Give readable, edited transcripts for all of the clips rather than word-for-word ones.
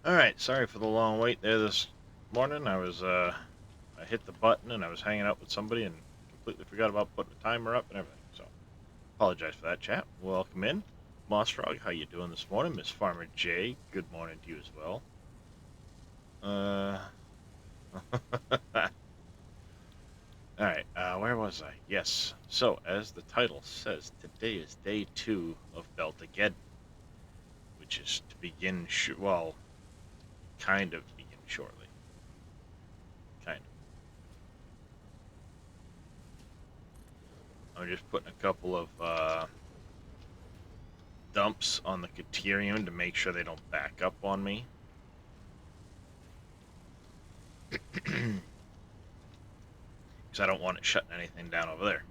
All right, sorry for the long wait there this morning. I hit the button and I was hanging out with somebody and completely forgot about putting the timer up and everything. So apologize for that, chat. Welcome in, Moss Frog. How you doing this morning, Miss Farmer J? Good morning to you as well. All right. Where was I? Yes. So as the title says, today is day 2 of Beltageddon, which is to begin. Well, kind of begin shortly. Kind of. I'm just putting a couple of dumps on the Caterium to make sure they don't back up on me. Because I don't want it shutting anything down over there.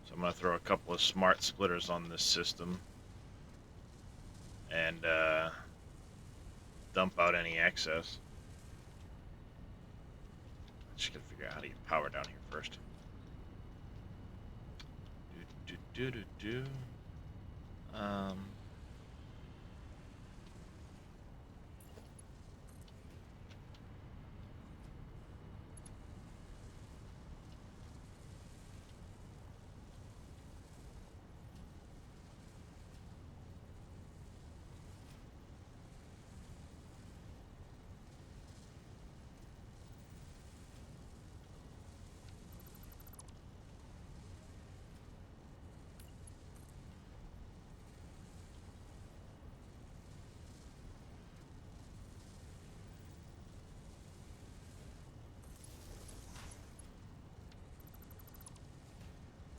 So I'm going to throw a couple of smart splitters on this system and dump out any excess. Just got to figure out how to get power down here first. Do. Um,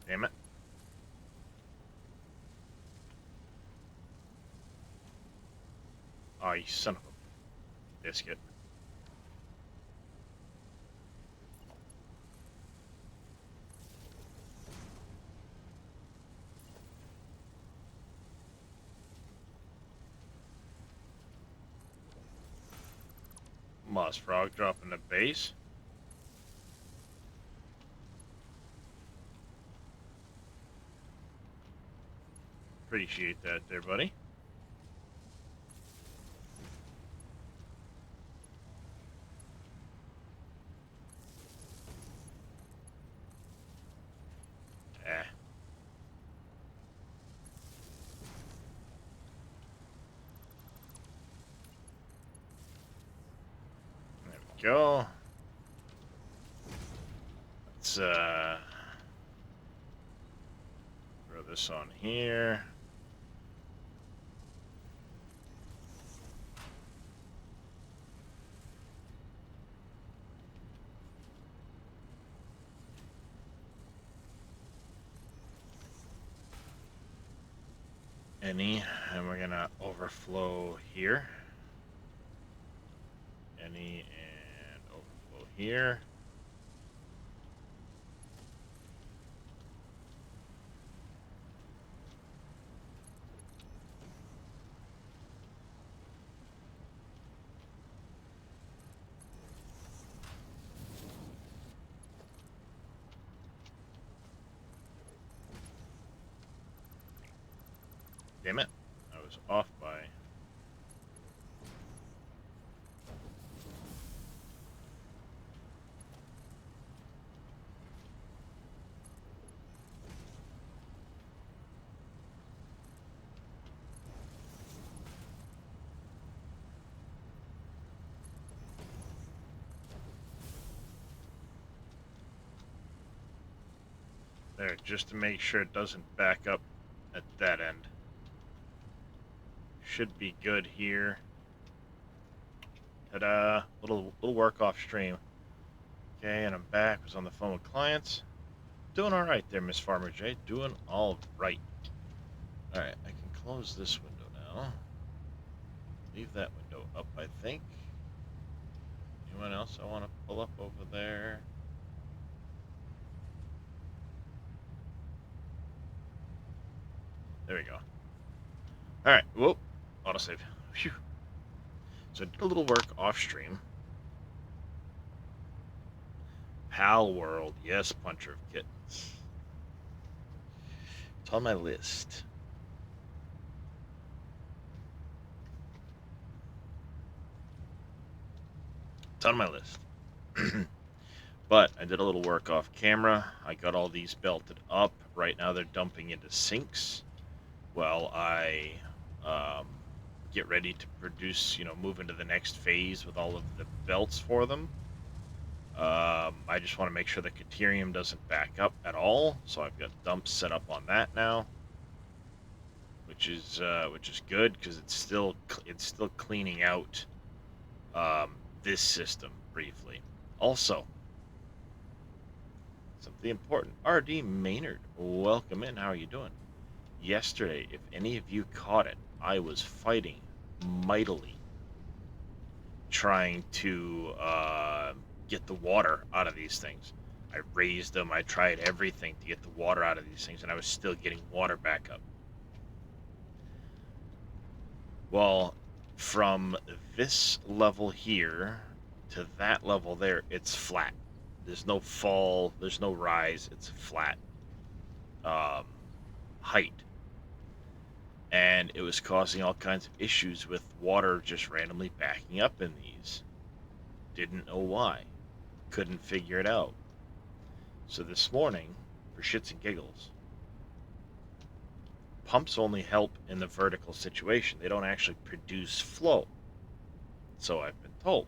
damn it. Oh, you son of a biscuit. Moss Frog dropping the base. Appreciate that there, buddy. Eh. There we go. Let's throw this on here. And we're gonna overflow here. And overflow here. Damn it. I was off by... There, just to make sure it doesn't back up at that end. Should be good here. Ta-da! Little work off stream. Okay, and I'm back. Was on the phone with clients. Doing all right there, Miss Farmer J. Doing all right. All right, I can close this window now. Leave that window up, I think. Anyone else I want to pull up over there? There we go. All right. Whoa. Autosave. Phew. So I did a little work off stream. Pal World. Yes, Puncher of Kittens. It's on my list. It's on my list. But I did a little work off camera. I got all these belted up. Right now they're dumping into sinks while I get ready to produce, move into the next phase with all of the belts for them. I just want to make sure the Caterium doesn't back up at all, so I've got dumps set up on that now, which is good because it's still cleaning out this system briefly. Also, something important. R.D. Maynard, welcome in. How are you doing? Yesterday, if any of you caught it, I was fighting mightily trying to get the water out of these things. I raised them. I tried everything to get the water out of these things, and I was still getting water back up. Well, from this level here to that level there, it's flat. There's no fall. There's no rise. It's flat height. And it was causing all kinds of issues with water just randomly backing up in these. Didn't know why. Couldn't figure it out. So this morning, for shits and giggles, pumps only help in the vertical situation. They don't actually produce flow. So I've been told.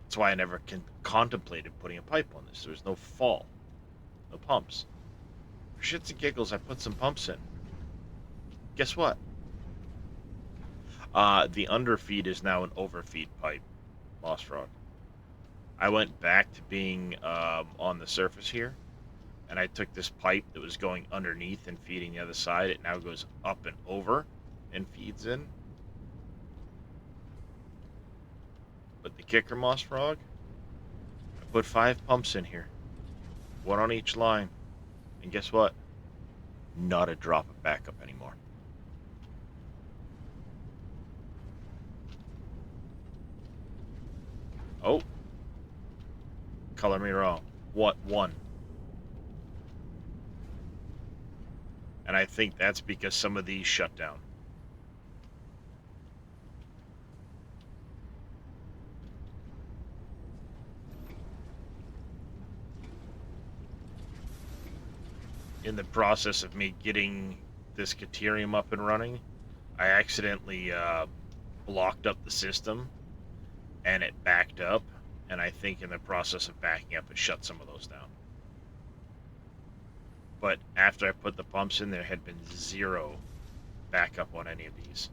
That's why I never contemplated putting a pipe on this. There's no fall. No pumps. For shits and giggles, I put some pumps in. Guess what? The underfeed is now an overfeed pipe, Lost Frog. I went back to being on the surface here, and I took this pipe that was going underneath and feeding the other side. It now goes up and over and feeds in. But the kicker, Moss Frog, I put 5 pumps in here, 1 on each line, and guess what? Not a drop of backup anymore. Oh, color me wrong. What? 1. And I think that's because some of these shut down. In the process of me getting this Caterium up and running, I accidentally blocked up the system and it backed up, and I think in the process of backing up it shut some of those down. But after I put the pumps in, there had been 0 backup on any of these.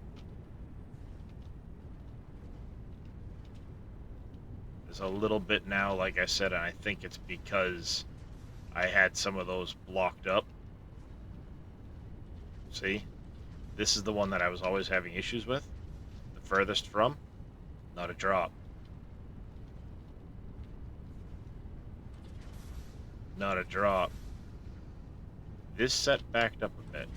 There's a little bit now, like I said, and I think it's because I had some of those blocked up. See? This is the one that I was always having issues with. The furthest from, not a drop. Not a drop. This set backed up a bit.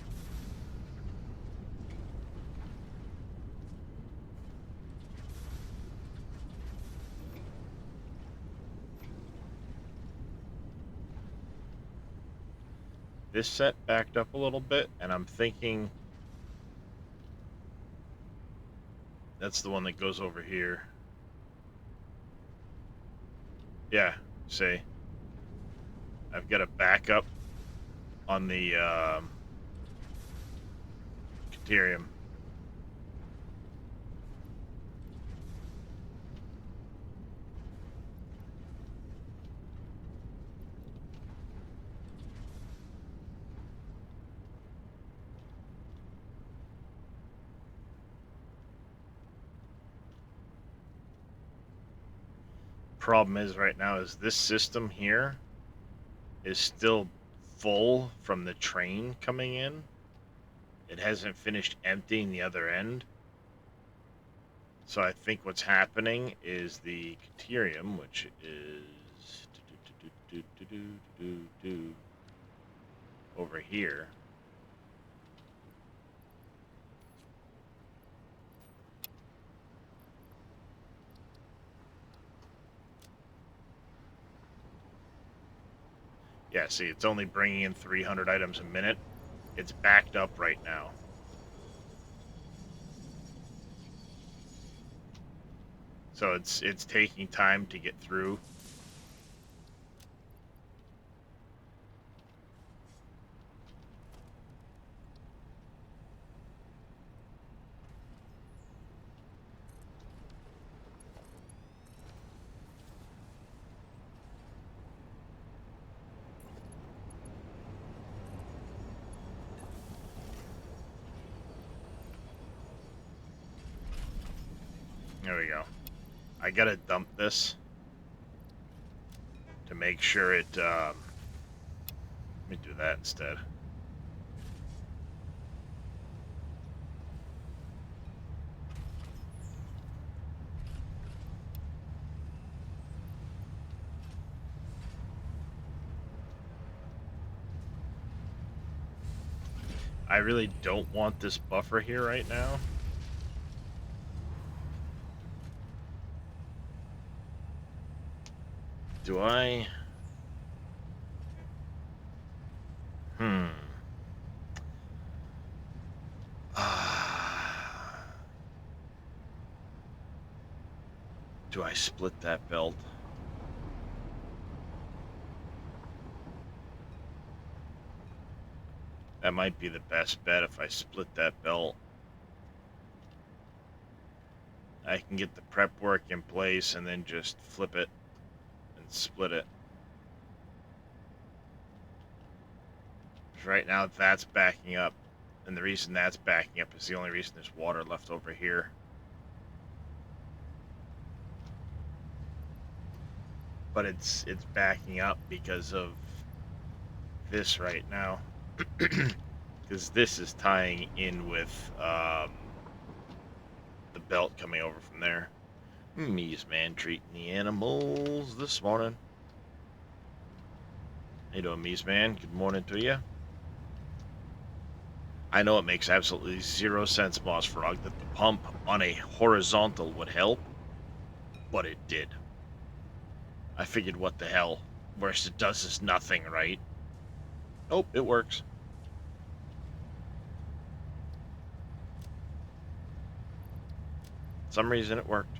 This set backed up a little bit, and I'm thinking that's the one that goes over here. Yeah, see? I've got a backup on the Caterium. Problem is right now is this system here is still full from the train coming in. It hasn't finished emptying the other end. So I think what's happening is the Caterium, which is over here. Yeah, see, it's only bringing in 300 items a minute. It's backed up right now. So it's taking time to get through. There we go. I gotta dump this to make sure it, let me do that instead. I really don't want this buffer here right now. Do I? Do I split that belt? That might be the best bet if I split that belt. I can get the prep work in place and then just flip it and split it. Right now that's backing up, and the reason that's backing up is the only reason there's water left over here. But it's backing up because of this right now. Because this is tying in with the belt coming over from there. Me's man treating the animals this morning. How you doing, Me's man? Good morning to you. I know it makes absolutely zero sense, Moss Frog, that the pump on a horizontal would help, but it did. I figured, what the hell? Worst it does is nothing, right? Nope, it works. For some reason it worked.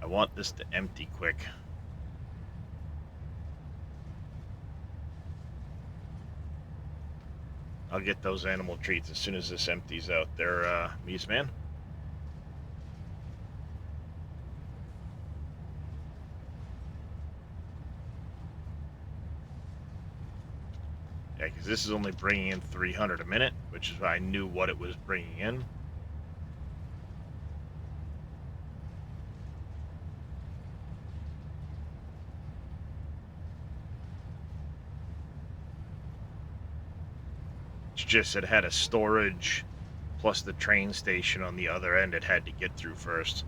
I want this to empty quick. I'll get those animal treats as soon as this empties out there, Me's man. Yeah, because this is only bringing in 300 a minute, which is why I knew what it was bringing in. It's just it had a storage plus the train station on the other end it had to get through first.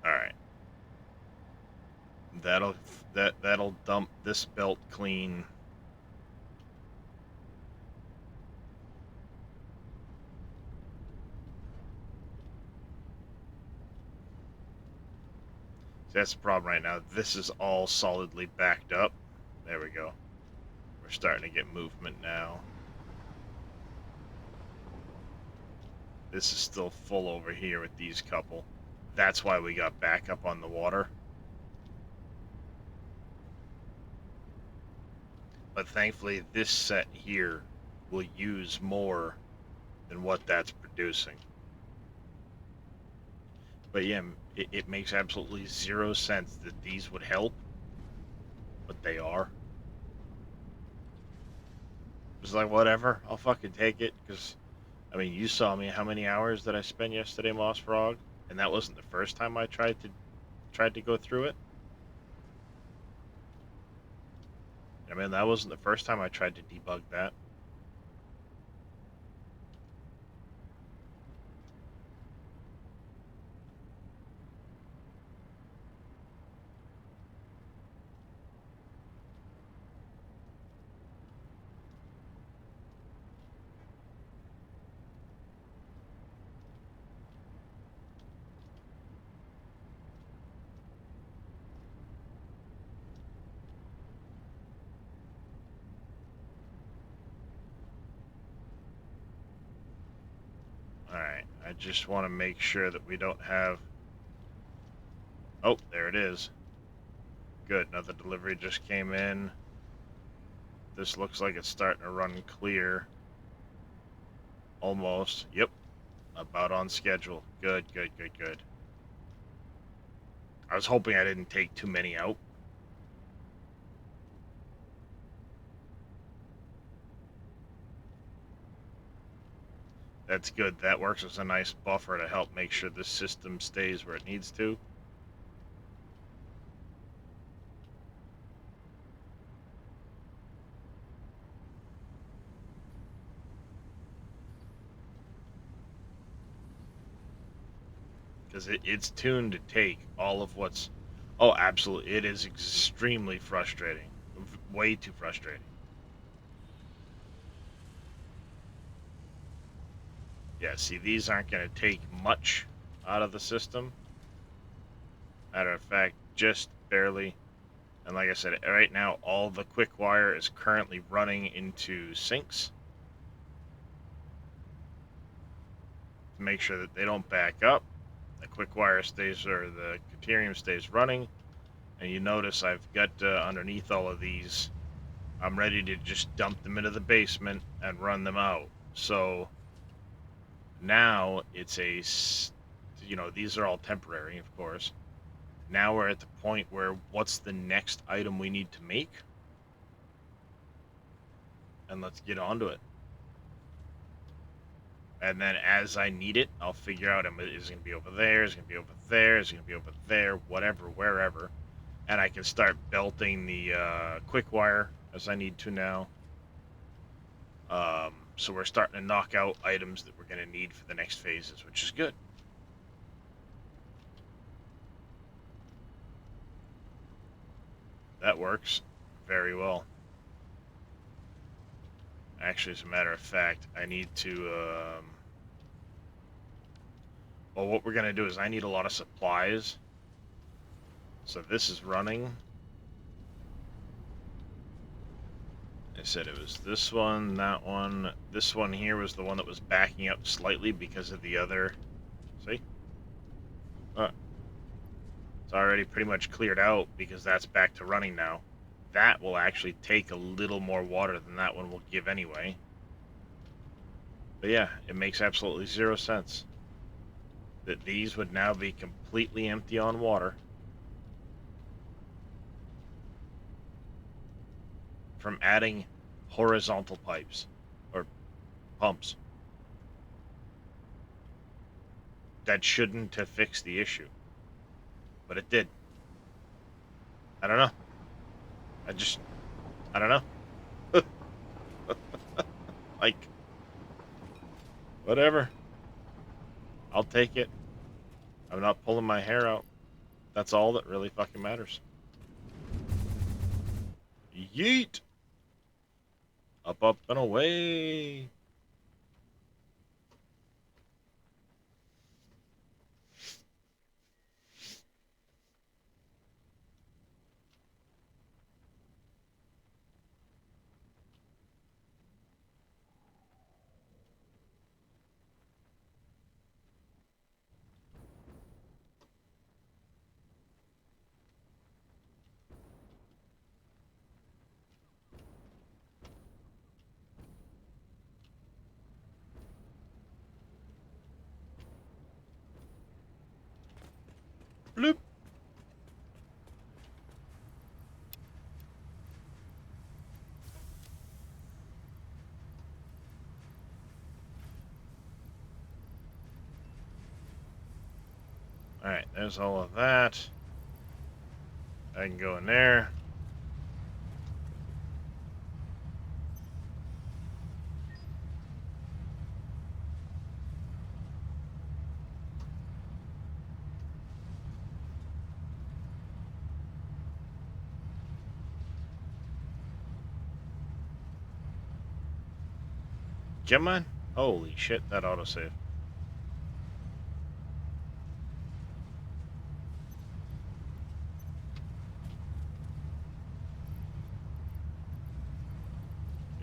Alright. That'll dump this belt clean. That's the problem right now. This is all solidly backed up. There we go. We're starting to get movement now. This is still full over here with these couple. That's why we got back up on the water. But thankfully this set here will use more than what that's producing. But yeah, it makes absolutely zero sense that these would help, but they are. It's like, whatever, I'll fucking take it, because, I mean, you saw me how many hours that I spent yesterday, Moss Frog, and that wasn't the first time I tried to go through it. I mean, that wasn't the first time I tried to debug that. Alright, I just want to make sure that we don't have... Oh, there it is. Good, another delivery just came in. This looks like it's starting to run clear. Almost. Yep. About on schedule. Good, good, good, good. I was hoping I didn't take too many out. That's good. That works as a nice buffer to help make sure the system stays where it needs to. Because it's tuned to take all of what's... Oh, absolutely. It is extremely frustrating. Way too frustrating. Yeah, see, these aren't going to take much out of the system. Matter of fact, just barely. And like I said, right now, all the quickwire is currently running into sinks to make sure that they don't back up. The quickwire stays, or the deuterium stays running. And you notice I've got underneath all of these, I'm ready to just dump them into the basement and run them out. So now it's a, these are all temporary, of course. Now we're at the point where what's the next item we need to make? And let's get onto it. And then as I need it, I'll figure out, is it going to be over there, is it going to be over there, is it going to be over there, whatever, wherever. And I can start belting the quick wire as I need to now. So we're starting to knock out items that we're going to need for the next phases, which is good. That works very well. Actually, as a matter of fact, I need to... well, what we're going to do is I need a lot of supplies. So this is running. I said it was this one, that one. This one here was the one that was backing up slightly because of the other... See? It's already pretty much cleared out because that's back to running now. That will actually take a little more water than that one will give anyway. But yeah, it makes absolutely zero sense that these would now be completely empty on water from adding horizontal pipes or pumps. That shouldn't have fixed the issue, but it did. I don't know. I don't know. Like, whatever. I'll take it. I'm not pulling my hair out. That's all that really fucking matters. Yeet! Up, up, and away! Bloop! Alright, there's all of that. I can go in there. Come on. Holy shit, that autosave.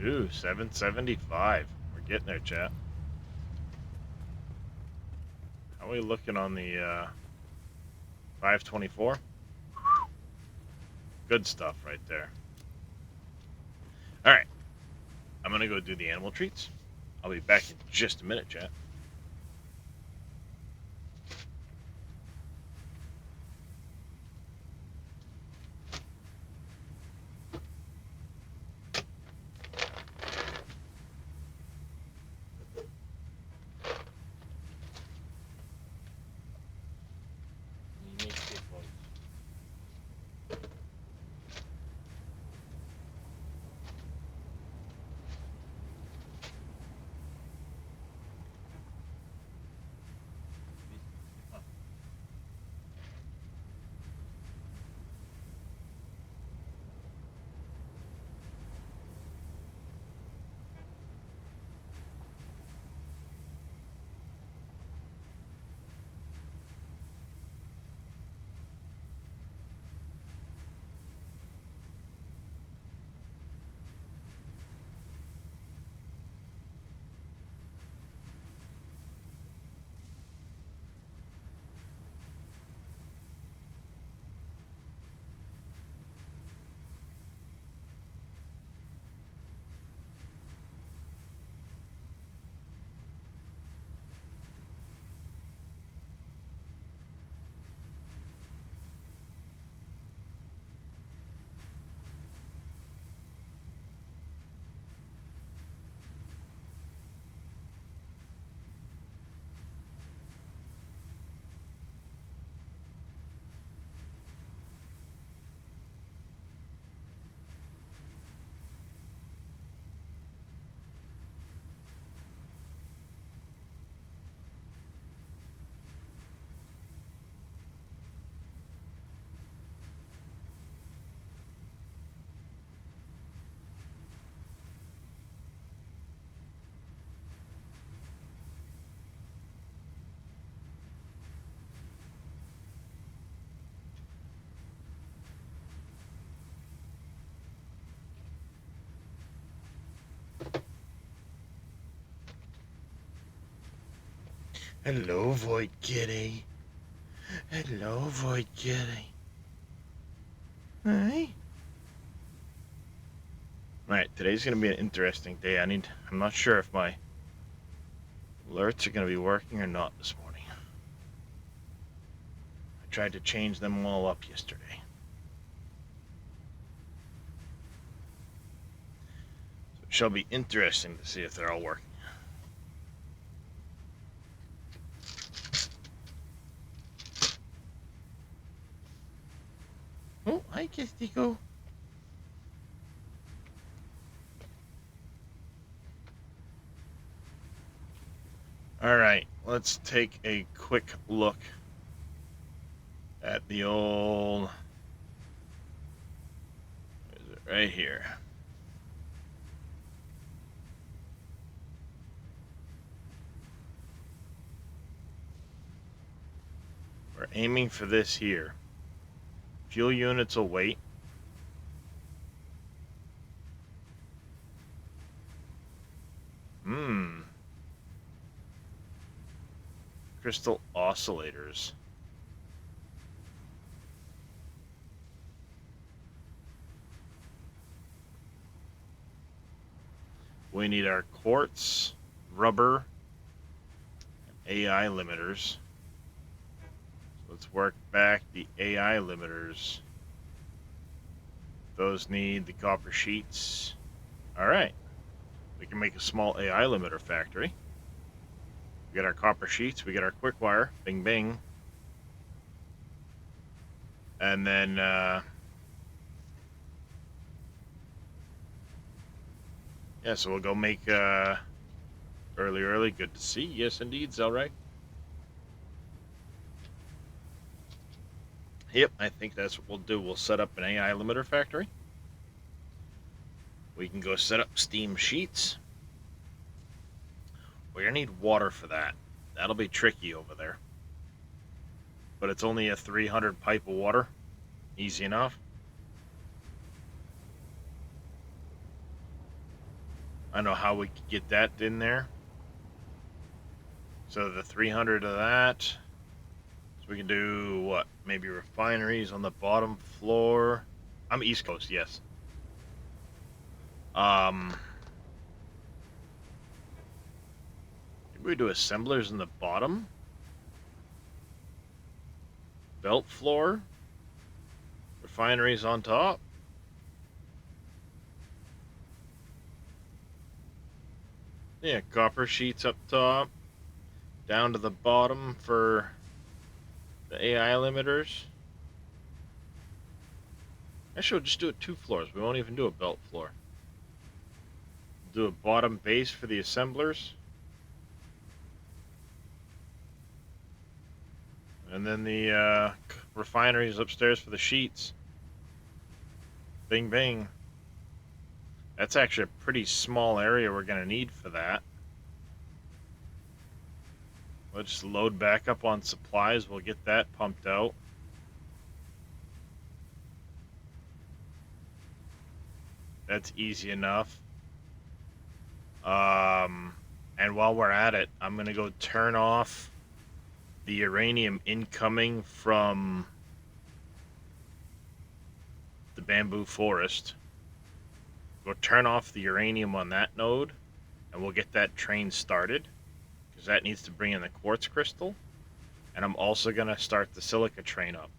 Ooh, 775. We're getting there, chat. How are we looking on the 524? Good stuff right there. All right. I'm going to go do the animal treats. I'll be back in just a minute, chat. Hello, Void Kitty. Hello, Void Kitty. Hey. Alright, today's going to be an interesting day. I'm not sure if my alerts are going to be working or not this morning. I tried to change them all up yesterday. So it shall be interesting to see if they're all working. Oh, hi, Kistico. Alright, let's take a quick look at the old... Where is it? Right here. We're aiming for this here. Fuel units will wait. Crystal oscillators. We need our quartz, rubber, and AI limiters. So let's work back the AI limiters. Those need the copper sheets. Alright. We can make a small AI limiter factory. We get our copper sheets, we get our quickwire, bing bing. And then yeah, so we'll go make early, good to see. Yes indeed, Zelray. Yep, I think that's what we'll do. We'll set up an AI limiter factory. We can go set up steam sheets. We're gonna need water for that. That'll be tricky over there. But it's only a 300 pipe of water. Easy enough. I know how we could get that in there. So the 300 of that. So we can do what? Maybe refineries on the bottom floor. I'm East Coast, yes. Maybe we do assemblers in the bottom. Belt floor. Refineries on top. Yeah, copper sheets up top. Down to the bottom for the AI limiters. Actually, we'll just do it 2 floors. We won't even do a belt floor. Do a bottom base for the assemblers. And then the refineries upstairs for the sheets. Bing, bing. That's actually a pretty small area we're going to need for that. Let's just load back up on supplies. We'll get that pumped out. That's easy enough. And while we're at it, I'm going to go turn off the uranium incoming from the bamboo forest. Go turn off the uranium on that node, and we'll get that train started, because that needs to bring in the quartz crystal. And I'm also going to start the silica train up.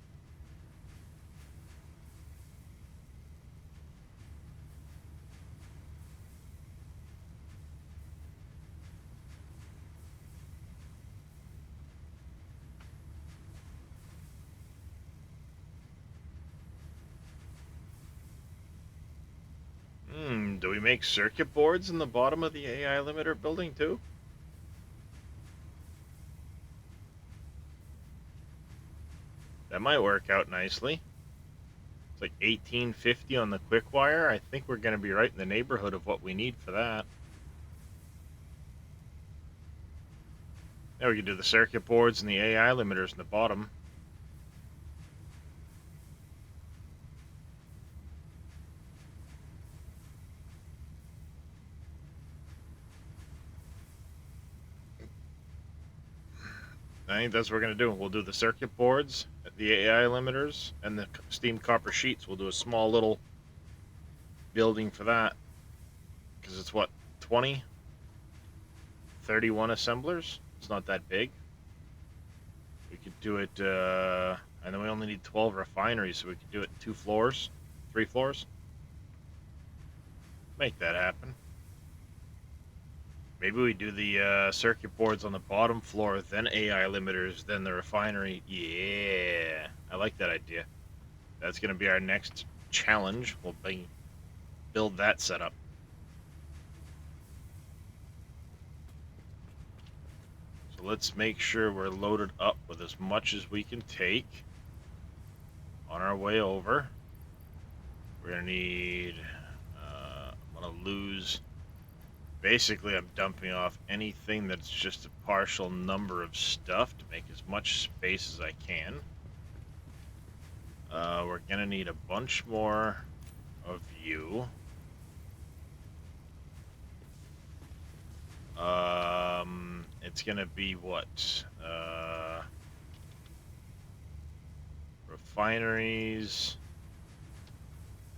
Do we make circuit boards in the bottom of the AI limiter building too? That might work out nicely. It's like 1850 on the quickwire. I think we're going to be right in the neighborhood of what we need for that. Now we can do the circuit boards and the AI limiters in the bottom. I think that's what we're going to do. We'll do the circuit boards, the AI limiters, and the steam copper sheets. We'll do a small little building for that. Because it's what, 20? 31 assemblers? It's not that big. We could do it, and then we only need 12 refineries, so we could do it in 2 floors, 3 floors. Make that happen. Maybe we do the circuit boards on the bottom floor, then AI limiters, then the refinery. Yeah, I like that idea. That's going to be our next challenge. We'll build that setup. So let's make sure we're loaded up with as much as we can take on our way over. We're going to need... I'm going to lose... Basically, I'm dumping off anything that's just a partial number of stuff to make as much space as I can. We're going to need a bunch more of you. It's going to be what? Refineries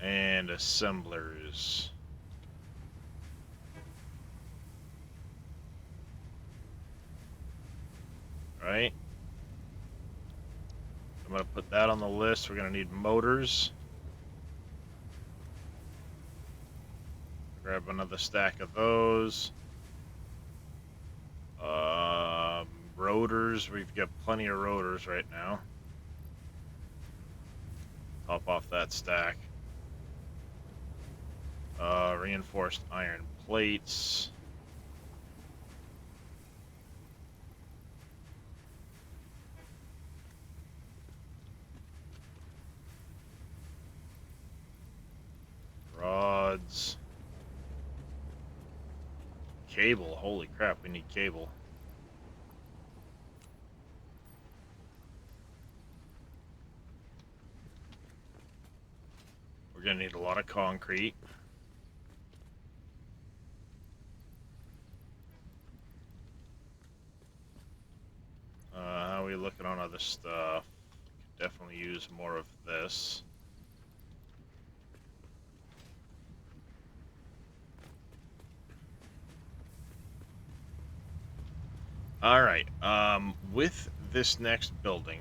and assemblers. Right? I'm going to put that on the list. We're going to need motors. Grab another stack of those. Rotors. We've got plenty of rotors right now. Top off that stack. Reinforced iron plates. Rods. Cable. Holy crap, we need cable. We're gonna need a lot of concrete. other stuff. Could definitely use more of this. All right. With this next building,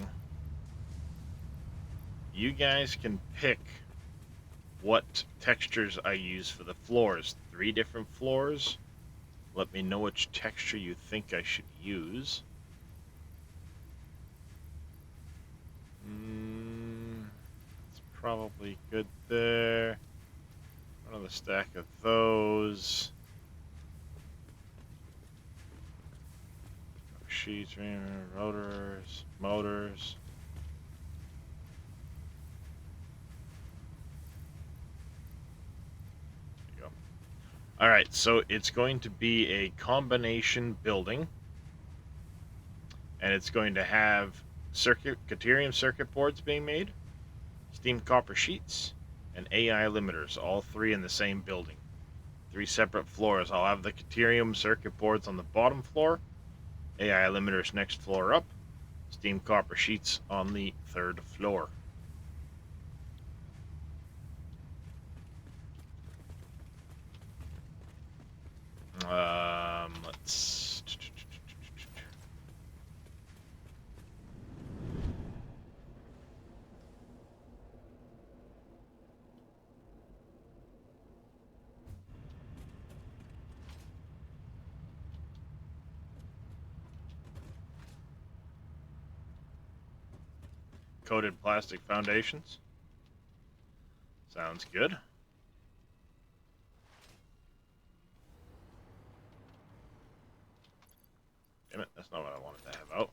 you guys can pick what textures I use for the floors. 3 different floors. Let me know which texture you think I should use. It's probably good there. Another stack of those. Sheets, rotors, motors. There you go. All right, so it's going to be a combination building, and it's going to have Caterium circuit boards being made, steam copper sheets, and AI limiters, all 3 in the same building. 3 separate floors. I'll have the Caterium circuit boards on the bottom floor, AI limiters next floor up, steam copper sheets on the 3rd floor. Let's... Coated plastic foundations. Sounds good. Damn it, that's not what I wanted to have out.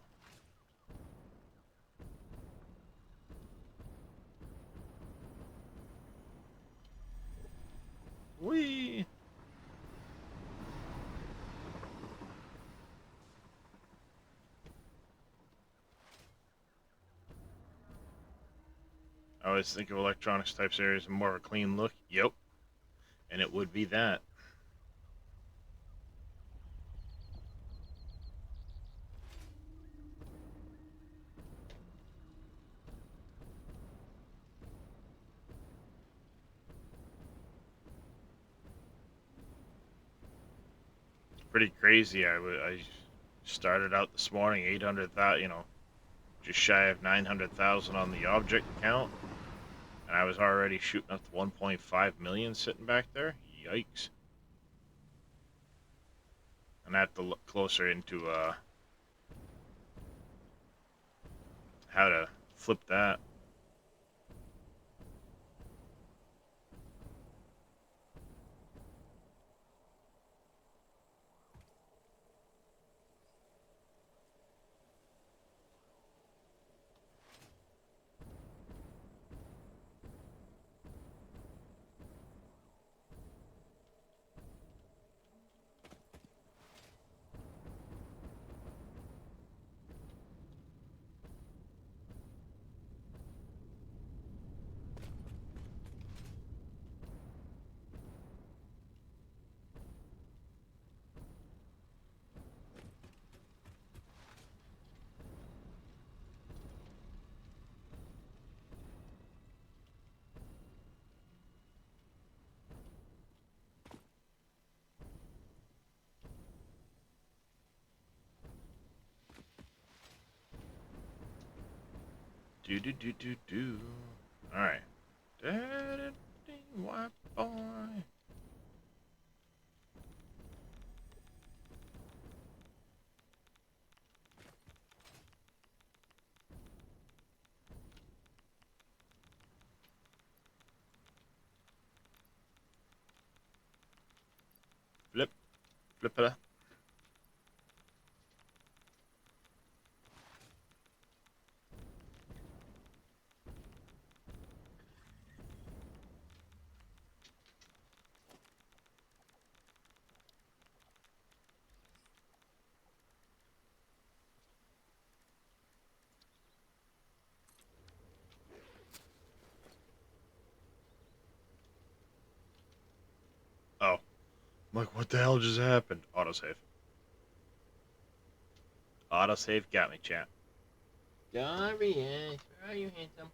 Whee! I always think of electronics type series as more of a clean look. Yep. And it would be that. Pretty crazy. I started out this morning 800,000, just shy of 900,000 on the object count, and I was already shooting up to 1.5 million sitting back there. Yikes! And I have to look closer into how to flip that. Do do do do do. All right. White boy. Flip, flip it. Oh, I'm like, what the hell just happened? Autosave. Autosave got me, chat. Darius, where are you, handsome?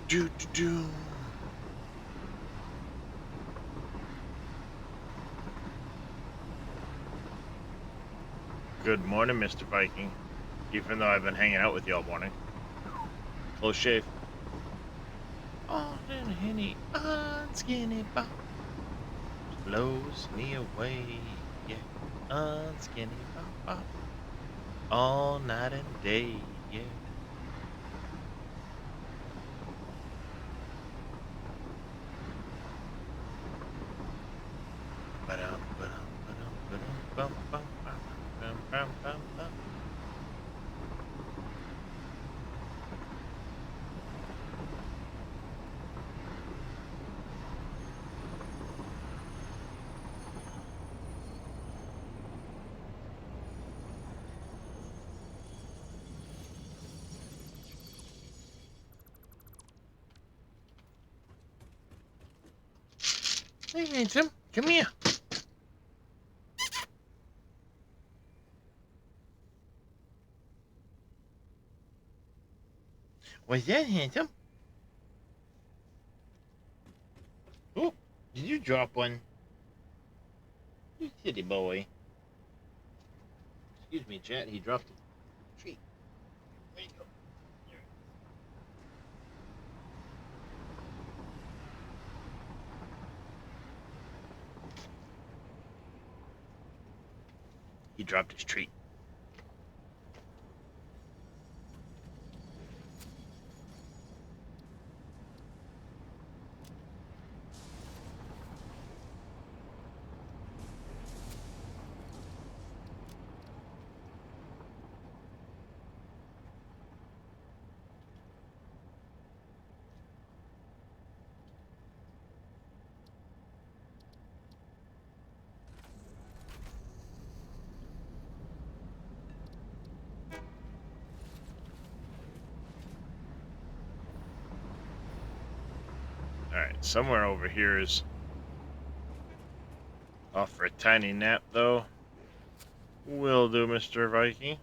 Do, do, do. Good morning, Mr. Viking. Even though I've been hanging out with you all morning. Close shave. Oh, then Henny on skinny bop blows me away. Yeah, on skinny bop bop. All night and day. Yeah. Ba-dum, ba-dum, ba-dum, ba-dum, bum, bum, bum, bum, bum, bum, bum. Hey, handsome, come here. What's that, handsome? Oh, did you drop one? You silly boy. Excuse me, chat. He dropped a treat. There you go. Here. He dropped his treat. Alright, somewhere over here is off for a tiny nap, though. Will do, Mr. Viking.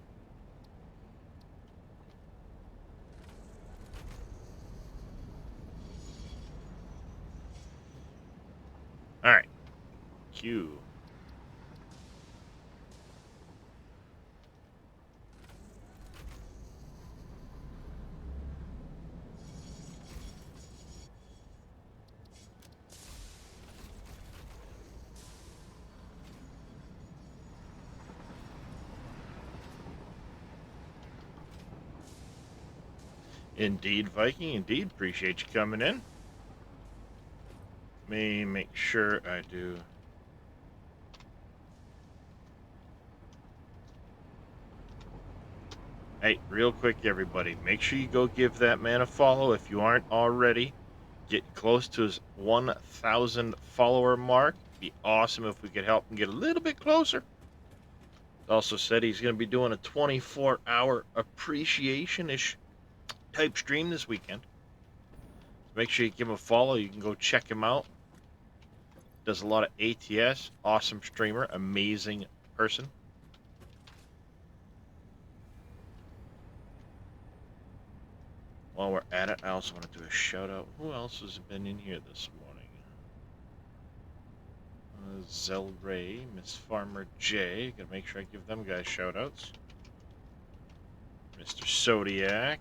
Alright, Q. Indeed, Viking, indeed. Appreciate you coming in. Let me make sure I do. Hey, real quick, everybody, make sure you go give that man a follow if you aren't already. Getting close to his 1,000 follower mark. Be awesome if we could help him get a little bit closer. Also said he's going to be doing a 24-hour appreciation-ish type stream this weekend. Make sure you give him a follow. You can go check him out. Does a lot of ATS. Awesome streamer. Amazing person. While we're at it, I also want to do a shout out. Who else has been in here this morning? Zelray, Miss Farmer J. Gotta make sure I give them guys shout-outs. Mr. Zodiac.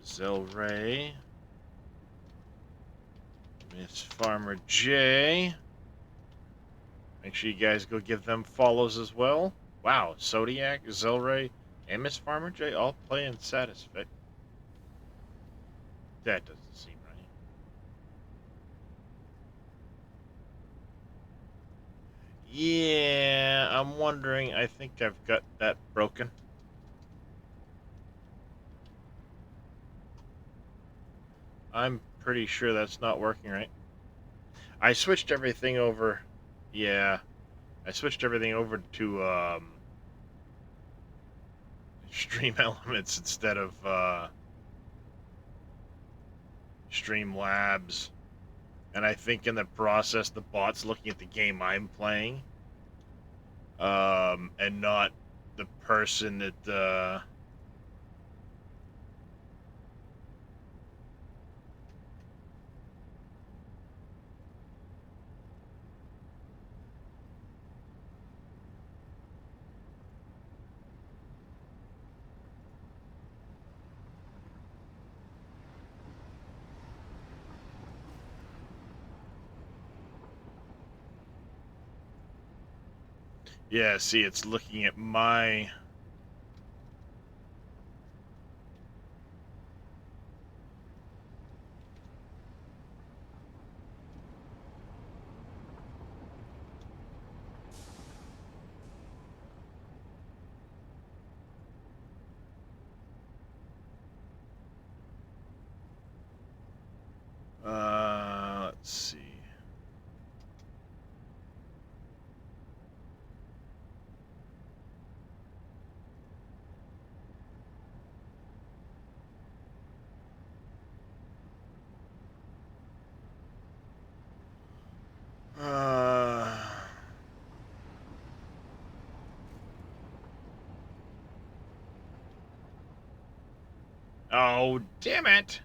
Zelray. Miss Farmer J. Make sure you guys go give them follows as well. Wow, Zodiac, Zelray, and Miss Farmer J all playing Satisfy. That doesn't seem right. Yeah, I'm wondering. I think I've got that broken. I'm pretty sure that's not working right. I switched everything over. Yeah, I switched everything over to Stream Elements instead of Streamlabs. And I think in the process, the bot's looking at the game I'm playing, and not the person that. Yeah, see, it's looking at my. Let's see. Oh, damn it!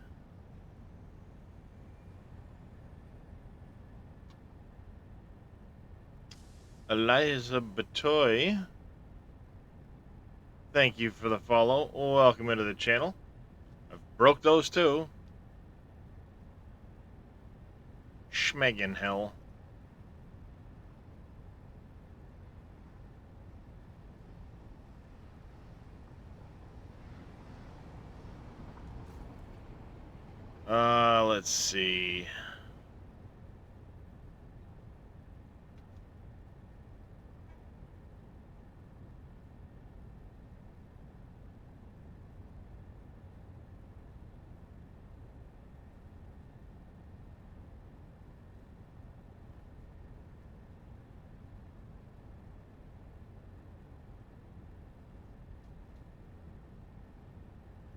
Eliza Batoy, thank you for the follow. Welcome into the channel. I've broke those too. Schmegan hell. Let's see.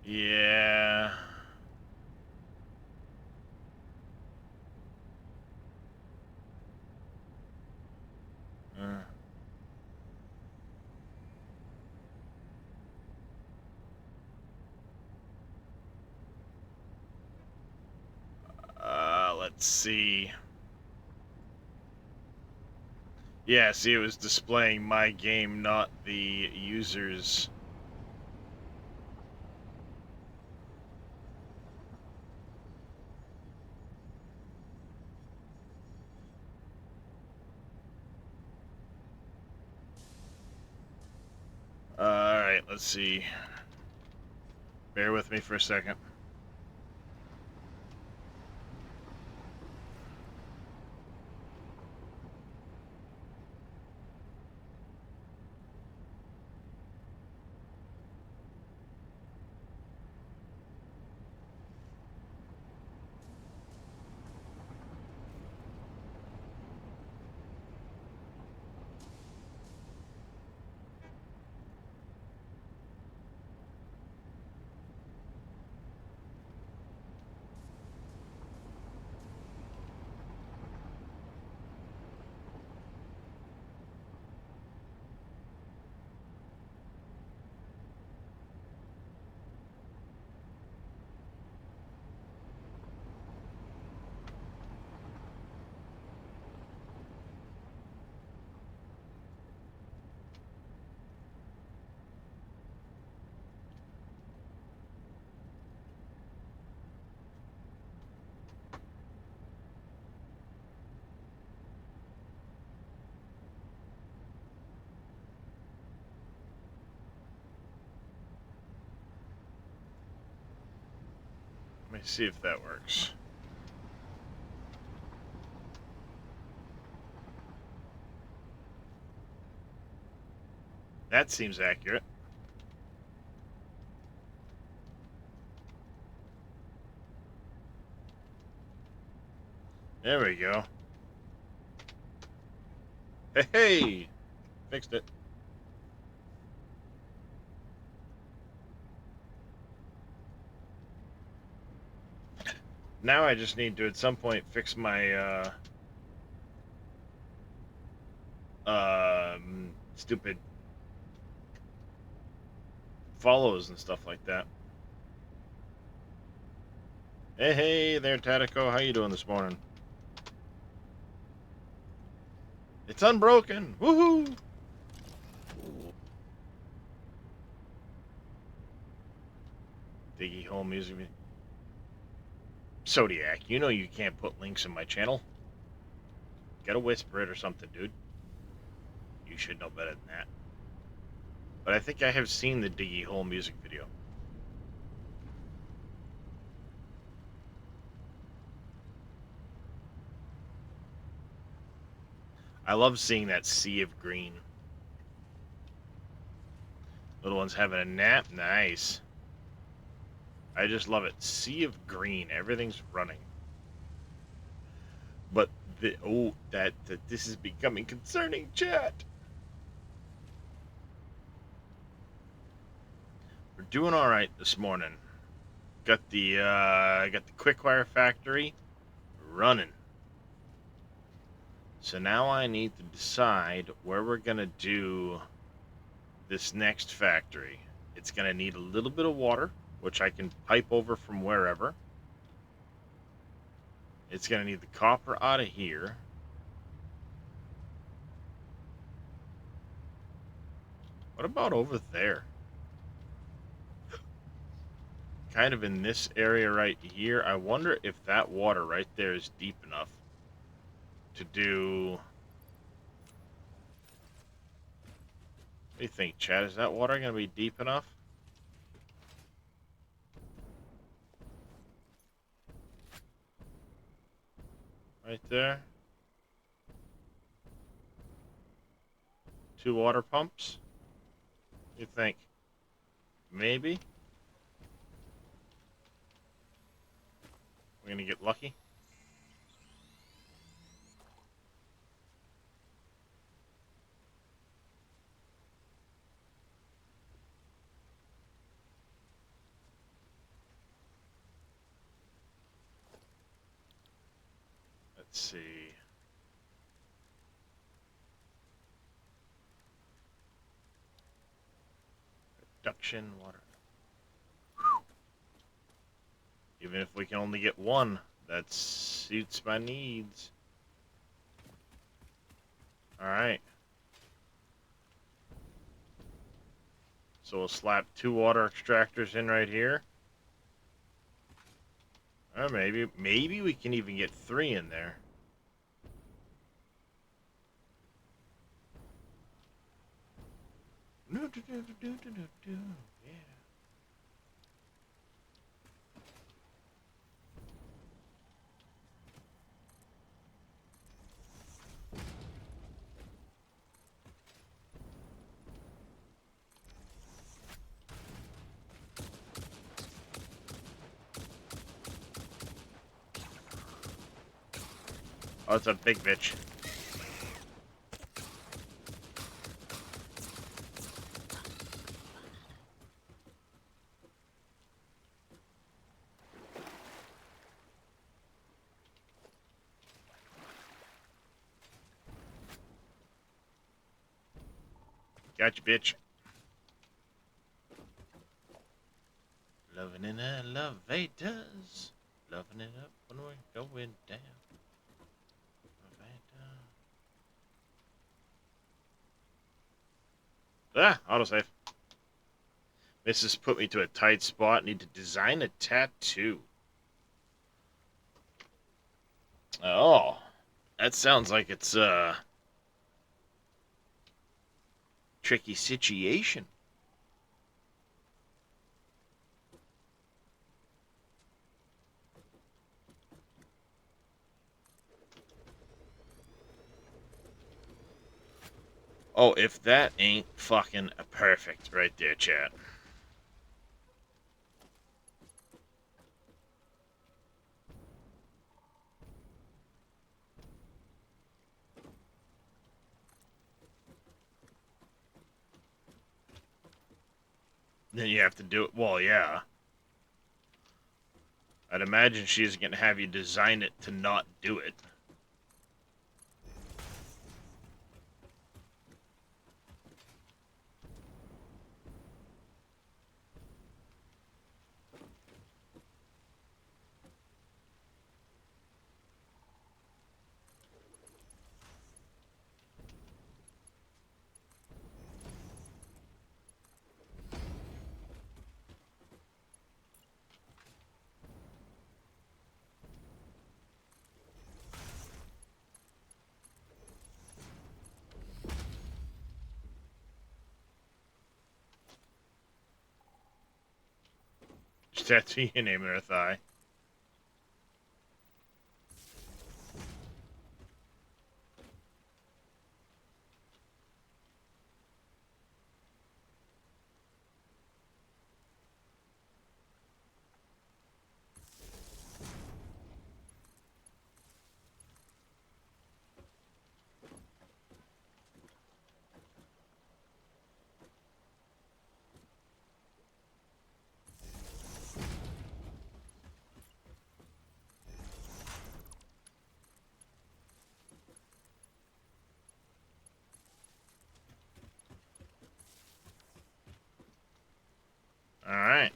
Yeah. Let's see. Yeah, see, it was displaying my game, not the user's. Alright, let's see. Bear with me for a second. Let me see if that works. That seems accurate. There we go. Hey! Fixed it. Now I just need to, at some point, fix my, stupid follows and stuff like that. Hey there, Tatico. How you doing this morning? It's unbroken. Woohoo! Diggy home music. Zodiac, you know you can't put links in my channel. Gotta whisper it or something, dude. You should know better than that. But I think I have seen the Diggy Hole music video. I love seeing that sea of green. Little one's having a nap. Nice. I just love it. Sea of green. Everything's running. But that this is becoming concerning, chat. We're doing all right this morning. Got the quickwire factory running. So now I need to decide where we're gonna do this next factory. It's gonna need a little bit of water, which I can pipe over from wherever. It's gonna need the copper out of here. What about over there? Kind of in this area right here. I wonder if that water right there is deep enough to do... What do you think, Chad? Is that water going to be deep enough? Right there. 2 water pumps? What do you think? Maybe? We're going to get lucky? Let's see. Reduction water. Even if we can only get 1, that suits my needs. Alright. So we'll slap 2 water extractors in right here. Or maybe we can even get 3 in there. Yeah. Oh, it's a big bitch. Gotcha, bitch. Loving in elevators. Loving it up when we're going down. Ah, autosave. This has put me to a tight spot. Need to design a tattoo. Oh, that sounds like it's a tricky situation. Oh, if that ain't fucking perfect right there, chat. Then you have to do it. Well, yeah. I'd imagine she's going to have you design it to not do it. Just tattoo your name in her thigh. Alright.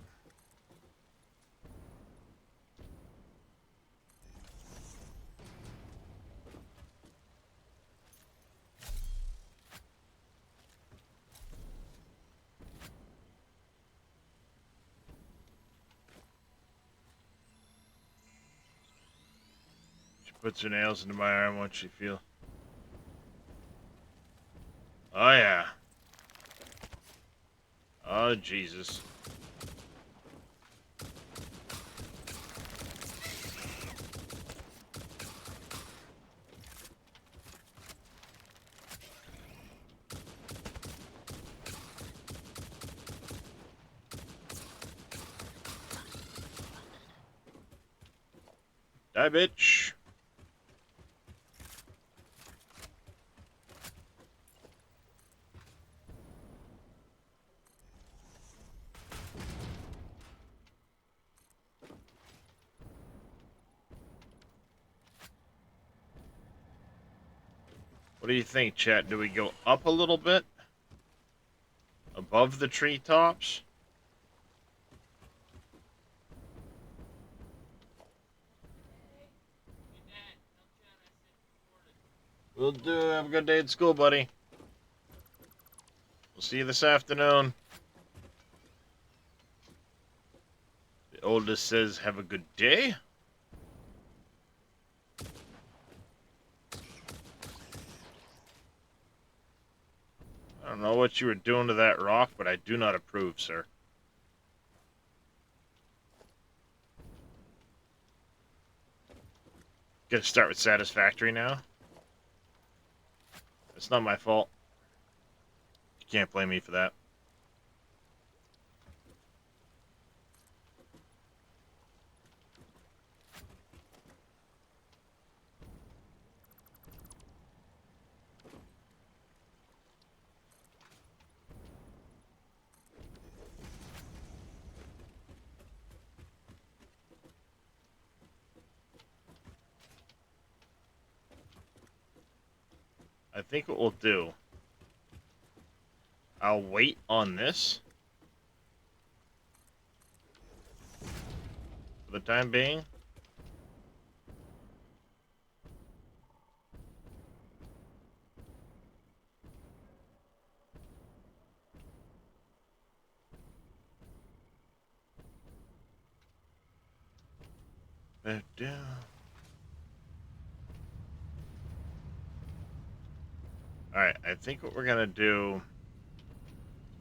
She puts her nails into my arm once she feels. Oh, yeah. Oh, Jesus. Die, bitch. What do you think, chat? Do we go up a little bit? Above the treetops? Will do. Have a good day at school, buddy. We'll see you this afternoon. The oldest says, have a good day. I don't know what you were doing to that rock, but I do not approve, sir. Gonna start with satisfactory now. It's not my fault. You can't blame me for that. I think what we'll do, I'll wait on this for the time being. Back down. Alright, I think what we're gonna do,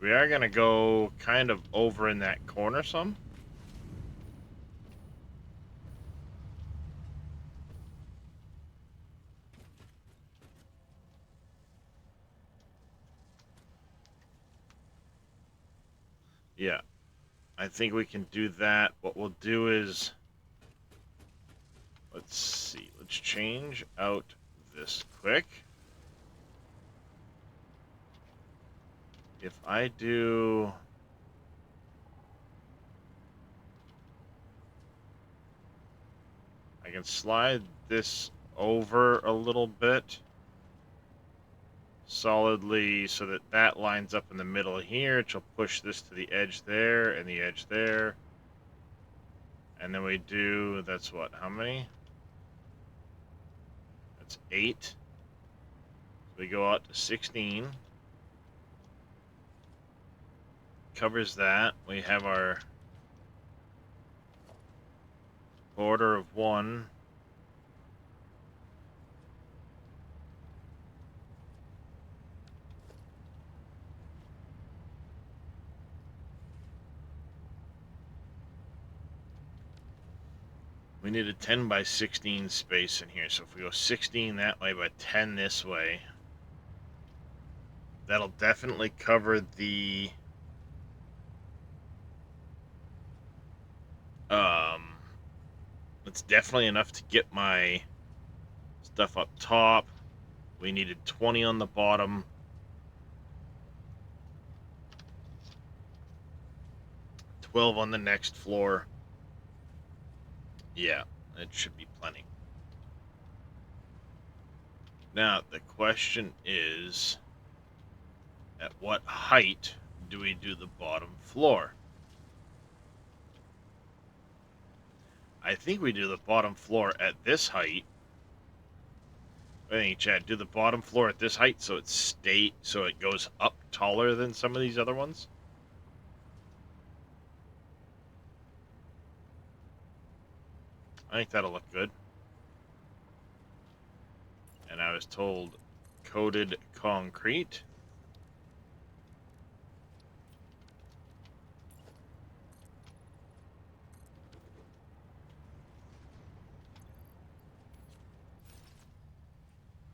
we are gonna go kind of over in that corner some. Yeah, I think we can do that. What we'll do is, let's see, let's change out this quick. If I do... I can slide this over a little bit solidly so that that lines up in the middle here, which will push this to the edge there and the edge there. And then we do, that's what, how many? That's 8. So we go out to 16. Covers that. We have our border of 1. We need a 10 by 16 space in here. So if we go 16 that way by 10 this way, that'll definitely cover the it's definitely enough to get my stuff up top. We needed 20 on the bottom. 12 on the next floor. Yeah, it should be plenty. Now, the question is, at what height do we do the bottom floor? I think we do the bottom floor at this height. I think, Chad, do the bottom floor at this height so it goes up taller than some of these other ones. I think that'll look good. And I was told coated concrete.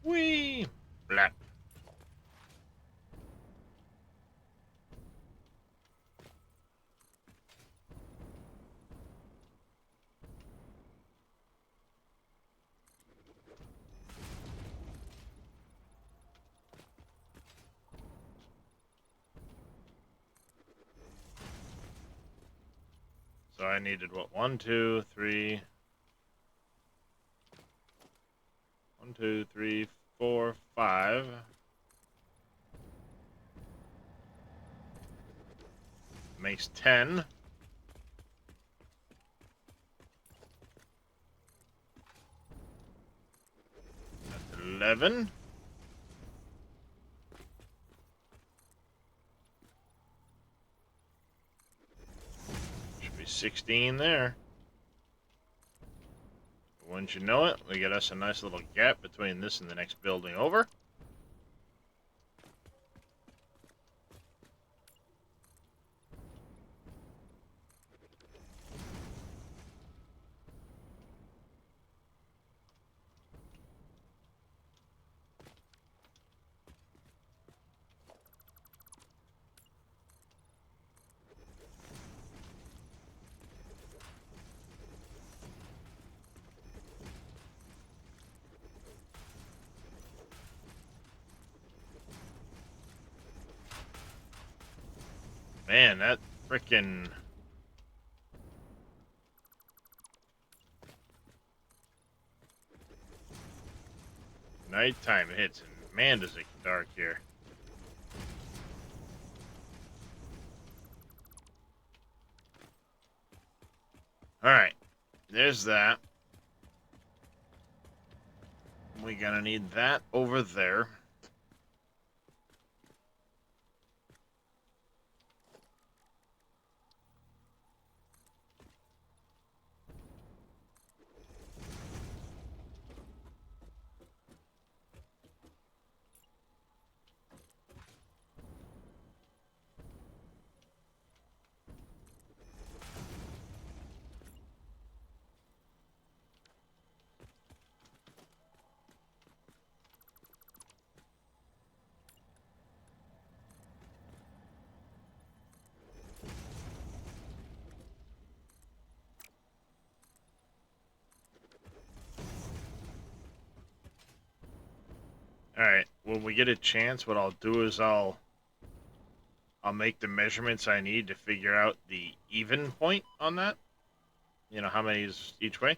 Whee! Blap. So I needed what? 1, 2, 3. 1, 2, 3, 4, 5. Makes 10. That's 11. Should be 16 there. Wouldn't you know it, we get us a nice little gap between this and the next building over. Man, that frickin' nighttime hits, and man, does it get dark here. Alright, there's that. We're gonna need that over there. when we get a chance, what I'll do is I'll make the measurements I need to figure out the even point on that. You know, how many is each way?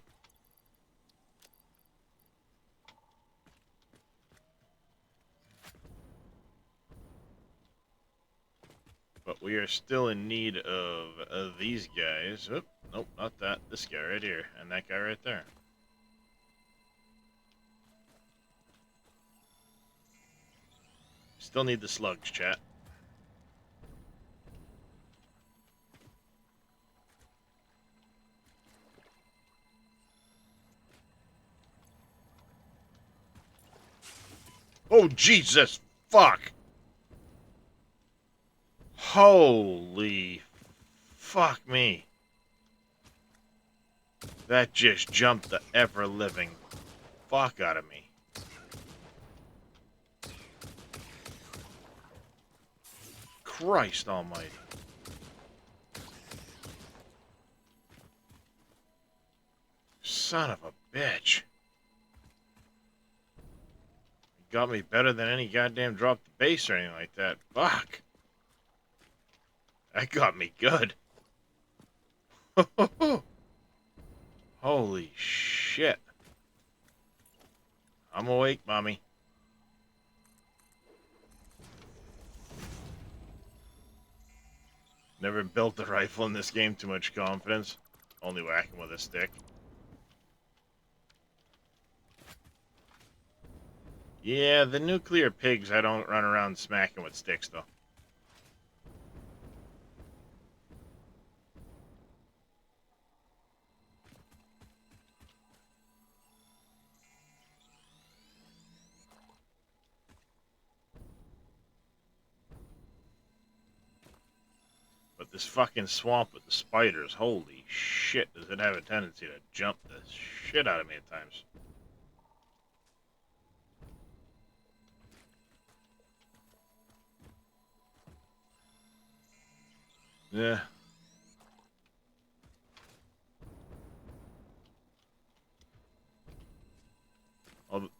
But we are still in need of these guys. Oop, nope, not that. This guy right here, and that guy right there. Still need the slugs, chat. Oh, Jesus! Fuck! Holy fuck me. That just jumped the ever-living fuck out of me. Christ almighty. Son of a bitch. Got me better than any goddamn drop the base or anything like that. Fuck. That got me good. Holy shit. I'm awake, mommy. Never built the rifle in this game, too much confidence. Only whacking with a stick. Yeah, the nuclear pigs I don't run around smacking with sticks, though. But this fucking swamp with the spiders, holy shit, does it have a tendency to jump the shit out of me at times. Yeah. I'll,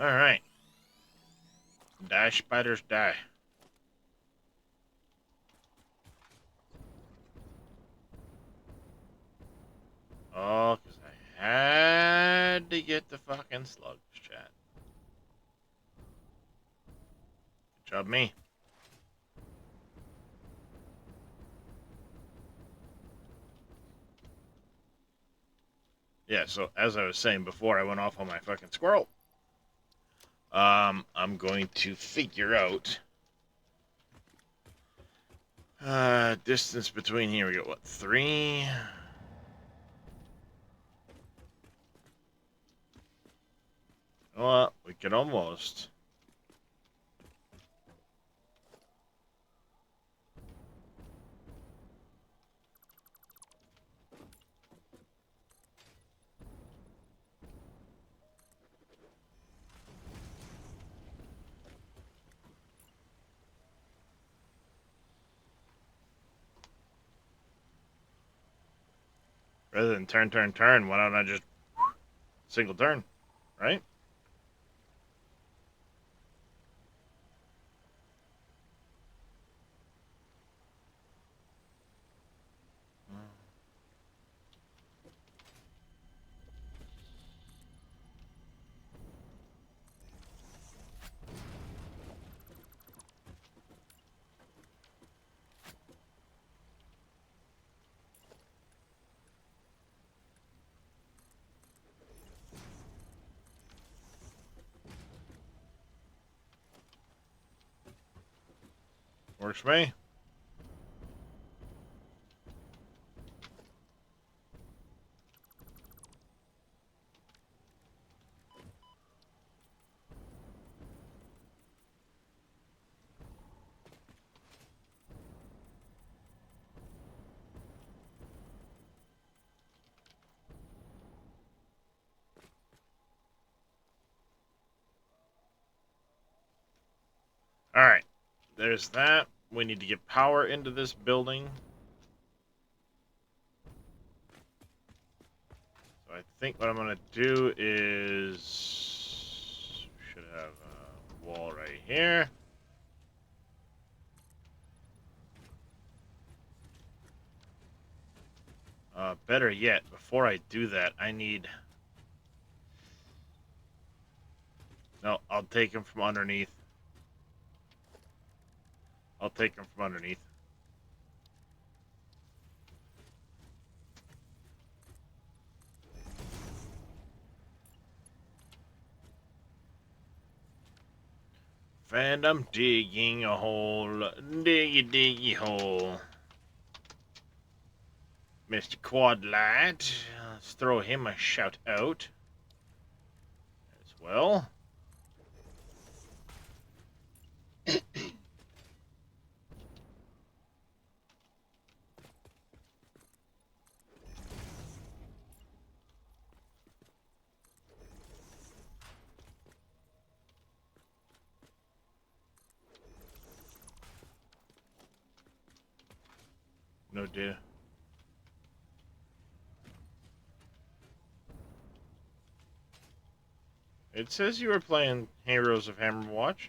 Alright. Die, spiders, die. Oh, because I had to get the fucking slugs, chat. Good job, me. Yeah, so as I was saying before I went off on my fucking squirrel, I'm going to figure out distance between here. We got what, 3? Well, we could almost. Rather than turn, turn, turn, why don't I just single turn, right? Works for me. Alright. There's that. We need to get power into this building. So I think what I'm going to do is... should have a wall right here. Better yet, before I do that, I need... No, I'll take him from underneath. I'll take him from underneath. And I'm digging a hole. Diggy, diggy hole. Mr. Quadlight. Let's throw him a shout out. As well. No dear. It says you were playing Heroes of Hammerwatch.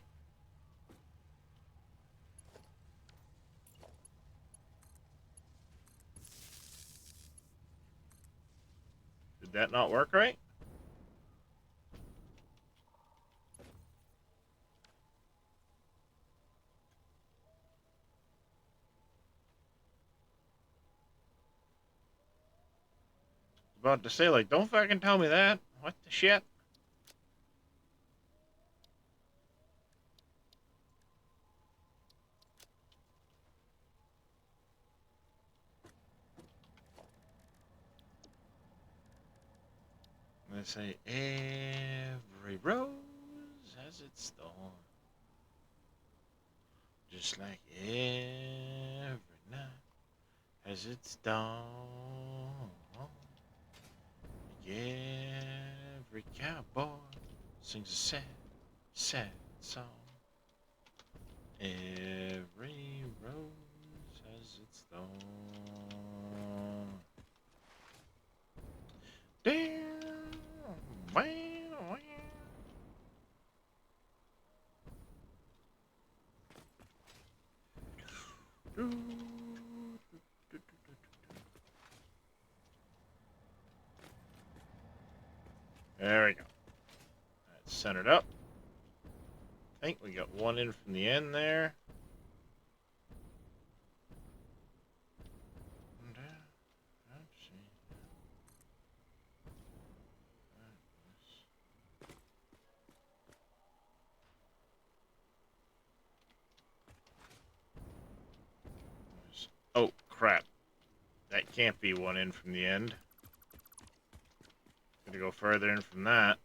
Did that not work right? About to say, like, don't fucking tell me that. What the shit? They say every rose has its thorn, just like every night has its dawn. Every cowboy sings a sad, sad song. Every rose has its thorn. Damn. Wow, wow. There we go. That's centered up. I think we got one in from the end there. Let's see. Oh, crap. That can't be one in from the end. Gotta go further in from that.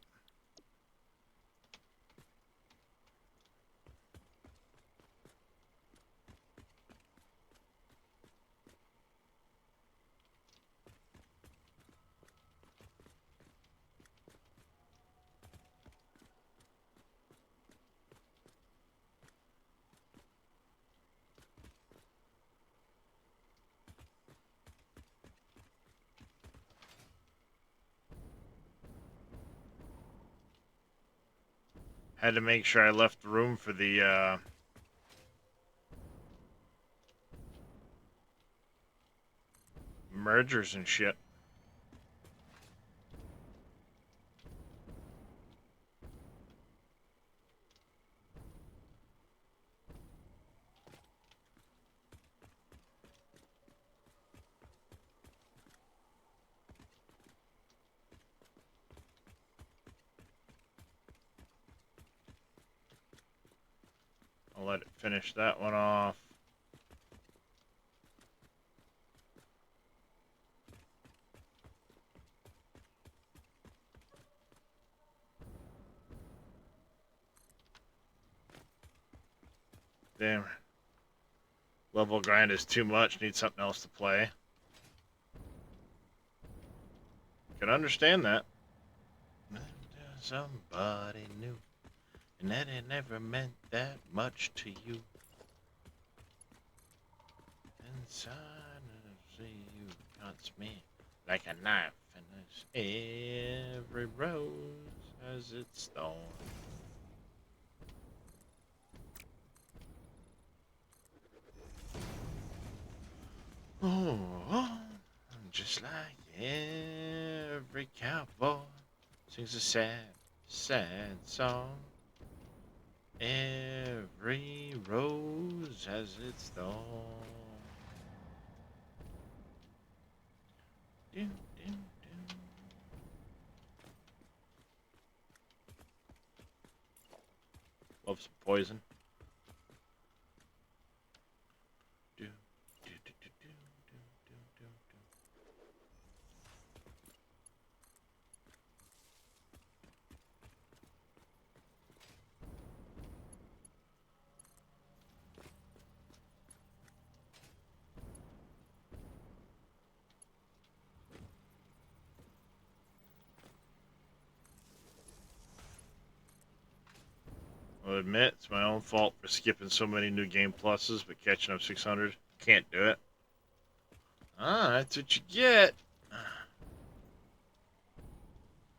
Had to make sure I left room for the, mergers and shit. I'll let it finish that one off. Damn. Level grind is too much. Need something else to play. Can understand that. Somebody new, and that it never meant that much to you. Inside of you cuts me like a knife, and every rose has its thorn. Oh, just like every cowboy sings a sad, sad song. Every rose has its thorn. Do, do, do. Love some poison. Do, do, do, do, do, do, do, do, do. I'll admit, it's my own fault for skipping so many new game pluses, but catching up 600, can't do it. Ah, that's what you get.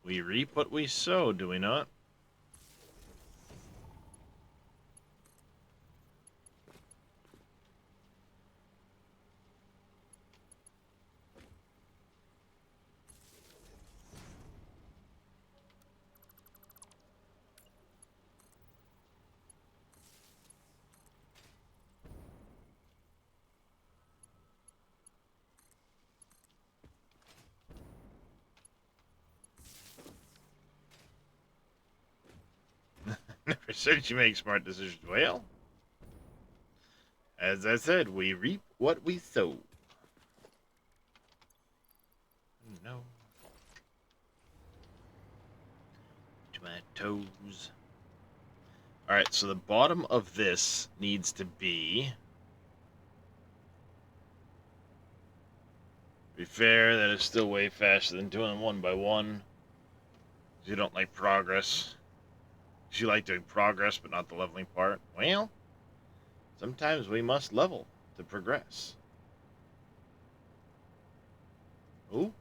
We reap what we sow, do we not? Never said you make smart decisions. Well, as I said, we reap what we sow. No. To my toes. Alright, so the bottom of this needs to be fair, that is still way faster than doing one by one. You don't like progress. You like doing progress, but not the leveling part. Well, sometimes we must level to progress. Who?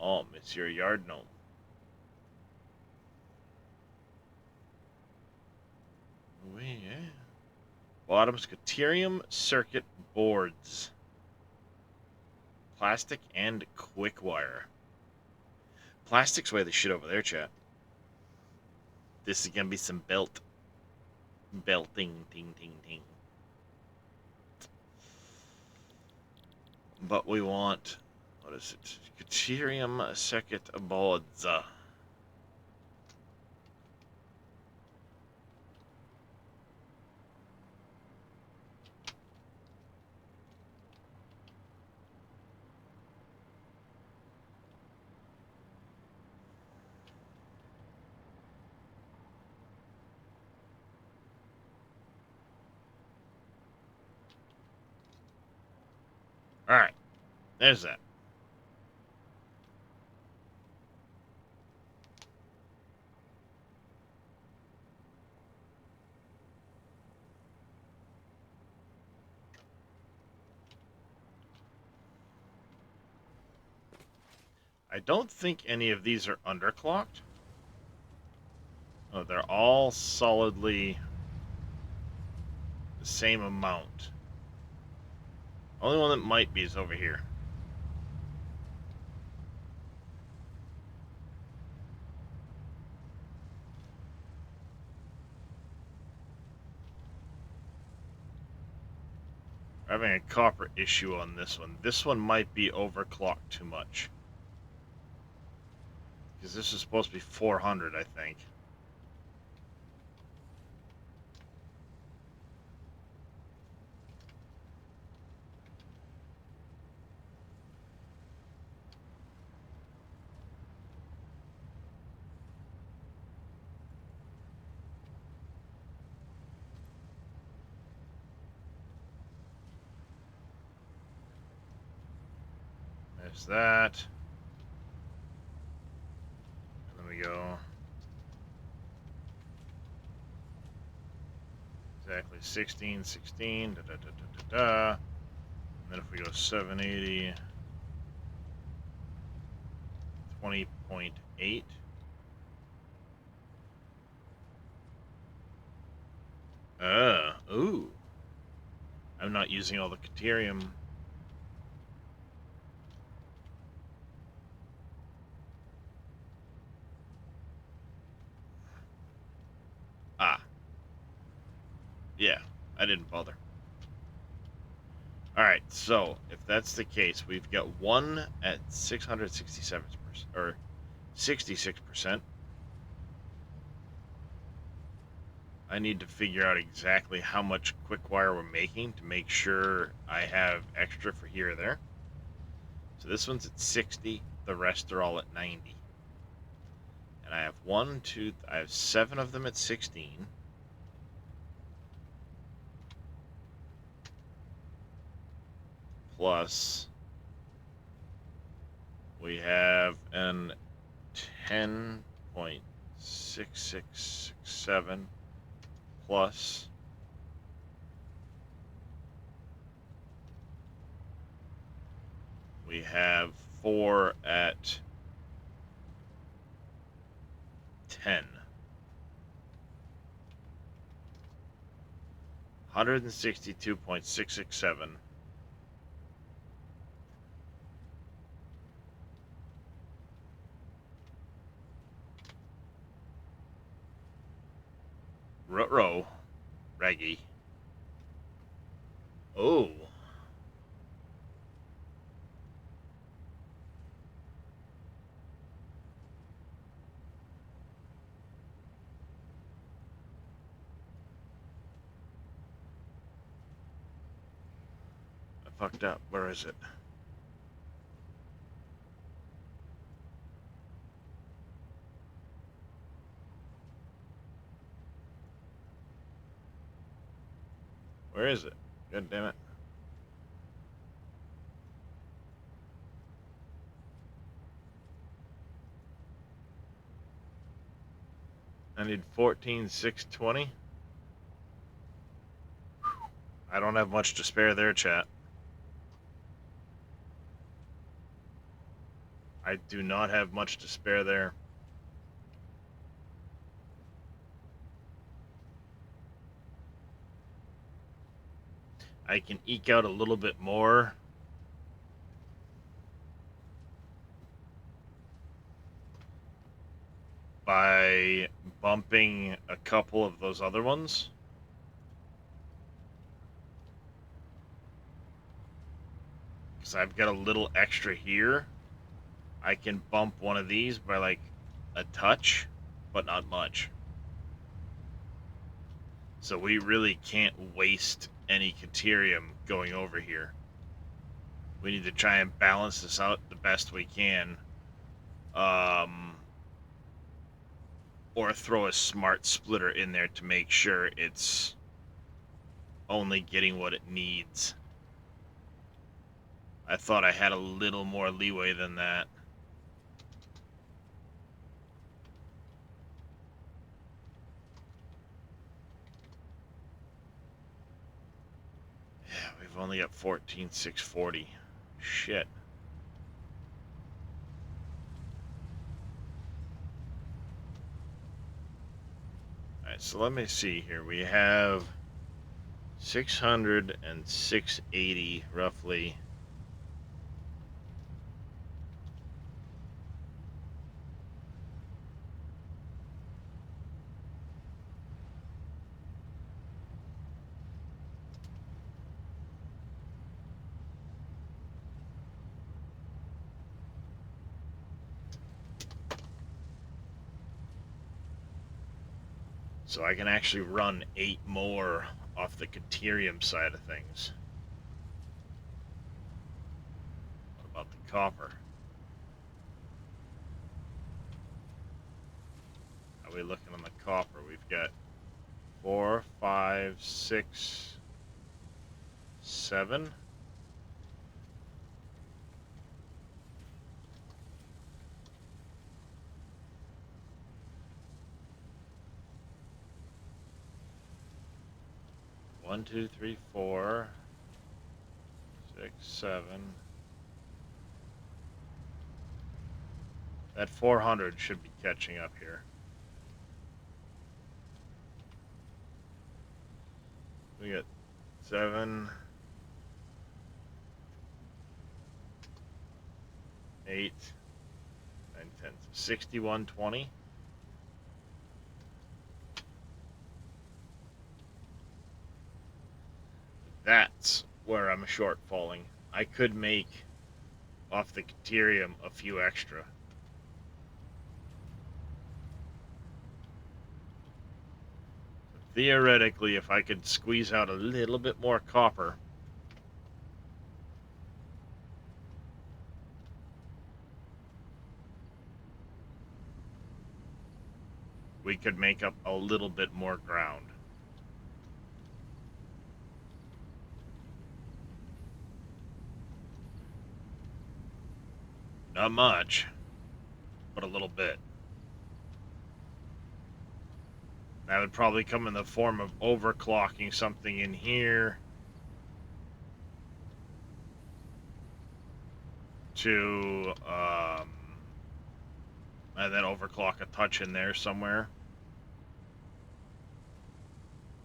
Oh, Monsieur Yard Gnome. Oh, yeah. Bottom Scaterium circuit boards. Plastic and quickwire. Plastic's way the shit over there, chat. This is gonna be some belting, ting, ting, ting. But we want, what is it? Deuterium circuit boards. Alright, there's that. I don't think any of these are underclocked. Oh, they're all solidly the same amount. Only one that might be is over here. We're having a copper issue on this one. This one might be overclocked too much. Because this is supposed to be 400, I think. There's that. And then we go exactly 16, 16, da da da da da da. And then if we go 780, 20.8. Ooh. I'm not using all the Caterium. Ah. Yeah, I didn't bother. Alright, so if that's the case, we've got one at 667%, or 66%. I need to figure out exactly how much quickwire we're making to make sure I have extra for here or there. So this one's at 60, the rest are all at 90. And I have 7 of them at 16. Plus, we have an 10.6667 plus we have 4 at 10. 162.667. Ruh-roh. Raggy. Oh. I fucked up. Where is it? Where is it? God damn it. I need 14,620. I don't have much to spare there, chat. I do not have much to spare there. I can eke out a little bit more by bumping a couple of those other ones. Because I've got a little extra here. I can bump one of these by like a touch, but not much. So we really can't waste any Caterium going over here. We need to try and balance this out the best we can. Or throw a smart splitter in there to make sure it's only getting what it needs. I thought I had a little more leeway than that. Yeah, we've only got 14,640. Shit. Alright, so let me see here. We have 600 and 680 roughly. So I can actually run 8 more off the Caterium side of things. What about the copper? How are we looking on the copper? We've got 4, 5, 6, 7. 1, 2, 3, 4, 6, 7. That 400 should be catching up here. We got 7, 8, 9, 10. So 6120. That's where I'm short falling. I could make off the Caterium a few extra. Theoretically, if I could squeeze out a little bit more copper, we could make up a little bit more ground. Not much, but a little bit. That would probably come in the form of overclocking something in here to, and then overclock a touch in there somewhere.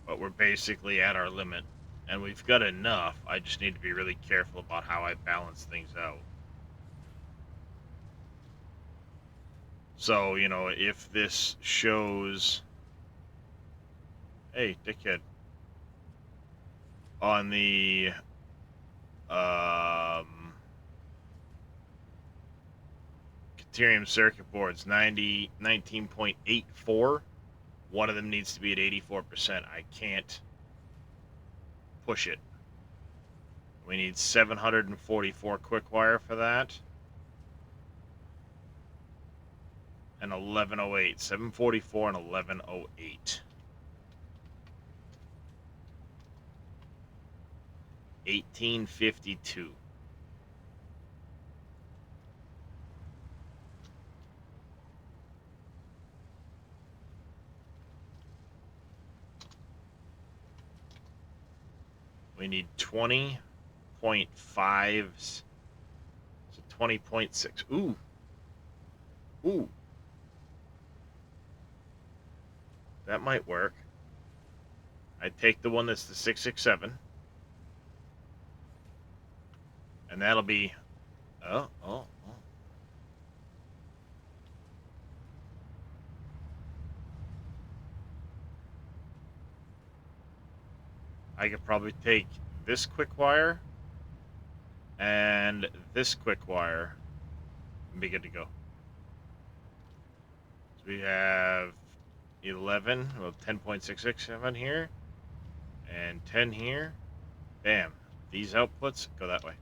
But we're basically at our limit, and we've got enough. I just need to be really careful about how I balance things out. So, you know, if this shows... Hey, dickhead. On the... Caterium circuit boards, 19.84. One of them needs to be at 84%. I can't push it. We need 744 quickwire for that. And 1108. 744 and 1108. 1852. We need 20.5s. So 20.6. Ooh. Ooh. That might work. I'd take the one that's the 667. And that'll be... Oh. I could probably take this quick wire and this quick wire and be good to go. So we have 11, well, 10.667 here and 10 here. Bam. These outputs go that way.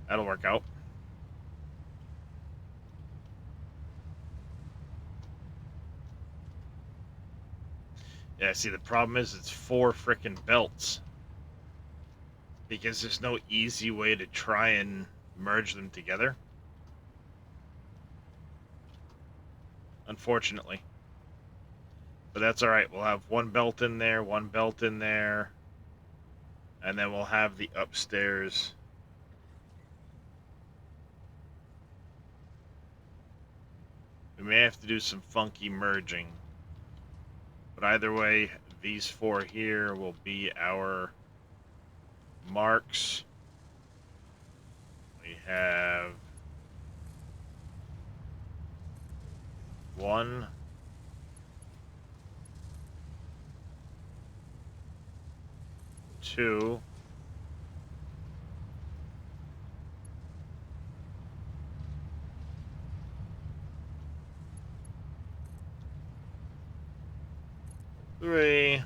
That'll work out. Yeah, see, the problem is it's 4 frickin' belts. Because there's no easy way to try and merge them together. Unfortunately. But that's alright. We'll have one belt in there, one belt in there. And then we'll have the upstairs. We may have to do some funky merging. But either way, these 4 here will be our marks. We have 1, 2, 3,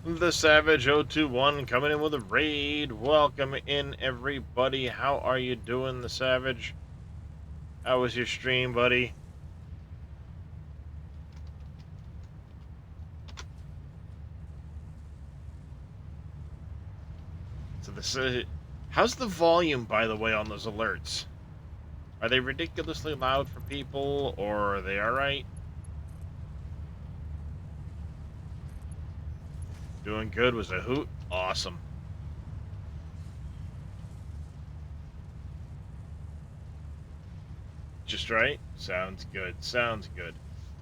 4, The Savage 021 coming in with a raid. Welcome in, everybody. How are you doing, the Savage? How was your stream, buddy? So how's the volume, by the way, on those alerts? Are they ridiculously loud for people, or are they alright? Doing good. Was a hoot? Awesome. Just right? Sounds good. Sounds good.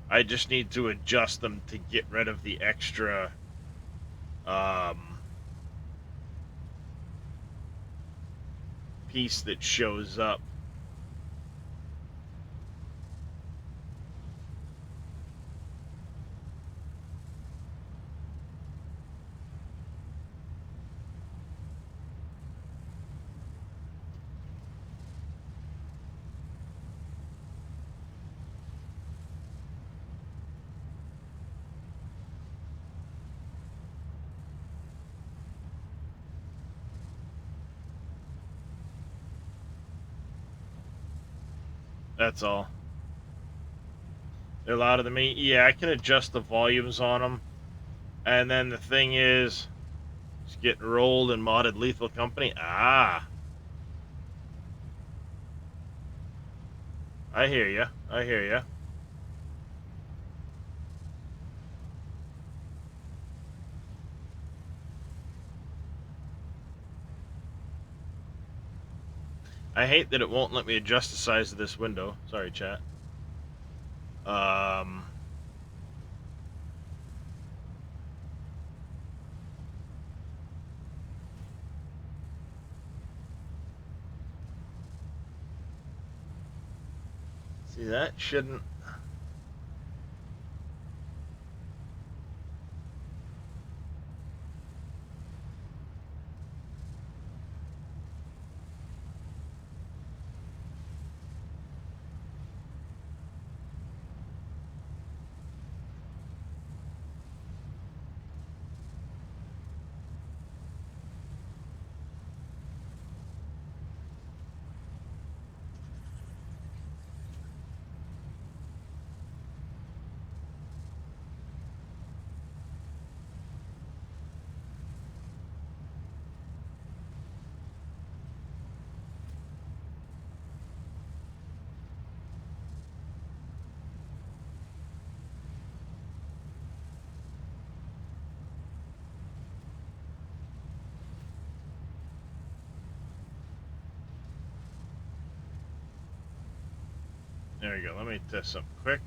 I just need to adjust them to get rid of the extra, piece that shows up. That's all. They're louder than me. Yeah, I can adjust the volumes on them. And then the thing is, it's getting rolled in modded Lethal Company. Ah, I hear ya. I hear ya. I hate that it won't let me adjust the size of this window. Sorry, chat. See, that shouldn't... There we go. Let me test something quick.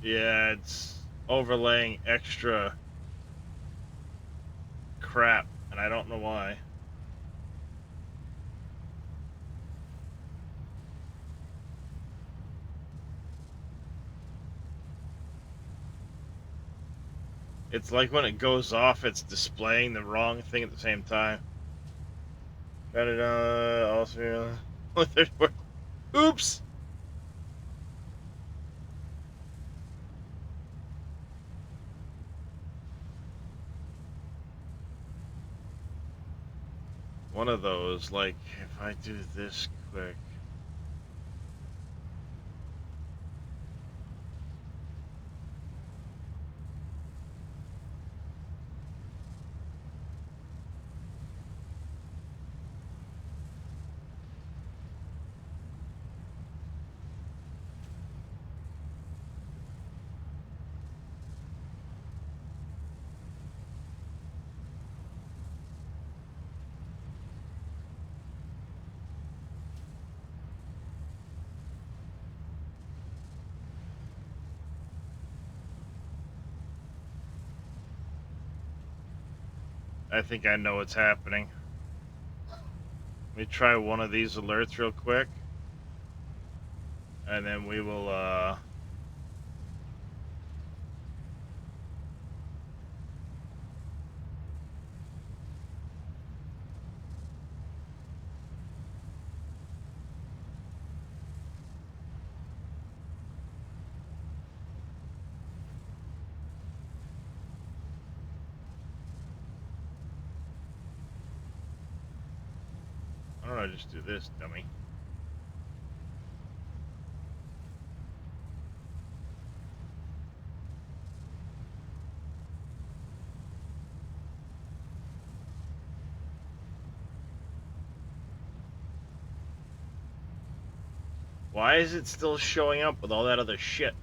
Yeah, it's overlaying extra crap, and I don't know why. It's like when it goes off, it's displaying the wrong thing at the same time. Got it also. Oops! One of those, like, if I do this quick. I think I know what's happening. Let me try one of these alerts real quick. And then we will, don't I just do this, dummy? Why is it still showing up with all that other shit?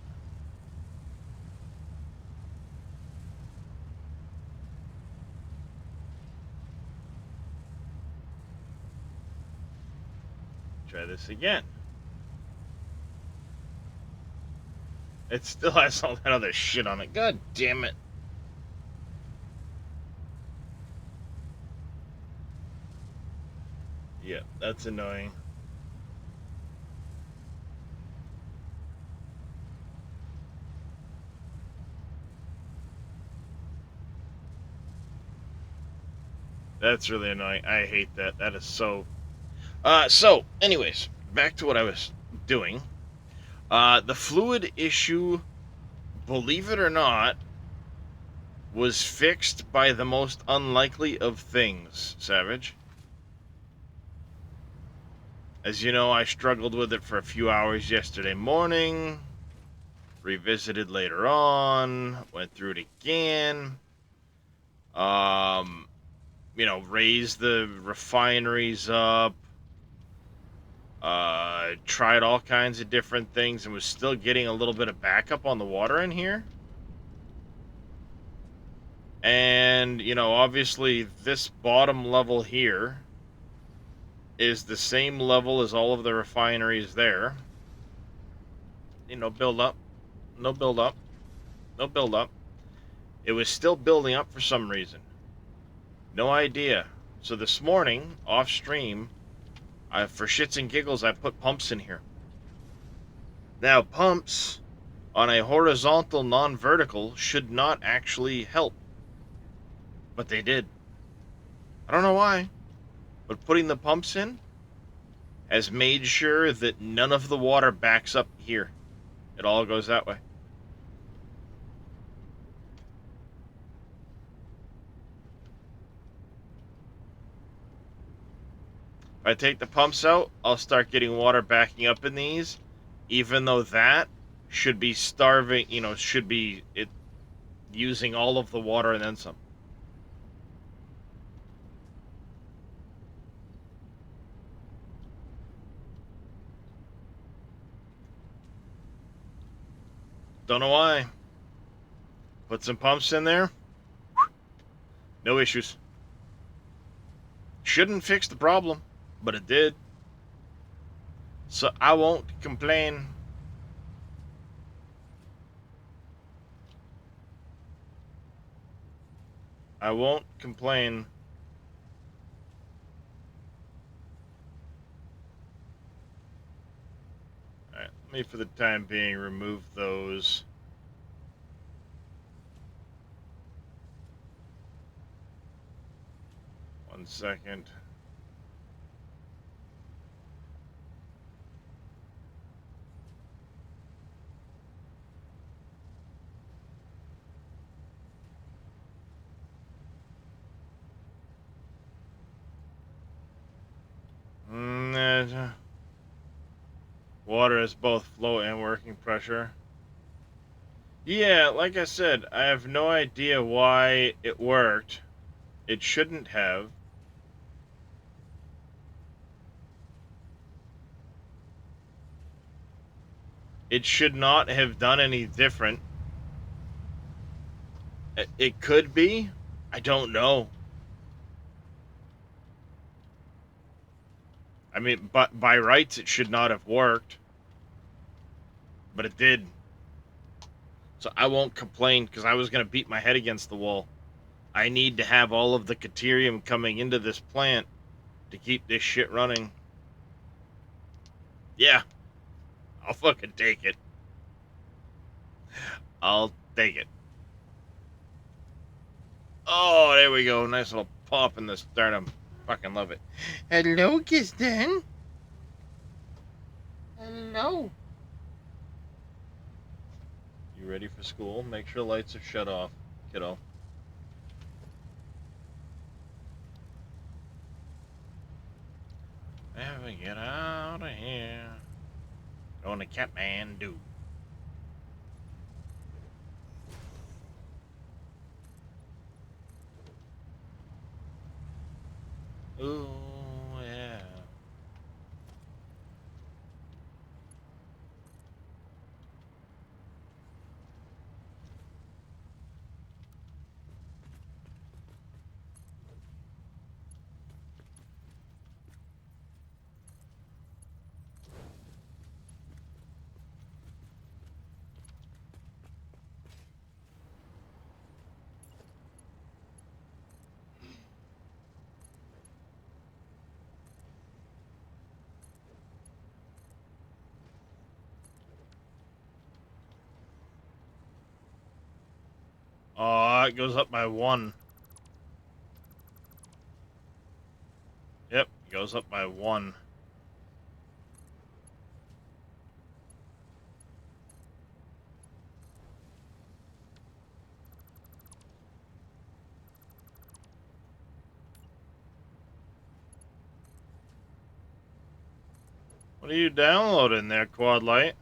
Try this again. It still has all that other shit on it. God damn it. Yeah, that's annoying. That's really annoying. I hate that. That is so... So, anyways, back to what I was doing. The fluid issue, believe it or not, was fixed by the most unlikely of things, Savage. As you know, I struggled with it for a few hours yesterday morning, revisited later on, went through it again. Raised the refineries up, tried all kinds of different things, and was still getting a little bit of backup on the water in here. And, obviously this bottom level here is the same level as all of the refineries there. Build up, no build up, no build up. It was still building up for some reason. No idea. So this morning, off stream, for shits and giggles, I put pumps in here. Now, pumps on a horizontal, non-vertical should not actually help. But they did. I don't know why, but putting the pumps in has made sure that none of the water backs up here. It all goes that way. If I take the pumps out, I'll start getting water backing up in these, even though that should be starving, should be it using all of the water and then some. Don't know why. Put some pumps in there. No issues. Shouldn't fix the problem, but it did. So I won't complain. I won't complain. Alright, let me, for the time being, remove those. One second. Water is both flow and working pressure. Yeah, like I said, I have no idea why it worked. It shouldn't have. It should not have done any different. It could be. I don't know. I mean, but by rights, it should not have worked. But it did. So I won't complain, because I was going to beat my head against the wall. I need to have all of the caterium coming into this plant to keep this shit running. Yeah. I'll fucking take it. I'll take it. Oh, there we go. Nice little pop in the sternum. Fucking love it. Hello, Kirsten. Hello. You ready for school? Make sure lights are shut off, kiddo. Let me get out of here. Going to Kathmandu. Ooh, yeah. Oh, it goes up by 1. Yep, it goes up by 1. What are you downloading there, Quad Light?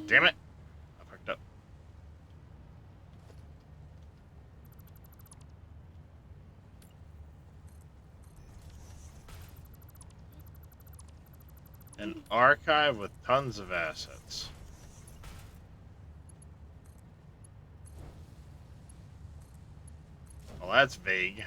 Damn it. I fucked up. An archive with tons of assets. Well, that's vague.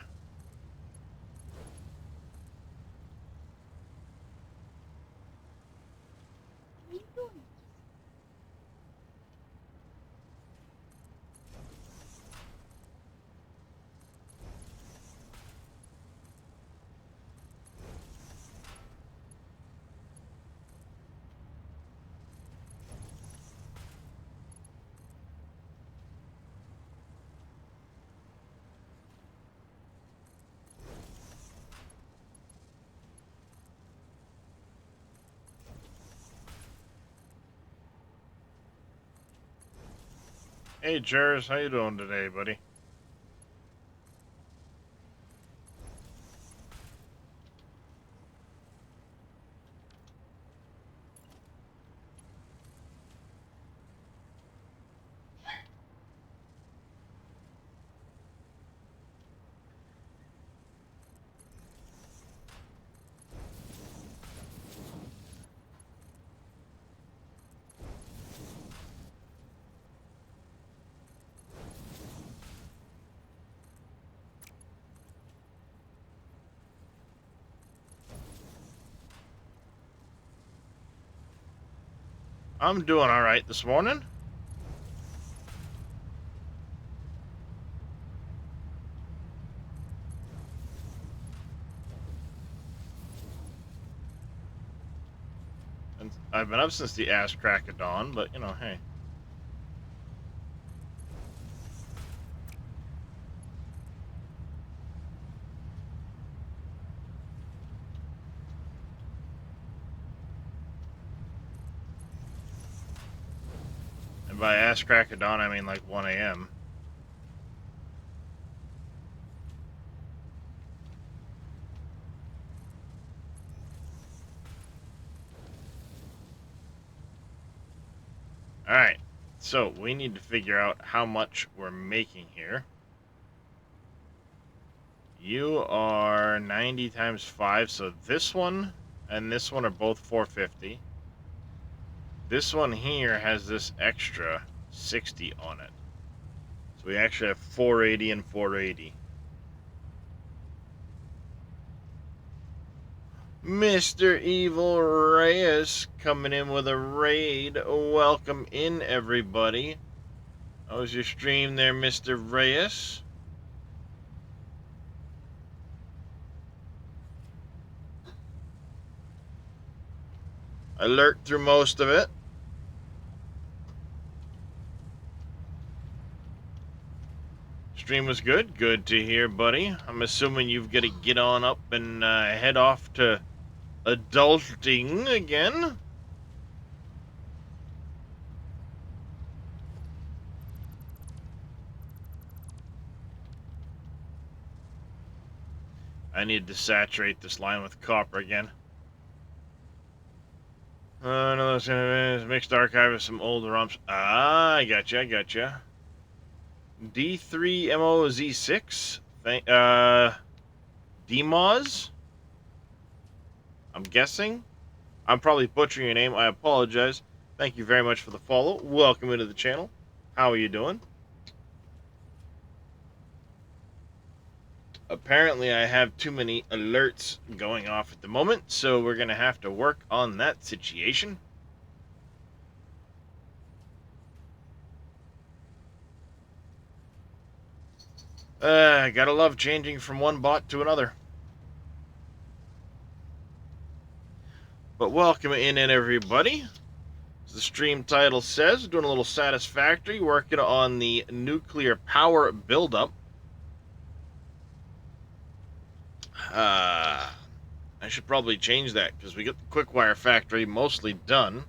Hey, Jers, how you doing today, buddy? I'm doing alright this morning. And I've been up since the ass crack of dawn, but, you know, hey. And by ass crack of dawn, I mean like 1 a.m. Alright, so we need to figure out how much we're making here. You are 90 times 5, so this one and this one are both 450. This one here has this extra 60 on it. So we actually have 480 and 480. Mr. Evil Reyes coming in with a raid. Welcome in, everybody. How was your stream there, Mr. Reyes? Alert through most of it. Stream was good. Good to hear, buddy. I'm assuming you've got to get on up and head off to adulting again. I need to saturate this line with copper again. No, that's mixed archive of some old ROMs. Ah, I gotcha. D3MOZ6? DMOZ? I'm guessing? I'm probably butchering your name. I apologize. Thank you very much for the follow. Welcome into the channel. How are you doing? Apparently, I have too many alerts going off at the moment, so we're going to have to work on that situation. Gotta love changing from one bot to another. But welcome in, everybody. As the stream title says, doing a little Satisfactory, working on the nuclear power buildup. I should probably change that because we got the quickwire factory mostly done.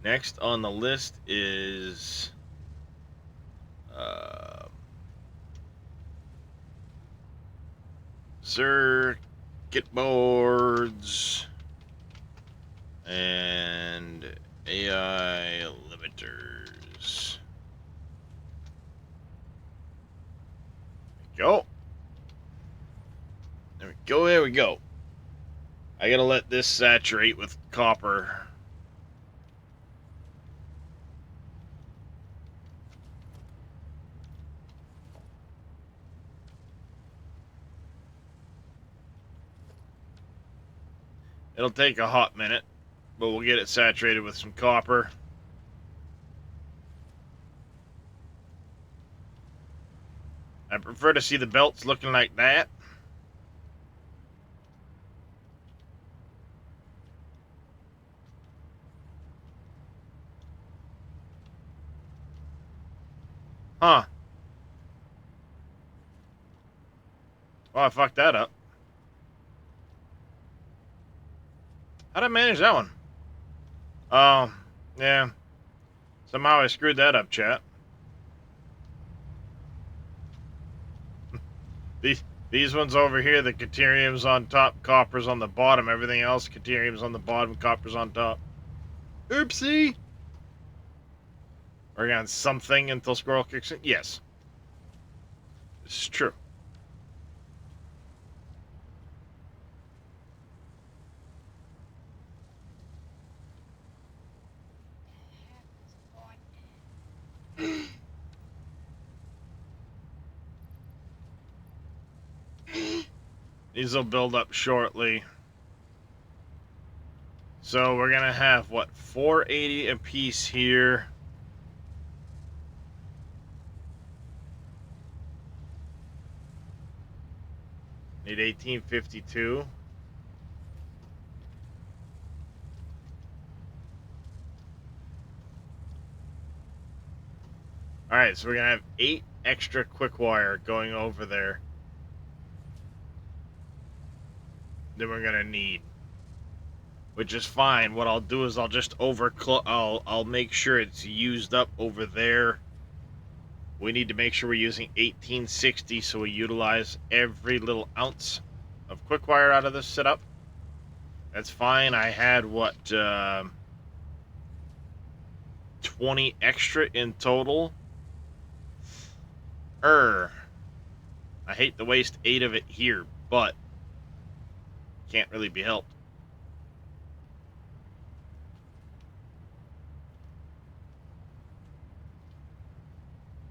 Next on the list is circuit boards and AI limiters. There we go. I gotta let this saturate with copper. It'll take a hot minute, but we'll get it saturated with some copper. I prefer to see the belts looking like that. Huh. Oh, I fucked that up. How'd I manage that one? Oh, yeah. Somehow I screwed that up, chat. These ones over here, the Caterium's on top, copper's on the bottom. Everything else, Caterium's on the bottom, copper's on top. Oopsie! Working on something until Squirrel kicks in? Yes. This is true. These will build up shortly. So we're going to have, what, 480 a piece here. Need 1852. Alright, so we're going to have 8 extra quick wire going over there. Then we're going to need. Which is fine. What I'll do is I'll just I'll make sure it's used up over there. We need to make sure we're using 1860 so we utilize every little ounce of quick wire out of this setup. That's fine. I had, what, 20 extra in total. I hate to waste 8 of it here, but can't really be helped.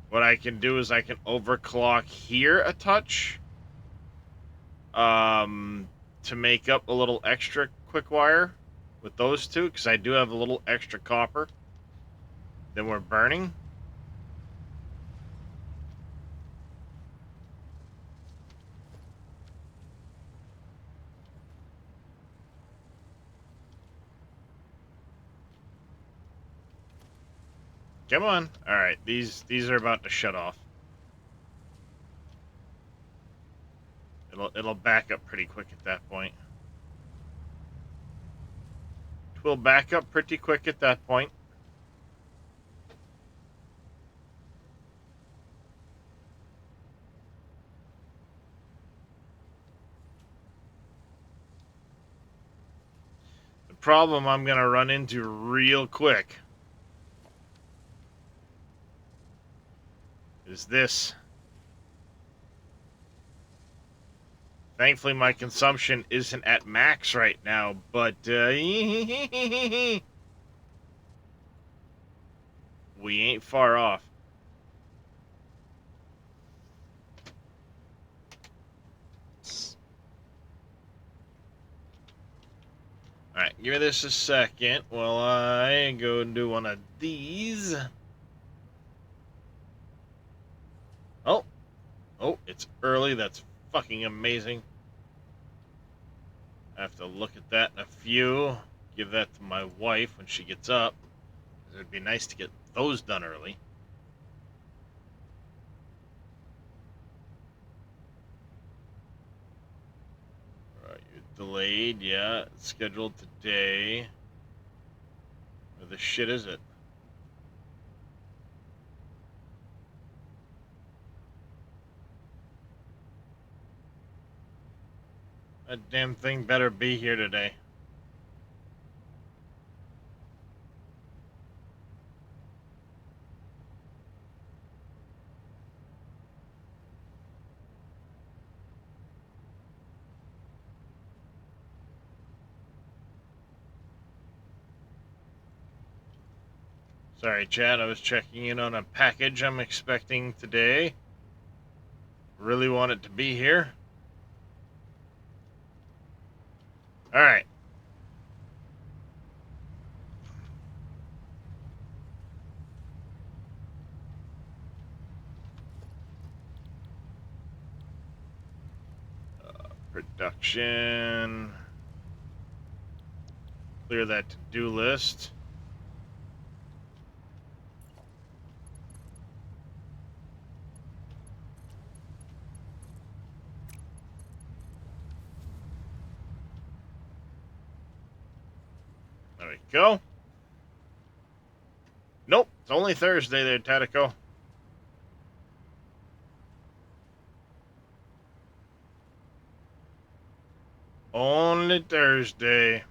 What I can do is I can overclock here a touch, to make up a little extra quick wire with those two, because I do have a little extra copper that we're burning. Come on. All right, these are about to shut off. It'll back up pretty quick at that point. It will back up pretty quick at that point. The problem I'm gonna run into real quick is this. Thankfully, my consumption isn't at max right now, but we ain't far off. Alright, give me this a second while I go and do one of these. Oh, it's early. That's fucking amazing. I have to look at that in a few. Give that to my wife when she gets up. It'd be nice to get those done early. Alright, you're delayed. Yeah, it's scheduled today. Where the shit is it? That damn thing better be here today. Sorry, Chad, I was checking in on a package I'm expecting today. Really want it to be here. Alright. Production. Clear that to-do list. There we go. Nope, it's only Thursday there, Tatico. Only Thursday.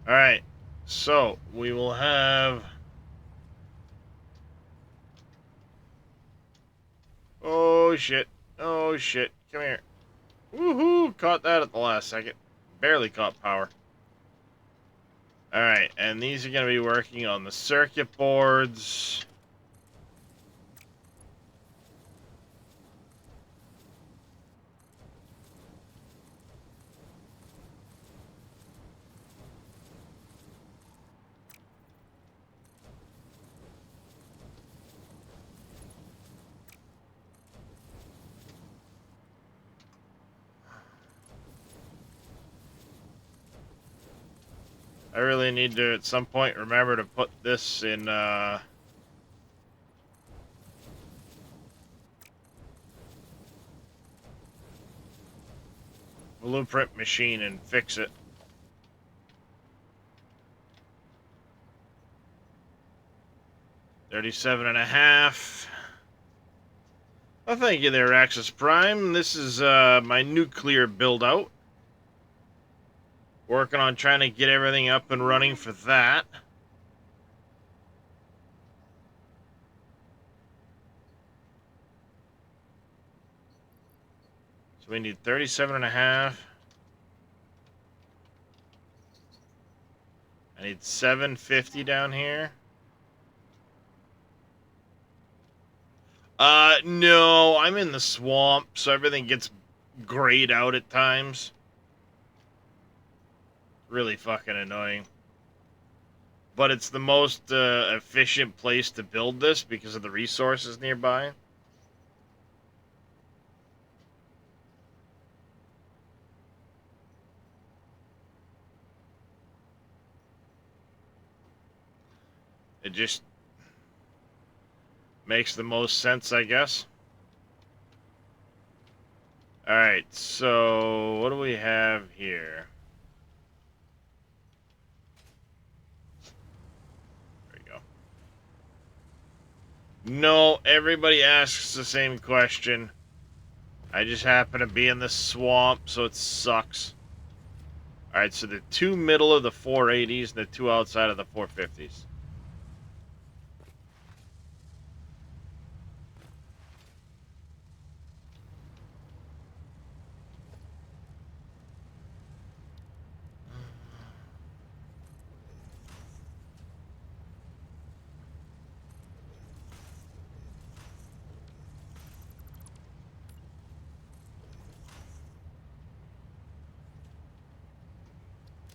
Alright, so we will have... Oh shit, oh shit, come here. Woohoo, caught that at the last second. Barely caught power. Alright, and these are going to be working on the circuit boards. I really need to, at some point, remember to put this in, blueprint machine and fix it. $37.5. Well, thank you there, Axis Prime. This is my nuclear build-out. Working on trying to get everything up and running for that. So we need 37.5. I need 750 down here. No, I'm in the swamp, so everything gets grayed out at times. Really fucking annoying. But it's the most efficient place to build this because of the resources nearby. It just makes the most sense, I guess. Alright, so what do we have here? There we go. No, everybody asks the same question. I just happen to be in the swamp, so it sucks. Alright, so the two middle of the 480s and the two outside of the 450s.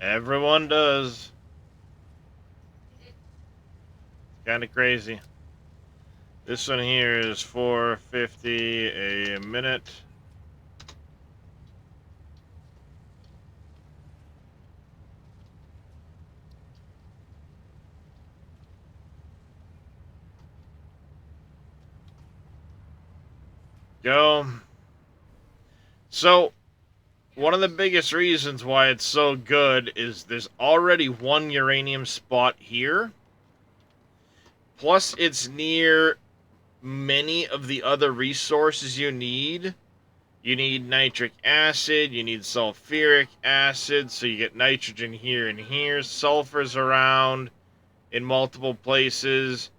Everyone does. Kind of crazy. This one here is 450 a minute. Go. So, one of the biggest reasons why it's so good is there's already one uranium spot here. Plus, it's near many of the other resources you need. You need nitric acid, you need sulfuric acid, so you get nitrogen here and here. Sulfur's around in multiple places.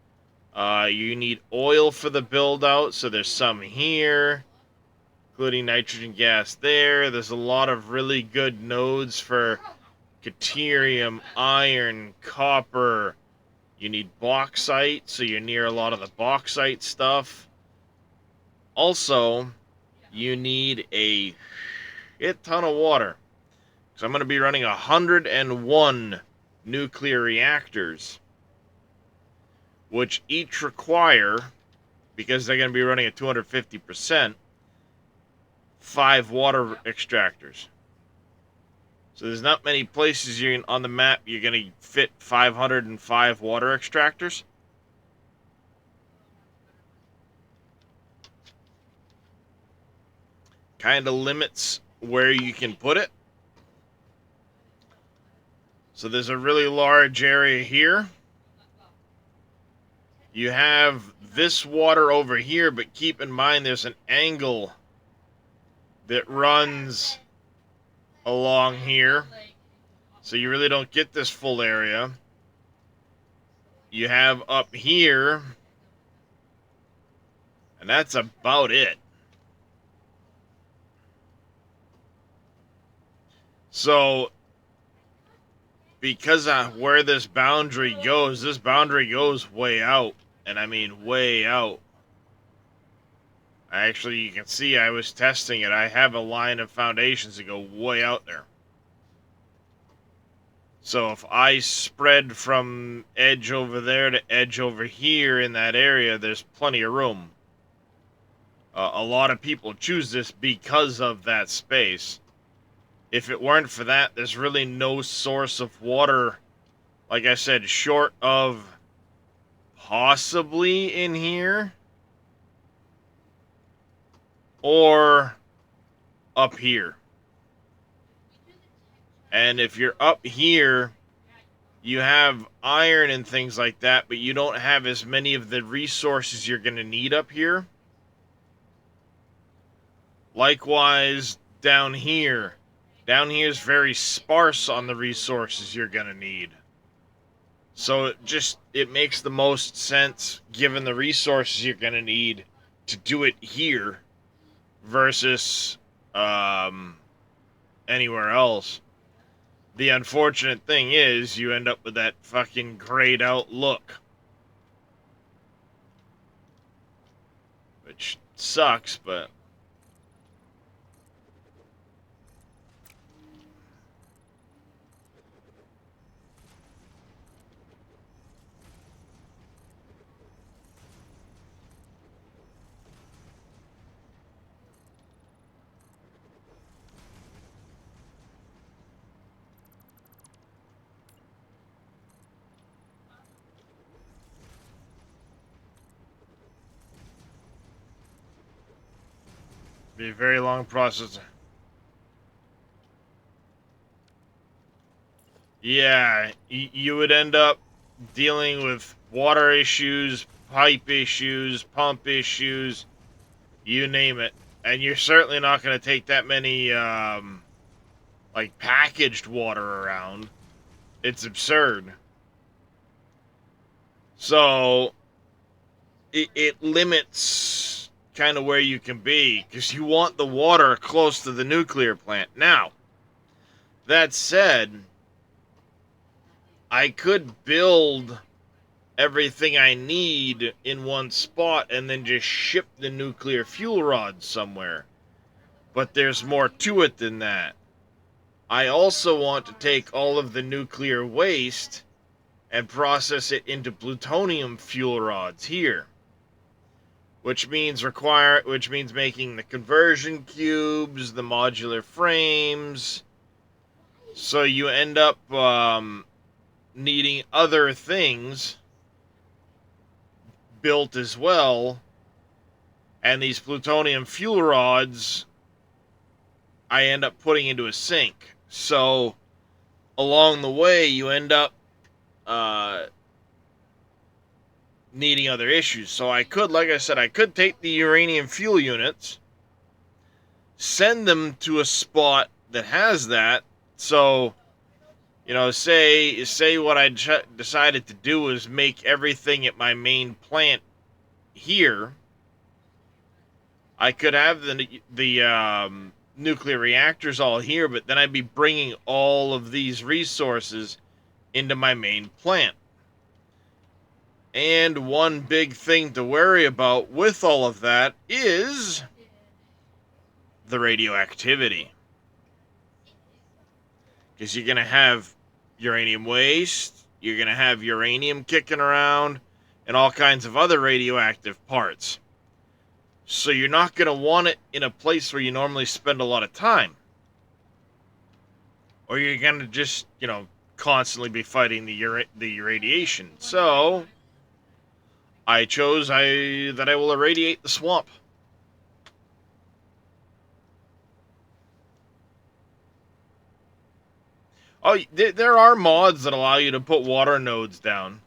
You need oil for the build-out, so there's some here, including nitrogen gas there. There's a lot of really good nodes for deuterium, iron, copper. You need bauxite, so you're near a lot of the bauxite stuff. Also, you need a shit ton of water. So I'm going to be running 101 nuclear reactors, which each require, because they're going to be running at 250%, 5 water extractors. So there's not many places on the map you're going to fit 505 water extractors. Kind of limits where you can put it. So there's a really large area here. You have this water over here, but keep in mind there's an angle that runs along here. So you really don't get this full area. You have up here, and that's about it. So, because of where this boundary goes way out. And I mean way out. Actually, you can see I was testing it. I have a line of foundations that go way out there. So if I spread from edge over there to edge over here in that area, there's plenty of room. A lot of people choose this because of that space. If it weren't for that, there's really no source of water, like I said, short of possibly in here or up here. And if you're up here, you have iron and things like that, but you don't have as many of the resources you're going to need up here. Likewise, down here. Down here is very sparse on the resources you're going to need. So it makes the most sense, given the resources you're going to need, to do it here versus anywhere else. The unfortunate thing is you end up with that fucking grayed out look. Which sucks, but... be a very long process. Yeah, you would end up dealing with water issues, pipe issues, pump issues, you name it. And you're certainly not going to take that many, like, packaged water around. It's absurd. So, it limits kind of where you can be, because you want the water close to the nuclear plant. Now, that said, I could build everything I need in one spot and then just ship the nuclear fuel rods somewhere. But there's more to it than that. I also want to take all of the nuclear waste and process it into plutonium fuel rods here. Which means making the conversion cubes, the modular frames. So you end up needing other things built as well, and these plutonium fuel rods I end up putting into a sink. So along the way you end up needing other issues. So I could, like I said, I could take the uranium fuel units, send them to a spot that has that. So, you know, say what I decided to do is make everything at my main plant here. I could have the nuclear reactors all here, but then I'd be bringing all of these resources into my main plant. And one big thing to worry about with all of that is the radioactivity. Because you're going to have uranium waste, you're going to have uranium kicking around, and all kinds of other radioactive parts. So you're not going to want it in a place where you normally spend a lot of time. Or you're going to just, you know, constantly be fighting the irradiation. So I chose that I will irradiate the swamp. Oh, there are mods that allow you to put water nodes down.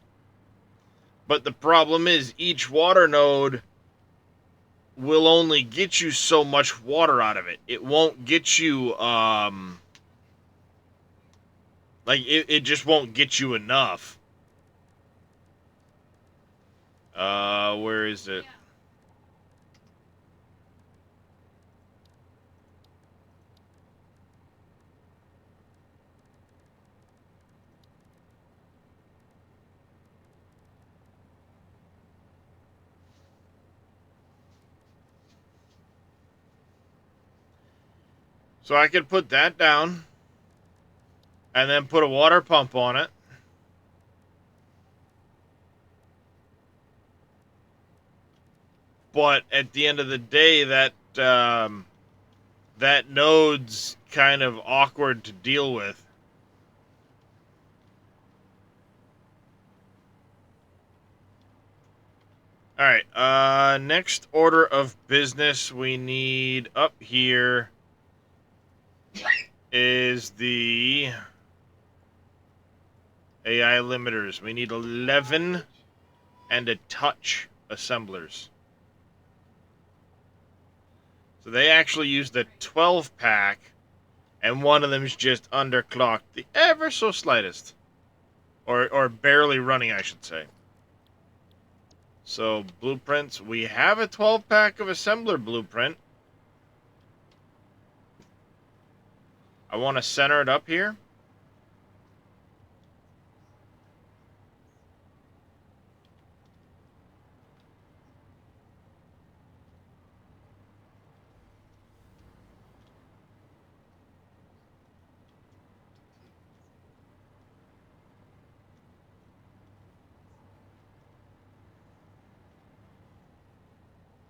But the problem is each water node will only get you so much water out of it. It won't get you, it just won't get you enough. Where is it? So I could put that down and then put a water pump on it. But at the end of the day, that node's kind of awkward to deal with. Alright, next order of business we need up here is the AI limiters. We need 11 and a touch assemblers. So they actually used a 12-pack, and one of them is just underclocked the ever so slightest. Or barely running, I should say. So, blueprints. We have a 12-pack of assembler blueprint. I want to center it up here.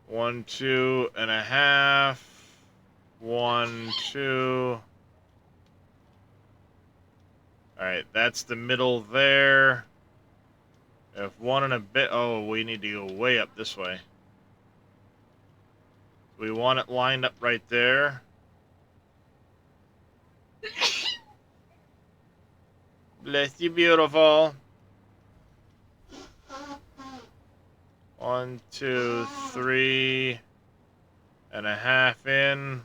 One, 2.5. 1, 2. Alright, that's the middle there. If 1 and a bit... Oh, we need to go way up this way. We want it lined up right there. Bless you, beautiful. 1, 2, 3.5 in.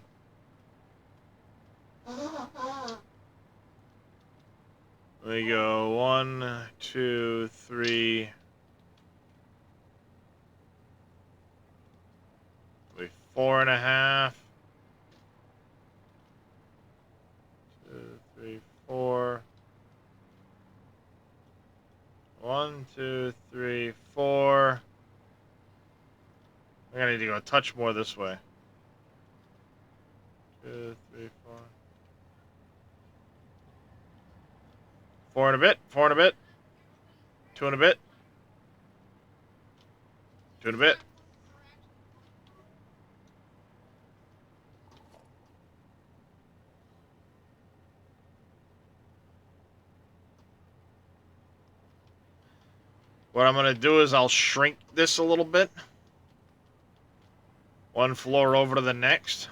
We go 1, 2, 3. We 4.5. 2, 3, 4. 1, 2, 3, 4. I'm gonna need to go a touch more this way. 2, 3, 4. 4 and a bit. 4 and a bit. 2 and a bit. 2 and a bit. What I'm gonna do is I'll shrink this a little bit. One floor over to the next.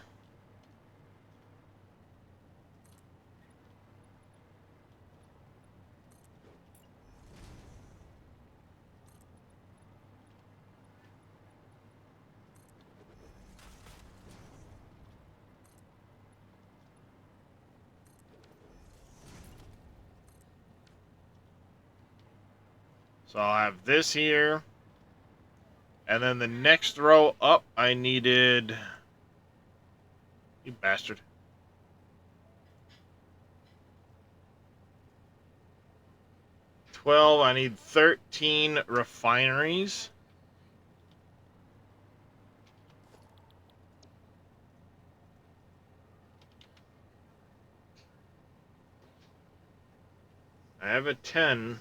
So I'll have this here. And then the next row up, I needed... You bastard. 12, I need 13 refineries. I have a 10.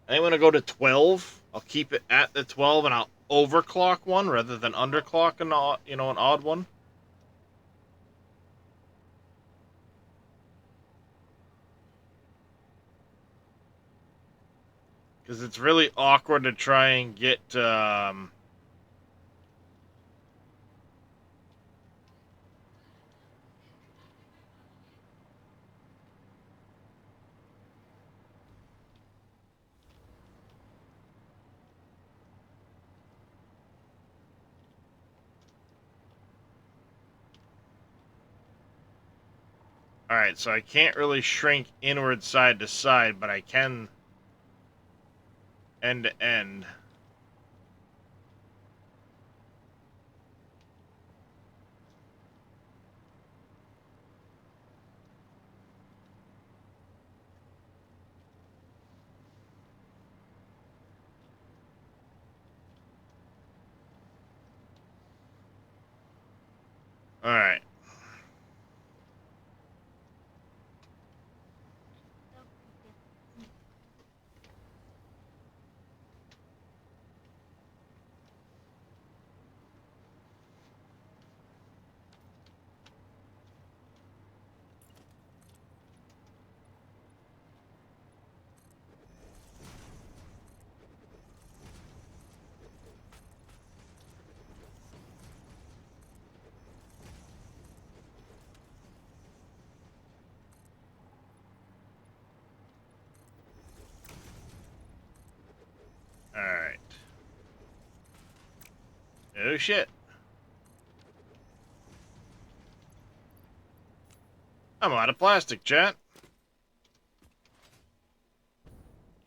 I think I'm going to go to 12. I'll keep it at the 12 and I'll overclock one rather than underclock an odd one. Because it's really awkward to try and get... Alright, so I can't really shrink inward side to side, but I can end to end. Alright. Alright. Oh shit. I'm out of plastic, chat.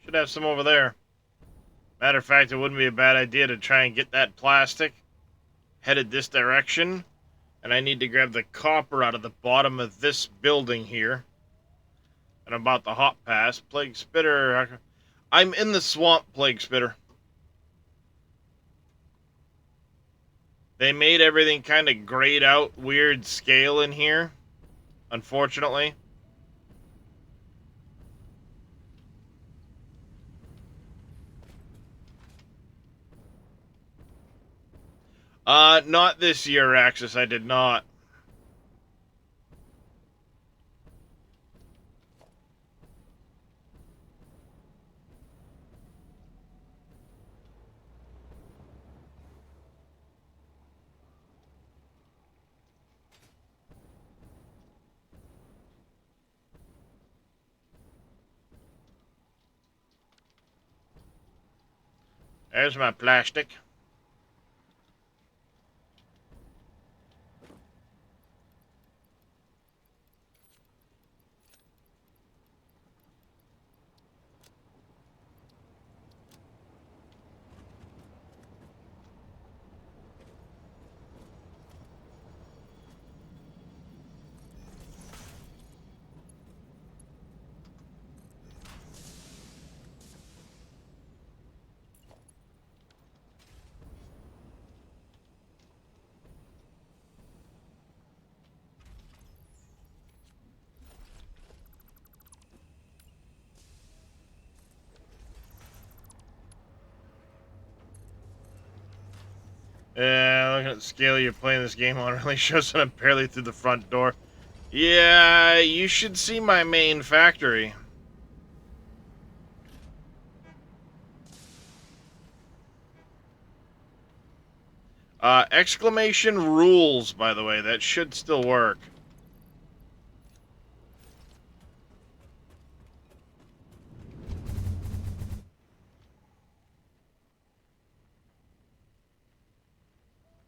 Should have some over there. Matter of fact, it wouldn't be a bad idea to try and get that plastic headed this direction And I need to grab the copper out of the bottom of this building here. And I'm about to hop past. Plague Spitter. I'm in the swamp, Plague Spitter. They made everything kind of grayed out, weird scale in here, unfortunately. Not this year, Axis, I did not. There's my plastic. Yeah, looking at the scale you're playing this game on really shows that I'm barely through the front door. Yeah, you should see my main factory. Exclamation rules, by the way. That should still work.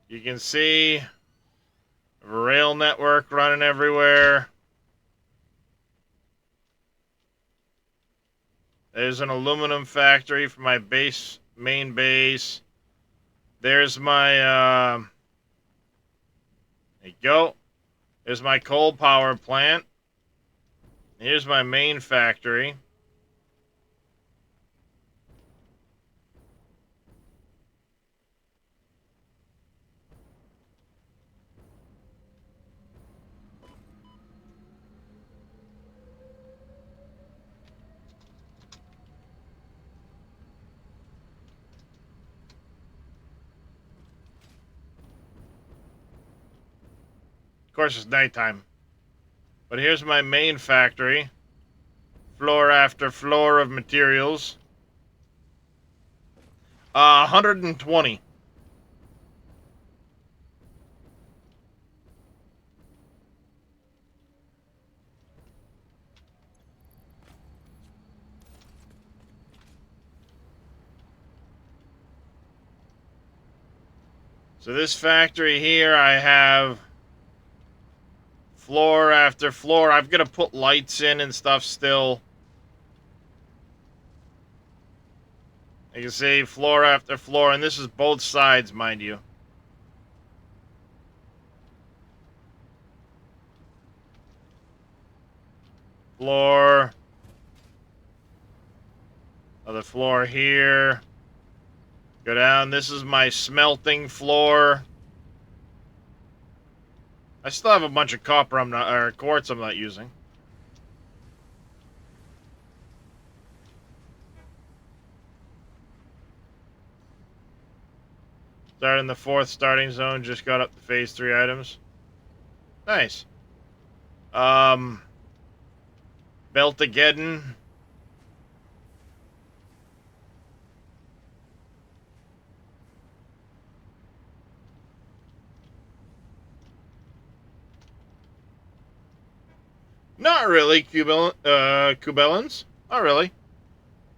You can see rail network running everywhere. There's an aluminum factory for my main base. There's my, there you go. There's my coal power plant. Here's my main factory. Of course, it's nighttime. But here's my main factory. Floor after floor of materials. 120. So this factory here, I have floor after floor. I've got to put lights in and stuff still. You can see floor after floor, and this is both sides, mind you. Floor. Other floor here. Go down. This is my smelting floor. I still have a bunch of copper or quartz I'm not using. Starting the 4th starting zone, just got up to phase 3 items. Nice. Beltageddon. Not really, Cubellans. Not really.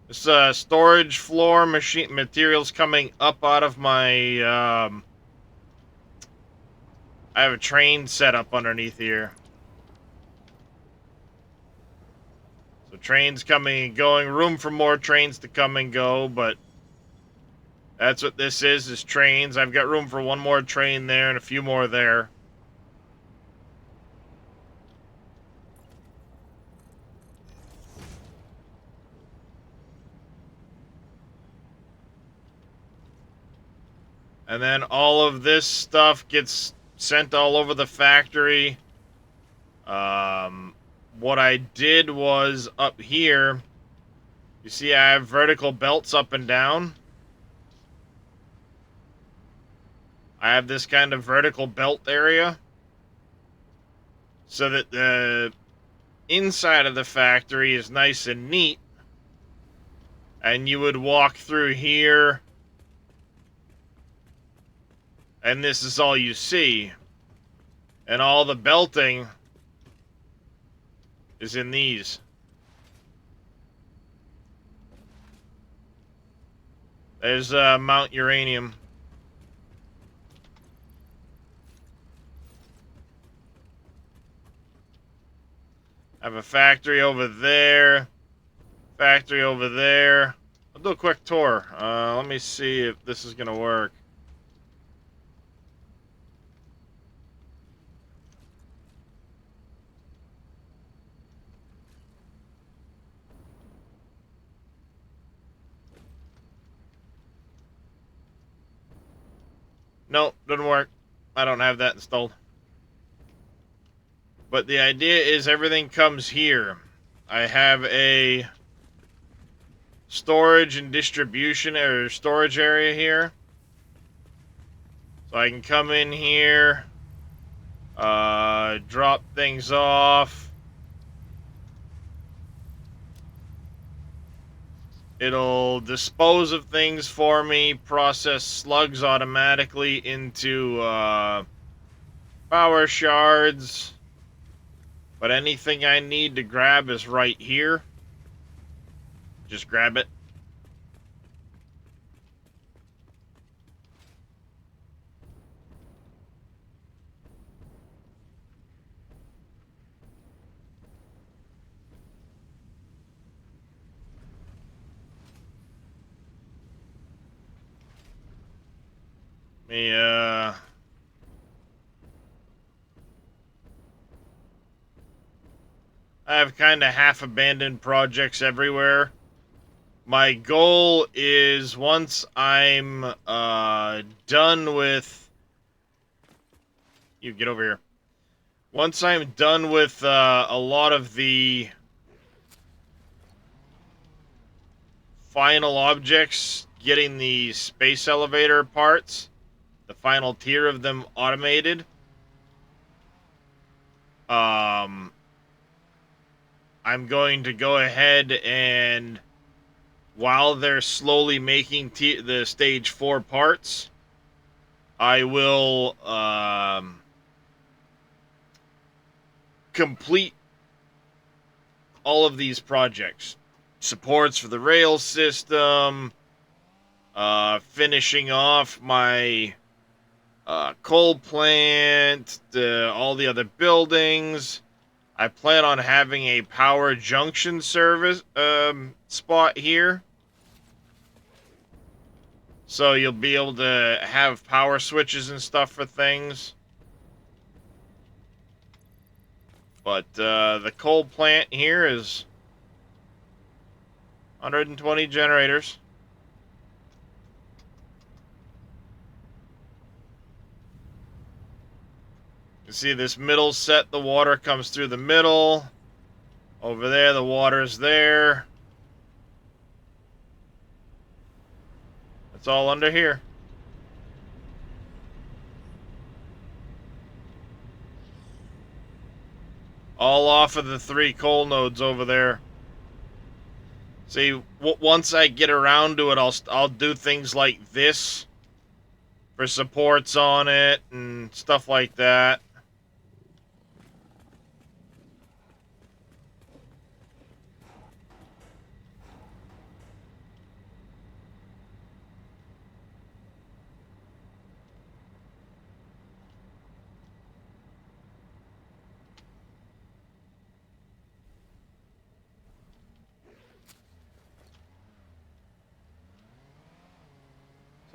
This storage floor machine materials coming up out of my. I have a train set up underneath here. So trains coming and going. Room for more trains to come and go, but that's what this is trains. I've got room for one more train there and a few more there. And then all of this stuff gets sent all over the factory. What I did was up here, you see I have vertical belts up and down. I have this kind of vertical belt area so that the inside of the factory is nice and neat. And you would walk through here, and this is all you see. And all the belting is in these. There's Mount Uranium. I have a factory over there. Factory over there. I'll do a quick tour. Let me see if this is going to work. Nope, doesn't work. I don't have that installed. But the idea is everything comes here. I have a storage and distribution or storage area here. So I can come in here, drop things off. It'll dispose of things for me, process slugs automatically into power shards. But anything I need to grab is right here. Just grab it. I have kind of half-abandoned projects everywhere. My goal is once I'm done with... You get over here. Once I'm done with a lot of the final objects, getting the space elevator parts, the final tier of them automated, I'm going to go ahead and, while they're slowly making the stage 4 parts, I will complete all of these projects. Supports for the rail system, finishing off my coal plant, all the other buildings. I plan on having a power junction service spot here. So you'll be able to have power switches and stuff for things. But the coal plant here is 120 generators. You see this middle set, the water comes through the middle. Over there, the water's there. It's all under here. All off of the 3 coal nodes over there. See, once I get around to it, I'll do things like this for supports on it and stuff like that.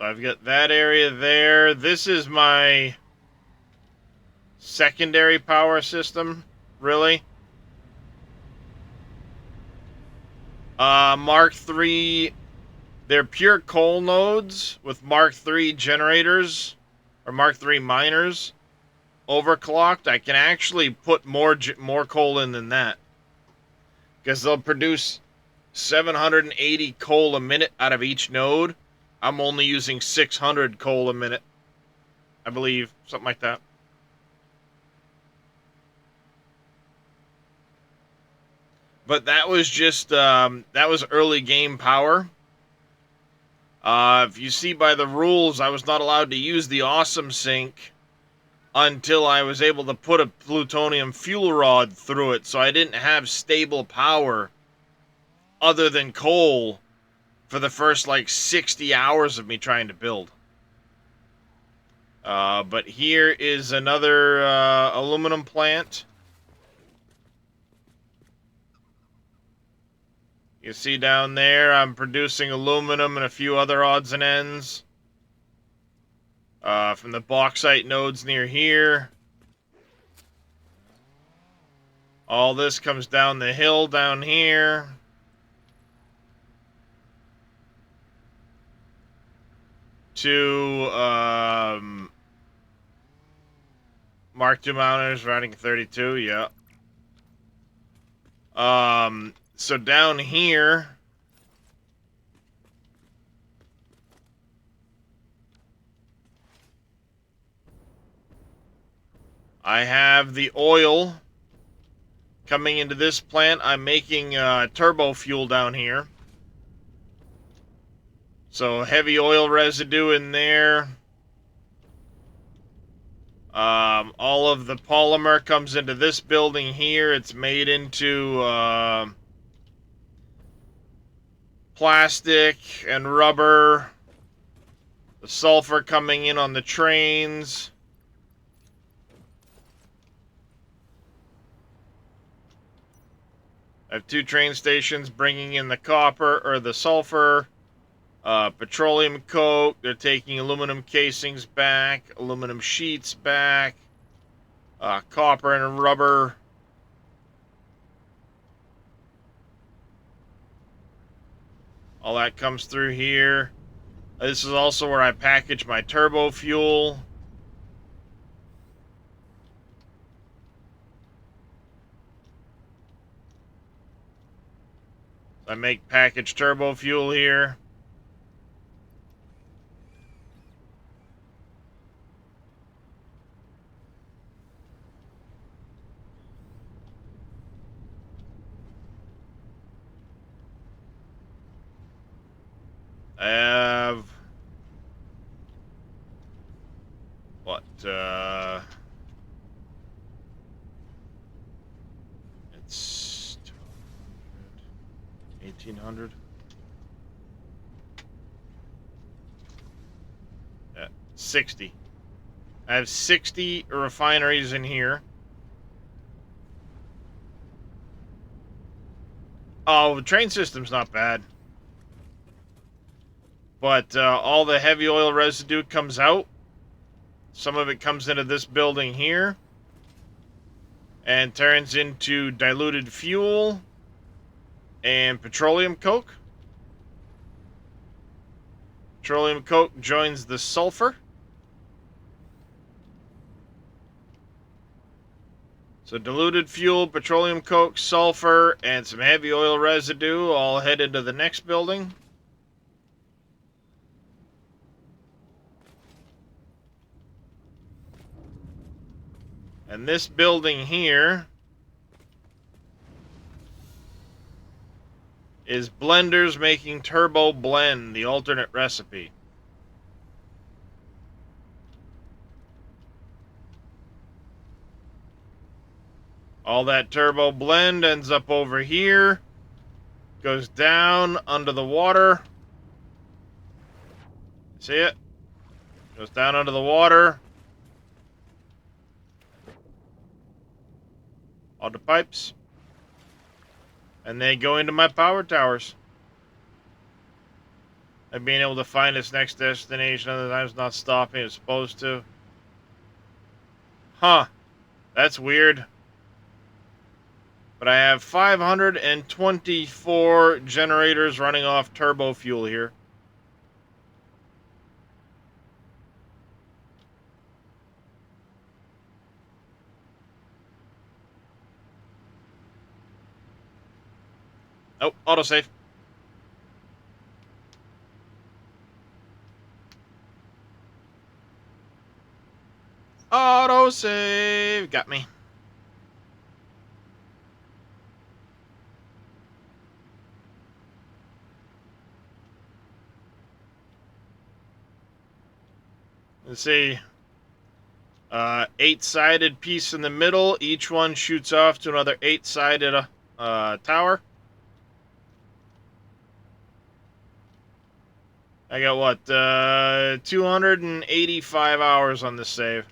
So I've got that area there. This is my secondary power system, really. Mark III, They're pure coal nodes with Mark III generators or Mark III miners overclocked. I can actually put more coal in than that because they'll produce 780 coal a minute out of each node. I'm only using 600 coal a minute, I believe, something like that. But that was just that was early game power. If you see by the rules, I was not allowed to use the awesome sink until I was able to put a plutonium fuel rod through it, so I didn't have stable power other than coal for the first like 60 hours of me trying to build. But here is another aluminum plant. You see down there, I'm producing aluminum and a few other odds and ends. From the bauxite nodes near here. All this comes down the hill down here. To Mark II mounters, routing 32, yeah. So down here, I have the oil coming into this plant. I'm making turbo fuel down here. So heavy oil residue in there. All of the polymer comes into this building here. It's made into plastic and rubber. The sulfur coming in on the trains. I have 2 train stations bringing in the copper or the sulfur. Petroleum coke. They're taking aluminum casings back, aluminum sheets back, copper and rubber. All that comes through here. This is also where I package my turbo fuel. I make packaged turbo fuel here. I have what it's 1800. Yeah, 60. I have 60 refineries in here. Oh, the train system's not bad. But all the heavy oil residue comes out. Some of it comes into this building here. And turns into diluted fuel and petroleum coke. Petroleum coke joins the sulfur. So diluted fuel, petroleum coke, sulfur, and some heavy oil residue all head into the next building. And this building here is blenders making turbo blend, the alternate recipe. All that turbo blend ends up over here, goes down under the water. See it? Goes down under the water. All the pipes. And they go into my power towers. And being able to find its next destination other times not stopping it's supposed to. Huh. That's weird. But I have 524 generators running off turbo fuel here. Oh, autosave. Autosave. Got me. Let's see. 8-sided piece in the middle. Each one shoots off to another 8-sided tower. I got what? 285 hours on this save.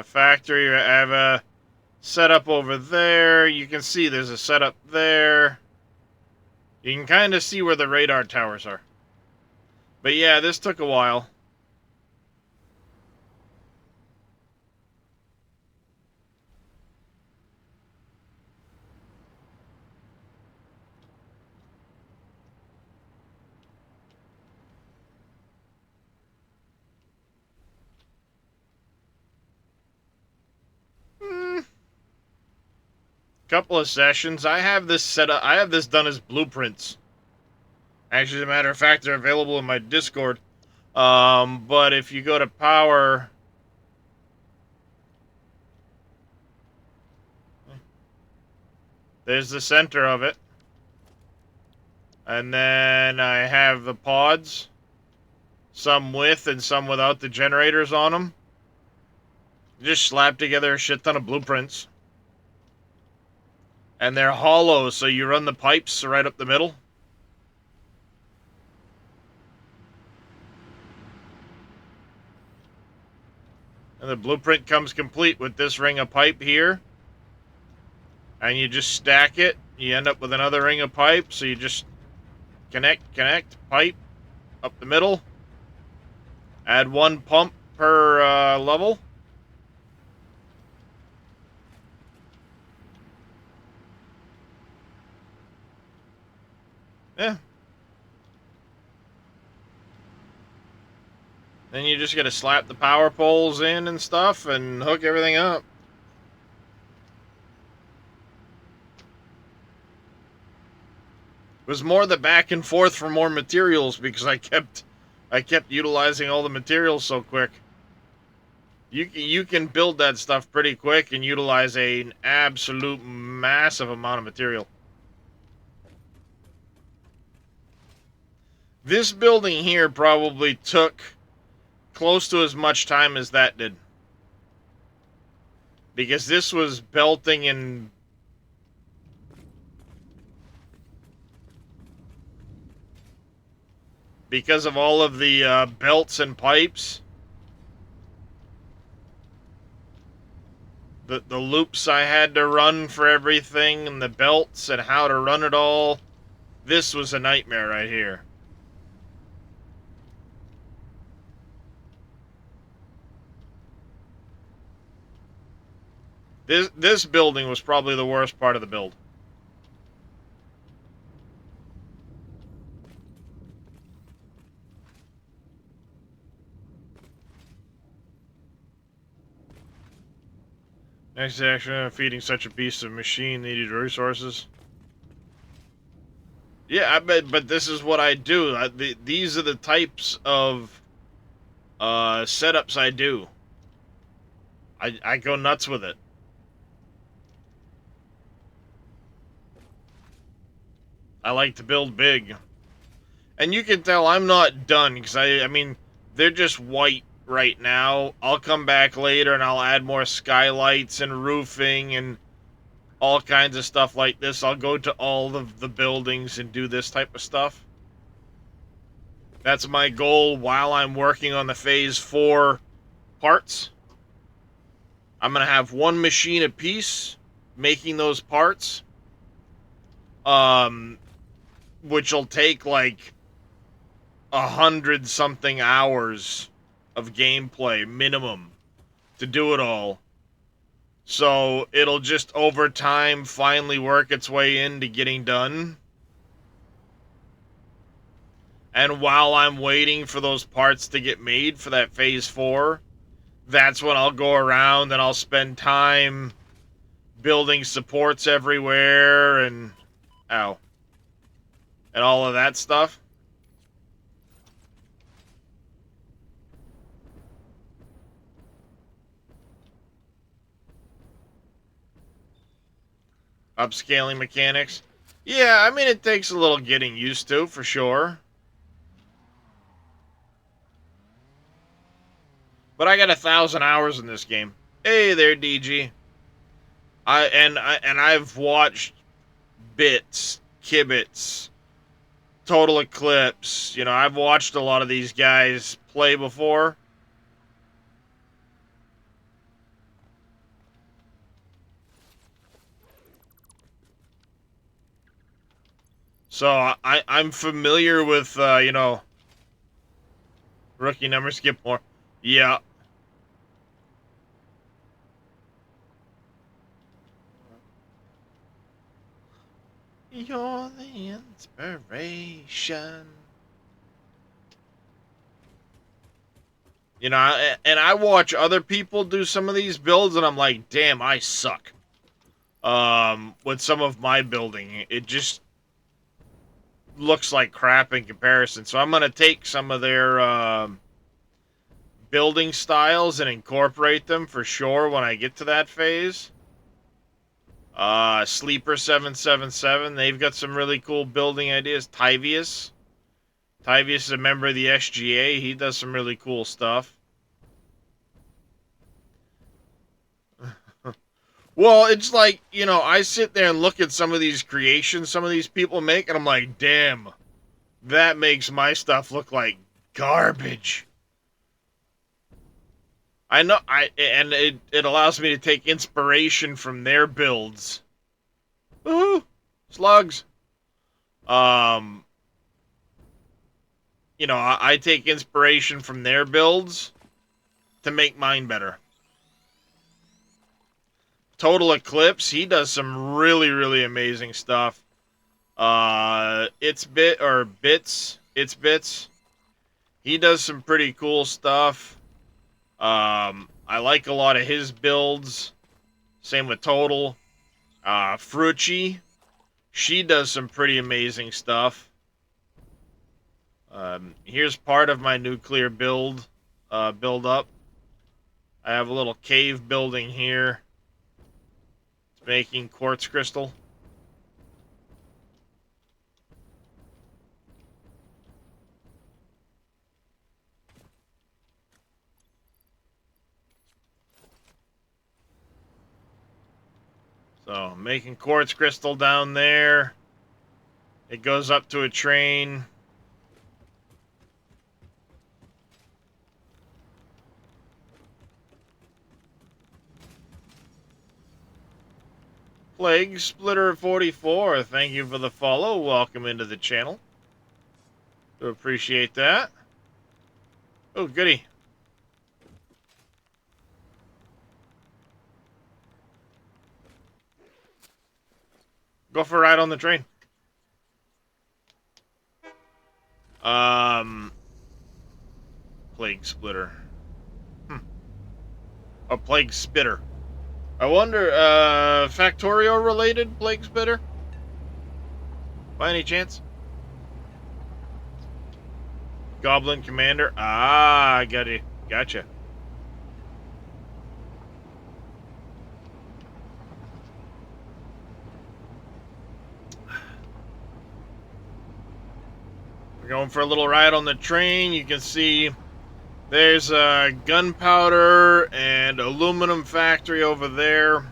Factory. I have a setup over there. You can see there's a setup there. You can kind of see where the radar towers are. But yeah, this took a while. Couple of sessions. I have this set up. I have this done as blueprints. Actually, as a matter of fact, they're available in my Discord. But if you go to power, there's the center of it. And then I have the pods, some with and some without the generators on them. Just slap together a shit ton of blueprints. And they're hollow, so you run the pipes right up the middle. And the blueprint comes complete with this ring of pipe here. And you just stack it. You end up with another ring of pipe, so you just connect, pipe up the middle. Add one pump per level. Yeah. Then you just gotta slap the power poles in and stuff and hook everything up. It was more the back and forth for more materials because I kept utilizing all the materials so quick. You can build that stuff pretty quick and utilize an absolute massive amount of material. This building here probably took close to as much time as that did. Because this was belting and... because of all of the belts and pipes. The loops I had to run for everything and the belts and how to run it all. This was a nightmare right here. This building was probably the worst part of the build. Next action, feeding such a beast of machine needed resources. Yeah, I bet, but this is what I do. These are the types of setups I do. I go nuts with it. I like to build big. And you can tell I'm not done, because I mean, they're just white right now. I'll come back later and I'll add more skylights and roofing and all kinds of stuff like this. I'll go to all of the buildings and do this type of stuff. That's my goal while I'm working on the Phase 4 parts. I'm going to have one machine a piece making those parts. Which will take like 100-something hours of gameplay minimum to do it all. So it'll just over time finally work its way into getting done. And while I'm waiting for those parts to get made for that Phase 4, that's when I'll go around and I'll spend time building supports everywhere and ow, and all of that stuff. Upscaling mechanics. Yeah, I mean, it takes a little getting used to, for sure. But I got 1,000 hours in this game. Hey there, DG. I've watched Bits, Kibitz, Total Eclipse. You know, I've watched a lot of these guys play before. So I'm familiar with, you know, rookie number skip more. Yeah. You're the inspiration. You know, and I watch other people do some of these builds, and I'm like, damn, I suck. With some of my building, it just looks like crap in comparison. So I'm gonna take some of their building styles and incorporate them for sure when I get to that phase. Sleeper 777, they've got some really cool building ideas. Tyvius is a member of the SGA. He does some really cool stuff. Well, it's like, you know, I sit there and look at some of these creations some of these people make, and I'm like, damn, that makes my stuff look like garbage. I know, and it allows me to take inspiration from their builds. Woohoo! Slugs. Um, you know, I take inspiration from their builds to make mine better. Total Eclipse, he does some really, really amazing stuff. It's Bits. He does some pretty cool stuff. I like a lot of his builds. Same with Total. Frucci, she does some pretty amazing stuff. Here's part of my nuclear build up. I have a little cave building here. It's making quartz crystal. So, making quartz crystal down there. It goes up to a train. Plague Splitter 44, thank you for the follow. Welcome into the channel. Do appreciate that. Oh, goody. Go for a ride on the train. Plague Splitter. A Plague Spitter. I wonder, Factorio related Plague Spitter? By any chance? Goblin Commander? Ah, gotcha. We're going for a little ride on the train. You can see there's a gunpowder and aluminum factory over there.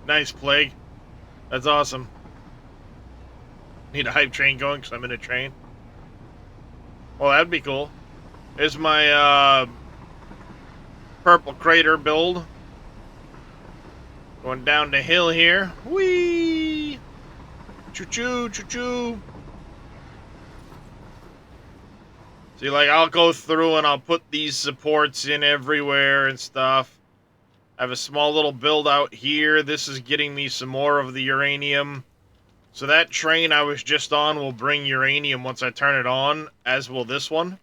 Nice, Plague. That's awesome. Need a hype train going because I'm in a train. Well, that'd be cool. There's my purple crater build. Going down the hill here. Whee! Choo-choo, choo-choo. See, like, I'll go through and I'll put these supports in everywhere and stuff. I have a small little build out here. This is getting me some more of the uranium. So that train I was just on will bring uranium once I turn it on, as will this one.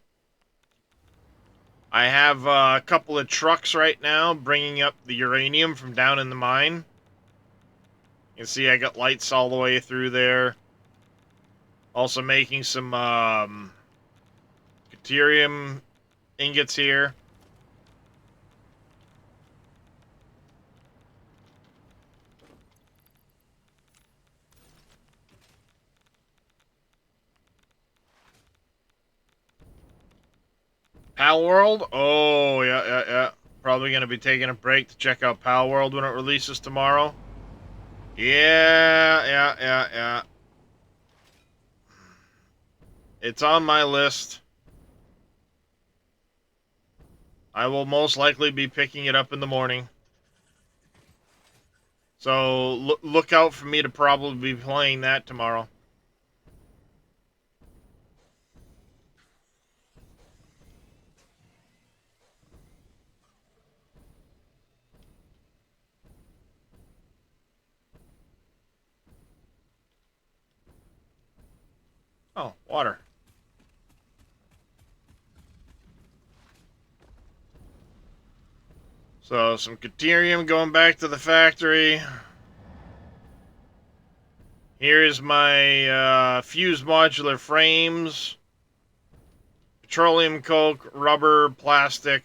I have a couple of trucks right now bringing up the uranium from down in the mine. You can see I got lights all the way through there. Also making some deuterium ingots here. Pal World? Oh, yeah. Probably going to be taking a break to check out Pal World when it releases tomorrow. Yeah. It's on my list. I will most likely be picking it up in the morning. So look out for me to probably be playing that tomorrow. Oh, water. So some deuterium going back to the factory. Here's my fused modular frames. Petroleum coke, rubber, plastic.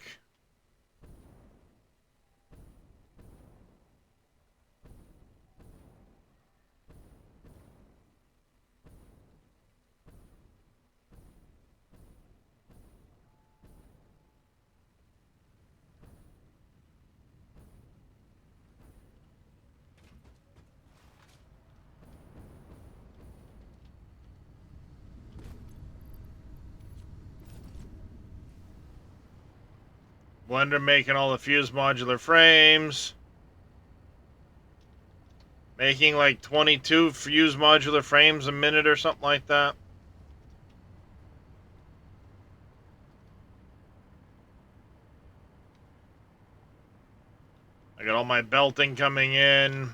Blender making all the fused modular frames. Making like 22 fused modular frames a minute or something like that. I got all my belting coming in.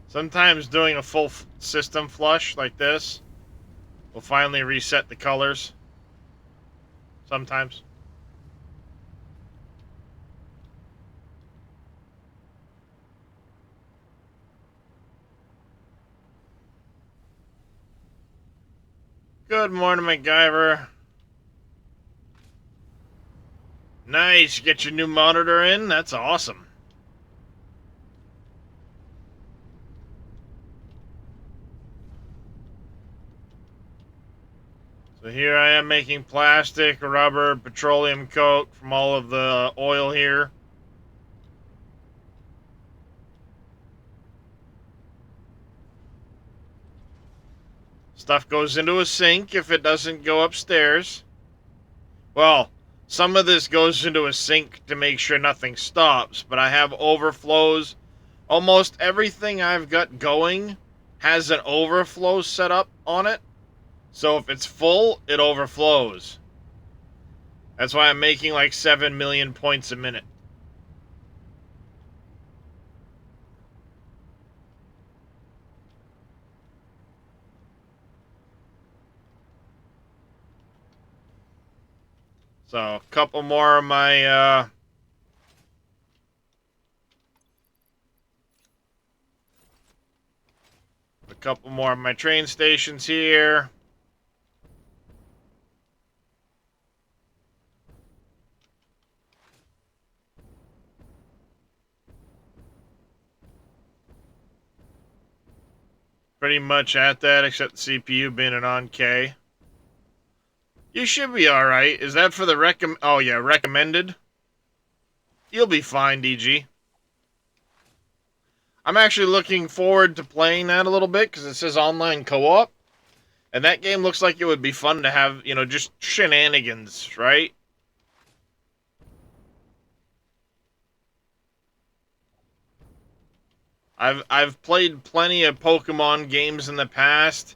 Sometimes doing a full system flush like this will finally reset the colors. Sometimes. Good morning, MacGyver. Nice, get your new monitor in? That's awesome. So here I am making plastic, rubber, petroleum coke from all of the oil here. Stuff goes into a sink if it doesn't go upstairs. Well, some of this goes into a sink to make sure nothing stops, but I have overflows. Almost everything I've got going has an overflow set up on it. So if it's full, it overflows. That's why I'm making like 7 million points a minute. So a couple more of my a couple more of my train stations here. Pretty much at that, except the CPU being an on K. You should be alright. Is that for the oh yeah, recommended? You'll be fine, DG. I'm actually looking forward to playing that a little bit, because it says online co-op. And that game looks like it would be fun to have, you know, just shenanigans, right? I've played plenty of Pokemon games in the past,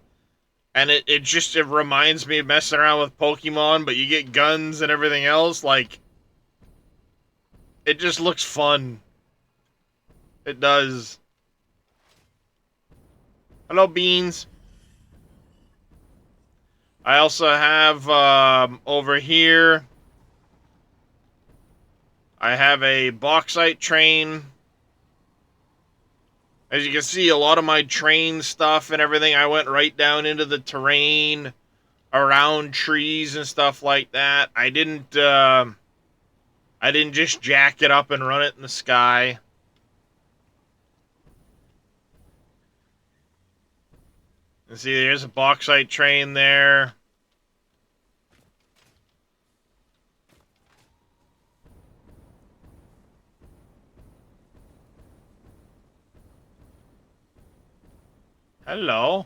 And it reminds me of messing around with Pokemon, but you get guns and everything else. Like, it just looks fun. It does. Hello, Beans. I also have, over here, I have a bauxite train. As you can see, a lot of my train stuff and everything, I went right down into the terrain, around trees and stuff like that. I didn't just jack it up and run it in the sky. And see, there's a bauxite train there. Hello.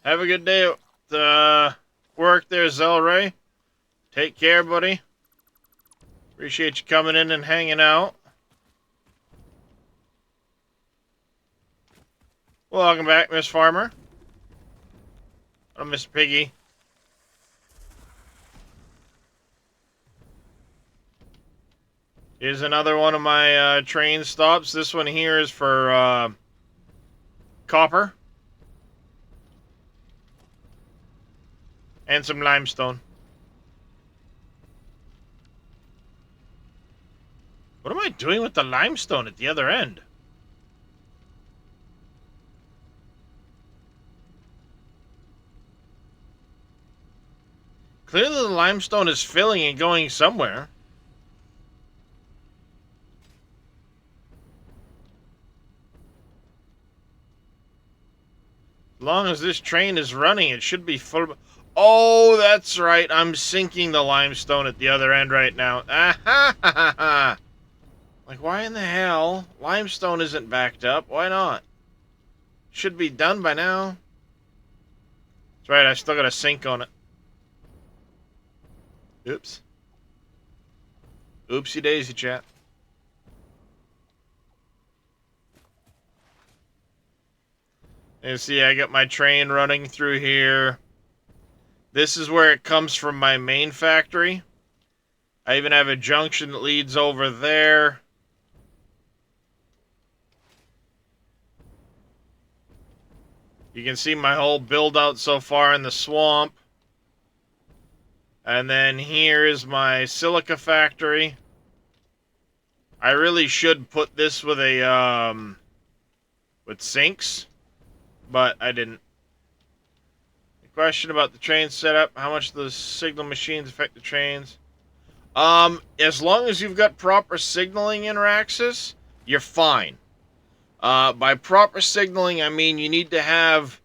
Have a good day at work there, Zelray. Take care, buddy. Appreciate you coming in and hanging out. Welcome back, Miss Farmer. Oh, Miss Piggy. Here's another one of my train stops. This one here is for copper. And some limestone. What am I doing with the limestone at the other end? Clearly the limestone is filling and going somewhere. As long as this train is running, it should be full. Oh, that's right. I'm sinking the limestone at the other end right now. Ah-ha-ha-ha. Like, why in the hell? Limestone isn't backed up. Why not? Should be done by now. That's right. I still got a sink on it. Oops. Oopsie daisy, chat. And see, I got my train running through here. This is where it comes from my main factory. I even have a junction that leads over there. You can see my whole build out so far in the swamp. And then here is my silica factory. I really should put this with a, with sinks, but I didn't. Question about the train setup. How much do the signal machines affect the trains? As long as you've got proper signaling in Raxus, you're fine. By proper signaling, I mean you need to have,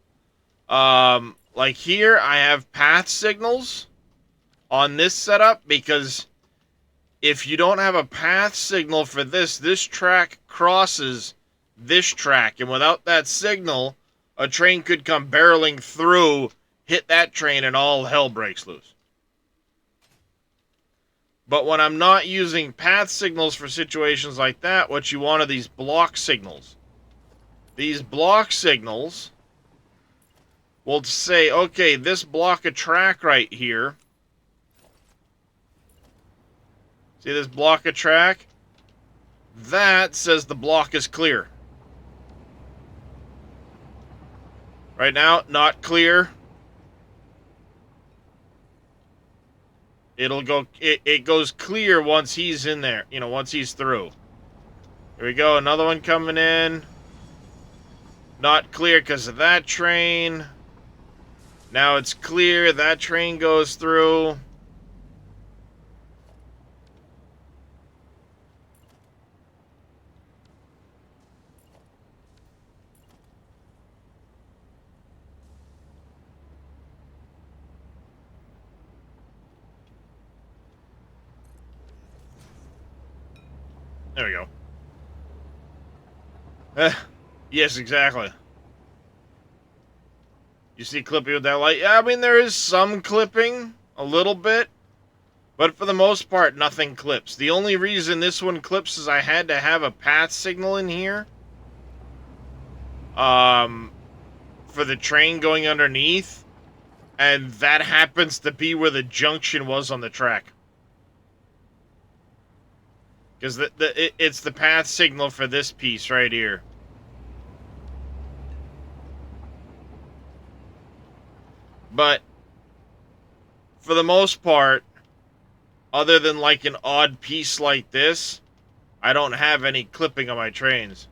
like here, I have path signals on this setup, because if you don't have a path signal for this track crosses this track, and without that signal, a train could come barreling through, hit that train, and all hell breaks loose. But when I'm not using path signals for situations like that, what you want are these block signals. These block signals will say, okay, this block of track right here. See this block of track? That says the block is clear. Right now, not clear. It'll go, it goes clear once he's in there, you know, once he's through. Here we go, another one coming in. Not clear because of that train. Now it's clear, that train goes through. There we go. Yes, exactly. You see clipping with that light? Yeah, I mean, there is some clipping, a little bit, but for the most part, nothing clips. The only reason this one clips is I had to have a path signal in here, um, for the train going underneath, and that happens to be where the junction was on the track. Because it's the path signal for this piece right here. But for the most part, other than like an odd piece like this, I don't have any clipping on my trains.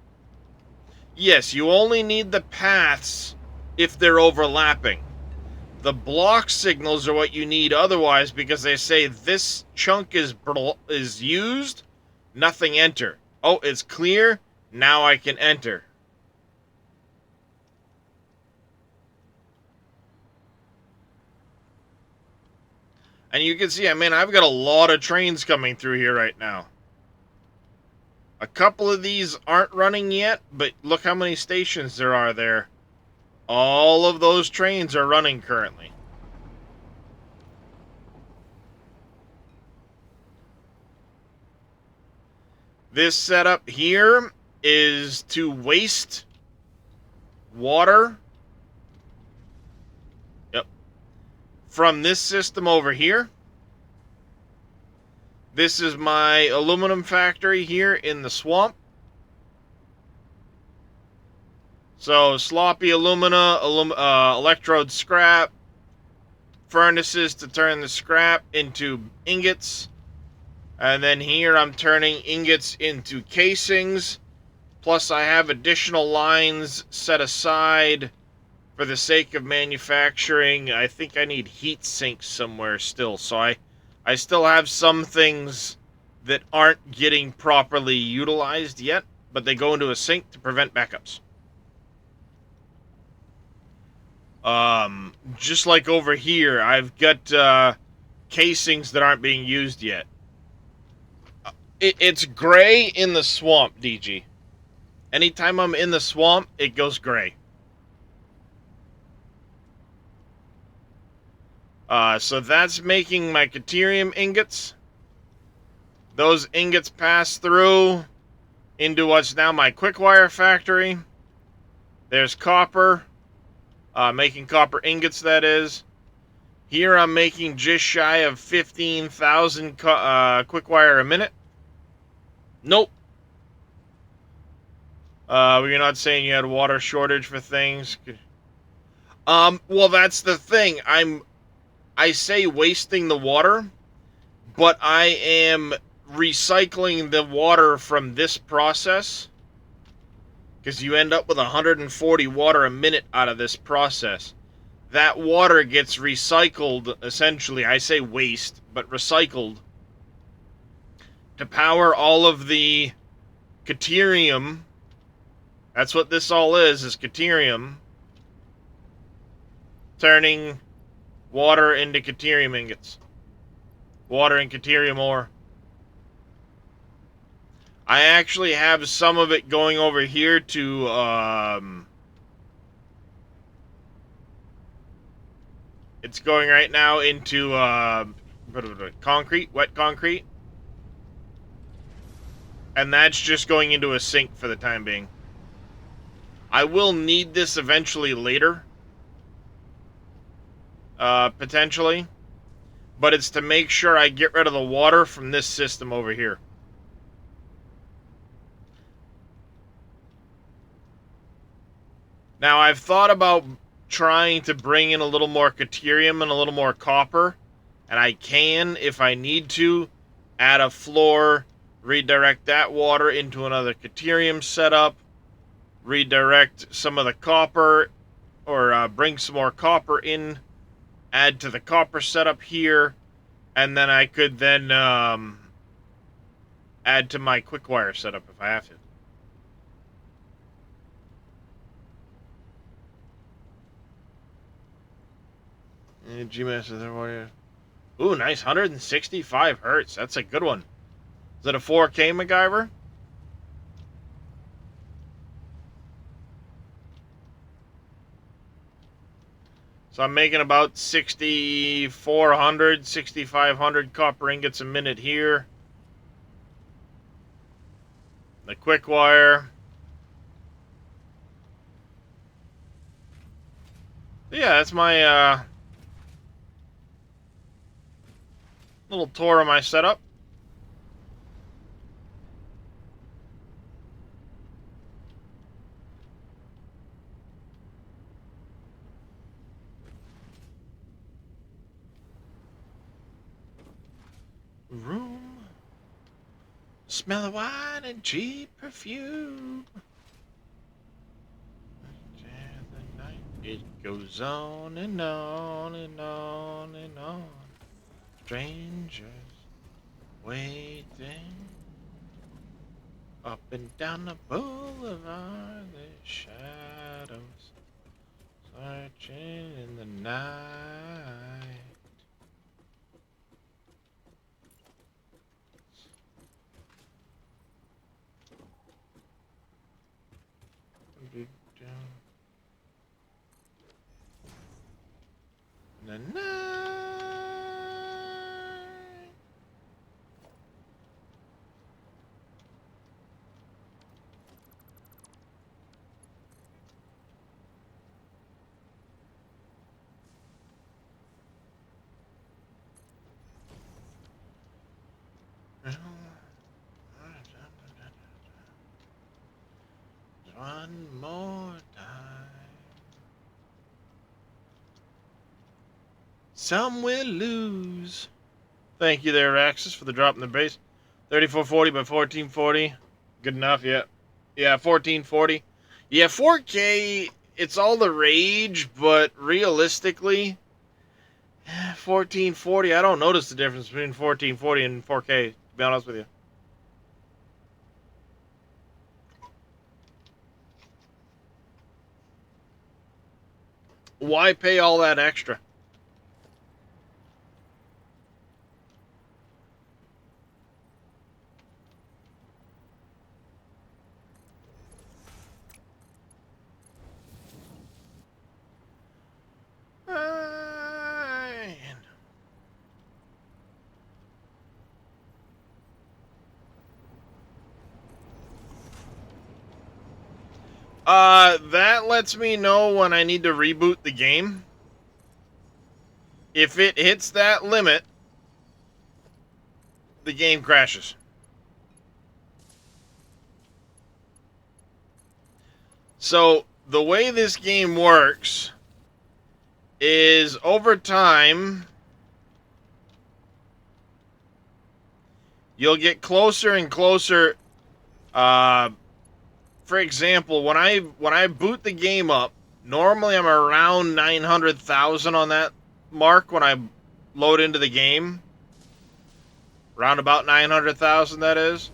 Yes, you only need the paths if they're overlapping. The block signals are what you need otherwise, because they say this chunk is used, nothing enter. Oh, it's clear, now I can enter. And you can see, I mean, I've got a lot of trains coming through here right now. A couple of these aren't running yet, but look how many stations there are there. All of those trains are running currently. This setup here is to waste water. Yep. From this system over here. This is my aluminum factory here in the swamp. So sloppy alumina, electrode scrap, furnaces to turn the scrap into ingots. And then here I'm turning ingots into casings. Plus I have additional lines set aside for the sake of manufacturing. I think I need heat sinks somewhere still. So I still have some things that aren't getting properly utilized yet, but they go into a sink to prevent backups. Just like over here, I've got casings that aren't being used yet. It's gray in the swamp, DG. Anytime I'm in the swamp, it goes gray. So that's making my deuterium ingots. Those ingots pass through into what's now my quickwire factory. There's copper. Making copper ingots, that is. Here I'm making just shy of 15,000 quickwire a minute. Nope. Were you not saying you had water shortage for things? Well, that's the thing. I say wasting the water, but I am recycling the water from this process, because you end up with 140 water a minute out of this process. That water gets recycled, essentially. I say waste, but recycled, to power all of the deuterium. That's what this all is deuterium. Turning water into deuterium ingots. Water and deuterium ore. I actually have some of it going over here to, it's going right now into, concrete, wet concrete. And that's just going into a sink for the time being. I will need this eventually later. Potentially. But it's to make sure I get rid of the water from this system over here. Now, I've thought about trying to bring in a little more deuterium and a little more copper. And I can, if I need to, add a floor, redirect that water into another deuterium setup, redirect some of the copper, or bring some more copper in, add to the copper setup here, and then I could then add to my quickwire setup if I have to. GMS is there. Ooh, nice, 165 hertz. That's a good one. Is it a 4K MacGyver? So I'm making about 6,400, 6,500 copper ingots a minute here. The quickwire. Yeah, that's my little tour of my setup. Room. Smell of wine and cheap perfume. The night, it goes on and on and on and on. Strangers waiting up and down the boulevard. The shadows searching in the night. The night. One more time. Some will lose. Thank you there, Axis, for the drop in the base. 3440 by 1440. Good enough, yeah. Yeah, 1440. Yeah, 4K, it's all the rage, but realistically, 1440, I don't notice the difference between 1440 and 4K, to be honest with you. Why pay all that extra? That lets me know when I need to reboot the game. If it hits that limit, the game crashes. So, the way this game works is over time, you'll get closer and closer. For example, when I boot the game up, normally I'm around 900,000 on that mark when I load into the game. Around about 900,000, that is.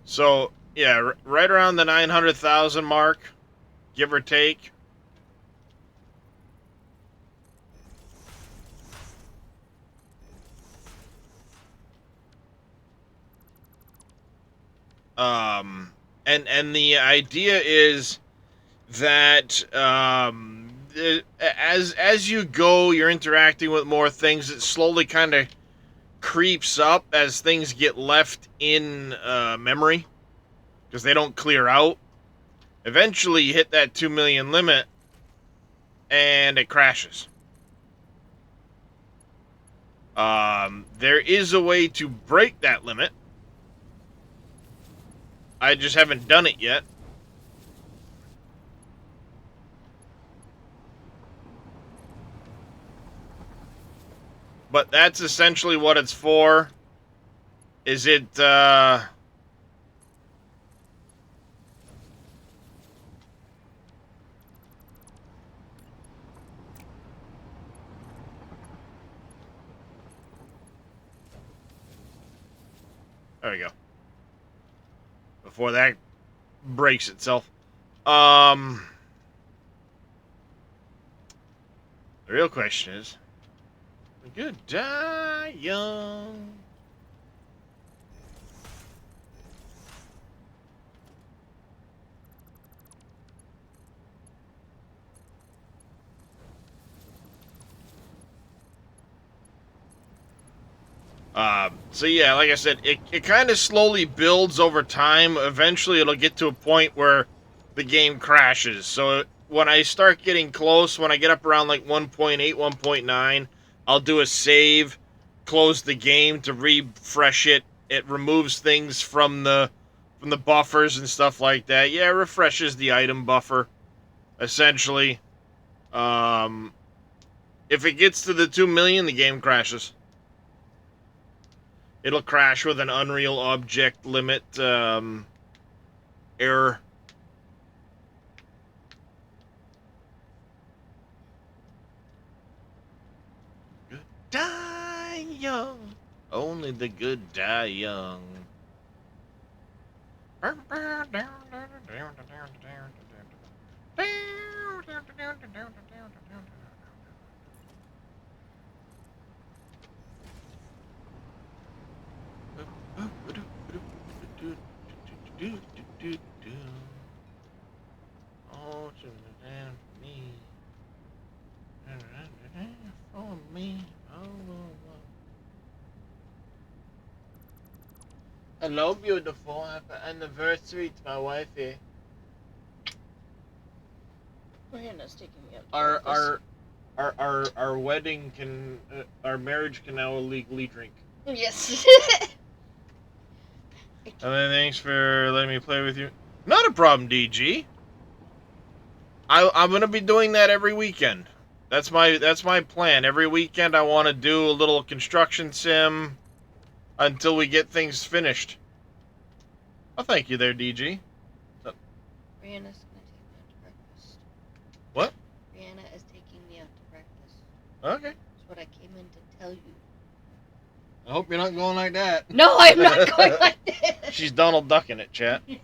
So, yeah, right around the 900,000 mark, give or take. And the idea is that as you go, you're interacting with more things. It slowly kind of creeps up as things get left in memory because they don't clear out. Eventually, you hit that 2 million limit, and it crashes. There is a way to break that limit. I just haven't done it yet. But that's essentially what it's for. Is it, there we go. Before that breaks itself. The real question is, we could die young. So yeah, like I said, it kind of slowly builds over time. Eventually, it'll get to a point where the game crashes. So when I start getting close, when I get up around like 1.8, 1.9, I'll do a save, close the game to refresh it. It removes things from the buffers and stuff like that. Yeah, it refreshes the item buffer essentially. Um, if it gets to the 2 million, the game crashes. It'll crash with an Unreal Object Limit error. Good die young. Only the good die young. Oh, me. For me. Hello, beautiful. Happy anniversary to my wifey. Brianna's taking me out. Our wedding can our marriage can now illegally drink. Yes. And then thanks for letting me play with you. Not a problem, DG. I'm gonna be doing that every weekend. That's my plan. Every weekend I want to do a little construction sim until we get things finished. Oh, thank you there, DG. Brianna's gonna take me out to breakfast. What? Brianna is taking me out to breakfast. Okay. That's what I came in to tell you. I hope you're not going like that. No, I'm not going like this. She's Donald Ducking it, chat. Weirdo.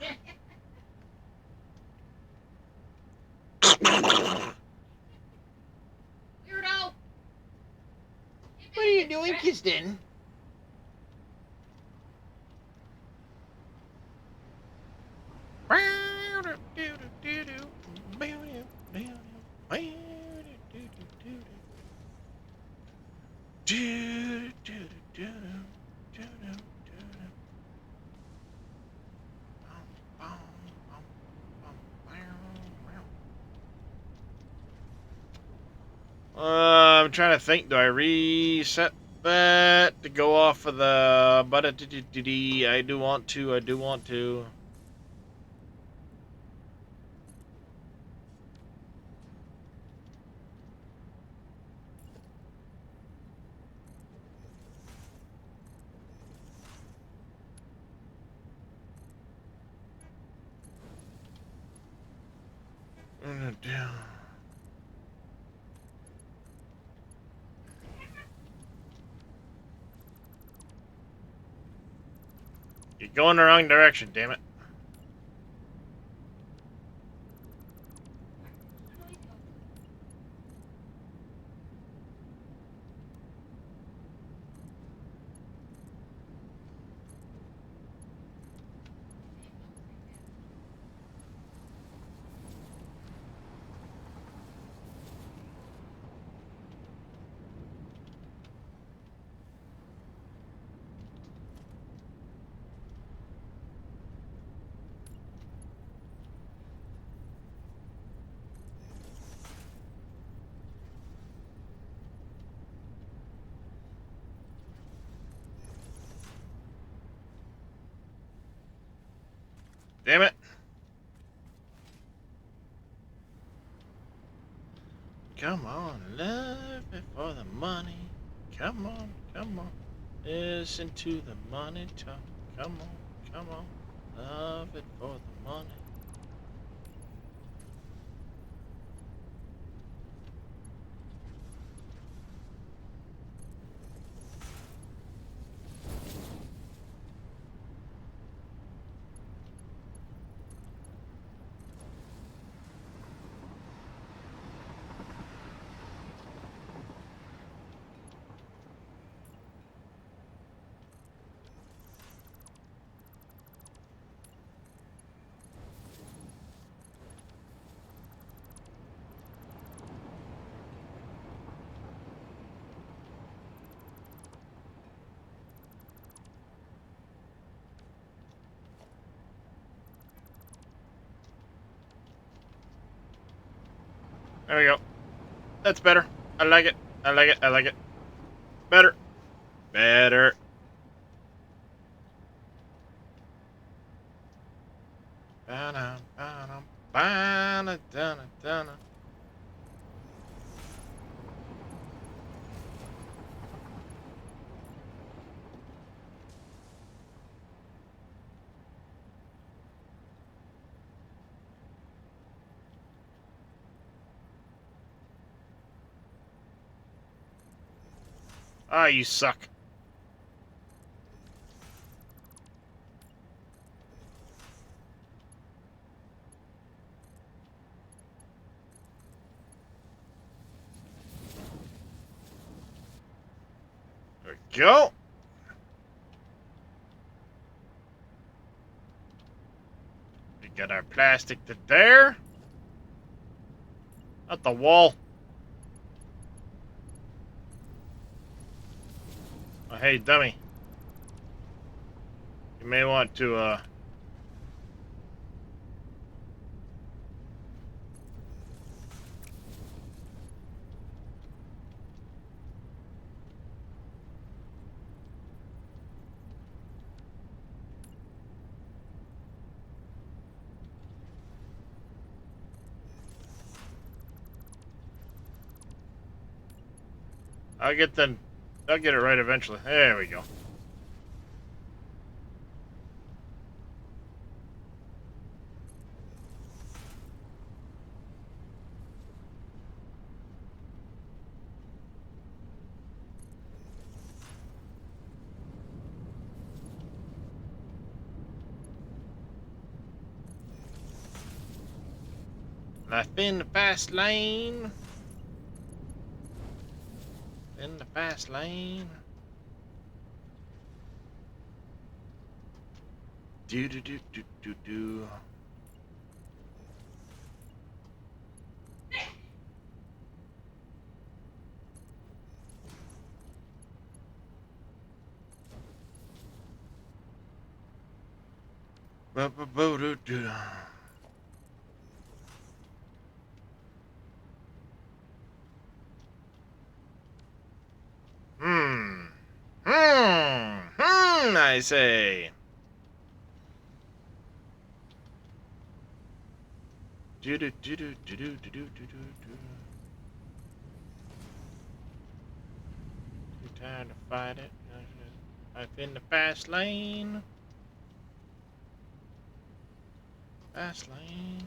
What are you doing, Kirsten? I'm trying to think. Do I reset that to go off of the? But I do want to. I do want to. You're going the wrong direction, damn it. Damn it. Come on, love it for the money. Come on, come on. Listen to the money talk. Come on, come on. Love it for the money. There we go. That's better. I like it. I like it. I like it. Better. Better. Ba-dum, ba-dum, ba-da-dun-dun-dun. Ah, you suck. There we go. We got our plastic to there. At the wall. Oh, hey, dummy. You may want to, I'll get it right eventually. There we go. Life in the fast lane. In the fast lane. Do do do do do do. Ba ba ba do do. I say. Do do do do do do do do do do. Too tired to fight it. Life in the fast lane. Fast lane.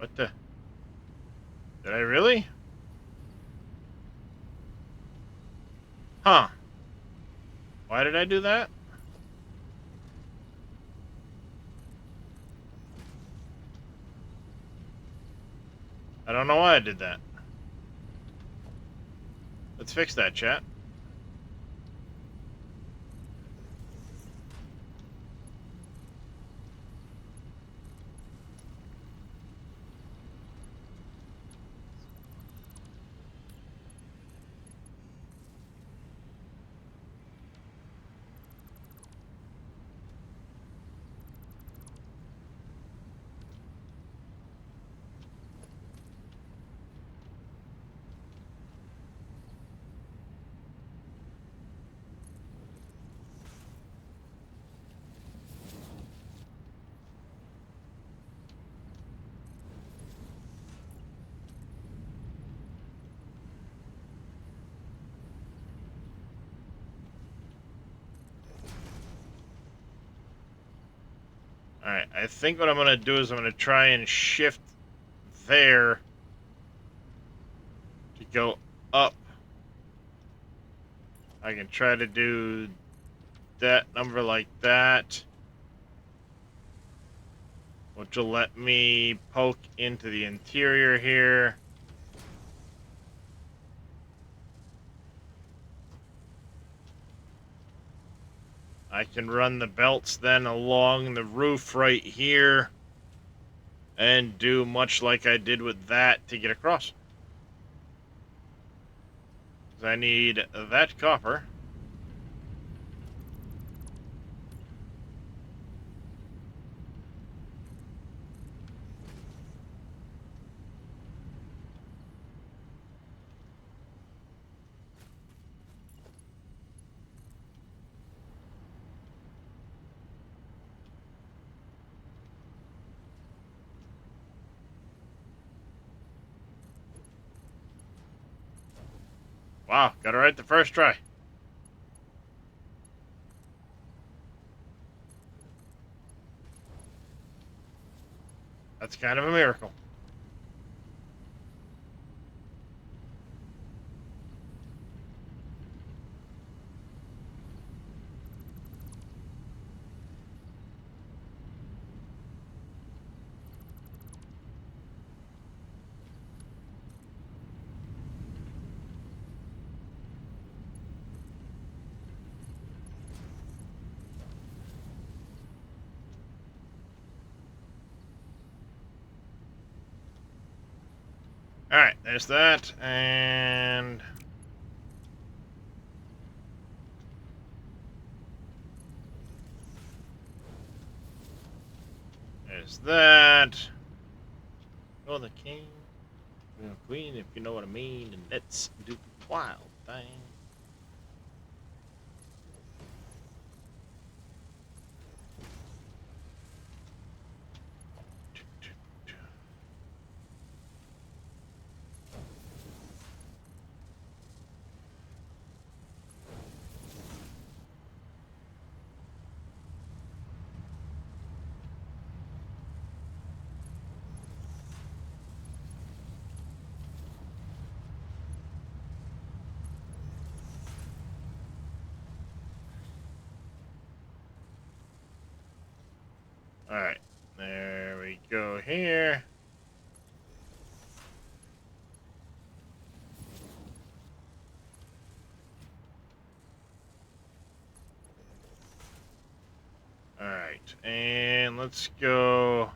What the? Did I really? Huh. Why did I do that? I don't know why I did that. Let's fix that, chat. Alright, I think what I'm going to do is I'm going to try and shift there to go up. I can try to do that number like that, which will let me poke into the interior here. I can run the belts then along the roof right here and do much like I did with that to get across. I need that copper. Wow, got it right the first try. That's kind of a miracle. Alright, there's that, and... there's that. Oh, the king. Queen, if you know what I mean, and let's do the wild thing. Alright, there we go here. Alright, and let's go...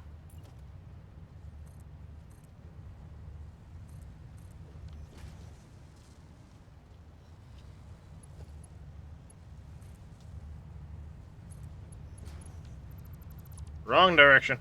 wrong direction.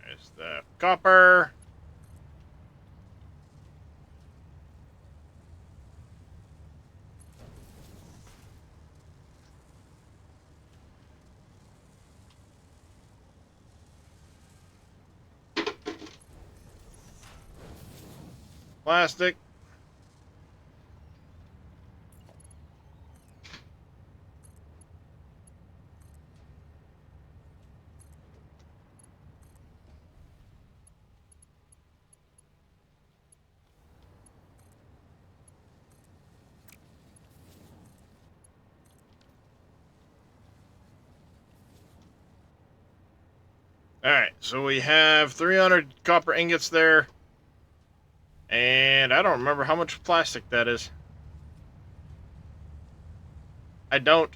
There's the copper. Plastic. Alright, so we have 300 copper ingots there. And I don't remember how much plastic that is. I don't.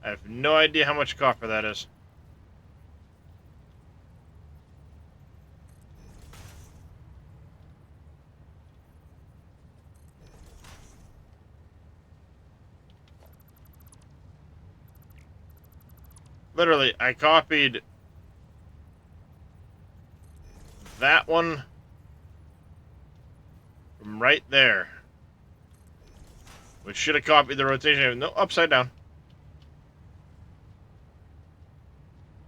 I have no idea how much copper that is. Literally, I copied that one from right there. Which should have copied the rotation. No, upside down.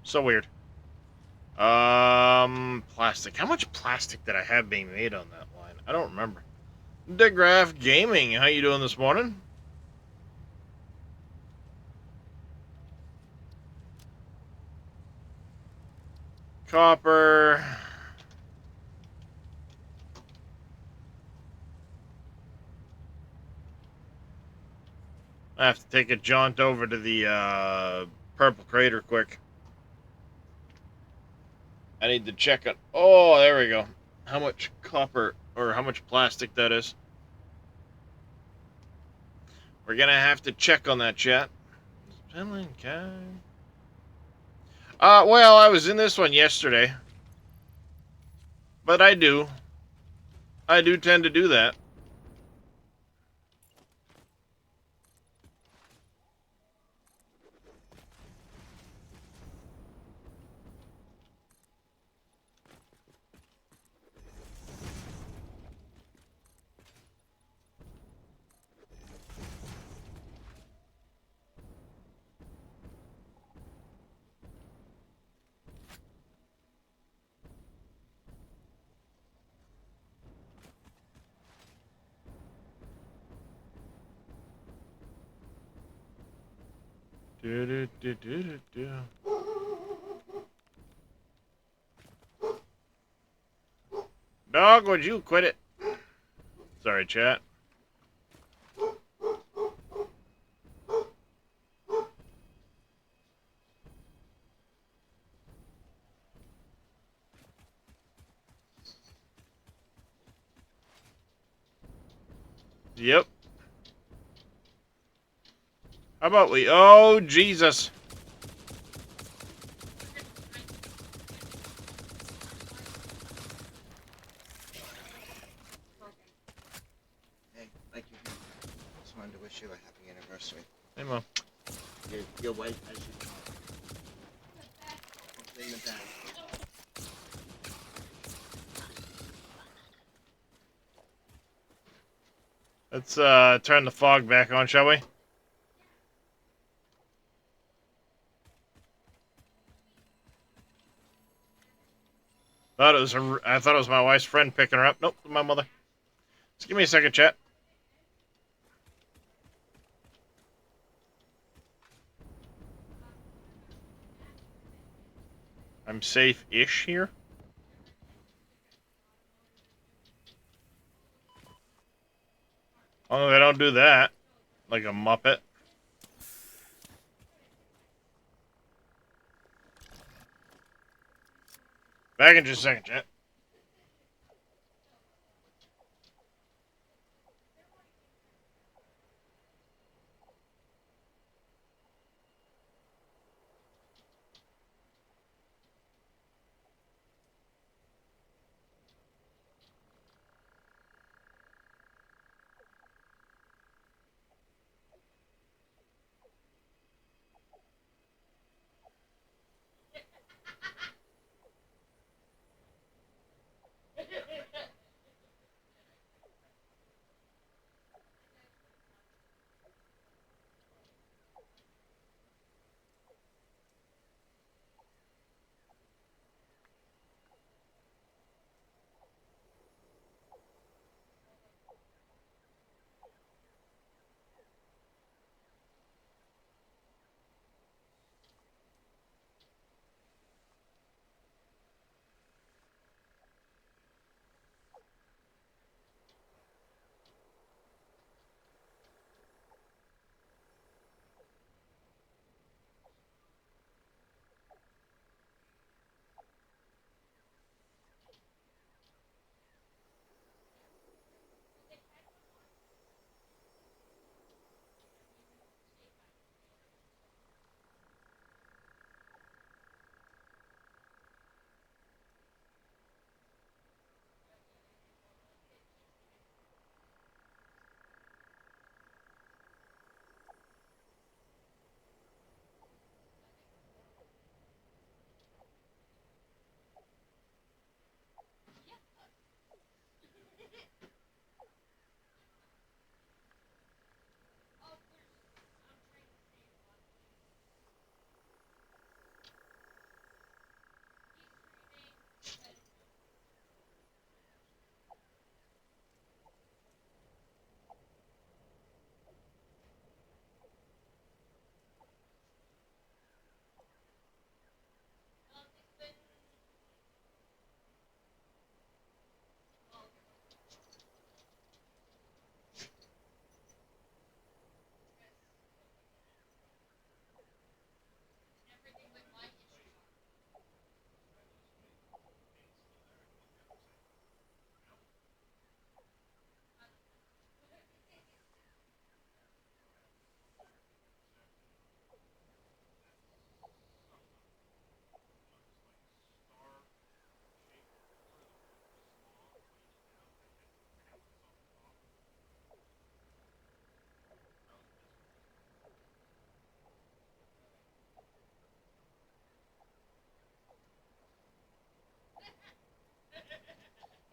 So weird. Plastic. How much plastic did I have being made on that line? I don't remember. DeGraff Gaming, how you doing this morning? Copper. I have to take a jaunt over to the Purple Crater quick. I need to check it. Oh, there we go. How much copper or how much plastic that is. We're gonna have to check on that, chat. Well, I was in this one yesterday, but I do tend to do that. Do, do, do, do, do, do. Dog, would you quit it? Sorry, chat. Yep. How about we... Oh, Jesus. Hey, thank you. Just wanted to wish you a happy anniversary. Hey, Mom. Your wife has you. In the back. Let's turn the fog back on, shall we? I thought it was my wife's friend picking her up. Nope, my mother. Just give me a second, chat. I'm safe-ish here. Long as I don't do that. Like a muppet. Back in just a second, chat.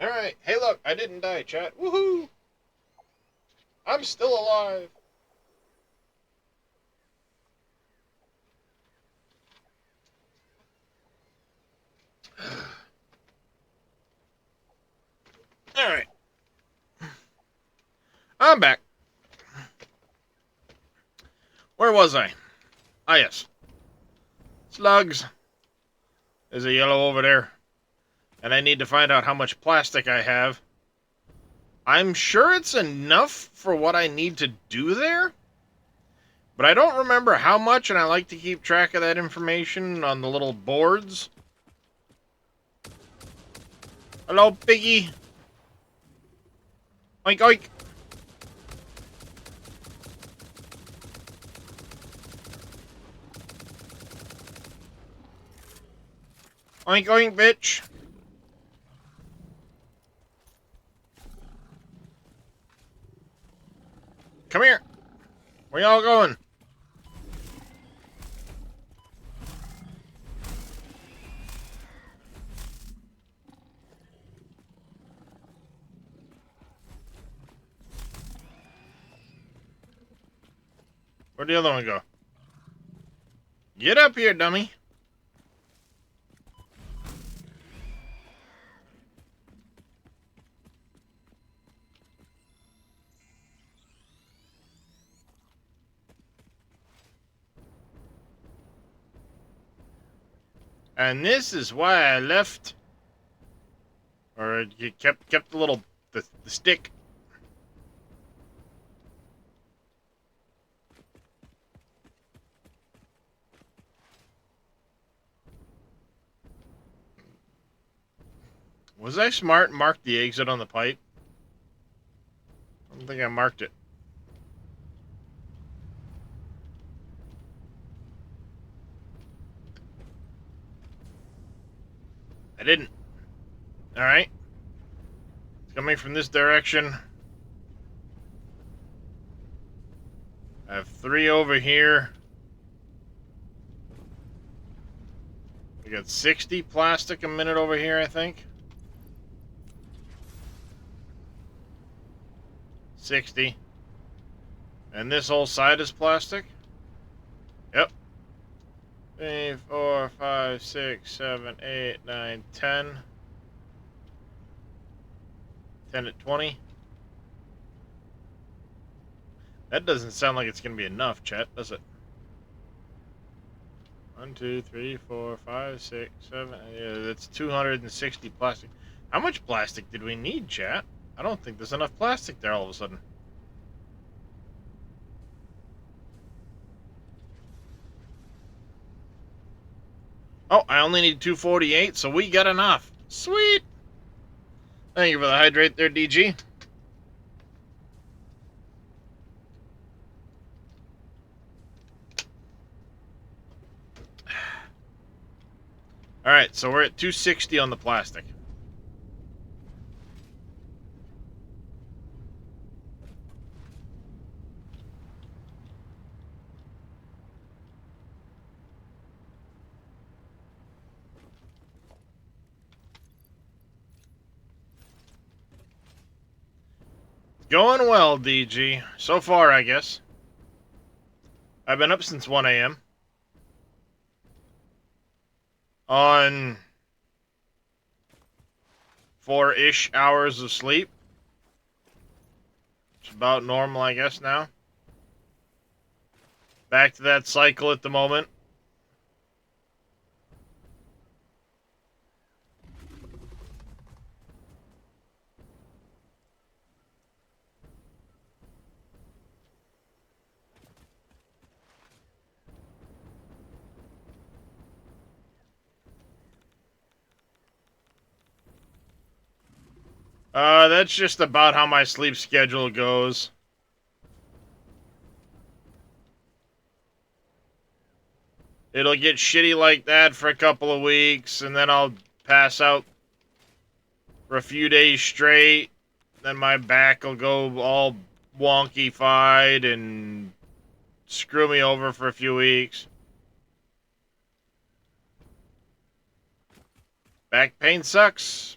Alright. Hey, look. I didn't die, chat. Woohoo! I'm still alive. Alright. I'm back. Where was I? Ah, yes. Slugs. There's a yellow over there. And I need to find out how much plastic I have. I'm sure it's enough for what I need to do there. But I don't remember how much, and I like to keep track of that information on the little boards. Hello, piggy. Oink, oink. Oink, oink, bitch. Come here. Where y'all going? Where'd the other one go? Get up here, dummy. And this is why I left. Or you kept the little the stick. Was I smart and marked the exit on the pipe? I don't think I marked it. I didn't. Alright. It's coming from this direction. I have 3 over here. We got 60 plastic a minute over here, I think. 60. And this whole side is plastic? Yep. 3, 4, 5, 6, 7, 8, 9, 10. 10 at 20. That doesn't sound like it's going to be enough, chat, does it? 1, 2, 3, 4, 5, 6, 7. Yeah, that's 260 plastic. How much plastic did we need, chat? I don't think there's enough plastic there all of a sudden. Oh, I only need 248, so we got enough. Sweet! Thank you for the hydrate there, DG. Alright, so we're at 260 on the plastic. Going well, DG. So far, I guess. I've been up since 1 a.m. On 4-ish hours of sleep. It's about normal, I guess, now. Back to that cycle at the moment. That's just about how my sleep schedule goes. It'll get shitty like that for a couple of weeks, and then I'll pass out for a few days straight. Then my back will go all wonky-fied and screw me over for a few weeks. Back pain sucks.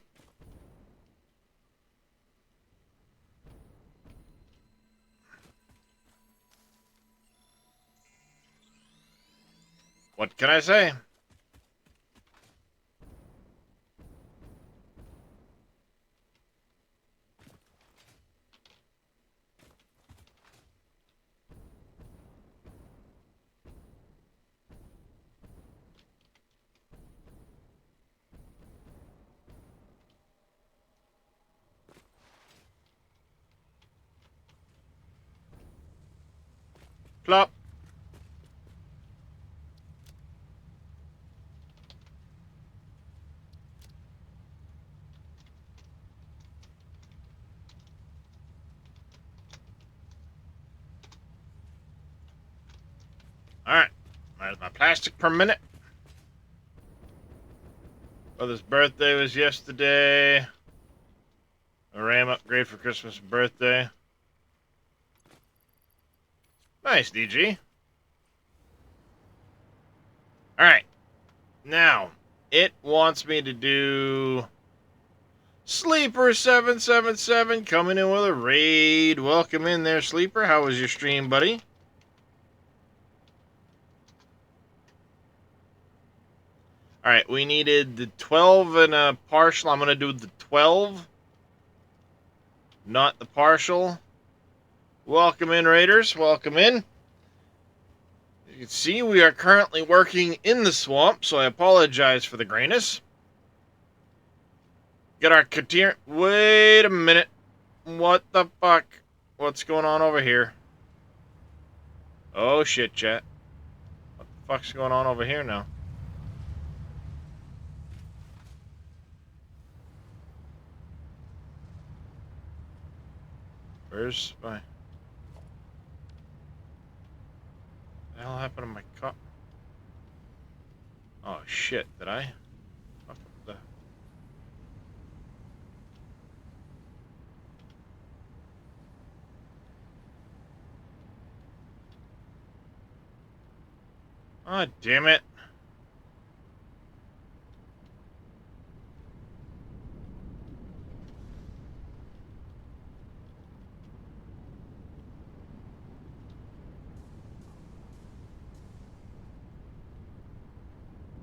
What can I say? Plop. Alright. There's my plastic per minute. Brother's birthday was yesterday. A RAM upgrade for Christmas and birthday. Nice, DG. Alright. Now, it wants me to do Sleeper 777 coming in with a raid. Welcome in there, Sleeper. How was your stream, buddy? Alright, we needed the 12 and a partial. I'm going to do the 12, not the partial. Welcome in, Raiders. Welcome in. You can see we are currently working in the swamp, so I apologize for the grayness. Get our Katir. Wait a minute. What the fuck? What's going on over here? Oh shit, chat. What the fuck's going on over here now? Where's my... What the hell happened to my car? Oh shit, did I? Fuck the... Oh, damn it.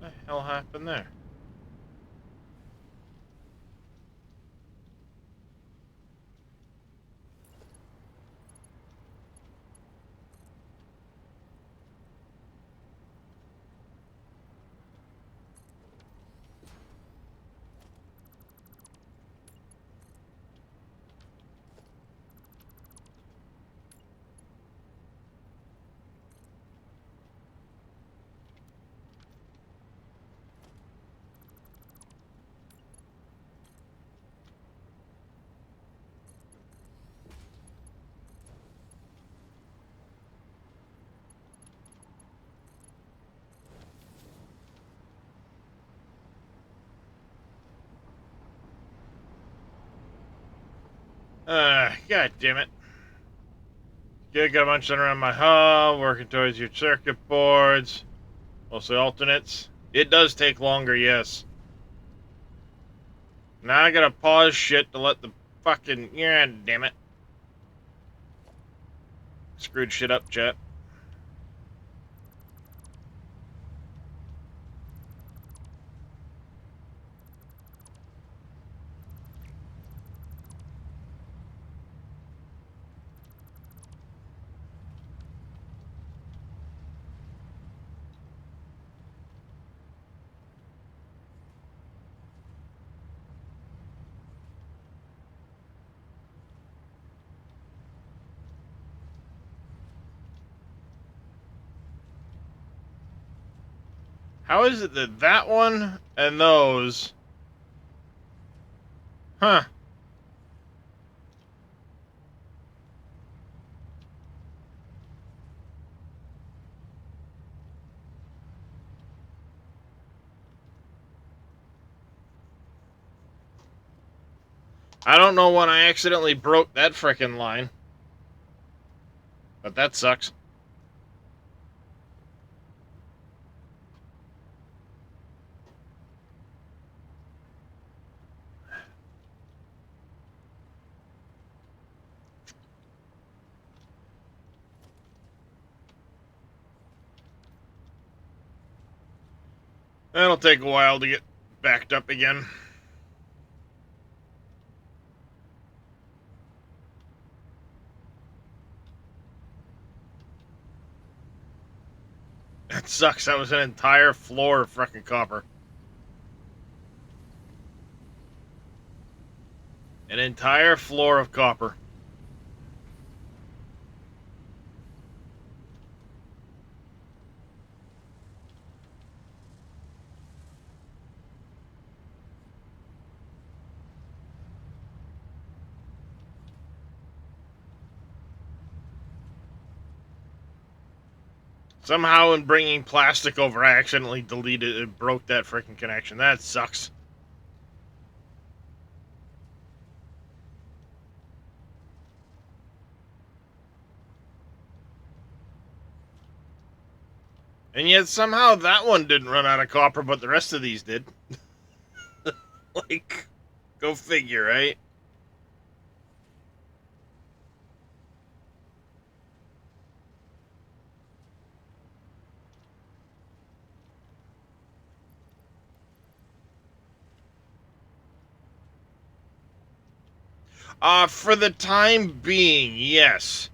What the hell happened there? God damn it. Got a bunch done around my hub, working towards your circuit boards. Mostly alternates. It does take longer, yes. Now I gotta pause shit to let the fucking... Yeah, damn it. Screwed shit up, chat. How is it that that one and those... Huh. I don't know when I accidentally broke that frickin' line. But that sucks. That'll take a while to get backed up again. That sucks. That was an entire floor of freaking copper. An entire floor of copper. Somehow, in bringing plastic over, I accidentally deleted it, broke that freaking connection. That sucks. And yet, somehow, that one didn't run out of copper, but the rest of these did. Like, go figure, right? For the time being, yes.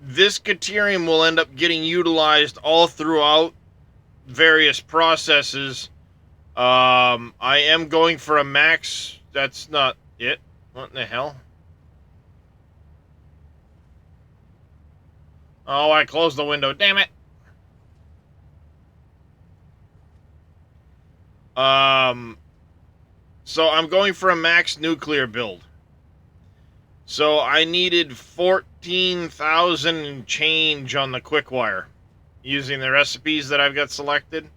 This Caterium will end up getting utilized all throughout various processes. I am going for a max. That's not it. What in the hell? Oh, I closed the window. Damn it. So I'm going for a max nuclear build. So I needed 14,000 and change on the quickwire using the recipes that I've got selected.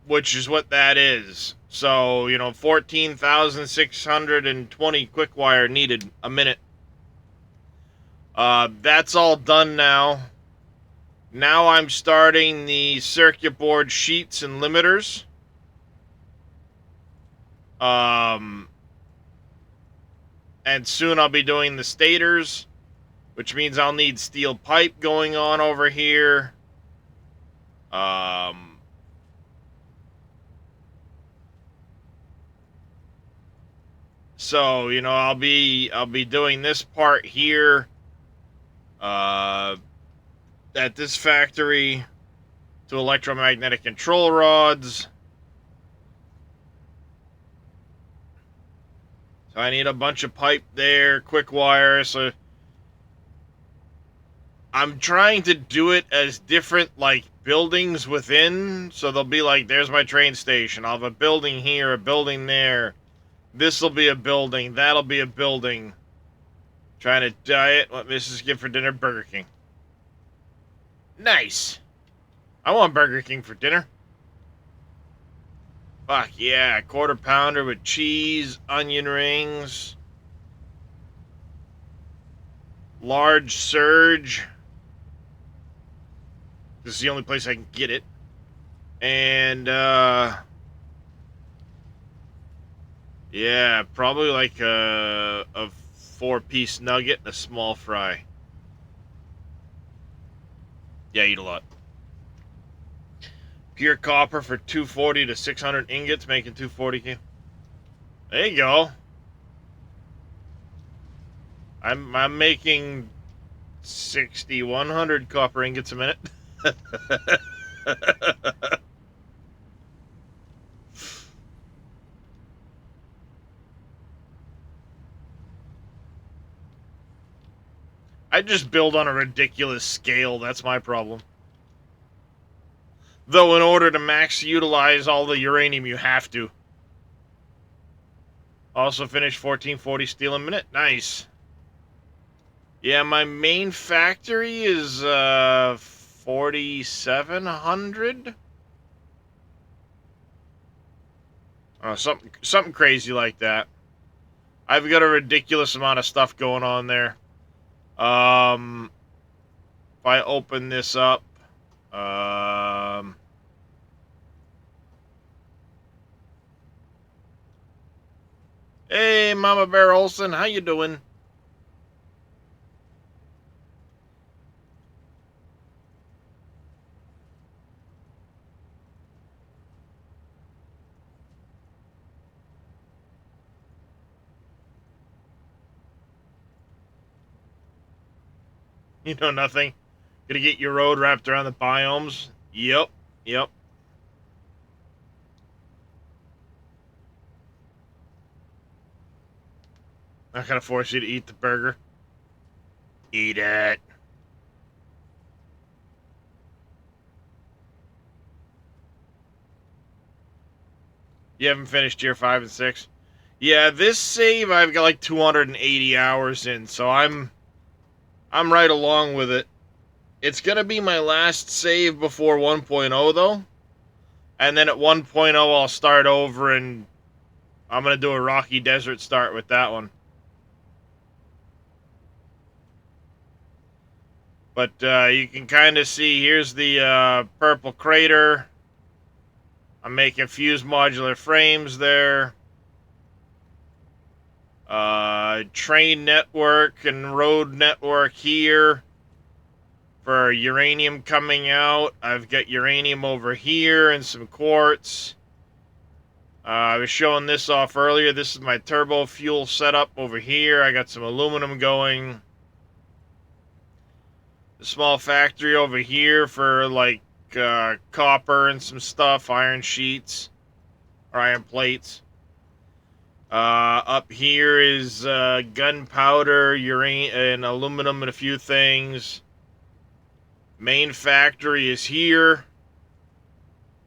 Which is what that is. So, 14,620 quickwire needed a minute. That's all done now. Now I'm starting the circuit board sheets and limiters. And soon I'll be doing the stators, which means I'll need steel pipe going on over here. So, I'll be doing this part here at this factory to electromagnetic control rods. So I need a bunch of pipe there, quick wire. So I'm trying to do it as different, like, buildings within. So they'll be like, there's my train station. I'll have a building here, a building there. This'll be a building. That'll be a building. Trying to diet what Mrs. get for dinner. Burger King. Nice. I want Burger King for dinner. Fuck yeah. Quarter pounder with cheese, onion rings. Large surge. This is the only place I can get it. And, yeah, probably like a 4-piece nugget and a small fry. Yeah, eat a lot. Pure copper for 240 to 600 ingots, making 240. There you go. I'm making 6,100 copper ingots a minute. I just build on a ridiculous scale. That's my problem. Though in order to max utilize all the uranium, you have to. Also finished 1440 steel a minute. Nice. Yeah, my main factory is 4,700. Something crazy like that. I've got a ridiculous amount of stuff going on there. If I open this up, hey, Mama Bear Olsen, how you doing? You know nothing. Gonna get your road wrapped around the biomes. Yep. Yep. Not gonna force you to eat the burger. Eat it. You haven't finished tier 5 and 6? Yeah, this save I've got like 280 hours in, so I'm right along with it. It's gonna be my last save before 1.0 though. And then at 1.0 I'll start over and I'm gonna do a Rocky Desert start with that one. But you can kind of see, here's the purple crater. I'm making fused modular frames there. Train network and road network here for uranium coming out. I've got uranium over here and some quartz. I was showing this off earlier. This is my turbo fuel setup over here. I got some aluminum going. A small factory over here for like copper and some stuff, iron sheets or iron plates. Up here is gunpowder, uranium, and aluminum, and a few things. Main factory is here.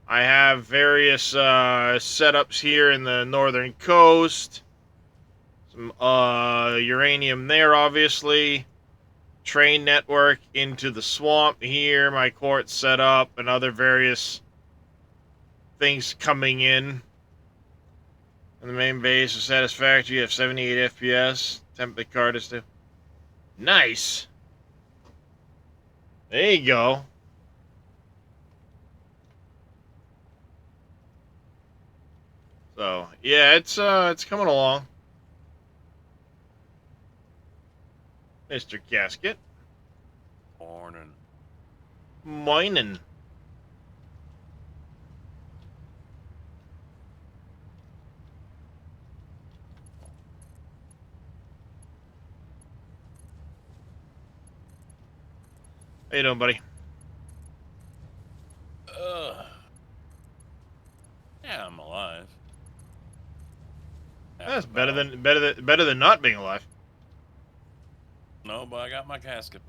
I have various setups here in the northern coast. Some uranium there, obviously. Train network into the swamp here. My quartz set up and other various things coming in. And the main base is satisfactory. You have 78 FPS. Template card is too. Nice. There you go. So yeah, it's coming along. Mr. Casket. Morning. Mining. How you doing, buddy? Yeah, I'm alive. That's better than not being alive. No, but I got my casket.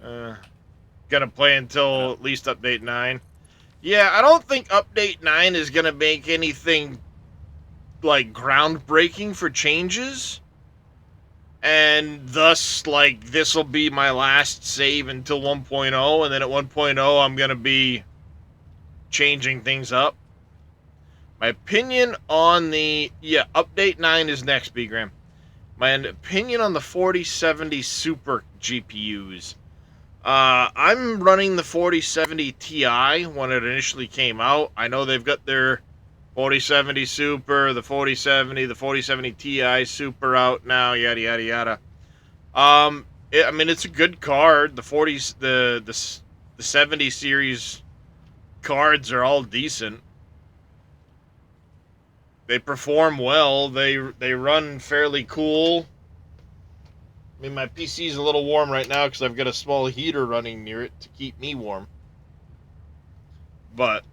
Gonna play until at least update 9. Yeah, I don't think update 9 is gonna make anything like groundbreaking for changes. And thus, like, this will be my last save until 1.0, and then at 1.0 I'm gonna be changing things up. My opinion on the update 9 is next, B-Gram. My opinion on the 4070 Super GPUs. I'm running the 4070 Ti when it initially came out. I know they've got their 4070 Super, the 4070 Ti Super out now, yada yada yada. I mean, it's a good card. The 70 series cards are all decent. They perform well. They run fairly cool. I mean, my PC's a little warm right now because I've got a small heater running near it to keep me warm. But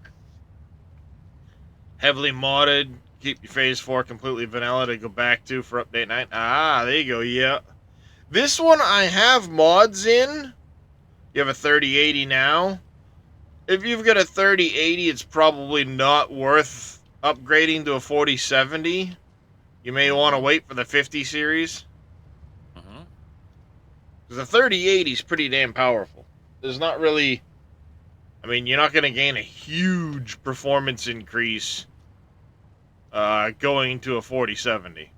heavily modded, keep your phase 4 completely vanilla to go back to for update 9. Ah, there you go, yeah. This one I have mods in. You have a 3080 now. If you've got a 3080, it's probably not worth upgrading to a 4070. You may want to wait for the 50 series. Because the 3080 is pretty damn powerful. There's not really... I mean, you're not going to gain a huge performance increase going to a 4070.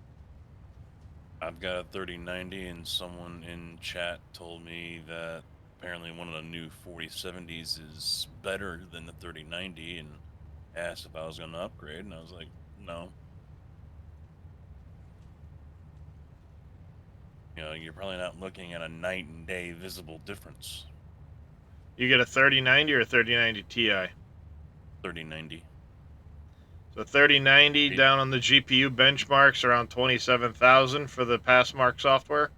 I've got a 3090, and someone in chat told me that apparently one of the new 4070s is better than the 3090, and asked if I was going to upgrade, and I was like, no. You know, you're probably not looking at a night and day visible difference. You get a 3090 or a 3090 Ti? 3090. So 3090 down on the GPU benchmarks around 27,000 for the Passmark software.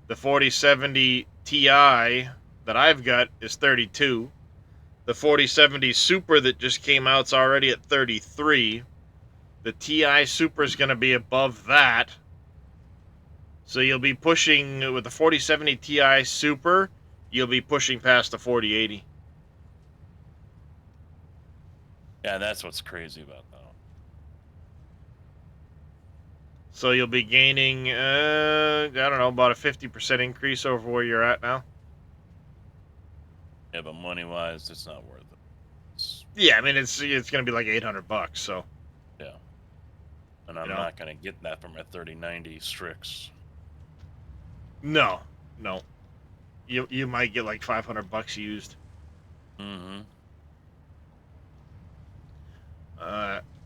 The 4070 Ti that I've got is 32. The 4070 Super that just came out's already at 33. The Ti Super is going to be above that. So you'll be pushing, with the 4070 Ti Super, you'll be pushing past the 4080. Yeah, that's what's crazy about that. So you'll be gaining, I don't know, about a 50% increase over where you're at now. Yeah, but money-wise, it's not worth it. Yeah, I mean, it's going to be like $800, so. Yeah. And I'm not going to get that from a 3090 Strix. No. You might get like $500 used. Mm-hmm.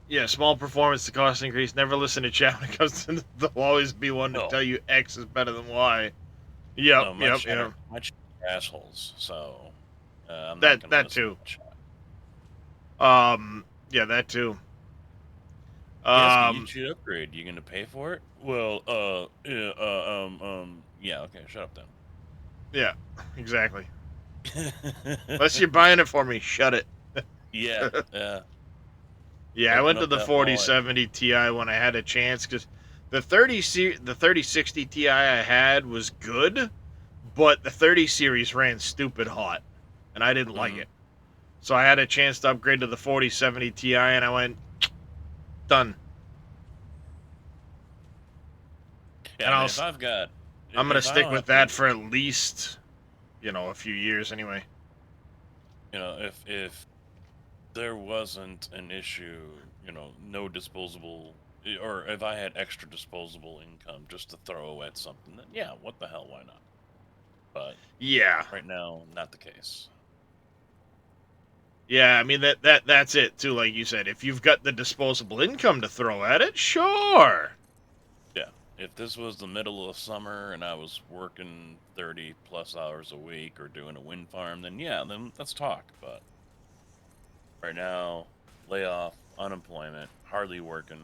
Yeah, small performance to cost increase. Never listen to chat when it comes to. There'll always be one to tell you X is better than Y. Yep. My chat are assholes, so I'm that not going to that listen too. to chat. Yeah, that too. You should upgrade. You going to pay for it? Well, yeah. Okay, shut up then. Yeah, exactly. Unless you're buying it for me, shut it. Yeah, yeah. Yeah, I went to the 4070 Ti when I had a chance, because the 3060 Ti I had was good, but the 30 series ran stupid hot, and I didn't like it. So I had a chance to upgrade to the 4070 Ti, and I went, done. Yeah, and I mean, if I've got... I'm going to stick with that for at least, a few years anyway. If there wasn't an issue, no disposable, or if I had extra disposable income just to throw at something, then yeah, what the hell, why not? But yeah, right now, not the case. Yeah, I mean that's it too. Like you said, if you've got the disposable income to throw at it, sure. Yeah, if this was the middle of summer and I was working 30 plus hours a week or doing a wind farm, then yeah, then let's talk. But right now, layoff, unemployment, hardly working.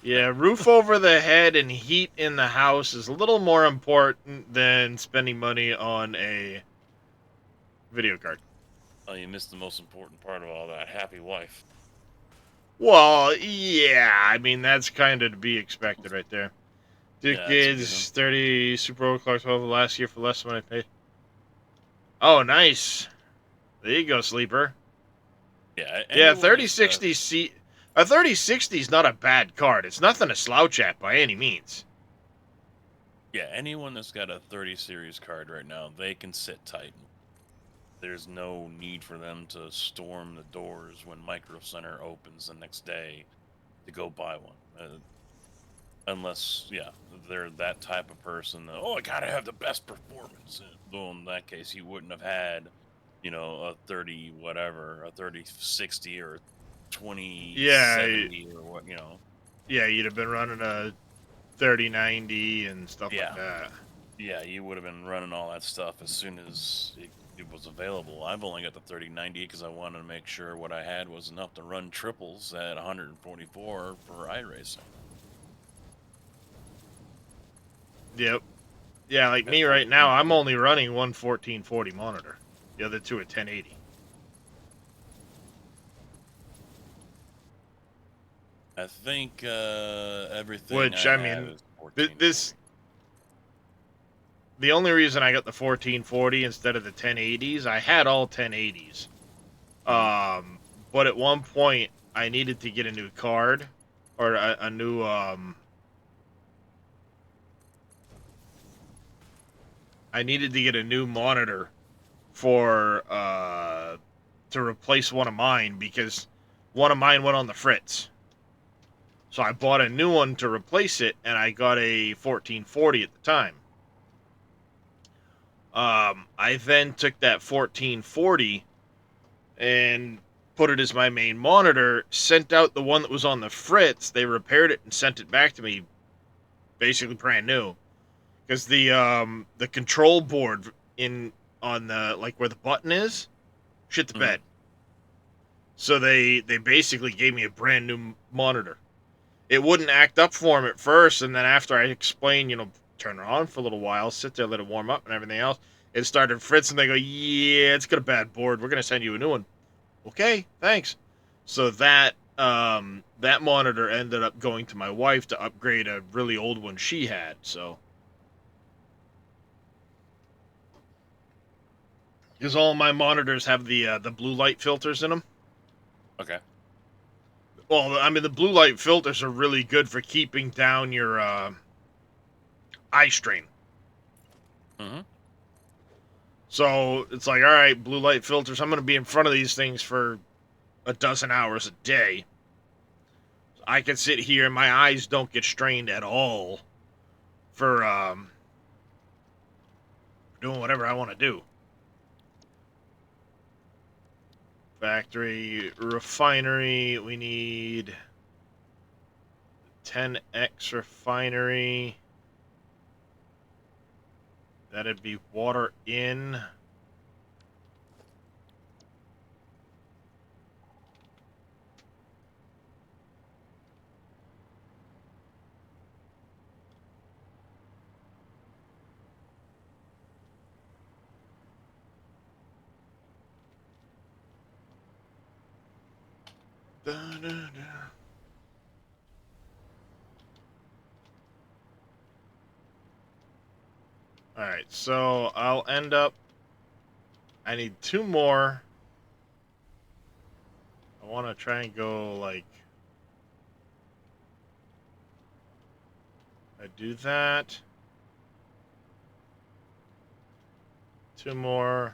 Yeah, roof over the head and heat in the house is a little more important than spending money on a video card. Oh, you missed the most important part of all that. Happy wife. Well, yeah, I mean, that's kind of to be expected right there. Two kids, 30 Super Overclock 12 last year for less than I paid. Oh, nice. There you go, sleeper. Yeah, 3060 a 3060 is not a bad card. It's nothing to slouch at by any means. Yeah, anyone that's got a 30 series card right now, they can sit tight. There's no need for them to storm the doors when Micro Center opens the next day to go buy one. Unless, yeah, they're that type of person that, I gotta have the best performance. Well, in that case, you wouldn't have had, a 30 whatever, a 3060 or 2070 or what, Yeah, you'd have been running a 3090 and stuff like that. Yeah, you would have been running all that stuff as soon as it was available. I've only got the 3090 because I wanted to make sure what I had was enough to run triples at 144 for iRacing. Yep. Yeah, like me right now, I'm only running one 1440 monitor. The other two are 1080. I think everything. Which I mean, the only reason I got the 1440 instead of the 1080s, I had all 1080s. But at one point, I needed to get a new card, or a new I needed to get a new monitor for to replace one of mine because one of mine went on the fritz. So I bought a new one to replace it, and I got a 1440 at the time. I then took that 1440 and put it as my main monitor, sent out the one that was on the fritz, they repaired it and sent it back to me basically brand new. Because the control board on the, like, where the button is, shit the bed. So they basically gave me a brand new monitor. It wouldn't act up for him at first, and then after I explained, turn it on for a little while, sit there, let it warm up and everything else. It started fritzing. They go, yeah, it's got a bad board. We're going to send you a new one. Okay, thanks. So that monitor ended up going to my wife to upgrade a really old one she had. So because all my monitors have the blue light filters in them. Okay. Well, I mean the blue light filters are really good for keeping down your eye strain. Mm-hmm. So it's like, all right, blue light filters. I'm going to be in front of these things for a dozen hours a day. I can sit here and my eyes don't get strained at all for doing whatever I want to do. Factory, refinery, we need 10x refinery. That'd be water in. Da-da-da. Alright, so I'll end up... I need 2 more. I want to try and go, like... I do that. 2 more.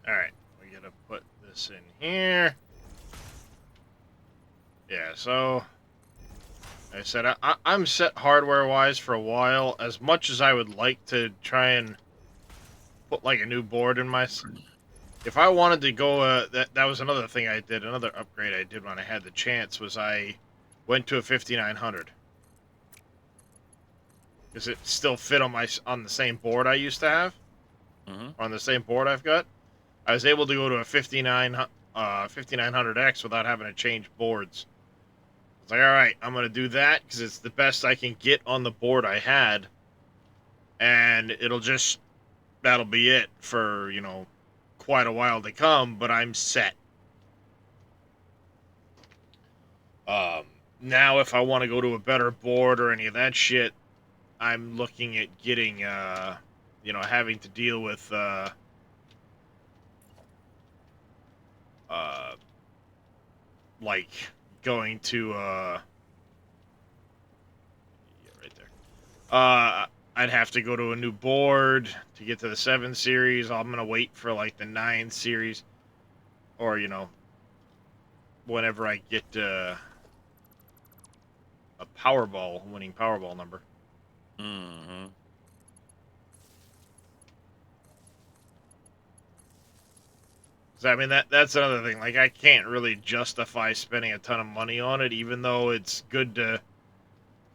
Alright, we gotta put this in here. Yeah, so... Like I said, I'm set hardware-wise for a while. As much as I would like to try and put, like, a new board in my... If I wanted to go... that was another thing I did. Another upgrade I did when I had the chance was I went to a 5900. Because it still fit on the same board I used to have. Mm-hmm. On the same board I've got. I was able to go to a 5900X without having to change boards. It's like, alright, I'm going to do that because it's the best I can get on the board I had. And that'll be it for, quite a while to come, but I'm set. Now if I want to go to a better board or any of that shit, I'm looking at getting, having to deal with, like going to, yeah, right there. I'd have to go to a new board to get to the 7 series. I'm gonna wait for like the 9 series, or whenever I get a winning Powerball number. Mm-hmm. So I mean that's another thing. Like I can't really justify spending a ton of money on it, even though it's good to.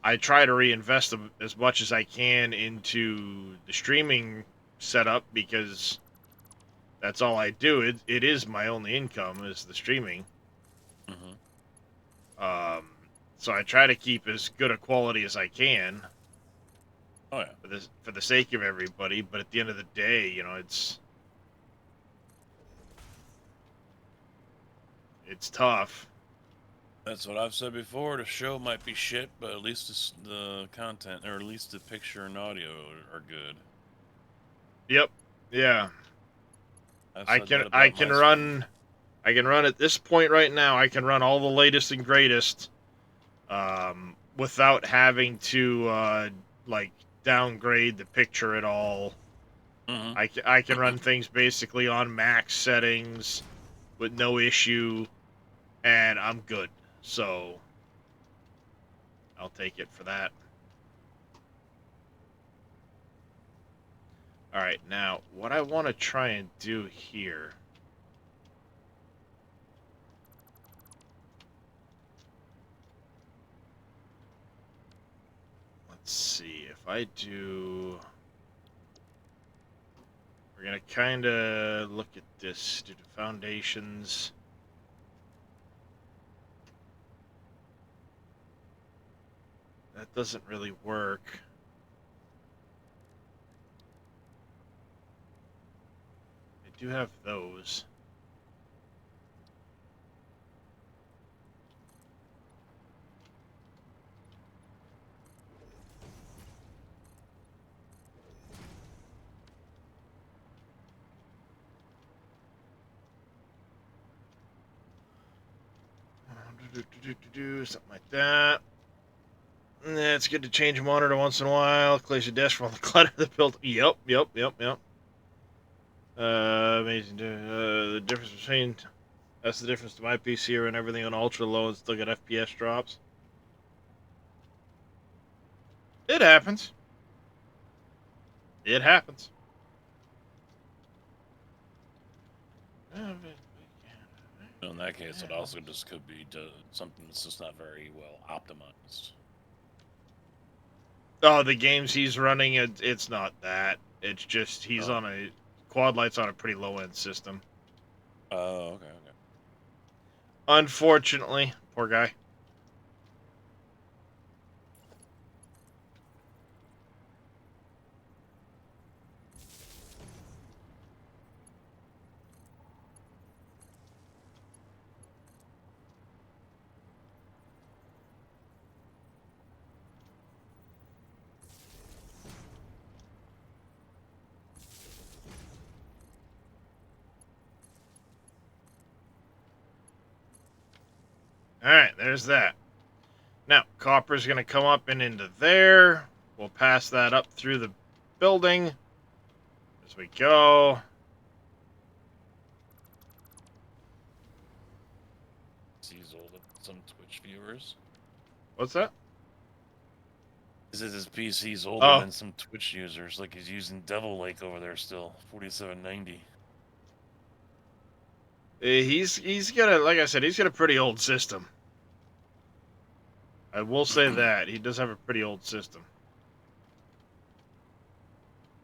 I try to reinvest as much as I can into the streaming setup because that's all I do. It is my only income is the streaming. Mm-hmm. So I try to keep as good a quality as I can. Oh yeah. For the sake of everybody, but at the end of the day, it's tough. That's what I've said before. The show might be shit, but at least the content, or at least the picture and audio are good. Yep. Yeah. I've I said can that I about can my stream. run I can run at this point right now. I can run all the latest and greatest, without having to like downgrade the picture at all. Mm-hmm. I can run things basically on max settings with no issue, and I'm good. So I'll take it for that. All right, now what I want to try and do here. Let's see if I do. We're gonna kind of look at this. Do the foundations. That doesn't really work. I do have those. Something like that. Yeah, it's good to change a monitor once in a while. Clears your desk from all the clutter of the build. Yep. Amazing. The difference between that's the difference to my PC and everything on ultra low and still get FPS drops. It happens. It happens. In that case, it also just could be something that's just not very well optimized. Oh, the games he's running, it's not that. It's just he's Oh. on a quad light's on a pretty low end system. Oh, okay. Unfortunately, poor guy. Alright, there's that. Now, copper's going to come up and into there. We'll pass that up through the building as we go. He's older than some Twitch viewers. What's that? He says his PC's older Oh. than some Twitch users. Like he's using Devil Lake over there still. 4790. He's got a, like I said, he's got a pretty old system. I will say that. He does have a pretty old system.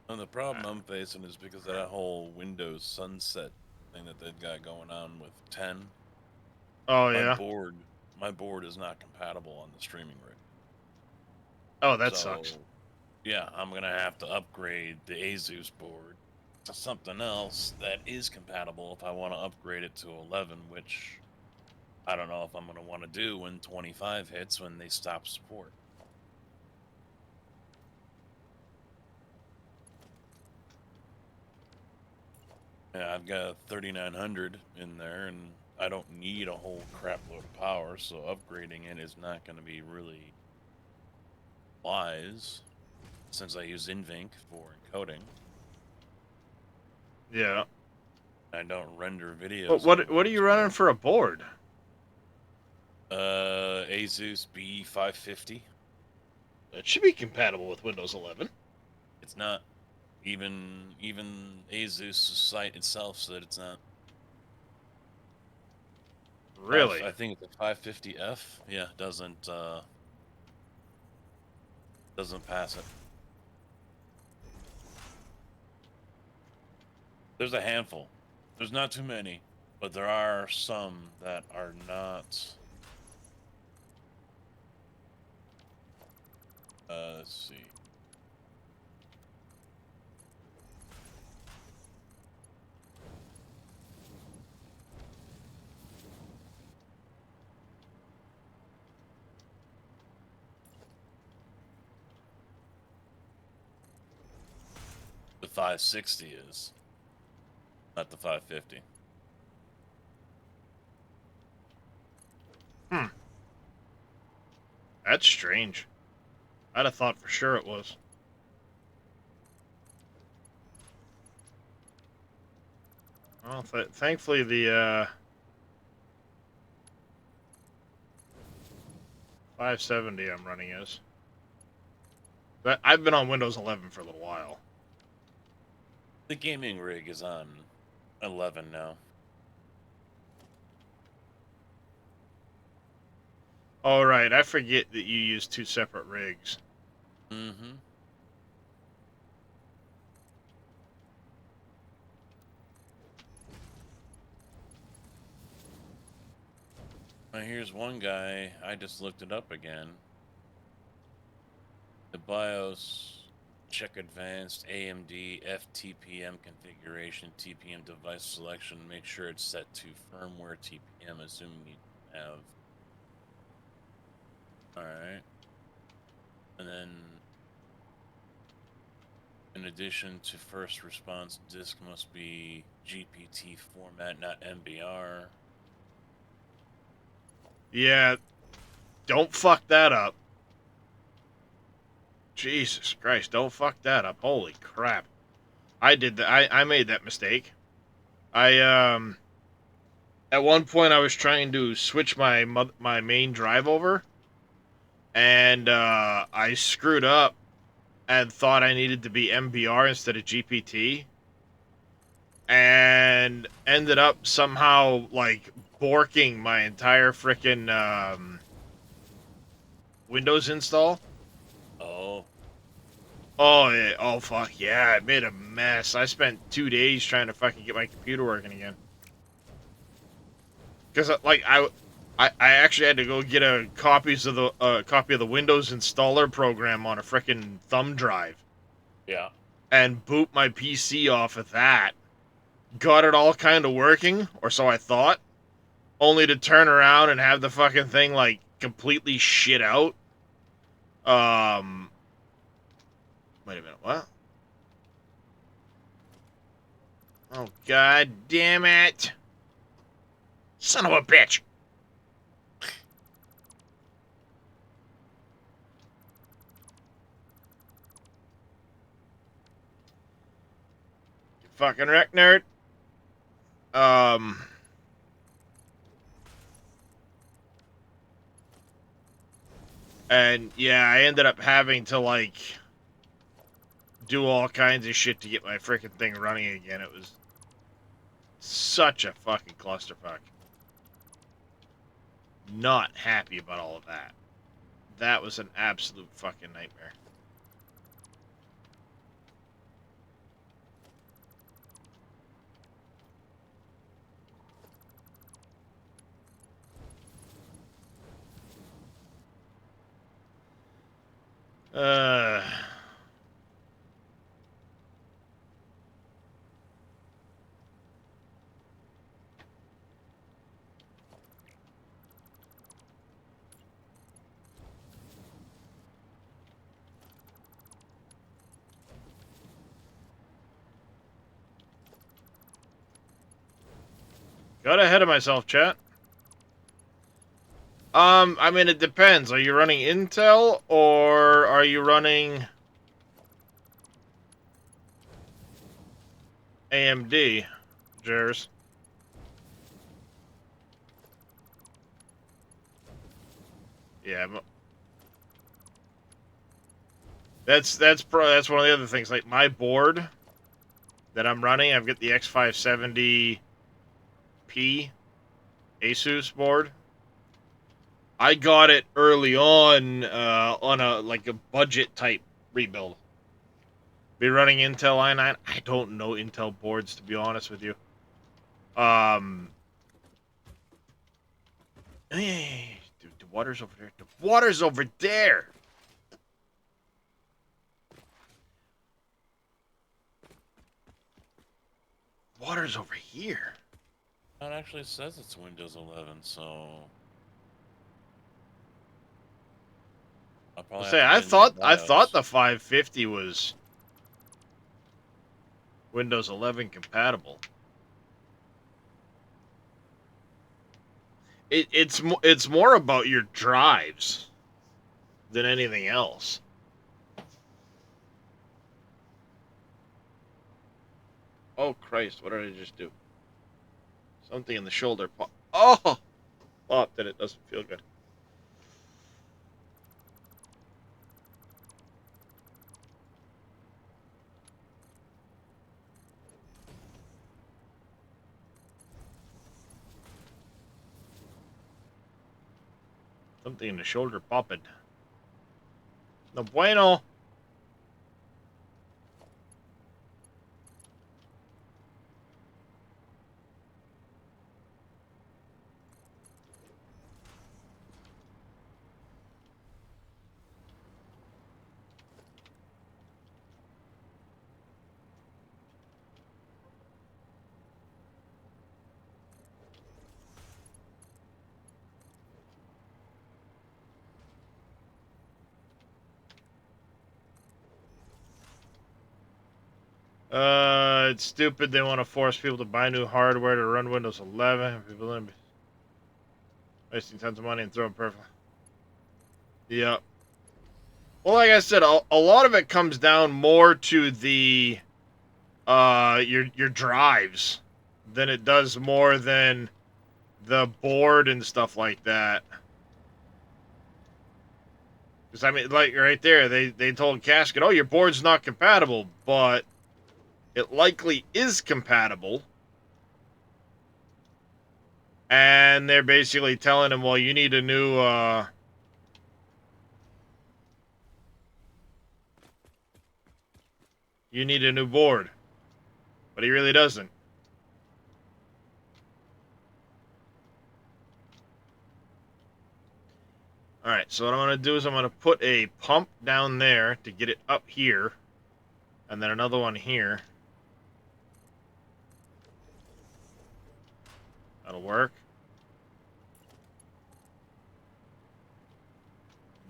And the problem I'm facing is because of that whole Windows sunset thing that they've got going on with 10. Oh, My yeah? board is not compatible on the streaming rig. Oh, that So, sucks. yeah, I'm going to have to upgrade the Asus board to something else that is compatible if I want to upgrade it to 11, which I don't know if I'm going to want to do when 25 hits when they stop support. Yeah, I've got 3900 in there, and I don't need a whole crap load of power, so upgrading it is not going to be really wise, since I use NVENC for encoding. Yeah. I don't render videos. But what are you running for a board? Asus B550. It should be compatible with Windows 11. It's not. Even Asus site itself said it's not. Really? I think it's a 550F. Yeah, doesn't pass it. There's a handful. There's not too many, but there are some that are not. Let's see. The 560 is. not the 550. That's strange. I'd have thought for sure it was. Well, thankfully the 570 I'm running is. But I've been on Windows 11 for a little while. The gaming rig is on 11 now. Oh, right. I forget that you use two separate rigs. Mm-hmm. Now here's one guy. I just looked it up again. The BIOS, check advanced AMD FTPM configuration, TPM device selection. Make sure it's set to firmware TPM, assuming you have. Alright. And then, in addition to first response, disk must be GPT format, not MBR. Yeah, don't fuck that up. Jesus Christ, don't fuck that up. Holy crap. I did that. I made that mistake. At one point I was trying to switch my main drive over, and I screwed up and thought I needed to be MBR instead of GPT, and ended up somehow like borking my entire frickin' Windows install. Oh. Oh, yeah. Oh, fuck, yeah, it made a mess. I spent 2 days trying to fucking get my computer working again. Because, like, I actually had to go get a copy of the Windows installer program on a frickin' thumb drive. Yeah. And boot my PC off of that. Got it all kind of working, or so I thought. Only to turn around and have the fucking thing, like, completely shit out. Wait a minute, what? Oh, god damn it. Son of a bitch. You fucking wreck nerd. And yeah, I ended up having to, like, do all kinds of shit to get my freaking thing running again. It was such a fucking clusterfuck. Not happy about all of that. That was an absolute fucking nightmare. Uh... Got ahead of myself, chat. I mean, it depends. Are you running Intel, or are you running AMD, Jers? Yeah, that's one of the other things. Like, my board that I'm running, I've got the X570P Asus board. I got it early on a budget type rebuild. Be running Intel i9. I don't know Intel boards, to be honest with you. Hey, dude, the water's over there. The water's over there. Water's over here. It actually says it's Windows 11, so I'll probably Say, have I to get a new thought BIOS. the 550 was Windows 11 compatible. It's more about your drives than anything else. Oh Christ! What did I just do? Something in the shoulder pop. Oh, popped and it doesn't feel good. Something in the shoulder popping. No bueno. It's stupid. They want to force people to buy new hardware to run Windows 11. People are wasting tons of money and throwing perfect. Yeah. Well, like I said, a lot of it comes down more to the your drives than it does more than the board and stuff like that. Because I mean, like right there, they told Casket, "Oh, your board's not compatible," but it likely is compatible. And they're basically telling him, "Well, you need a new board," but he really doesn't. All right, so what I'm gonna do is I'm gonna put a pump down there to get it up here, and then another one here. That'll work.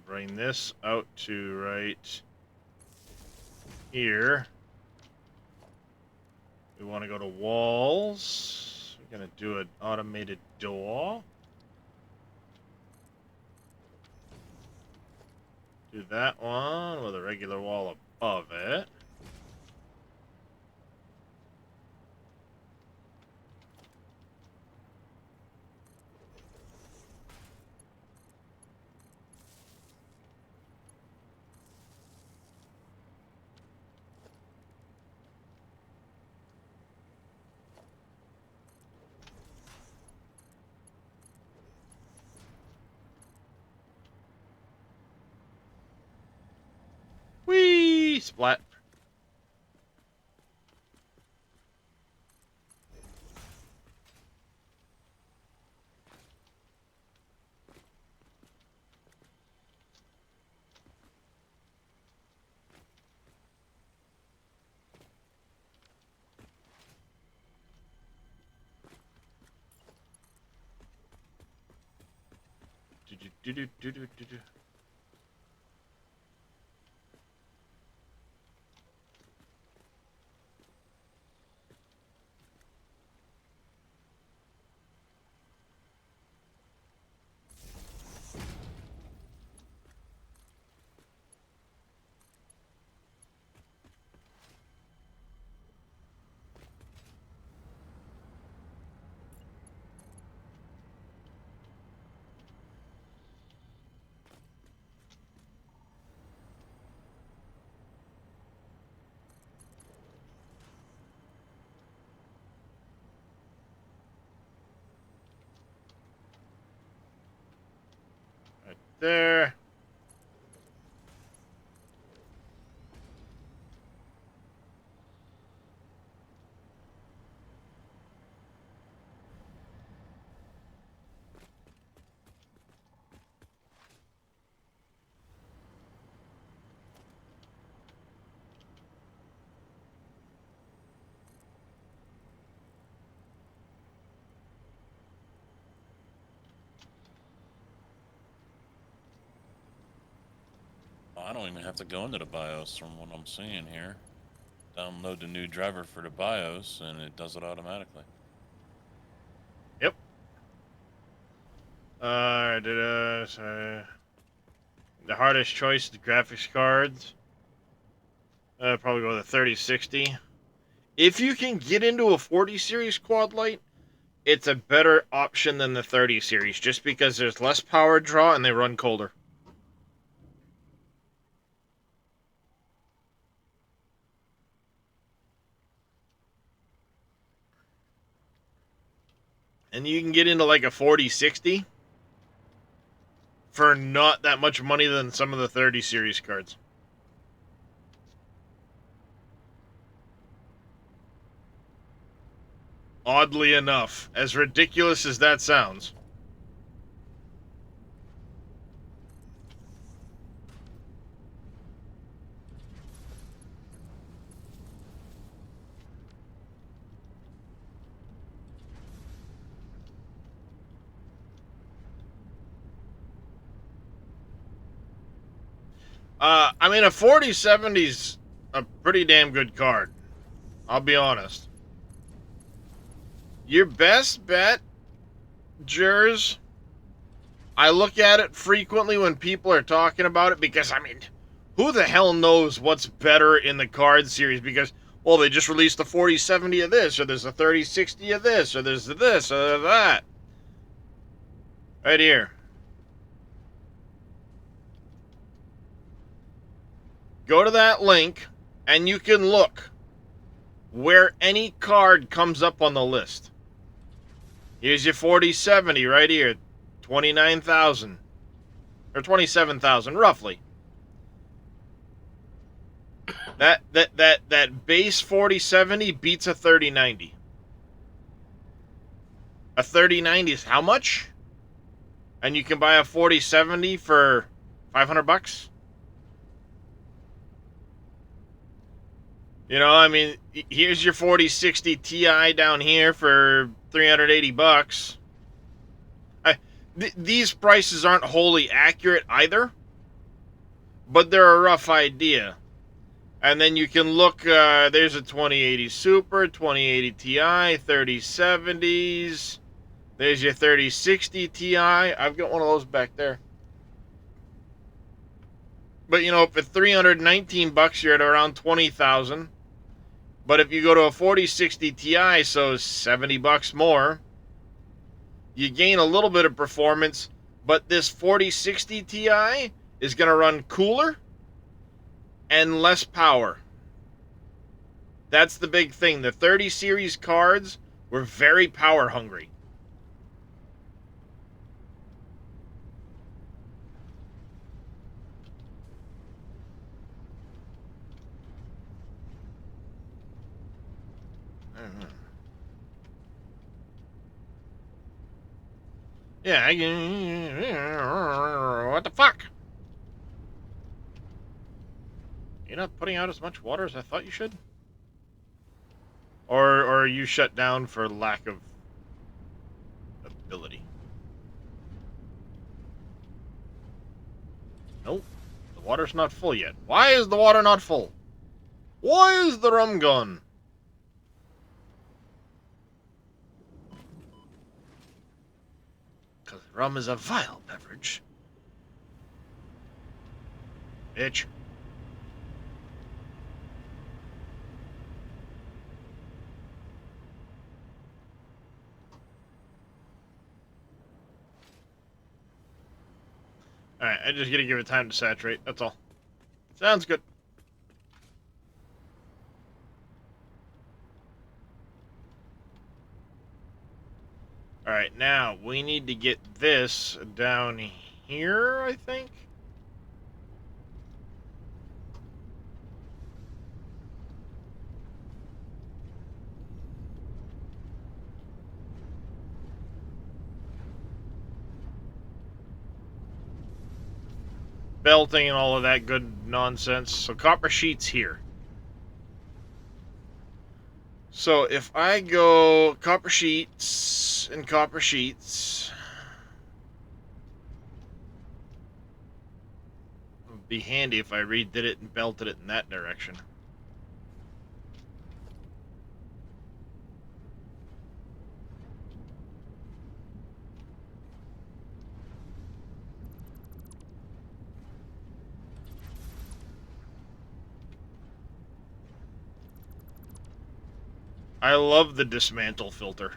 Bring this out to right here. We want to go to walls. We're gonna do an automated door. Do that one with a regular wall above it. Whee! Splat. Do. Right there. I don't even have to go into the BIOS from what I'm seeing here. Download the new driver for the BIOS and it does it automatically. Yep. Sorry. The hardest choice, the graphics cards. Probably go with the 3060. If you can get into a 40 series quad light, it's a better option than the 30 series, just because there's less power draw and they run colder. And you can get into like a 4060 for not that much money than some of the 30 series cards. Oddly enough, as ridiculous as that sounds. I mean, a 4070's a pretty damn good card. I'll be honest. Your best bet, Jers, I look at it frequently when people are talking about it because, I mean, who the hell knows what's better in the card series? Because, well, they just released the 4070 of this, or there's a 3060 of this, or there's this, or that. Right here. Go to that link, and you can look where any card comes up on the list. Here's your 4070 right here. 29,000. Or 27,000, roughly. That base 4070 beats a 3090. A 3090 is how much? And you can buy a 4070 for $500? You know, I mean, here's your 4060 Ti down here for $380. These prices aren't wholly accurate either, but they're a rough idea. And then you can look, there's a 2080 Super, 2080 Ti, 3070s. There's your 3060 Ti. I've got one of those back there. But, you know, for $319, you're at around 20,000. But if you go to a 4060 Ti, so $70 more, you gain a little bit of performance, but this 4060 Ti is going to run cooler and less power. That's the big thing. The 30 series cards were very power hungry. Yeah, what the fuck? You're not putting out as much water as I thought you should? Or are you shut down for lack of ability? Nope. The water's not full yet. Why is the water not full? Why is the rum gone? Because rum is a vile beverage. Bitch. Alright, I just gotta give it time to saturate, that's all. Sounds good. Alright, now we need to get this down here, I think. Belting and all of that good nonsense. So copper sheets here. So if I go copper sheets and copper sheets, it would be handy if I redid it and belted it in that direction. I love the dismantle filter.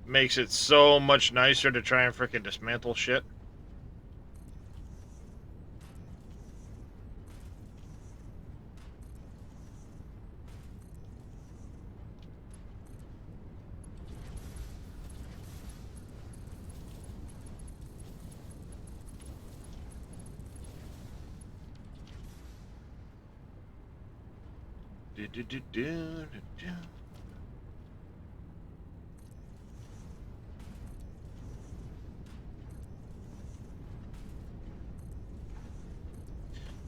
Makes it so much nicer to try and frickin' dismantle shit. Do, do, do, do, do, do.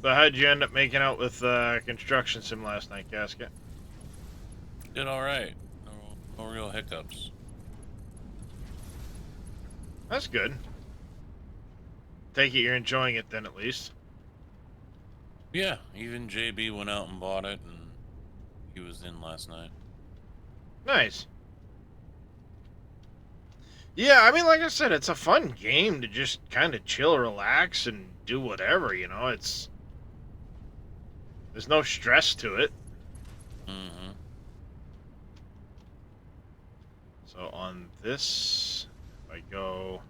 So how'd you end up making out with construction sim last night, Casket? Did all right. No real hiccups. That's good. Take it you're enjoying it then, at least. Yeah, even JB went out and bought it, and he was in last night. Nice. Yeah, I mean, like I said, it's a fun game to just kind of chill, relax, and do whatever, you know? There's no stress to it. Mm-hmm. So on this, if I go...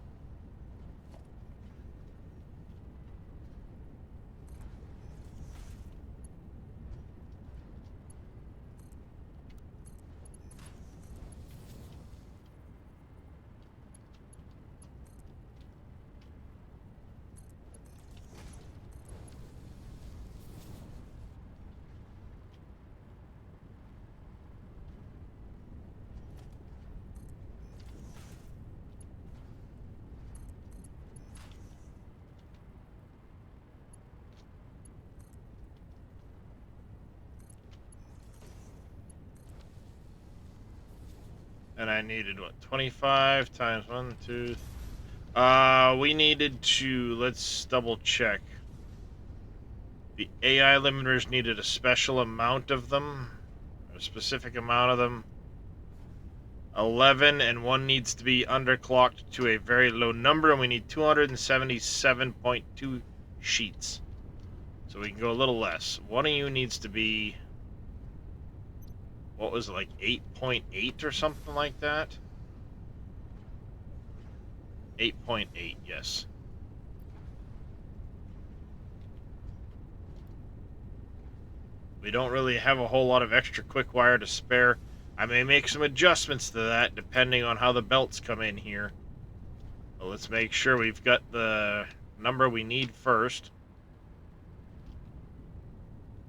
And I needed, what, 25 times 1, 2... we needed to, let's double check. The AI limiters needed a special amount of them, a specific amount of them. 11, and one needs to be underclocked to a very low number, and we need 277.2 sheets. So we can go a little less. One of you needs to be, what was it, like 8.8 or something like that? 8.8, yes. We don't really have a whole lot of extra quick wire to spare. I may make some adjustments to that depending on how the belts come in here. But let's make sure we've got the number we need first.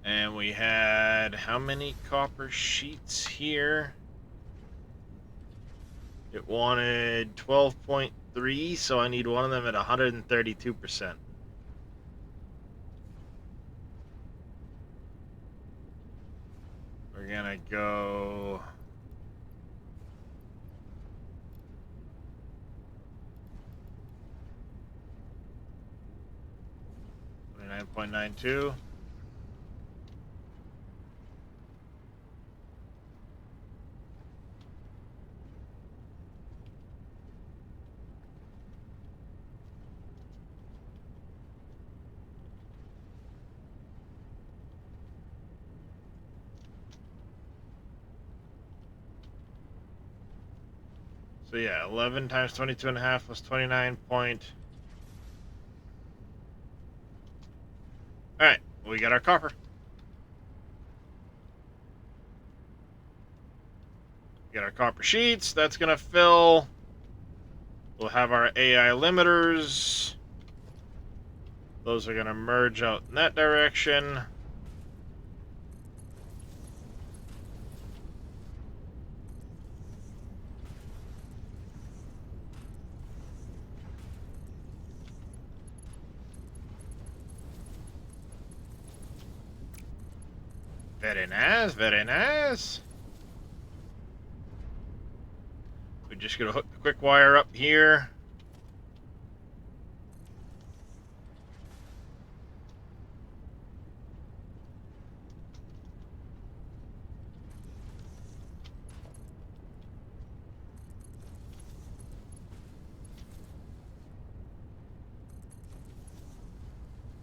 And we had how many copper sheets here? It wanted 12.3, so I need one of them at 132%. We're gonna go... 29.92. So yeah, 11 times 22.5 plus 29 point. Alright, we got our copper. We got our copper sheets. That's gonna fill. We'll have our AI limiters. Those are gonna merge out in that direction. Very nice, very nice. We're just gonna hook the quick wire up here.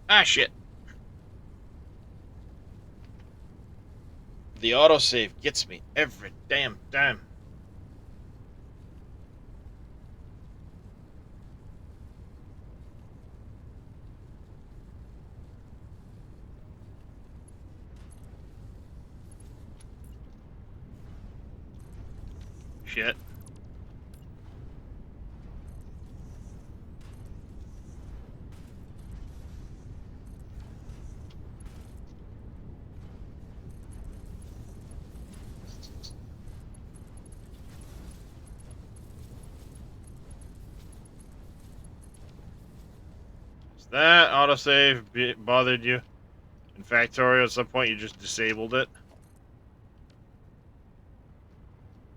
Ah, shit. The autosave gets me every damn time. Shit. Is that autosave bothered you? In Factorio, at some point you just disabled it?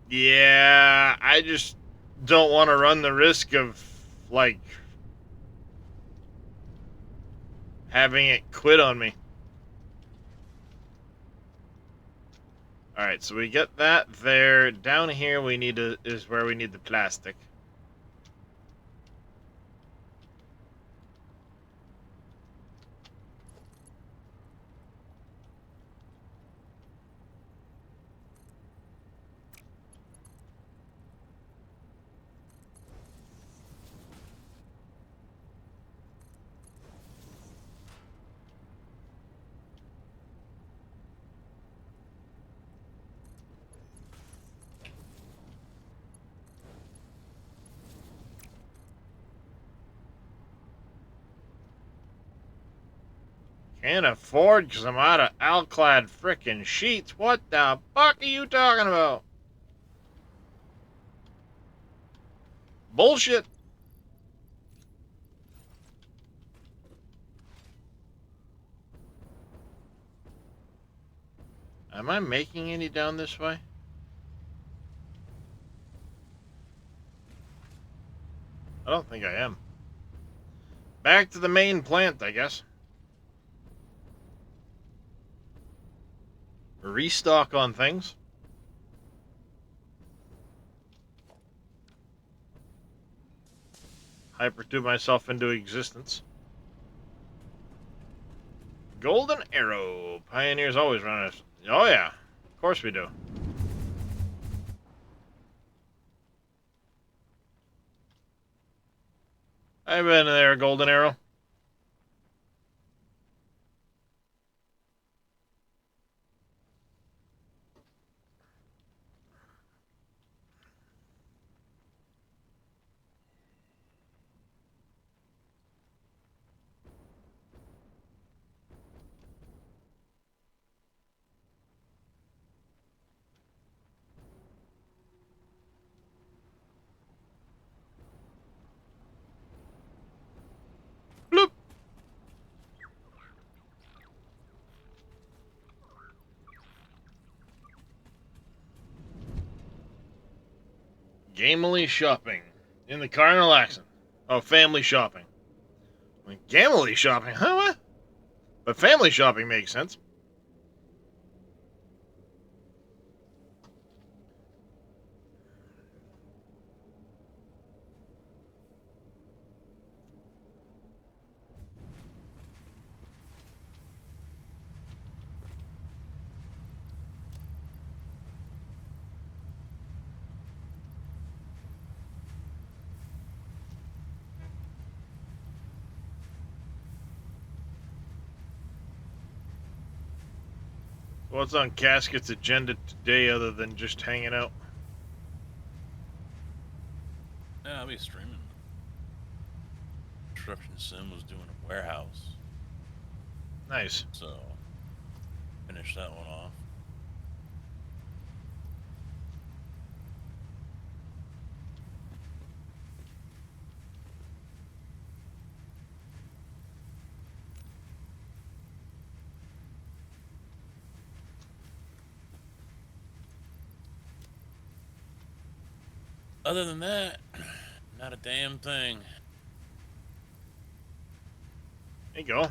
Yeah, I just don't want to run the risk of, like, having it quit on me. Alright, so we get that there. Down here we need to, is where we need the plastic. Can't afford because I'm out of Alclad frickin' sheets. What the fuck are you talking about? Bullshit. Am I making any down this way? I don't think I am. Back to the main plant, I guess. Restock on things. Hypertube myself into existence. Golden Arrow. Pioneers always run us. Oh yeah. Of course we do. I've been there, Golden Arrow. Bloop. Gamely shopping. In the car and relaxing. Oh, family shopping. Gamely shopping? Huh? What? But family shopping makes sense. What's on Casket's agenda today other than just hanging out? Yeah, I'll be streaming. Construction Sim was doing a warehouse, Nice. so finish that one off. Other than that, not a damn thing. There you go.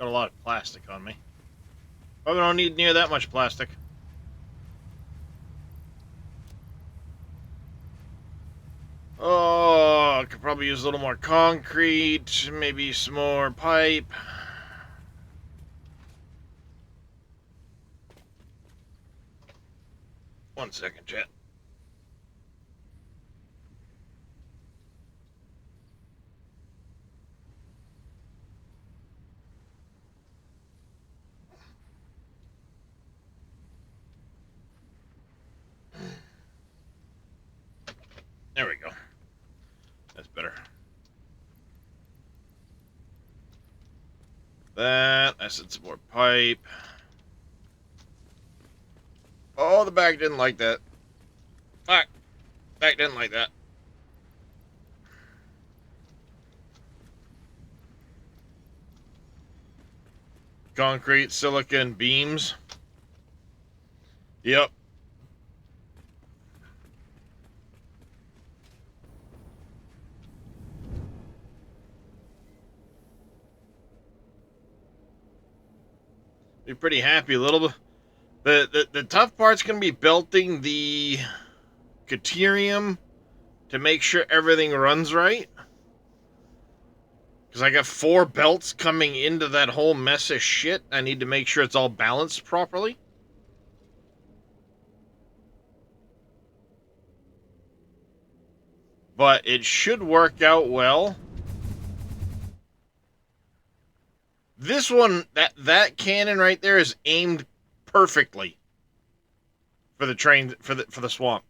Got a lot of plastic on me. Probably don't need near that much plastic. Oh, I could probably use a little more concrete, maybe some more pipe. One second, chat. There we go. That's better. That. I said some more pipe. Oh, the bag didn't like that. Fuck. Bag didn't like that. Concrete, silicon, beams. Yep. Be pretty happy a little bit. The tough part's gonna be belting the Caterium to make sure everything runs right. Because I got 4 belts coming into that whole mess of shit. I need to make sure it's all balanced properly. But it should work out well. This one, that cannon right there is aimed perfectly for the train, for the swamp.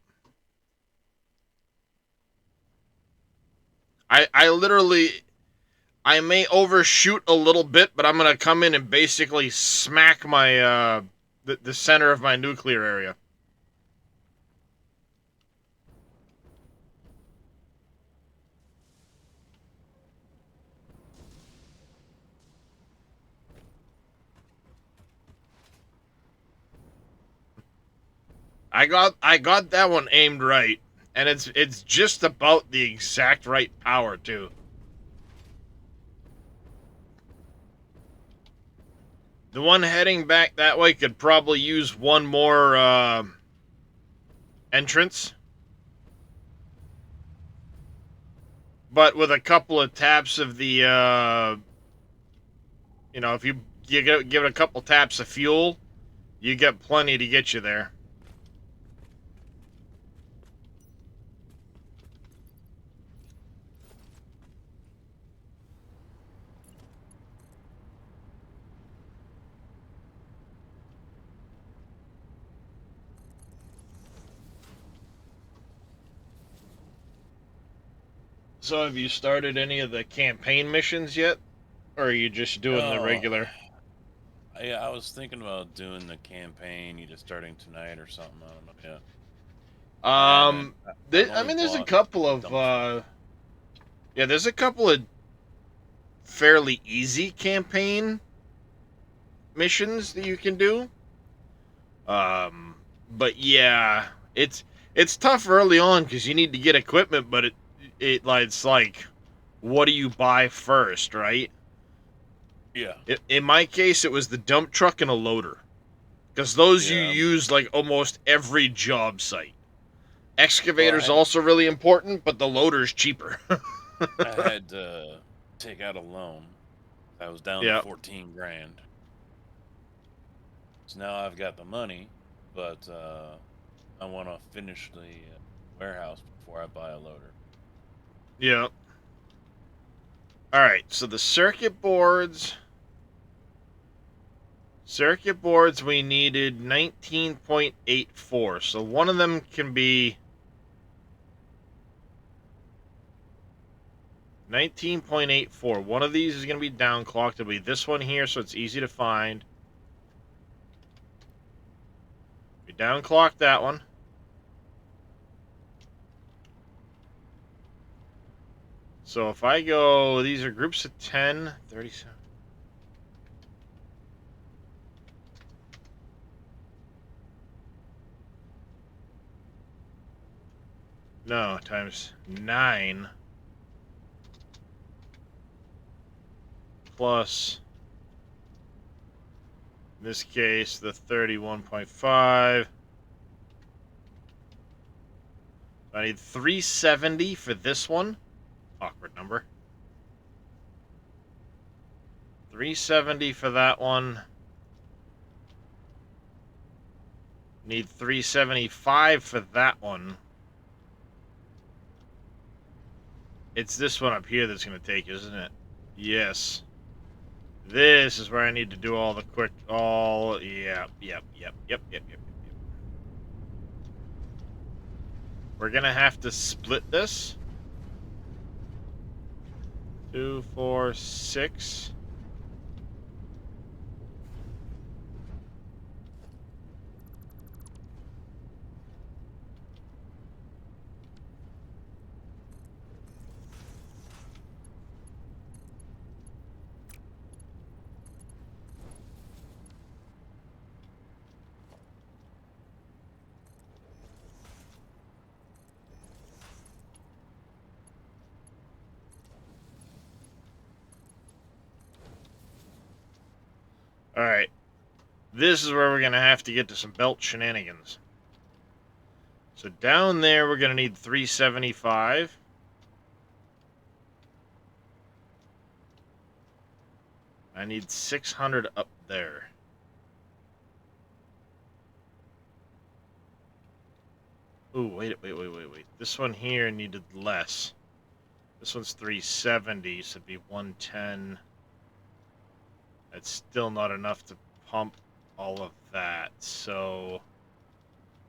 I literally, I may overshoot a little bit, but I'm gonna come in and basically smack my the center of my nuclear area. I got that one aimed right, and it's just about the exact right power too. The one heading back that way could probably use one more entrance, but with a couple of taps of the if you give it a couple taps of fuel, you get plenty to get you there. So have you started any of the campaign missions yet? Or are you just doing the Oh, regular? yeah, I was thinking about doing the campaign either starting tonight or something. I don't know yet. I haven't. I've I only mean, there's a bought couple the of dump truck. yeah, there's a couple of fairly easy campaign missions that you can do. But yeah, it's tough early on because you need to get equipment, but it's like, what do you buy first, right? Yeah. In my case, it was the dump truck and a loader, because those you Yeah. use like almost every job site. Well, Excavator's also really important, but the loader's cheaper. I had to take out a loan. I was down to Yeah. 14 grand. So now I've got the money, but I want to finish the warehouse before I buy a loader. Yeah. All right. So the circuit boards. Circuit boards, we needed 19.84. So one of them can be 19.84. One of these is going to be downclocked. It'll be this one here, so it's easy to find. We downclock that one. So if I go, these are groups of 10, 37. No, times 9 plus In this case, the 31.5. I need 370 for this one. Awkward number. 370 for that one. Need 375 for that one. It's this one up here that's going to take, isn't it? Yes. This is where I need to do all the quick, yep. We're going to have to split this. 2, 4, 6. Alright. This is where we're going to have to get to some belt shenanigans. So down there, we're going to need 375. I need 600 up there. Ooh, wait. This one here needed less. This one's 370, so it'd be 110. That's still not enough to pump all of that. So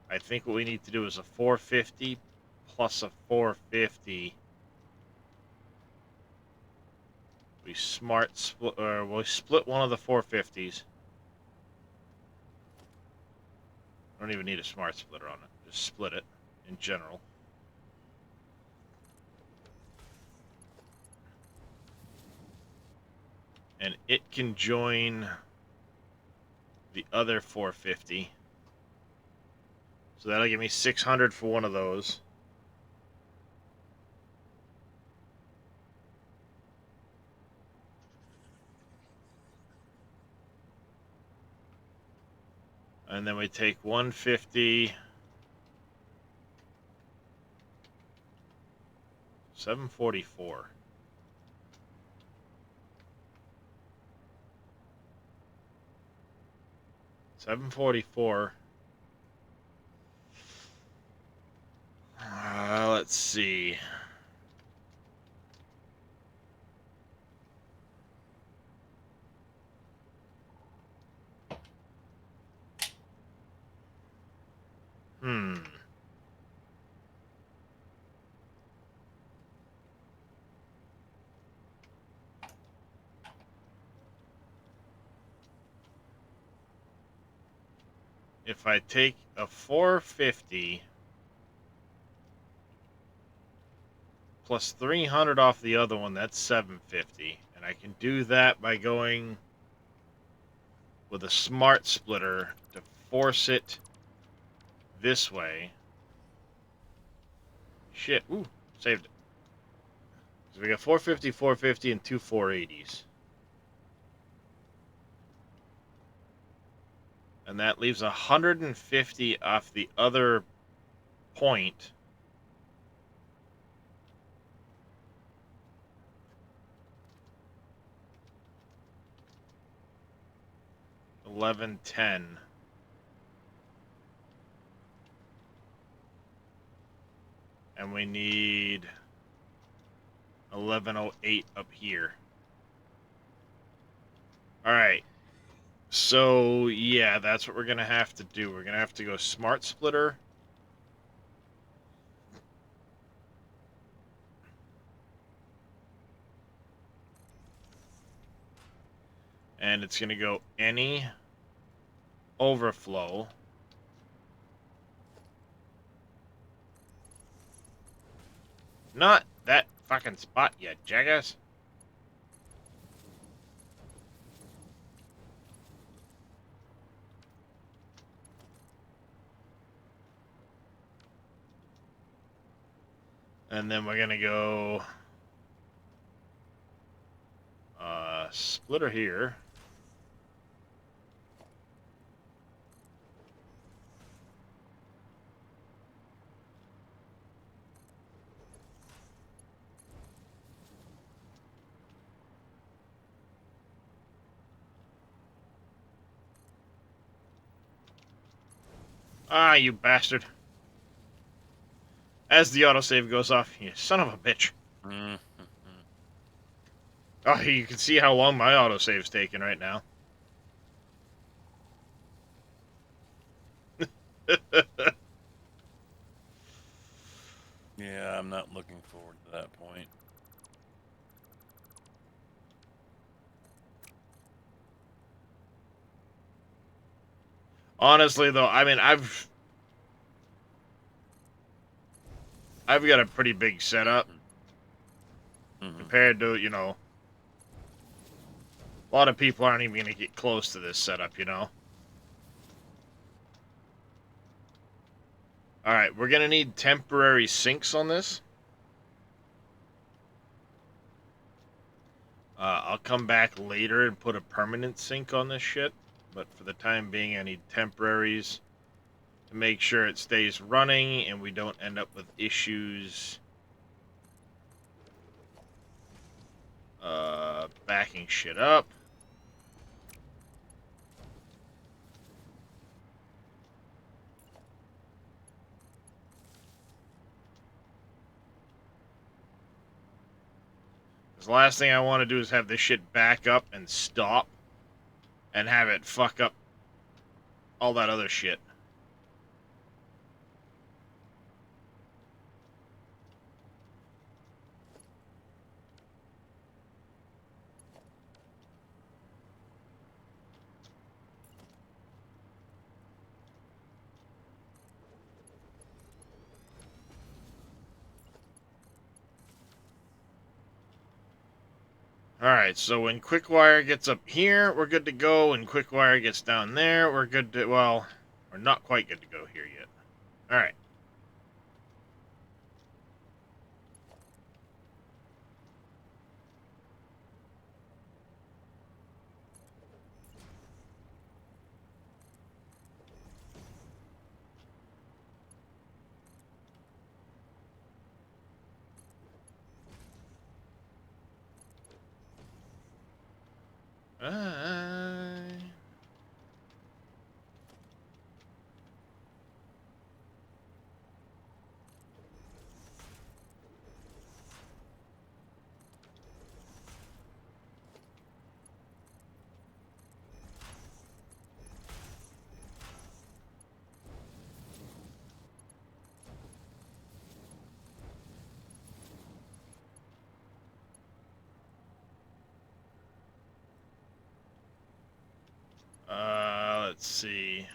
I think what we need to do is a 450 plus a 450. We we'll split one of the 450s. I don't even need a smart splitter on it. Just split it in general. And it can join the other 450. So that'll give me 600 for one of those. And then we take 150. 744. Let's see. If I take a 450 plus 300 off the other one, that's 750. And I can do that by going with a smart splitter to force it this way. Shit, ooh, saved it. So we got 450, 450, and two 480s. And that leaves 150 off the other point. $11.10. And we need 1108 up here. All right. So, yeah, that's what we're going to have to do. We're going to have to go smart splitter. And it's going to go any overflow. Not that fucking spot yet, jackass. And then we're gonna go splitter here. Ah, you bastard. As the autosave goes off, you son of a bitch. Mm-hmm. Oh, you can see how long my autosave's taking right now. Yeah, I'm not looking forward to that point. Honestly, though, I mean, I've got a pretty big setup Mm-hmm. compared to, you know, a lot of people aren't even going to get close to this setup, you know. All right, we're going to need temporary sinks on this. I'll come back later and put a permanent sink on this shit, but for the time being, I need temporaries to make sure it stays running and we don't end up with issues backing shit up. Because the last thing I want to do is have this shit back up and stop and have it fuck up all that other shit. Alright, so when quickwire gets up here, we're good to go. When quickwire gets down there, we're good to, well, we're not quite good to go here yet. Alright. Let's see.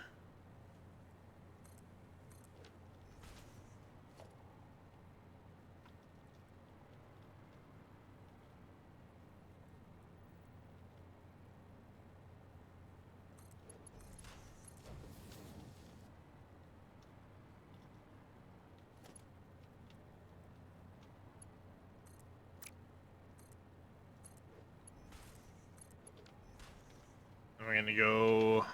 We're gonna go.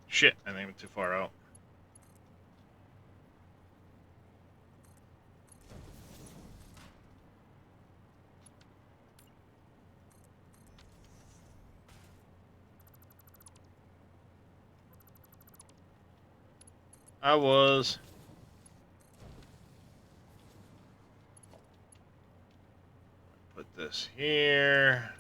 Shit, I think I went too far out. I was. Put this here.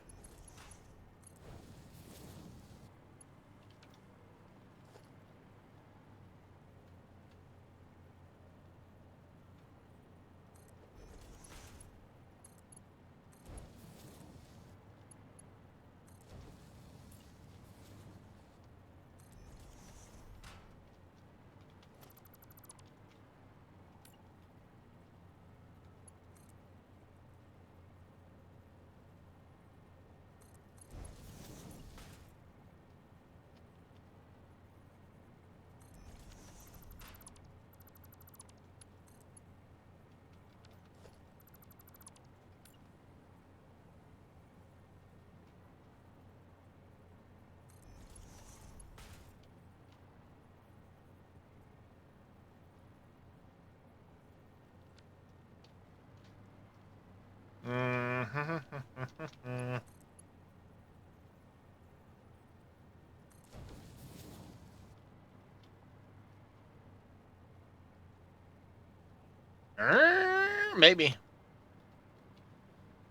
Maybe.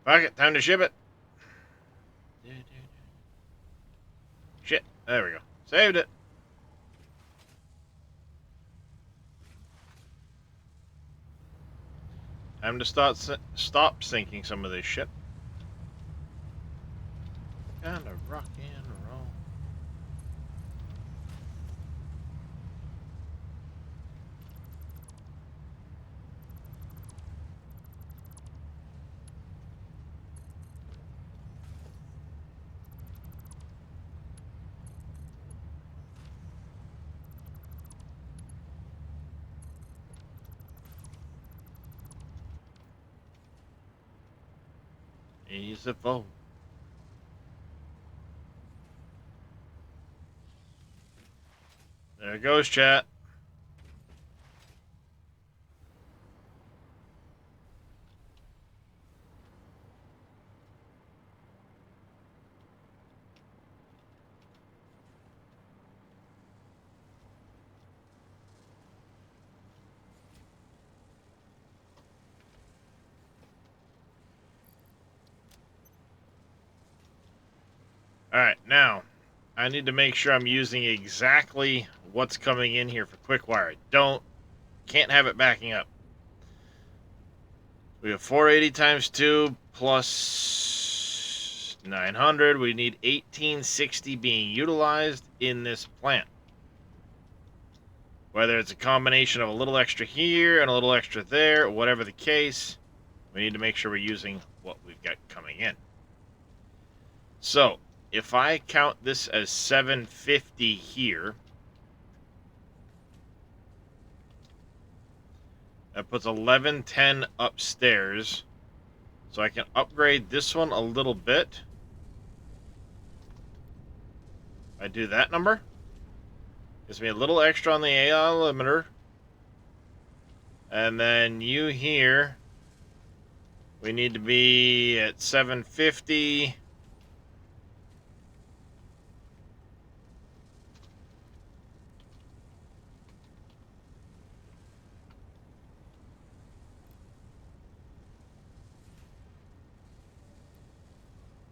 Fuck it, time to ship it. Shit, there we go. Saved it. Time to stop sinking some of this shit. Kind of rock and roll. He's a foe. There goes chat. Alright, now, I need to make sure I'm using exactly what's coming in here for quickwire. Can't have it backing up. We have 480 times 2 plus 900. We need 1860 being utilized in this plant. Whether it's a combination of a little extra here and a little extra there, whatever the case, we need to make sure we're using what we've got coming in. So, if I count this as 750 here, that puts 1110 upstairs. So I can upgrade this one a little bit. I do that number. Gives me a little extra on the AI limiter. And then you here, we need to be at 750.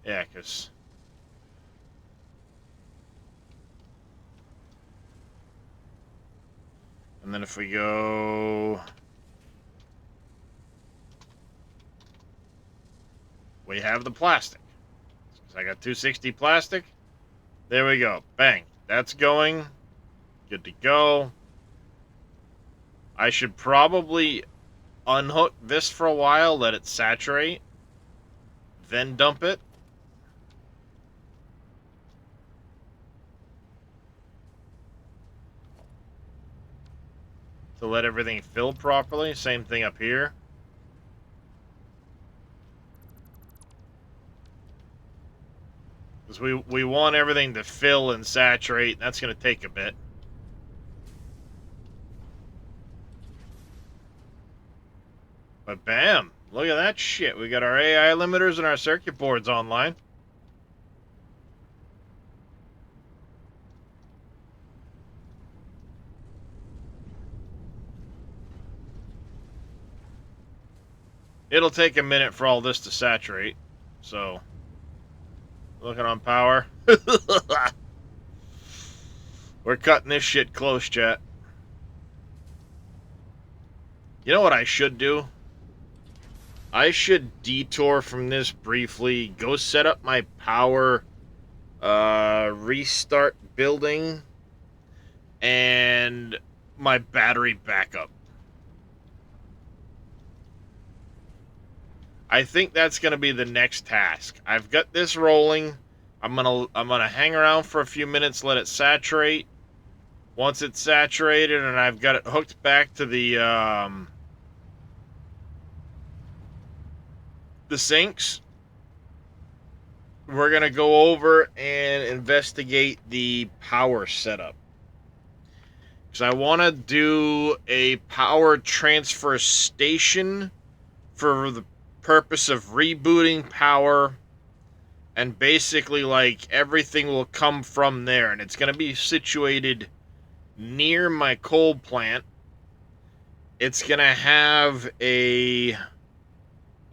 Yeah, because and then if we go, we have the plastic. So I got 260 plastic. There we go. Bang. That's going. Good to go. I should probably unhook this for a while, let it saturate, then dump it. To let everything fill properly. Same thing up here. Because we want everything to fill and saturate, and that's going to take a bit. But bam! Look at that shit. We got our AI limiters and our circuit boards online. It'll take a minute for all this to saturate. So, looking on power. We're cutting this shit close, chat. You know what I should do? I should detour from this briefly, go set up my power, restart building, and my battery backup. I think that's going to be the next task. I've got this rolling. I'm gonna hang around for a few minutes, let it saturate. Once it's saturated and I've got it hooked back to the sinks, we're gonna go over and investigate the power setup. Because I want to do a power transfer station for the purpose of rebooting power, and basically like everything will come from there, and it's going to be situated near my coal plant. It's going to have a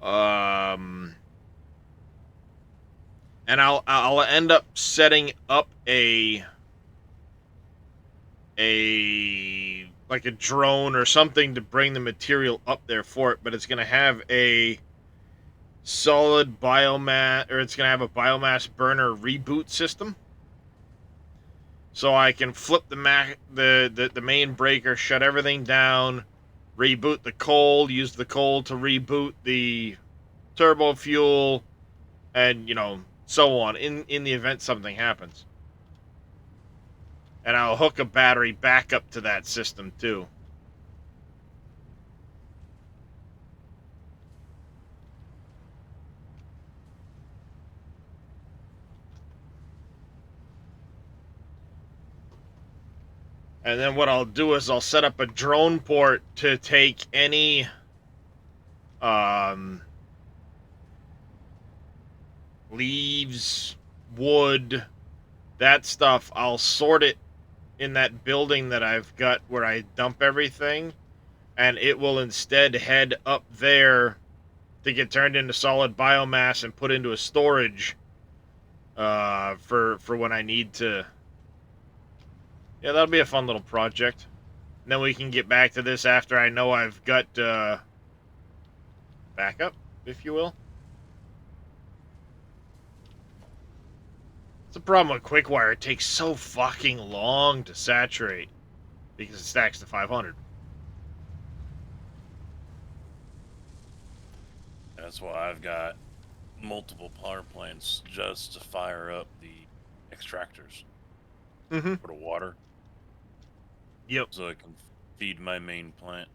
And I'll end up setting up a like a drone or something to bring the material up there for it, but it's going to have a solid biomass, or it's going to have a biomass burner reboot system. So I can flip the main breaker, shut everything down, reboot the coal, use the coal to reboot the turbo fuel, and so on in the event something happens. And I'll hook a battery back up to that system too. And then what I'll do is I'll set up a drone port to take any leaves, wood, that stuff. I'll sort it in that building that I've got where I dump everything, and it will instead head up there to get turned into solid biomass and put into a storage for when I need to. Yeah, that'll be a fun little project. And then we can get back to this after I know I've got backup, if you will. It's a problem with quickwire. It takes so fucking long to saturate because it stacks to 500. That's why I've got multiple power plants just to fire up the extractors for the water. Yep. So I can feed my main plant.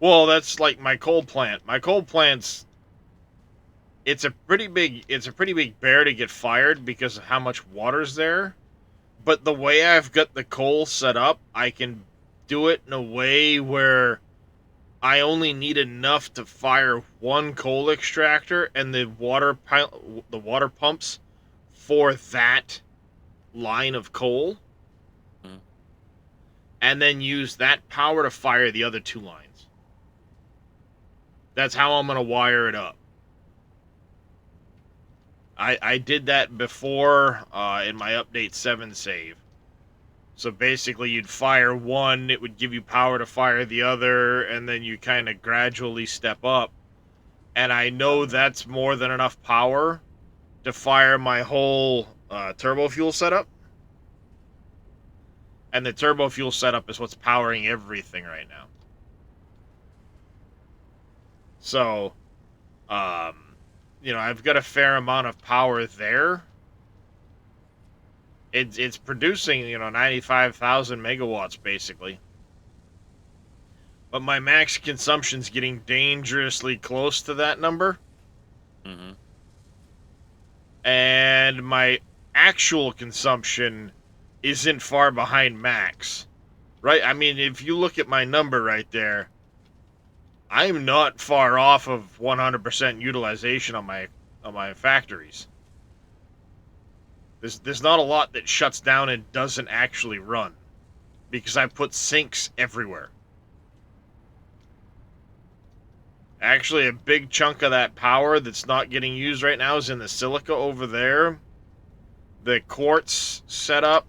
Well, that's like my coal plant. My coal plant's it's a pretty big bear to get fired because of how much water's there. But the way I've got the coal set up, I can do it in a way where I only need enough to fire one coal extractor, and the water pumps for that line of coal, and then use that power to fire the other two lines. That's how I'm going to wire it up. I did that before in my update 7 save. So basically you'd fire one, it would give you power to fire the other, and then you kind of gradually step up. And I know that's more than enough power to fire my whole turbo fuel setup. And the turbo fuel setup is what's powering everything right now. So, I've got a fair amount of power there. It's producing, 95,000 megawatts, basically. But my max consumption's getting dangerously close to that number. And my actual consumption isn't far behind max. Right? I mean, if you look at my number right there, I'm not far off of 100% utilization on my factories. There's not a lot that shuts down and doesn't actually run because I put sinks everywhere. Actually, a big chunk of that power that's not getting used right now is in the silica over there. The quartz setup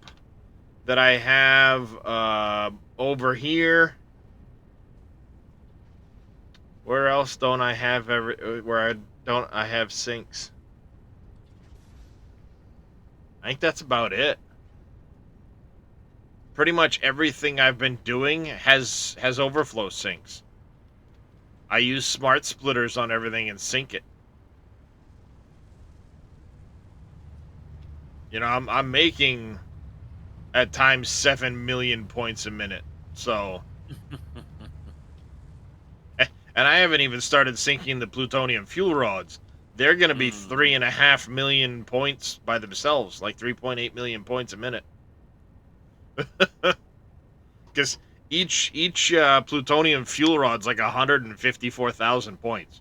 that I have over here. Where else don't I have I have sinks? I think that's about it. Pretty much everything I've been doing has overflow sinks. I use smart splitters on everything and sync it. I'm making at times 7 million points a minute. So and I haven't even started sinking the plutonium fuel rods. They're going to be 3.5 million points by themselves, like 3.8 million points a minute. Because each plutonium fuel rod's like 154,000 points.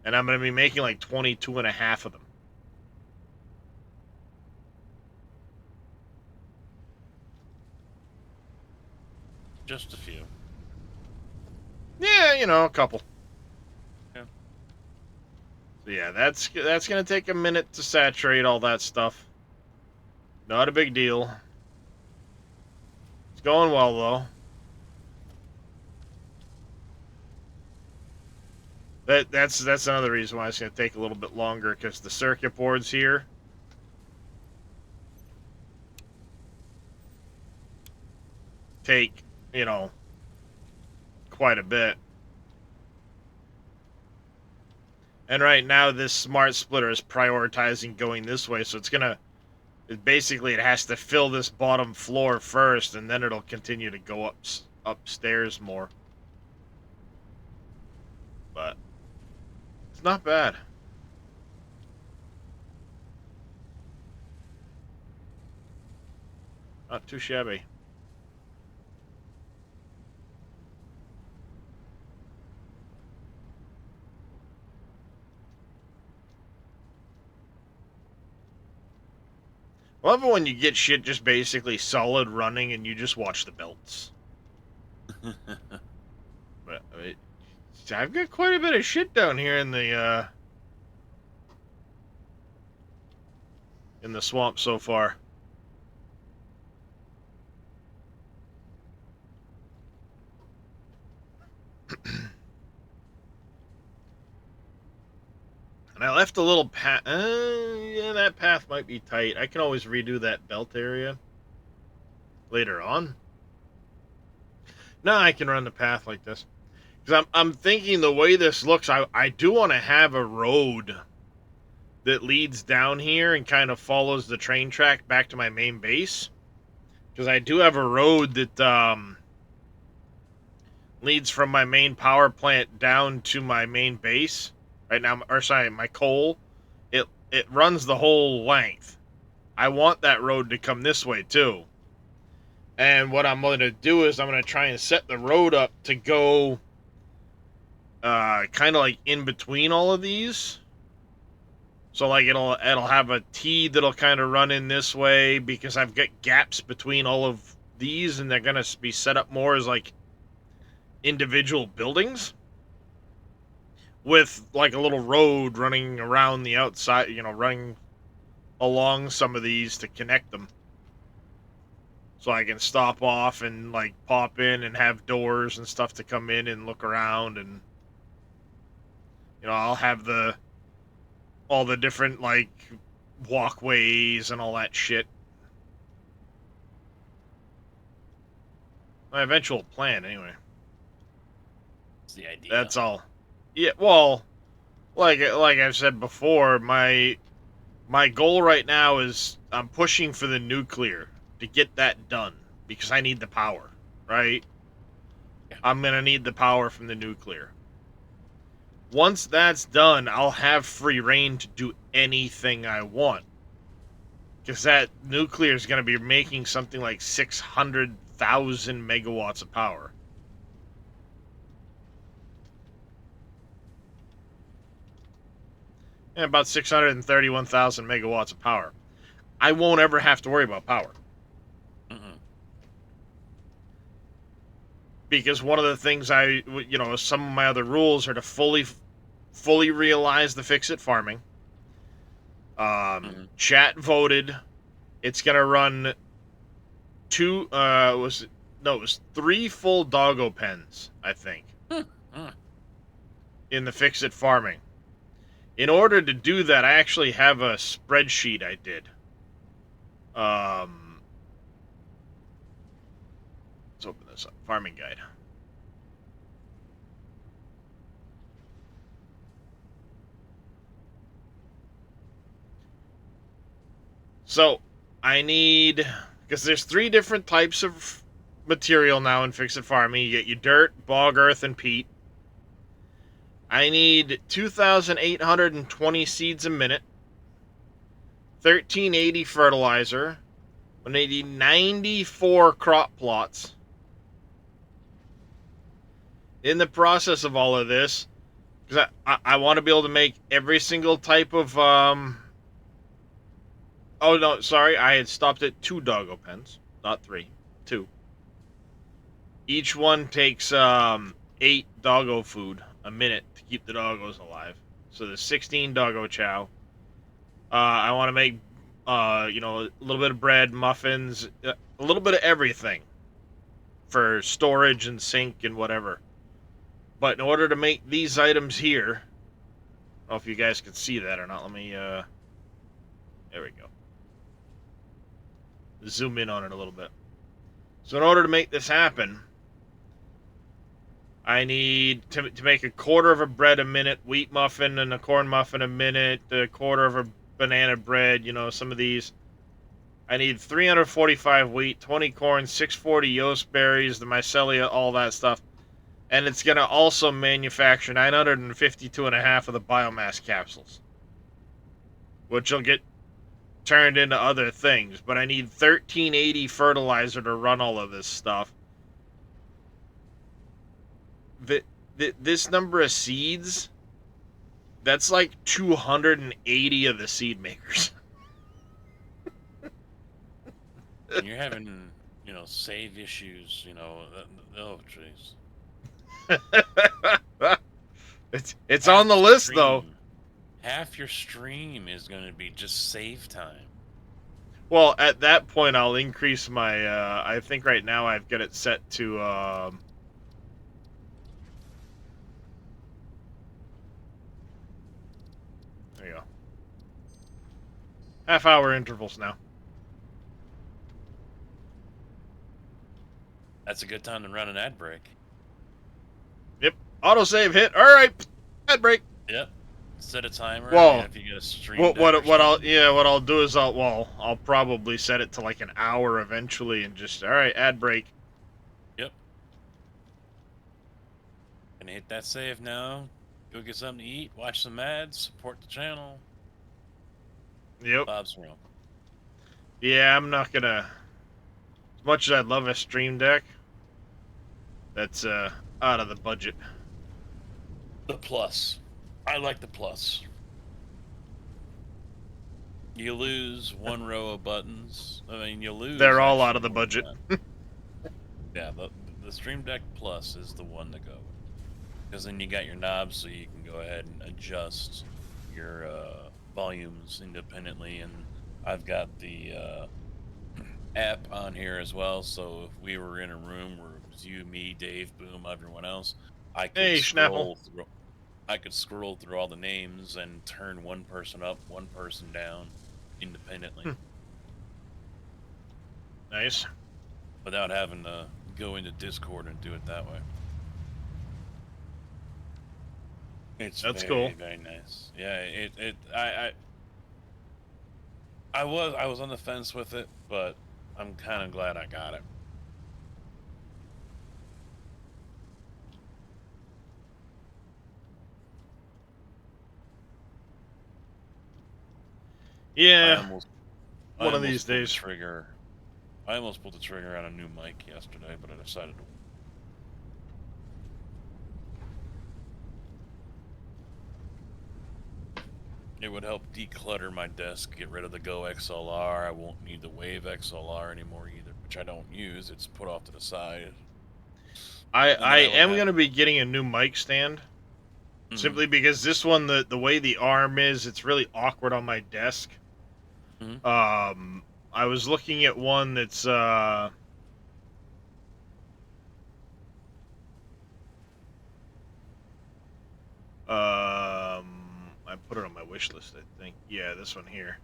And I'm going to be making like 22.5 of them. Just a few. Yeah, a couple. So yeah, that's gonna take a minute to saturate all that stuff. Not a big deal. It's going well though. That's another reason why it's gonna take a little bit longer, because the circuit boards here take, you know, quite a bit. And right now, this smart splitter is prioritizing going this way, so it's gonna. Basically, it has to fill this bottom floor first, and then it'll continue to go upstairs more. But it's not bad. Not too shabby. I love it when you get shit just basically solid running and you just watch the belts. But I've got quite a bit of shit down here in the swamp so far. And I left a little path. Yeah, that path might be tight. I can always redo that belt area later on. No, I can run the path like this. Because I'm thinking the way this looks, I do want to have a road that leads down here and kind of follows the train track back to my main base. Because I do have a road that leads from my main power plant down to my main base. Right now, or sorry, my coal, it runs the whole length. I want that road to come this way too. And what I'm going to do is I'm going to try and set the road up to go kind of like in between all of these. So like it'll have a T that'll kind of run in this way, because I've got gaps between all of these, and they're going to be set up more as like individual buildings, with like a little road running around the outside, running along some of these to connect them. So I can stop off and like pop in and have doors and stuff to come in and look around, and I'll have all the different like walkways and all that shit. My eventual plan anyway. That's the idea. That's all. Yeah, well, like I've said before, my goal right now is I'm pushing for the nuclear to get that done, because I need the power, right? Yeah. I'm going to need the power from the nuclear. Once that's done, I'll have free reign to do anything I want. Because that nuclear is going to be making something like 600,000 megawatts of power. And about 631,000 megawatts of power. I won't ever have to worry about power. Because one of the things some of my other rules are to fully realize the fix-it farming. Chat voted it's going to run it was 3 full doggo pens, I think, in the fix-it farming. In order to do that, I actually have a spreadsheet I did. Let's open this up. Farming guide. So, I need... Because there's 3 different types of material now in fix-it farming. You get your dirt, bog earth, and peat. I need 2,820 seeds a minute. 1,380 fertilizer. I need 94 crop plots. In the process of all of this, because I want to be able to make every single type of... Oh, no, sorry. I had stopped at 2 doggo pens. Not 3. 2. Each one takes 8 doggo food a minute to keep the doggos alive. So there's 16 doggo chow. I want to make, you know, a little bit of bread, muffins, a little bit of everything for storage and sink and whatever. But in order to make these items here, I don't know if you guys can see that or not. Let me, there we go. Zoom in on it a little bit. So in order to make this happen, I need to make a quarter of a bread a minute, wheat muffin and a corn muffin a minute, a quarter of a banana bread, you know, some of these. I need 345 wheat, 20 corn, 640 yoast berries, the mycelia, all that stuff. And it's going to also manufacture 952 and a half of the biomass capsules, which will get turned into other things. But I need 1380 fertilizer to run all of this stuff. This number of seeds, that's like 280 of the seed makers. And you're having, you know, save issues, you know. Oh, jeez. It's on the list, though. Half your stream is going to be just save time. Well, at that point, I'll increase my, I think right now I've got it set to, there you go. Half-hour intervals now. That's a good time to run an ad break. Yep. Autosave hit. All right. Ad break. Yep. Set a timer. Well, and if you get a stream what I'll do is I'll probably set it to like an hour eventually and just, all right, ad break. Yep. And hit that save now. Go get something to eat. Watch some ads. Support the channel. Yep. Bob's real. Yeah, I'm not gonna. As much as I'd love a stream deck, that's out of the budget. The plus. I like the plus. You lose one row of buttons. I mean, you lose. They're all out of the budget. Yeah, the Stream Deck Plus is the one to go. Because then you got your knobs, so you can go ahead and adjust your volumes independently. And I've got the app on here as well. So if we were in a room where it was you, me, Dave, Boom, everyone else, I could scroll through. I could scroll through all the names and turn one person up, one person down, independently. Nice. Without having to go into Discord and do it that way. That's cool. Very nice. Yeah, I was on the fence with it, but I'm kind of glad I got it. Yeah. One of these days. I almost pulled the trigger on a new mic yesterday, but I decided to. It would help declutter my desk, get rid of the Go XLR. I won't need the Wave XLR anymore either, which I don't use. It's put off to the side. I am going to be getting a new mic stand. Mm-hmm. Simply because this one, the way the arm is, it's really awkward on my desk. Mm-hmm. I was looking at one that's I put it on my wish list, I think. Yeah, this one here.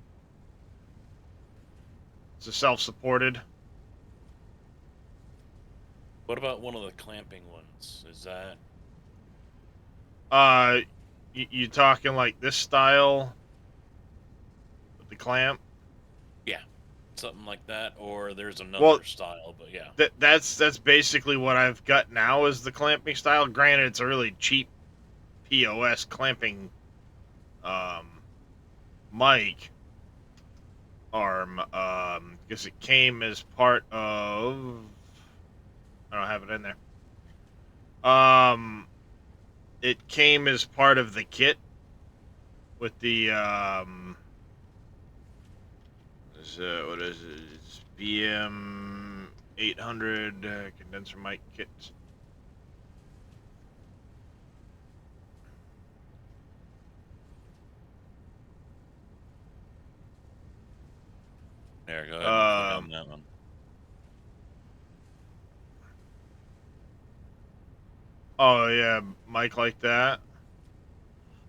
It's a self-supported. What about one of the clamping ones? Is that you talking like this style with the clamp? Yeah. Something like that, or there's another style, but yeah. That's basically what I've got now is the clamping style. Granted, it's a really cheap POS clamping mic arm because it came as part of, I don't have it in there. It came as part of the kit with the what is it? It's BM 800 condenser mic kit. There, go ahead and click on Um, that one. oh yeah, mic like that.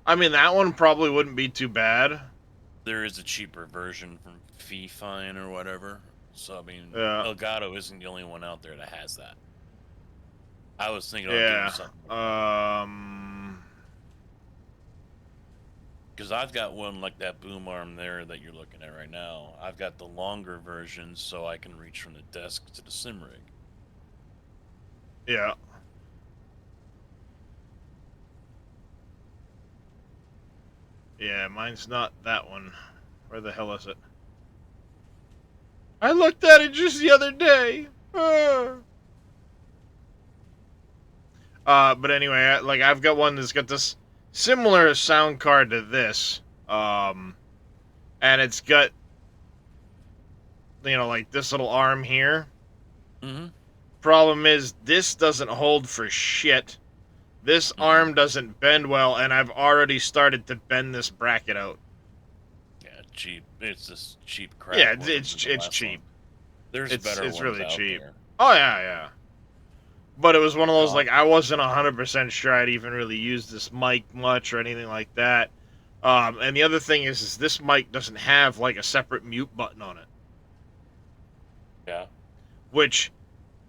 I mean, that one probably wouldn't be too bad. There is a cheaper version from Fee-Fine or whatever. So I mean, Yeah, Elgato isn't the only one out there that has that. I was thinking about doing yeah. something like that. Because I've got one like that boom arm there that you're looking at right now. I've got the longer version so I can reach from the desk to the sim rig. Yeah. Yeah, mine's not that one. Where the hell is it? I looked at it just the other day. But anyway, like I've got one that's got this similar sound card to this. And it's got, like this little arm here. Mm-hmm. Problem is, this doesn't hold for shit. This Mm-hmm. arm doesn't bend well, and I've already started to bend this bracket out. Yeah, cheap. It's just cheap Yeah, crap. Whatever it's the it's last cheap. one. There's It's better it's ones really out cheap. there. Oh yeah, yeah. But it was one of those, No, like, I wasn't 100% sure I'd even really use this mic much or anything like that. And the other thing is this mic doesn't have like a separate mute button on it, yeah. which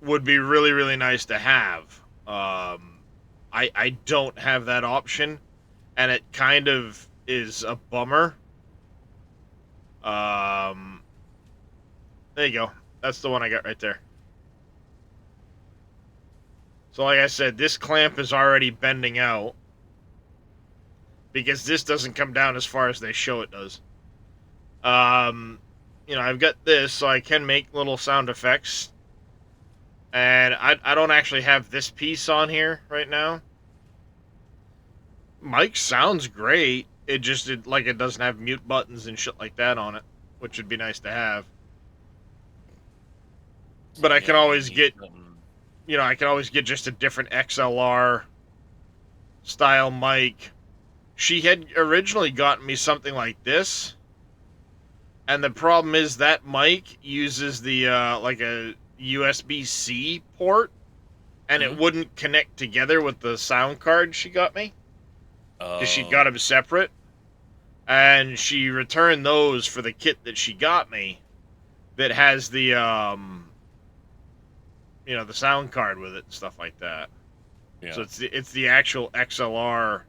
would be really really nice to have. I don't have that option, and it kind of is a bummer. Um, there you go. That's the one I got right there. So like I said, this clamp is already bending out because this doesn't come down as far as they show it does. I've got this, so I can make little sound effects. And I don't actually have this piece on here right now. Mic sounds great. It doesn't have mute buttons and shit like that on it, which would be nice to have. But So I can yeah, you always need get, something. I can always get just a different XLR style mic. She had originally gotten me something like this, and the problem is that mic uses the like a USB-C port, and it Mm-hmm. wouldn't connect together with the sound card she got me because she got them separate, and she returned those for the kit that she got me that has the the sound card with it and stuff like that. Yeah. So it's the actual XLR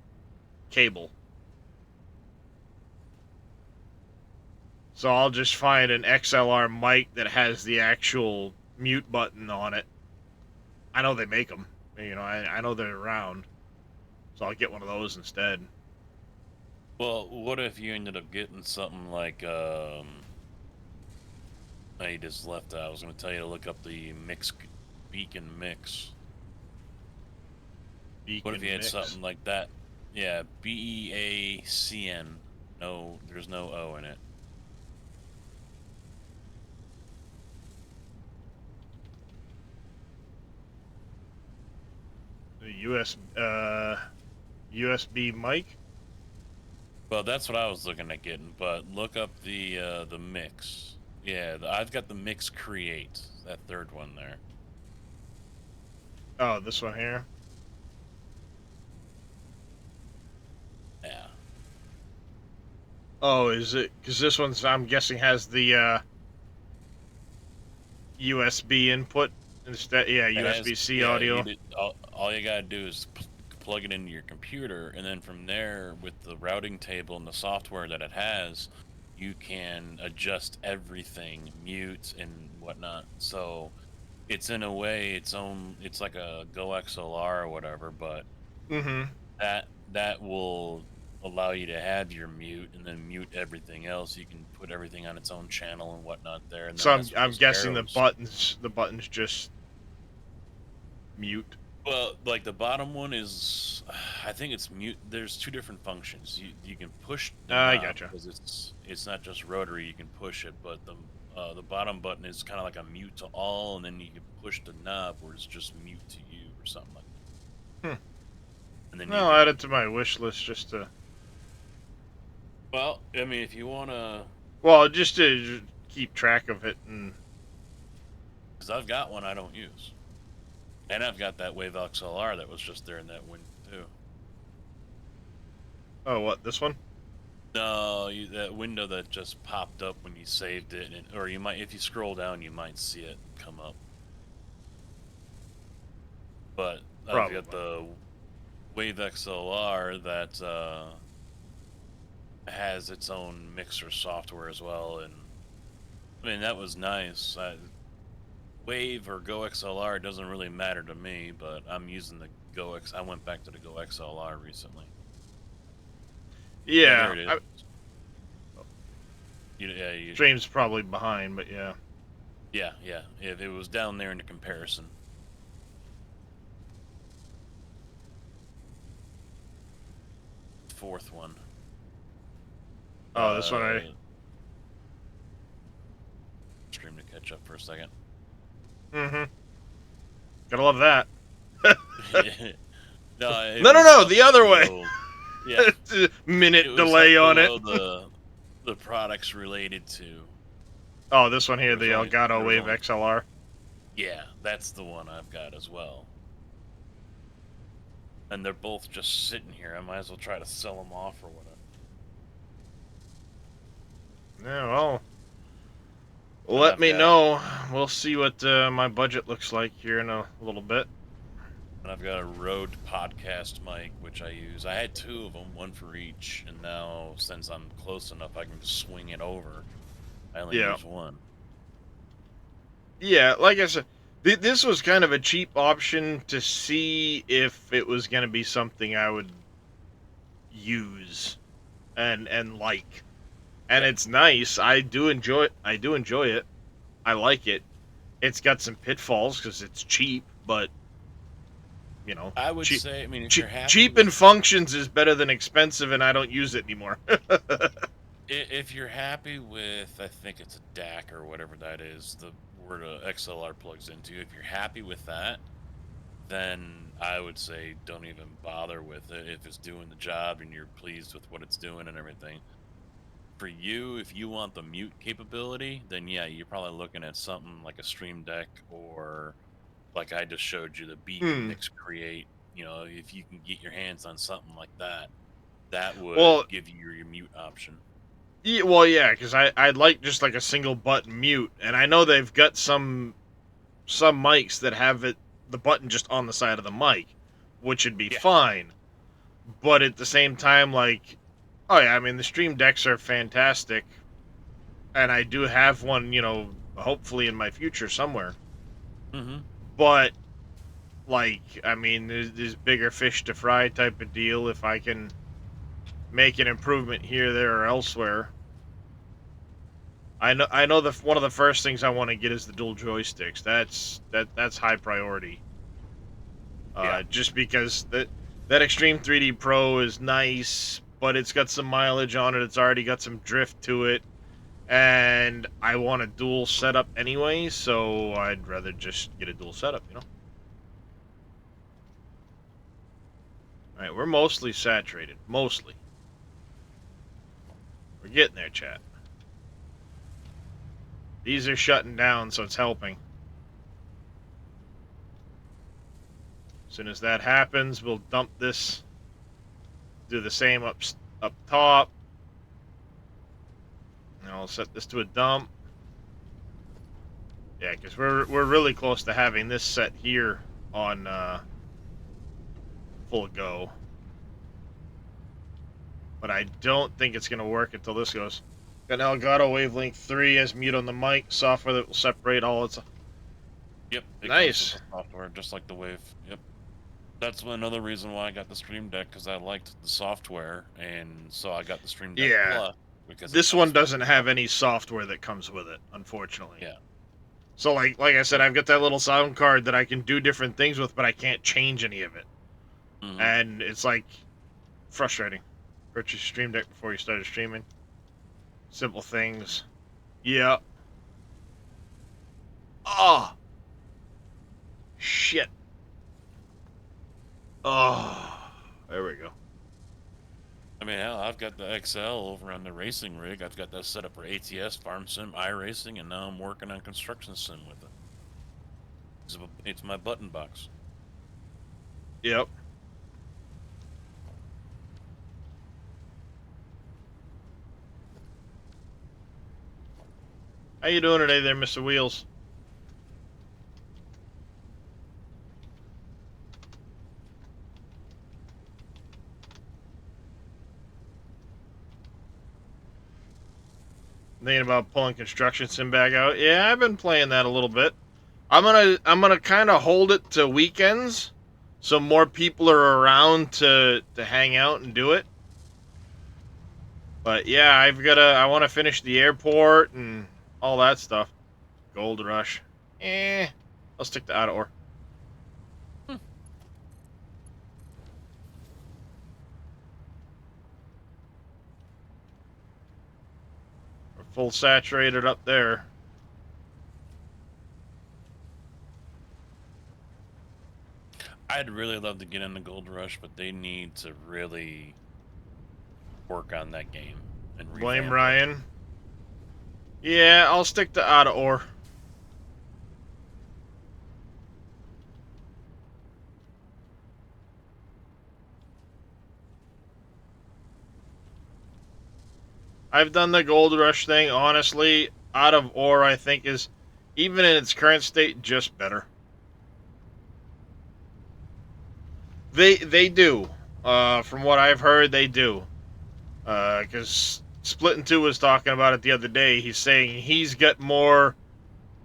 cable. So I'll just find an XLR mic that has the actual mute button on it. I know they make them. I know they're around. So I'll get one of those instead. Well, what if you ended up getting something like I just left. I was going to tell you to look up the Beacon Mix. What if Beacon you had mix. something like that? Yeah, BEACN. No, there's no O in it. USB mic. Well, that's what I was looking at getting. But look up the Mix. Yeah, I've got the Mix Create. That third one there. Oh, this one here. Yeah. Oh, is it? Because this one's, I'm guessing, has the USB input instead. Yeah, It has, USB-C yeah, audio. all you gotta do is plug it into your computer, and then from there, with the routing table and the software that it has, you can adjust everything, mute and whatnot. So it's in a way its own. It's like a Go XLR or whatever, but Mm-hmm. that will allow you to have your mute and then mute everything else. You can put everything on its own channel and whatnot there. And then So that's what I'm those guessing arrows. the buttons just mute. Well, like the bottom one is, I think it's mute. There's two different functions. You can push the I knob gotcha. because it's not just rotary. You can push it, but the bottom button is kind of like a mute to all, and then you can push the knob where it's just mute to you or something like that. Hmm. And then you I'll can. add it to my wish list just to. Well, I mean, if you wanna, Well, just to keep track of it. And Because I've got one I don't use. And I've got that Wave XLR that was just there in that window, too. oh, what, this one? No, that window that just popped up when you saved it, or you might, if you scroll down, you might see it come up. But I've got the Wave XLR that has its own mixer software as well, and I mean that was nice. Wave or Go XLR doesn't really matter to me, but I'm using the Go X. I went back to the Go XLR recently. Yeah, there it is. Stream's probably behind, but yeah. Yeah. It was down there in the comparison. Fourth one. Oh, this one already. Stream to catch up for a second. Mm-hmm. Gotta love that. No, the other way. Yeah. Minute delay on it. The products related to. Oh, this one here, the Elgato Wave XLR. Yeah, that's the one I've got as well. And they're both just sitting here. I might as well try to sell them off or whatever. Yeah, well, let me know. We'll see what my budget looks like here in a little bit. And I've got a Rode podcast mic, which I use. I had two of them, one for each, and now since I'm close enough, I can just swing it over. I only use one. Yeah, like I said, this was kind of a cheap option to see if it was going to be something I would use and like. And it's nice. I do enjoy it. I like it. It's got some pitfalls because it's cheap, but you know, I would say, I mean, if you're happy cheap in functions is better than expensive, and I don't use it anymore. If you're happy with, I think it's a DAC or whatever that is, the word XLR plugs into. If you're happy with that, then I would say don't even bother with it if it's doing the job and you're pleased with what it's doing and everything. For you, if you want the mute capability, then yeah, you're probably looking at something like a Stream Deck or like I just showed you, the Beat Mix Create. You know, if you can get your hands on something like that, that would give you your mute option. Yeah, well, yeah, because I'd like just like a single button mute, and I know they've got some mics that have the button just on the side of the mic, which would be fine. But at the same time, like, oh yeah, I mean the Stream Decks are fantastic, and I do have one, you know, hopefully in my future somewhere. Mm-hmm. But like, I mean, there's bigger fish to fry type of deal if I can make an improvement here, there, or elsewhere. I know one of the first things I want to get is the dual joysticks. That's high priority. Just because that Extreme 3D Pro is nice, but it's got some mileage on it. It's already got some drift to it, and I want a dual setup anyway. So I'd rather just get a dual setup, you know. All right, we're mostly saturated. Mostly. We're getting there, chat. These are shutting down, so it's helping. As soon as that happens, we'll dump this. Do the same up top. And I'll set this to a dump. Yeah, because we're really close to having this set here on full go. But I don't think it's going to work until this goes. Got an Elgato Wavelength 3 as mute on the mic, software that will separate all its... Yep. Nice. Software, just like the Wave. Yep. That's another reason why I got the Stream Deck, because I liked the software, and so I got the Stream Deck Plus. Because this one doesn't have any software that comes with it, unfortunately. Yeah. So like I said, I've got that little sound card that I can do different things with, but I can't change any of it. Mm-hmm. And it's like frustrating. Purchase your Stream Deck before you started streaming. Simple things. Yeah. Oh. Shit. Oh. There we go. I mean, hell, I've got the XL over on the racing rig. I've got that set up for ATS, Farm Sim, iRacing, and now I'm working on Construction Sim with it. It's my button box. Yep. How you doing today there, Mr. Wheels? Thinking about pulling Construction Sim back out. Yeah, I've been playing that a little bit. I'm gonna kind of hold it to weekends, so more people are around to hang out and do it. But yeah, I want to finish the airport and all that stuff. Gold Rush. I'll stick to out of ore. We're full saturated up there. I'd really love to get into Gold Rush, but they need to really work on that game and Blame revamp it. Ryan. Yeah, I'll stick to out of ore. I've done the Gold Rush thing. Honestly, out of ore, I think, is, even in its current state, just better. They do. From what I've heard, they do. Because Splitting 2 was talking about it the other day. He's saying he's got more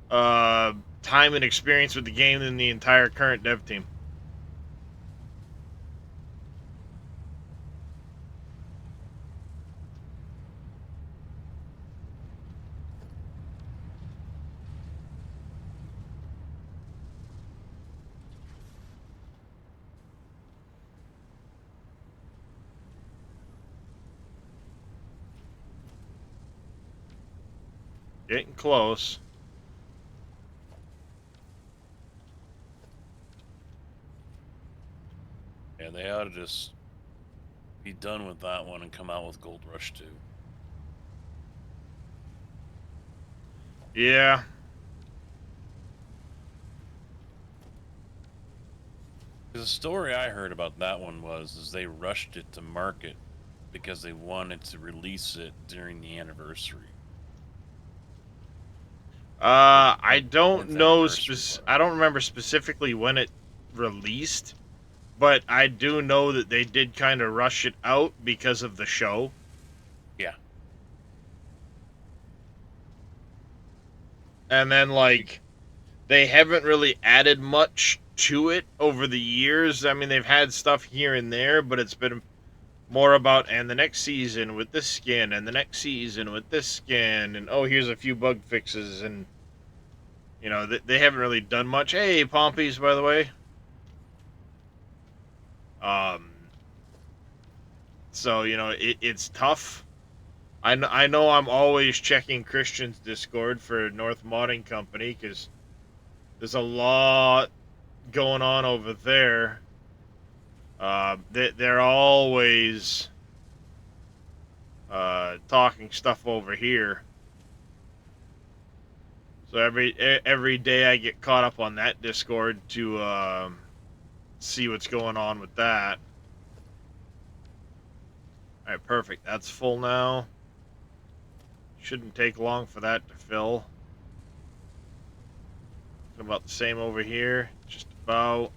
time and experience with the game than the entire current dev team. Getting close. Yeah, they ought to just be done with that one and come out with Gold Rush 2. Yeah. The story I heard about that one is they rushed it to market because they wanted to release it during the anniversary. I Ninth don't know. anniversary, whatever. I don't remember specifically when it released, but I do know that they did kind of rush it out because of the show. Yeah. And then, like, they haven't really added much to it over the years. I mean, they've had stuff here and there, but it's been more about, and the next season with this skin, and the next season with this skin, and oh, here's a few bug fixes, and they haven't really done much. Hey, Pompeys, by the way. Um, so it's tough. I know I'm always checking Christian's Discord for North Modding Company because there's a lot going on over there. They're always talking stuff over here. So every day I get caught up on that Discord to see what's going on with that. All right, perfect. That's full now. Shouldn't take long for that to fill. About the same over here. Just about.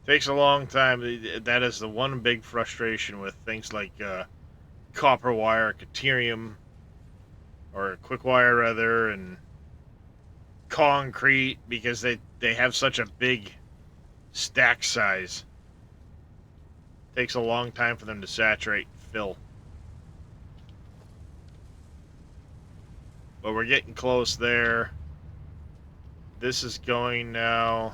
Takes a long time. That is the one big frustration with things like copper wire, Caterium, or quickwire rather, and concrete, because they have such a big stack size. Takes a long time for them to saturate and fill. But we're getting close there. This is going now.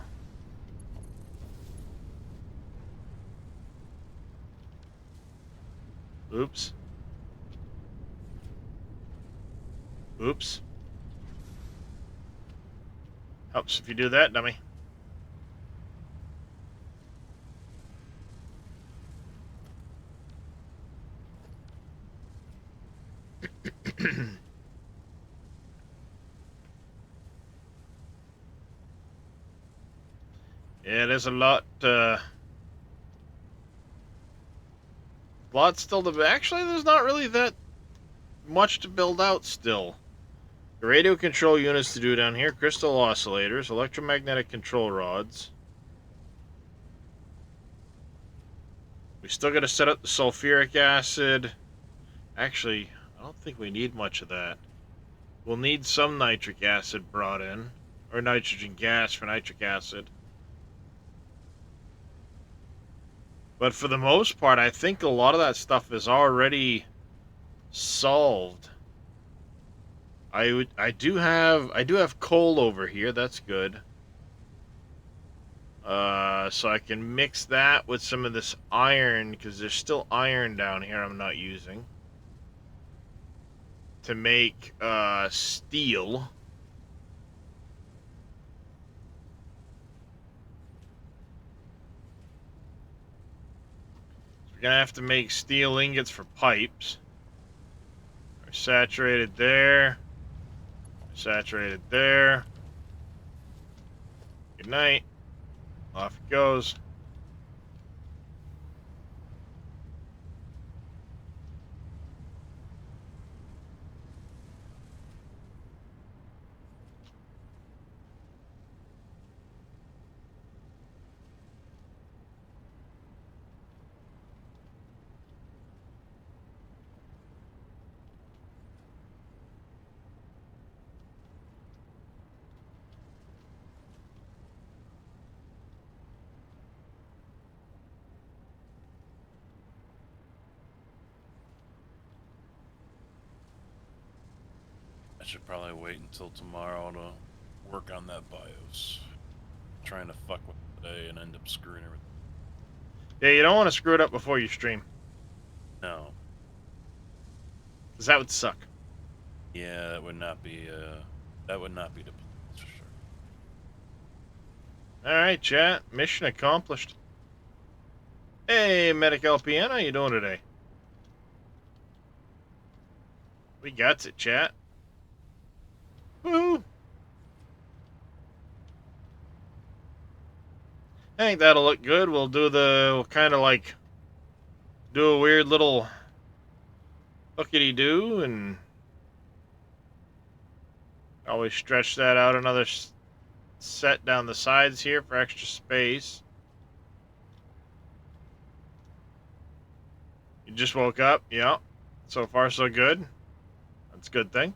Oops. Oops. Helps if you do that, dummy. Yeah, there's a lot still to... Actually, there's not really that much to build out still. The radio control units to do down here, crystal oscillators, electromagnetic control rods. We still got to set up the sulfuric acid. Actually, I don't think we need much of that. We'll need some nitric acid brought in, or nitrogen gas for nitric acid. But for the most part, I think a lot of that stuff is already solved. I do have coal over here. That's good. So I can mix that with some of this iron, because there's still iron down here I'm not using, to make steel. We're gonna have to make steel ingots for pipes. We're saturated there. We're saturated there. Good night. Off it goes. I should probably wait until tomorrow to work on that BIOS. Trying to fuck with it today and end up screwing everything. Yeah, you don't want to screw it up before you stream, No. because that would suck. Yeah, that would not be the plan, that's for sure. Alright, chat. Mission accomplished. Hey, Medic LPN, how you doing today? We got it, chat. Woohoo! I think that'll look good. We'll kind of like do a weird little hookity-do, and always stretch that out another set down the sides here for extra space. You just woke up? Yeah. So far, so good. That's a good thing.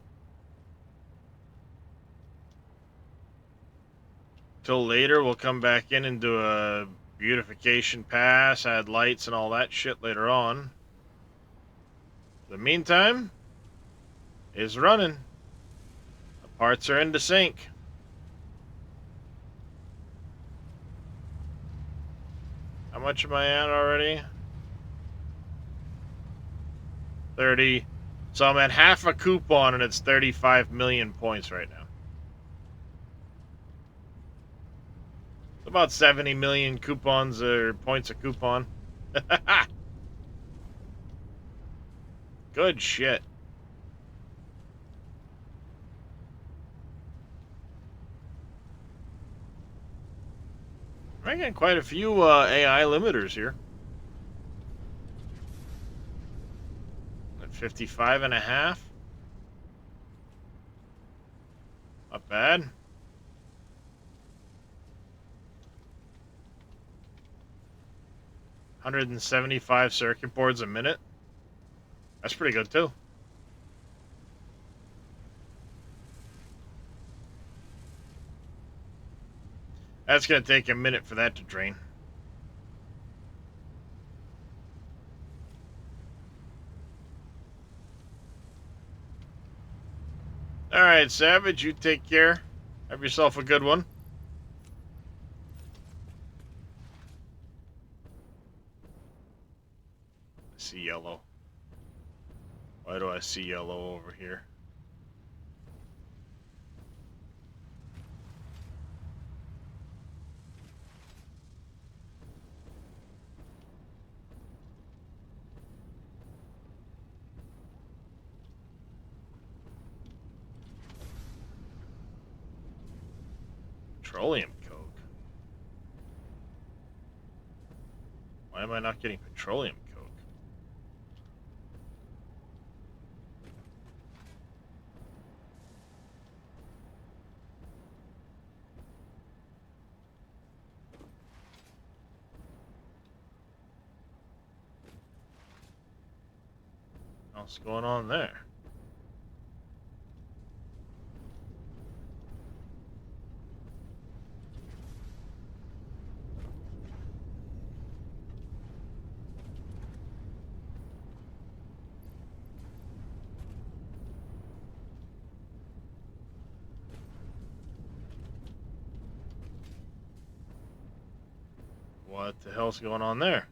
Till later, we'll come back in and do a beautification pass, add lights and all that shit later on. The meantime is running. The parts are into sync. How much am I at already? 30. So I'm at half a coupon, and it's 35 million points right now. About 70 million coupons or points a coupon. Good shit. I got quite a few AI limiters here. At 55.5. Not bad. 175 circuit boards a minute. That's pretty good too. That's gonna take a minute for that to drain. Alright, Savage, you take care. Have yourself a good one. I see yellow. Why do I see yellow over here? Petroleum coke. Why am I not getting petroleum coke? What's going on there? What the hell's going on there?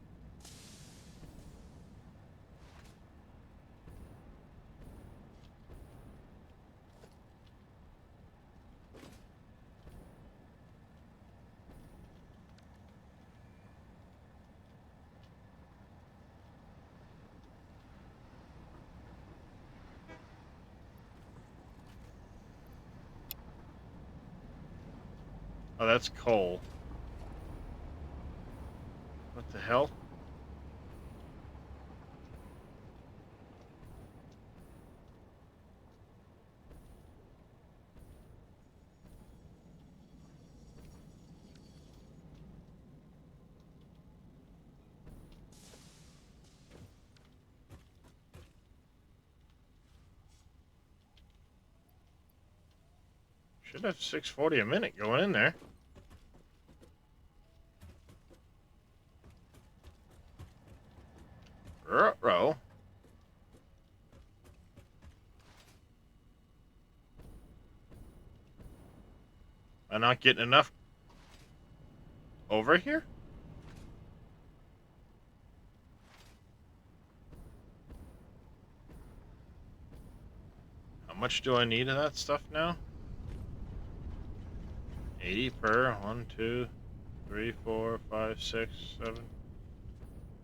Oh, that's coal. What the hell? Should have 640 a minute going in there. Ruh-roh. Am I not getting enough over here? How much do I need of that stuff now? 80 per. 1, 2, 3, 4, 5, 6, 7,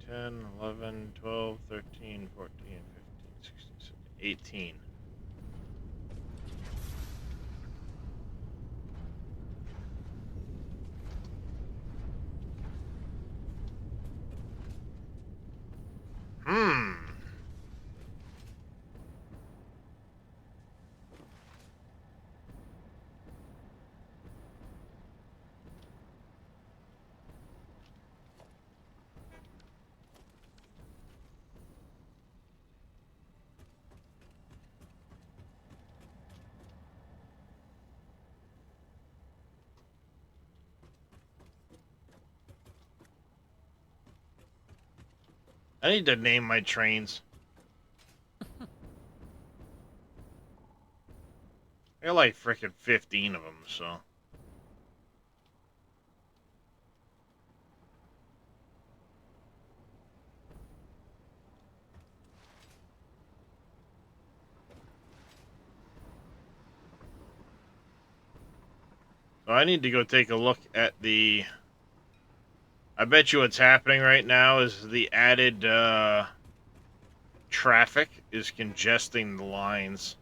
10, 11, 12, 13, 14, 15, 16, 17, 18. Hmm. I need to name my trains. I got like freaking 15 of them, so. So I need to go take a look at the. I bet you what's happening right now is the added traffic is congesting the lines.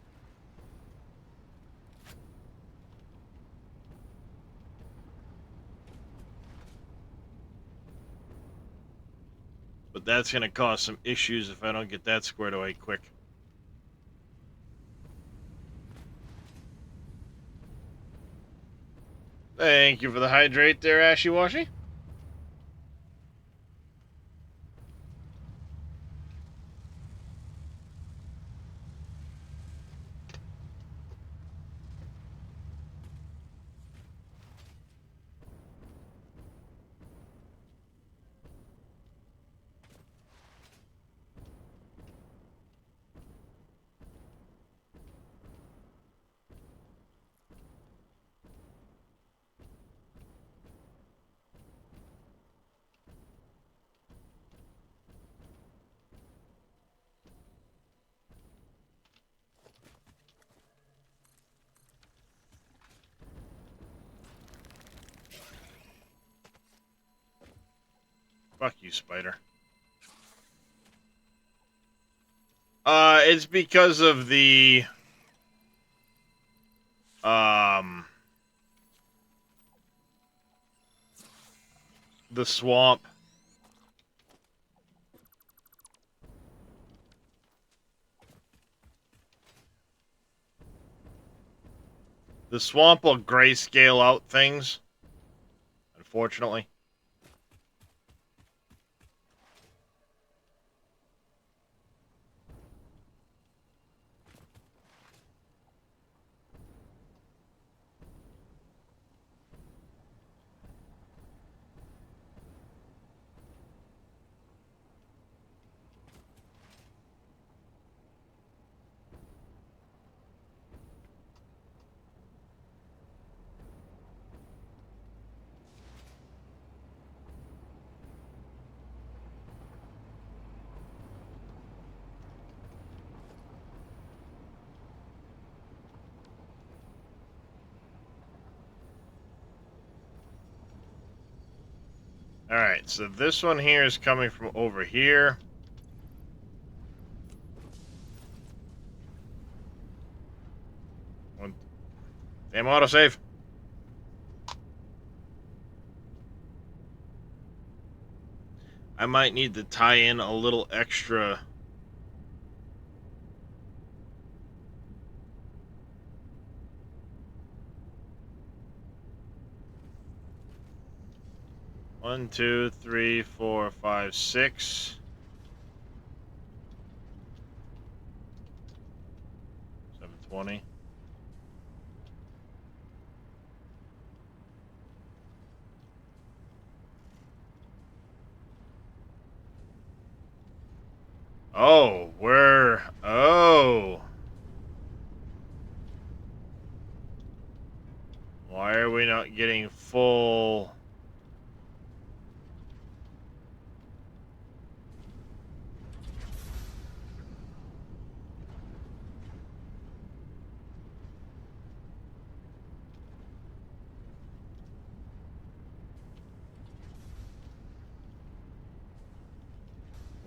But that's going to cause some issues if I don't get that squared away quick. Thank you for the hydrate there, Ashy Washy. Fuck you, spider. It's because of the swamp. The swamp will grayscale out things, unfortunately. Alright, so this one here is coming from over here. Damn autosave. I might need to tie in a little extra. One, two, three, 4, 5, 6. 720. Oh, oh. Why are we not getting full?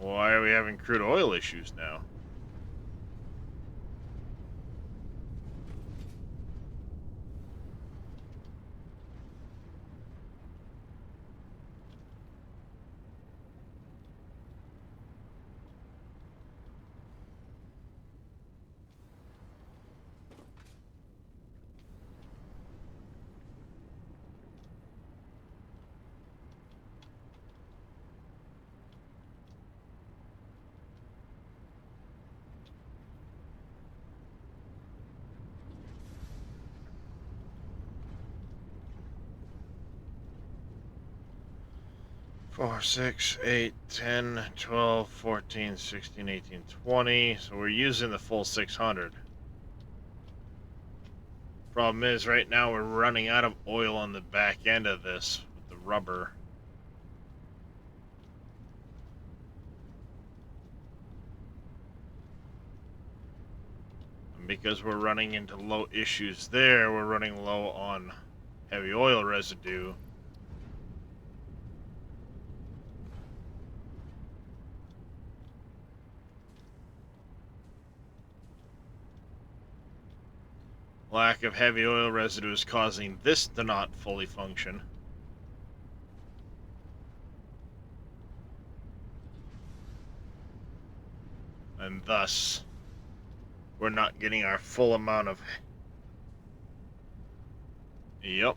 Why are we having crude oil issues now? Four, 6, 8, 10, 12, 14, 16, 18, 20. So we're using the full 600. Problem is, right now we're running out of oil on the back end of this with the rubber. And because we're running into low issues there, we're running low on heavy oil residue. Lack of heavy oil residue is causing this to not fully function. And thus, we're not getting our full amount of... Yep.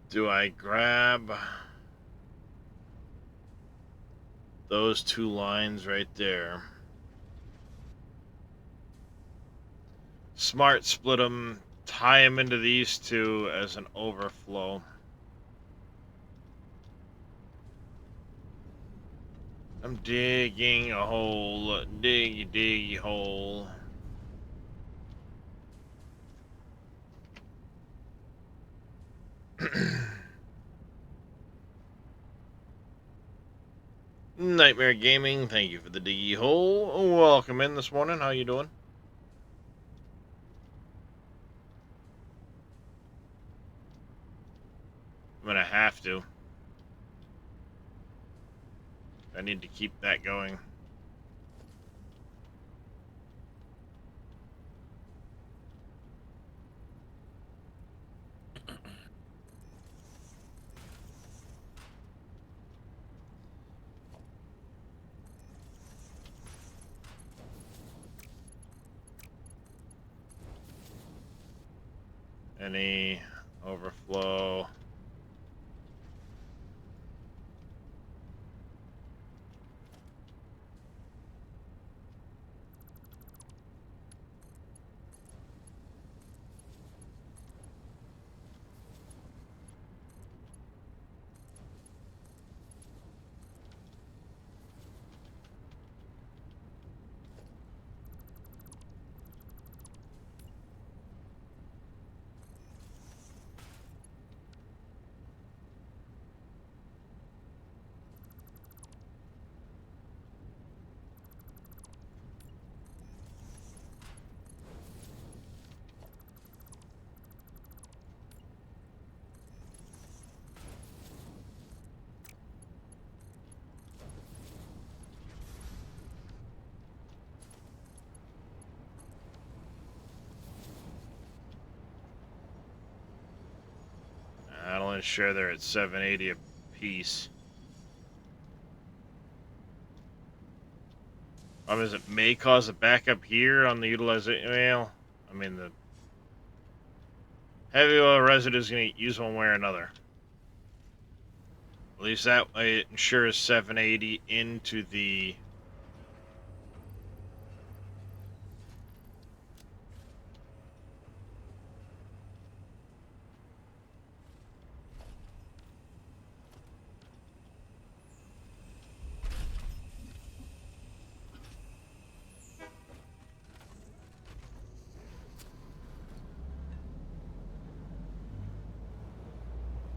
Do I grab those two lines right there? Smart split them, tie them into these two as an overflow. I'm digging a hole, diggy hole. Nightmare Gaming, thank you for the diggy hole. Welcome in this morning. How you doing? I'm gonna have to. I need to keep that going. Any overflow? I'll ensure they're at 780 a piece. Is it may cause a backup here on the utilization? Well, I mean, the heavy oil residue is going to use one way or another. At least that way it ensures 780 into the...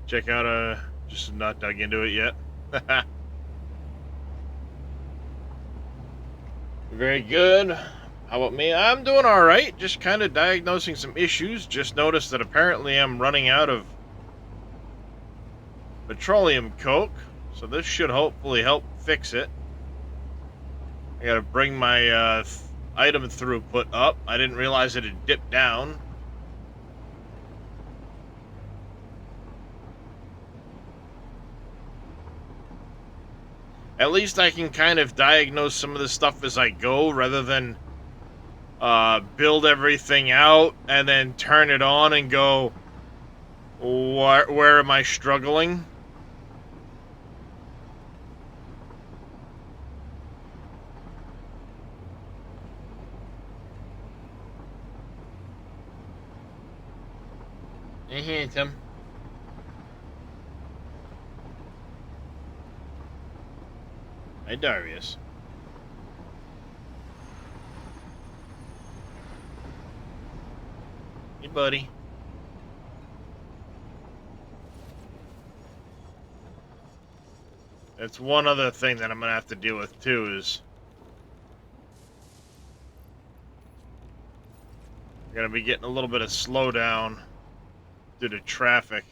Check out, just not dug into it yet. Very good. How about me? I'm doing alright, just kind of diagnosing some issues. Just noticed that apparently I'm running out of petroleum coke, so this should hopefully help fix it. I gotta bring my item throughput up. I didn't realize it had dipped down. At least I can kind of diagnose some of the stuff as I go, rather than build everything out and then turn it on and go, where am I struggling? Hey, handsome. Hey, Darius. Hey, buddy. That's one other thing that I'm gonna have to deal with too, is I'm gonna be getting a little bit of slowdown due to traffic.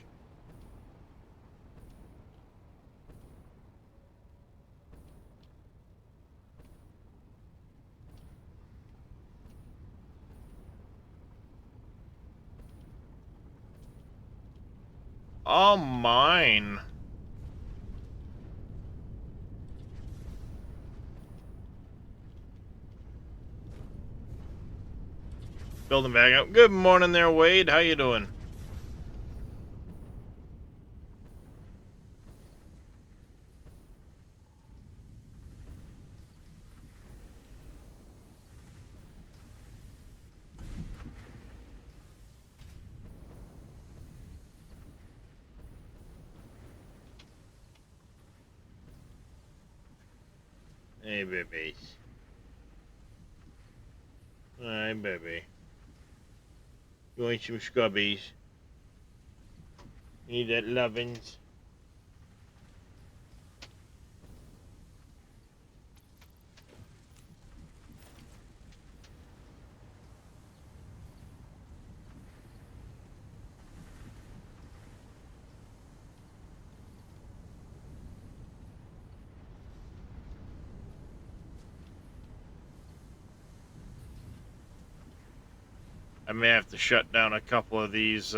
All mine. Building back up. Good morning there, Wade. How you doing? Hey, babies. Hi, baby. You want some scrubbies? You need that lovin's? I may have to shut down a couple of these,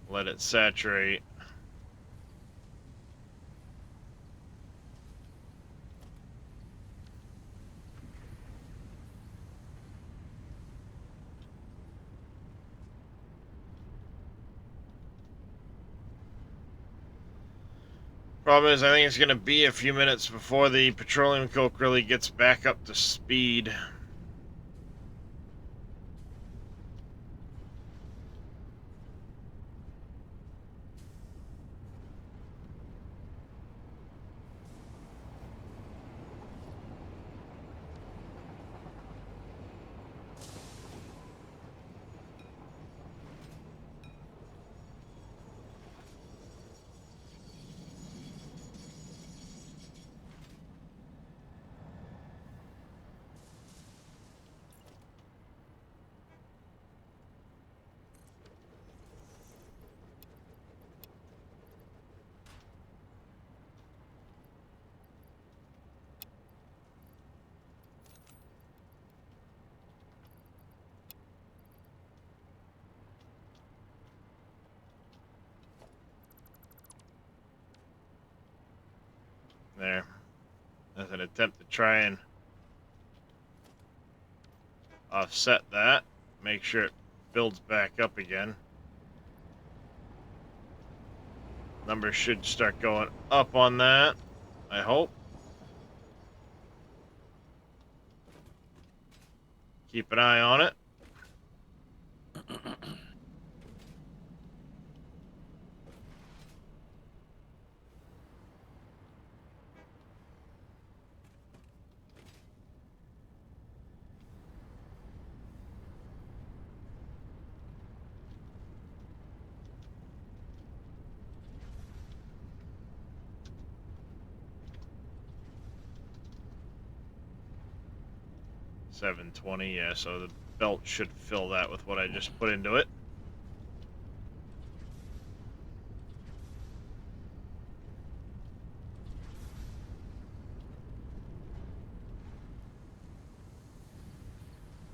let it saturate. Problem is, I think it's going to be a few minutes before the petroleum coke really gets back up to speed. There. As an attempt to try and offset that. Make sure it builds back up again. Numbers should start going up on that, I hope. Keep an eye on it. $720, yeah, so the belt should fill that with what I just put into it.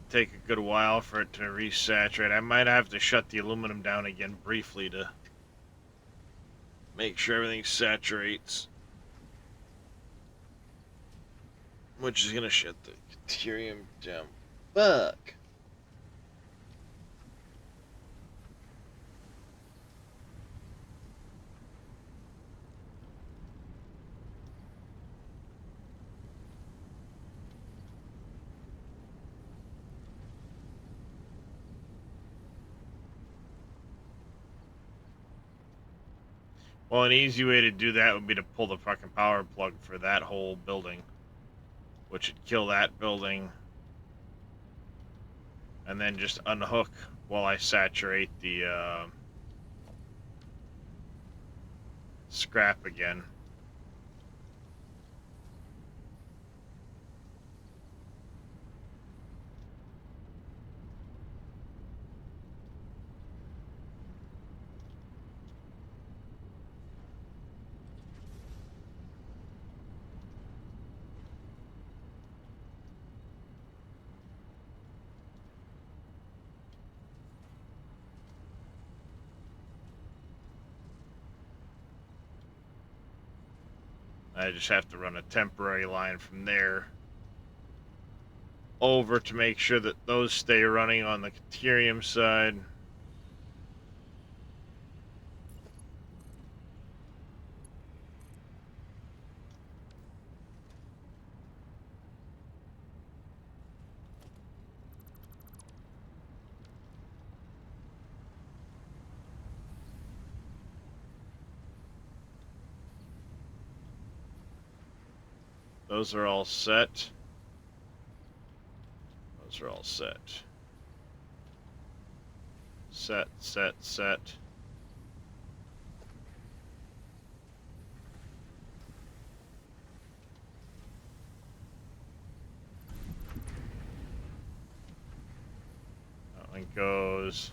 Take a good while for it to resaturate. I might have to shut the aluminum down again briefly to make sure everything saturates. Which is gonna shut the deuterium down. Fuck. Well, an easy way to do that would be to pull the fucking power plug for that whole building, which would kill that building, and then just unhook while I saturate the scrap again. I just have to run a temporary line from there over to make sure that those stay running on the deuterium side. Those are all set. Those are all set. Set. That one goes.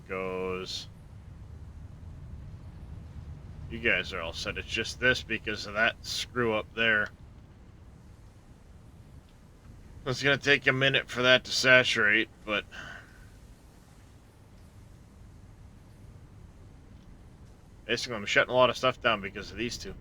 Goes. You guys are all set. It's just this because of that screw up there. It's gonna take a minute for that to saturate, but basically I'm shutting a lot of stuff down because of these two.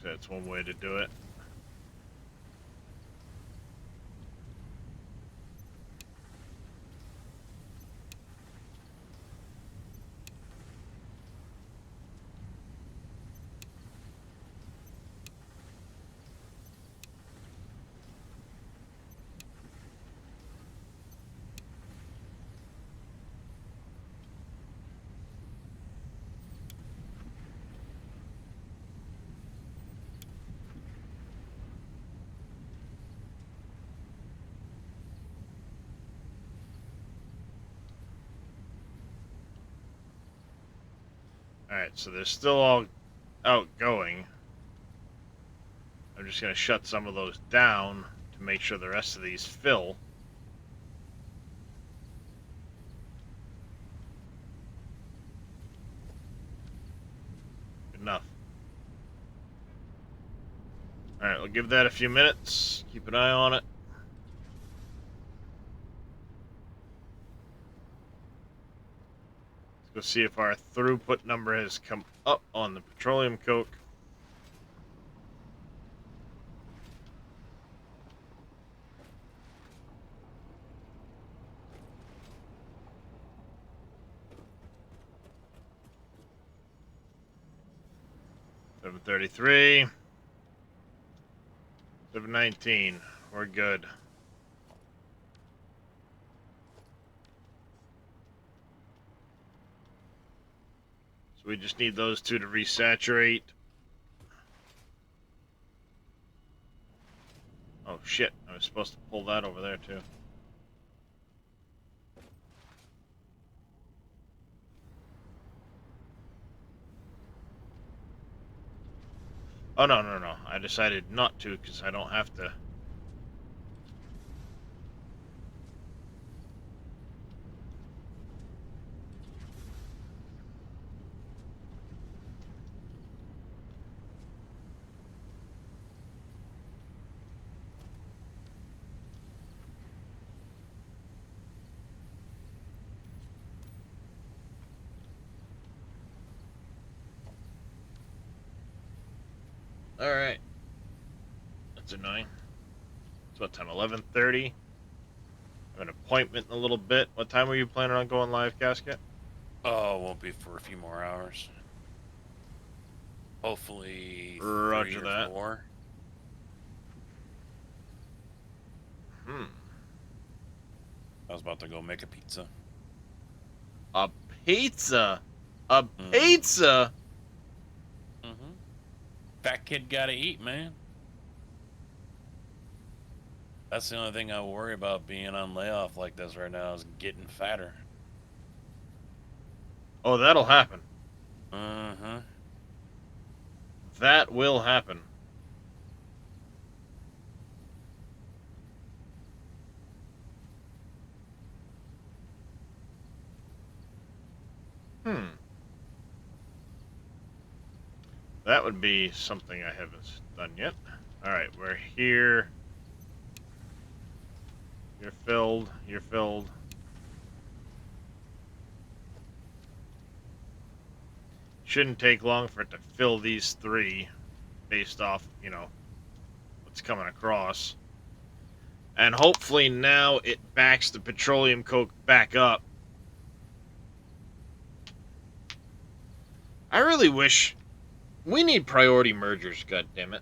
That's one way to do it. Alright, so they're still all outgoing. I'm just going to shut some of those down to make sure the rest of these fill. Good enough. Alright, we'll give that a few minutes. Keep an eye on it. Let's go see if our throughput number has come up on the petroleum coke. $7.33. $7.19. We're good. So we just need those two to resaturate. Oh shit, I was supposed to pull that over there too. Oh, no. I decided not to because I don't have to. Alright. That's annoying. It's what time? 11:30? I have an appointment in a little bit. What time were you planning on going live, Casket? Oh, it won't be for a few more hours. Hopefully Roger 3 or that. 4. I was about to go make a pizza. A pizza? A Mm. pizza? Mm-hmm. Fat kid gotta eat, man. That's the only thing I worry about being on layoff like this right now is getting fatter. Oh, that'll happen. Uh-huh. That will happen. That would be something I haven't done yet. Alright, we're here. You're filled. You're filled. Shouldn't take long for it to fill these three based off, what's coming across. And hopefully now it backs the petroleum coke back up. I really wish... We need priority mergers, goddammit.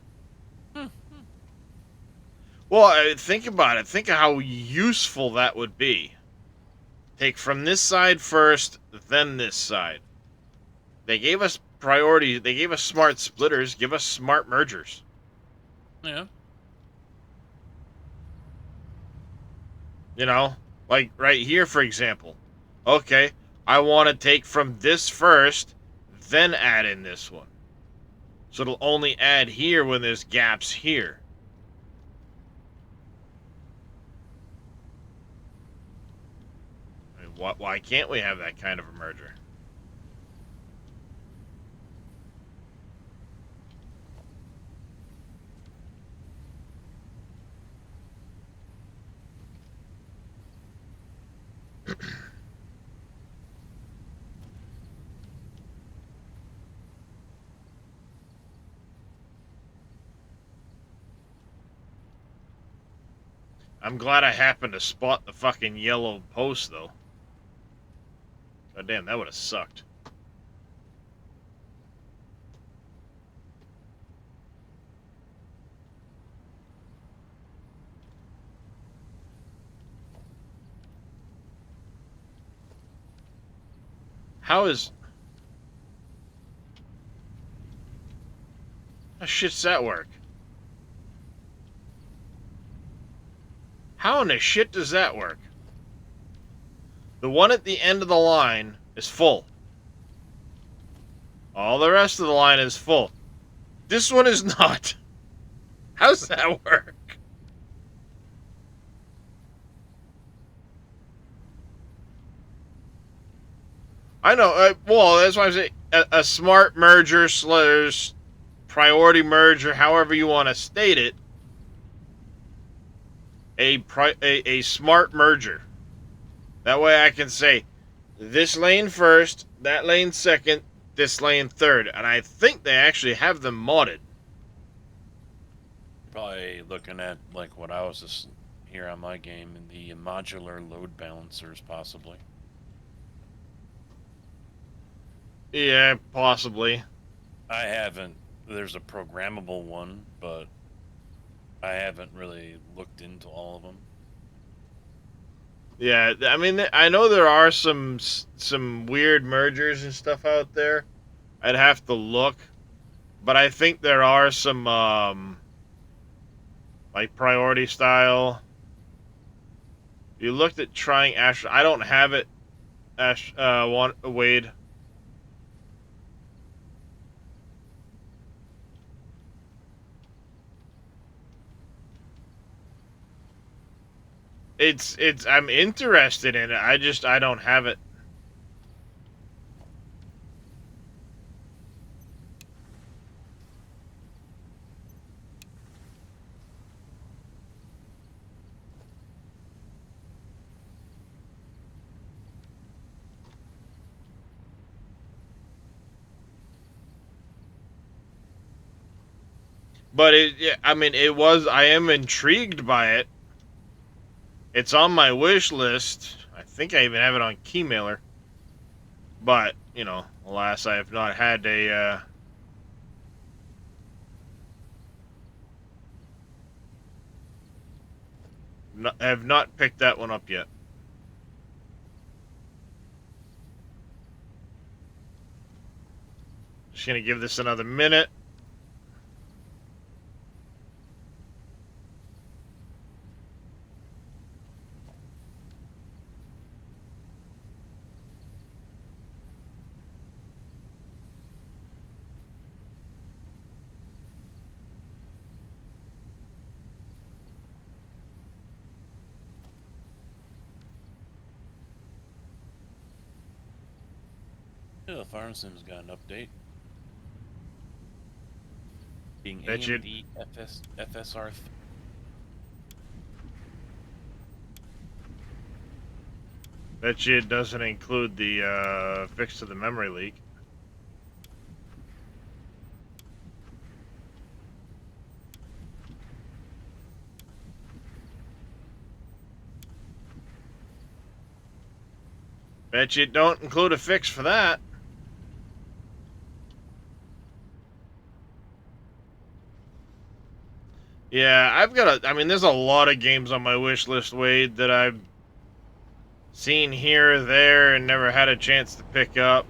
Well, think about it. Think of how useful that would be. Take from this side first, then this side. They gave us priority. They gave us smart splitters. Give us smart mergers. Yeah. You know, like right here, for example. Okay, I want to take from this first, then add in this one. So it'll only add here when there's gaps here. I mean, why can't we have that kind of a merger? I'm glad I happened to spot the fucking yellow post, though. God damn, that would have sucked. How shit's that work? How in the shit does that work? The one at the end of the line is full. All the rest of the line is full. This one is not. How's that work? I know. Well, that's why I'm saying a smart merger slash priority merger, however you want to state it. A smart merger. That way I can say this lane first, that lane second, this lane third. And I think they actually have them modded. Probably looking at like what I was just here on my game in the modular load balancers, possibly. Yeah, possibly. I haven't. There's a programmable one, but I haven't really looked into all of them. Yeah, I mean, I know there are some weird mergers and stuff out there. I'd have to look, but I think there are some like priority style. You looked at trying Ash. I don't have it. Wade. It's. I'm interested in it. I don't have it. But I mean, it was. I am intrigued by it. It's on my wish list. I think I even have it on Keymailer. But you know, alas, I have not had a. Have not picked that one up yet. Just gonna give this another minute. Yeah, the farm sim's got an update. Being Bet you- AMD FSR. Bet you it doesn't include the fix to the memory leak. Bet you it don't include a fix for that. Yeah, I mean, there's a lot of games on my wish list, Wade, that I've seen here or there and never had a chance to pick up.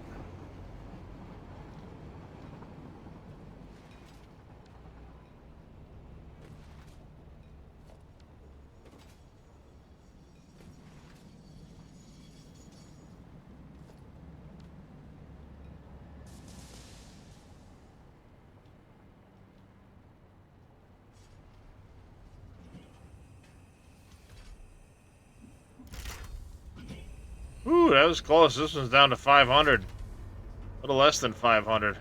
Ooh, that was close. This one's down to 500. A little less than 500.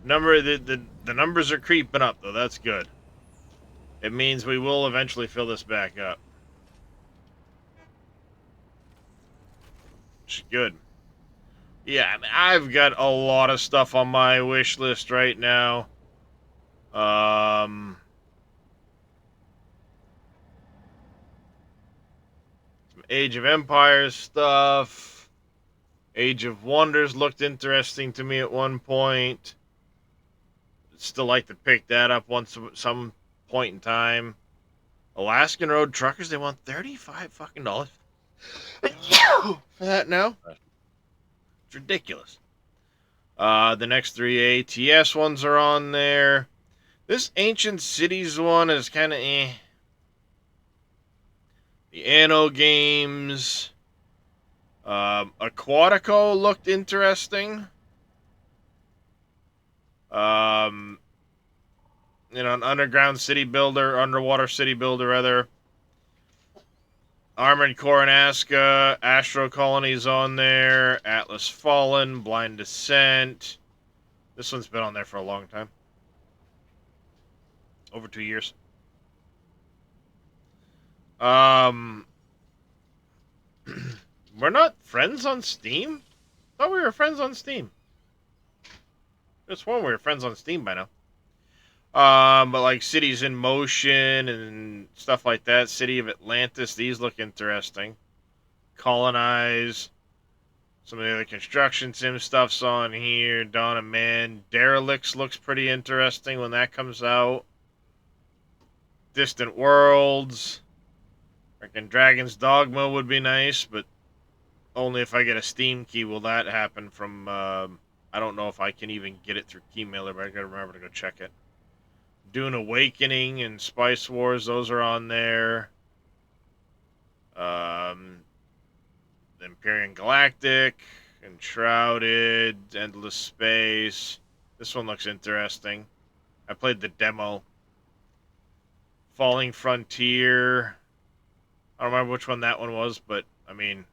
The numbers are creeping up, though. That's good. It means we will eventually fill this back up. Which is good. Yeah, I mean, I've got a lot of stuff on my wish list right now. Some Age of Empires stuff. Age of Wonders looked interesting to me at one point. Still like to pick that up once some point in time. Alaskan Road Truckers, they want $35 fucking dollars for that now. It's ridiculous. The next three ATS ones are on there. This Ancient Cities one is kind of eh. The Anno games. Aquatico looked interesting. An underground city builder, underwater city builder, rather. Armored Core and Aska, Astro Colonies on there, Atlas Fallen, Blind Descent. This one's been on there for a long time. Over 2 years. We're not friends on Steam? I thought we were friends on Steam. I sworn we were friends on Steam by now. But like Cities in Motion and stuff like that. City of Atlantis, these look interesting. Colonize. Some of the other construction sim stuff's on here. Dawn of Man. Derelicts looks pretty interesting when that comes out. Distant Worlds. Freaking Dragon's Dogma would be nice, but only if I get a Steam key will that happen from, I don't know if I can even get it through Keymailer, but I gotta remember to go check it. Dune Awakening and Spice Wars, those are on there. Empyrean Galactic, Enshrouded, Endless Space. This one looks interesting. I played the demo. Falling Frontier. I don't remember which one that one was, but, I mean...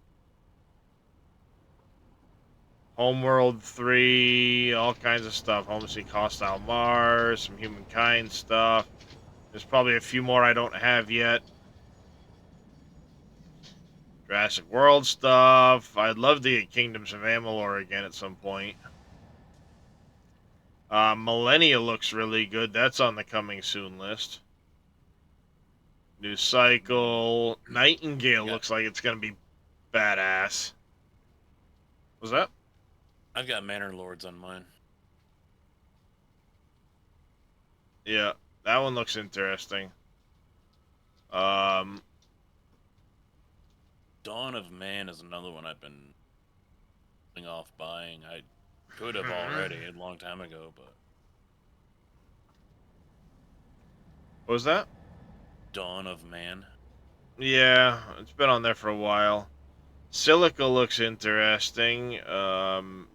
Homeworld 3, all kinds of stuff. Homeseek Hostile Mars, some Humankind stuff. There's probably a few more I don't have yet. Jurassic World stuff. I'd love to get Kingdoms of Amalur again at some point. Millennia looks really good. That's on the coming soon list. New Cycle. Nightingale looks like it's going to be badass. What's that? I've got Manor Lords on mine. Yeah, that one looks interesting. Dawn of Man is another one I've been putting off buying. I could have already a long time ago, but... What was that? Dawn of Man. Yeah, it's been on there for a while. Silica looks interesting.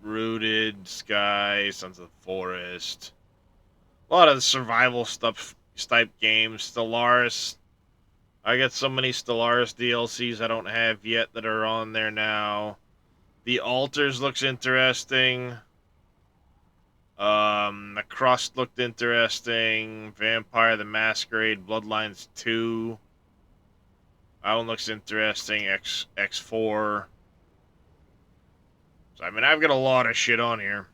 Rooted, Sky, Sons of the Forest. A lot of survival stuff type games. Stellaris. I got so many Stellaris DLCs I don't have yet that are on there now. The Altars looks interesting. The Crust looked interesting. Vampire the Masquerade Bloodlines 2. That one looks interesting. X4. So, I mean, I've got a lot of shit on here.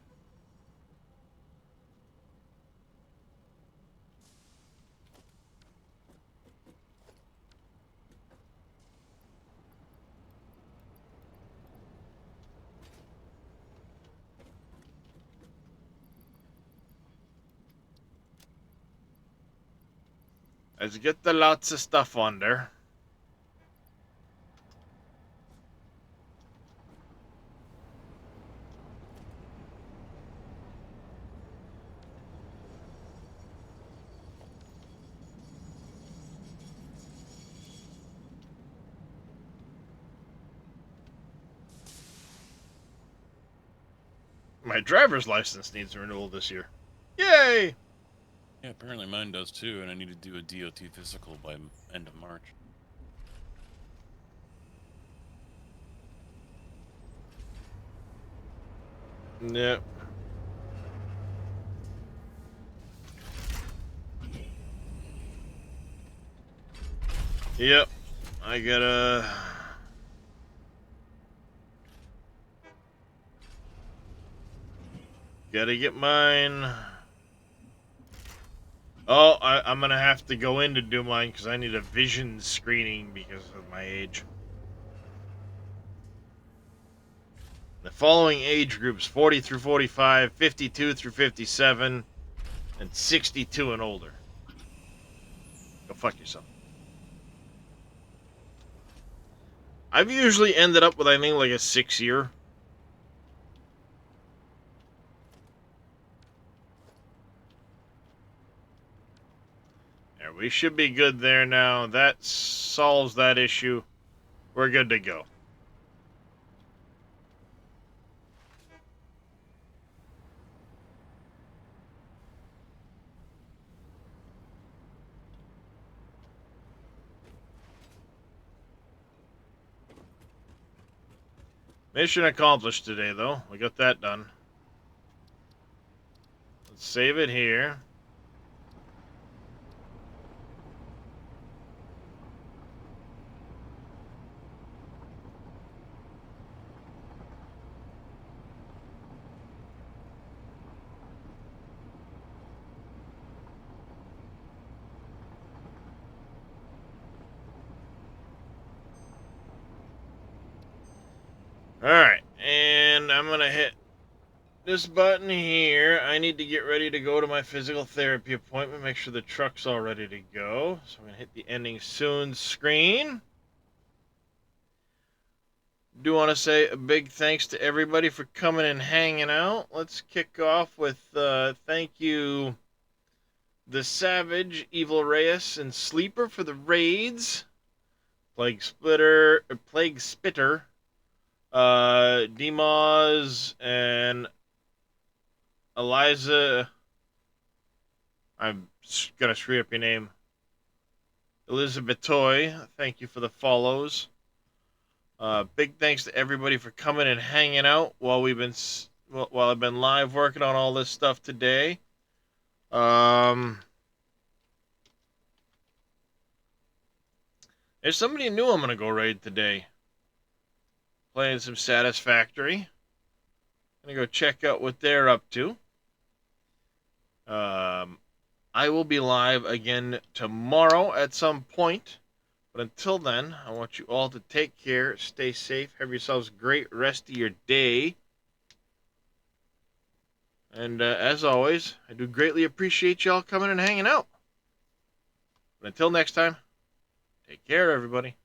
Let's get the lots of stuff on there. My driver's license needs renewal this year. Yay! Yeah, apparently mine does too, and I need to do a DOT physical by end of March. Yep. Yep. I gotta get mine. Oh, I'm gonna have to go in to do mine because I need a vision screening because of my age. The following age groups: 40 through 45, 52 through 57, and 62 and older. Go fuck yourself. I've usually ended up with, I think, like a 6-year. There, we should be good there now. That solves that issue. We're good to go. Mission accomplished today, though. We got that done. Let's save it here. Alright, and I'm gonna hit this button here. I need to get ready to go to my physical therapy appointment, make sure the truck's all ready to go. So I'm gonna hit the ending soon screen. Do want to say a big thanks to everybody for coming and hanging out. Let's kick off with thank you, The Savage, Evil Reyes, and Sleeper for the raids. Plague Spitter, Demaz, and Eliza. I'm gonna screw up your name. Elizabeth Toy, thank you for the follows. Big thanks to everybody for coming and hanging out while I've been live working on all this stuff today. There's somebody new I'm gonna go raid today. Playing some Satisfactory. Gonna go check out what they're up to. I will be live again tomorrow at some point. But until then, I want you all to take care, stay safe, have yourselves a great rest of your day. And as always, I do greatly appreciate y'all coming and hanging out. But until next time, take care, everybody.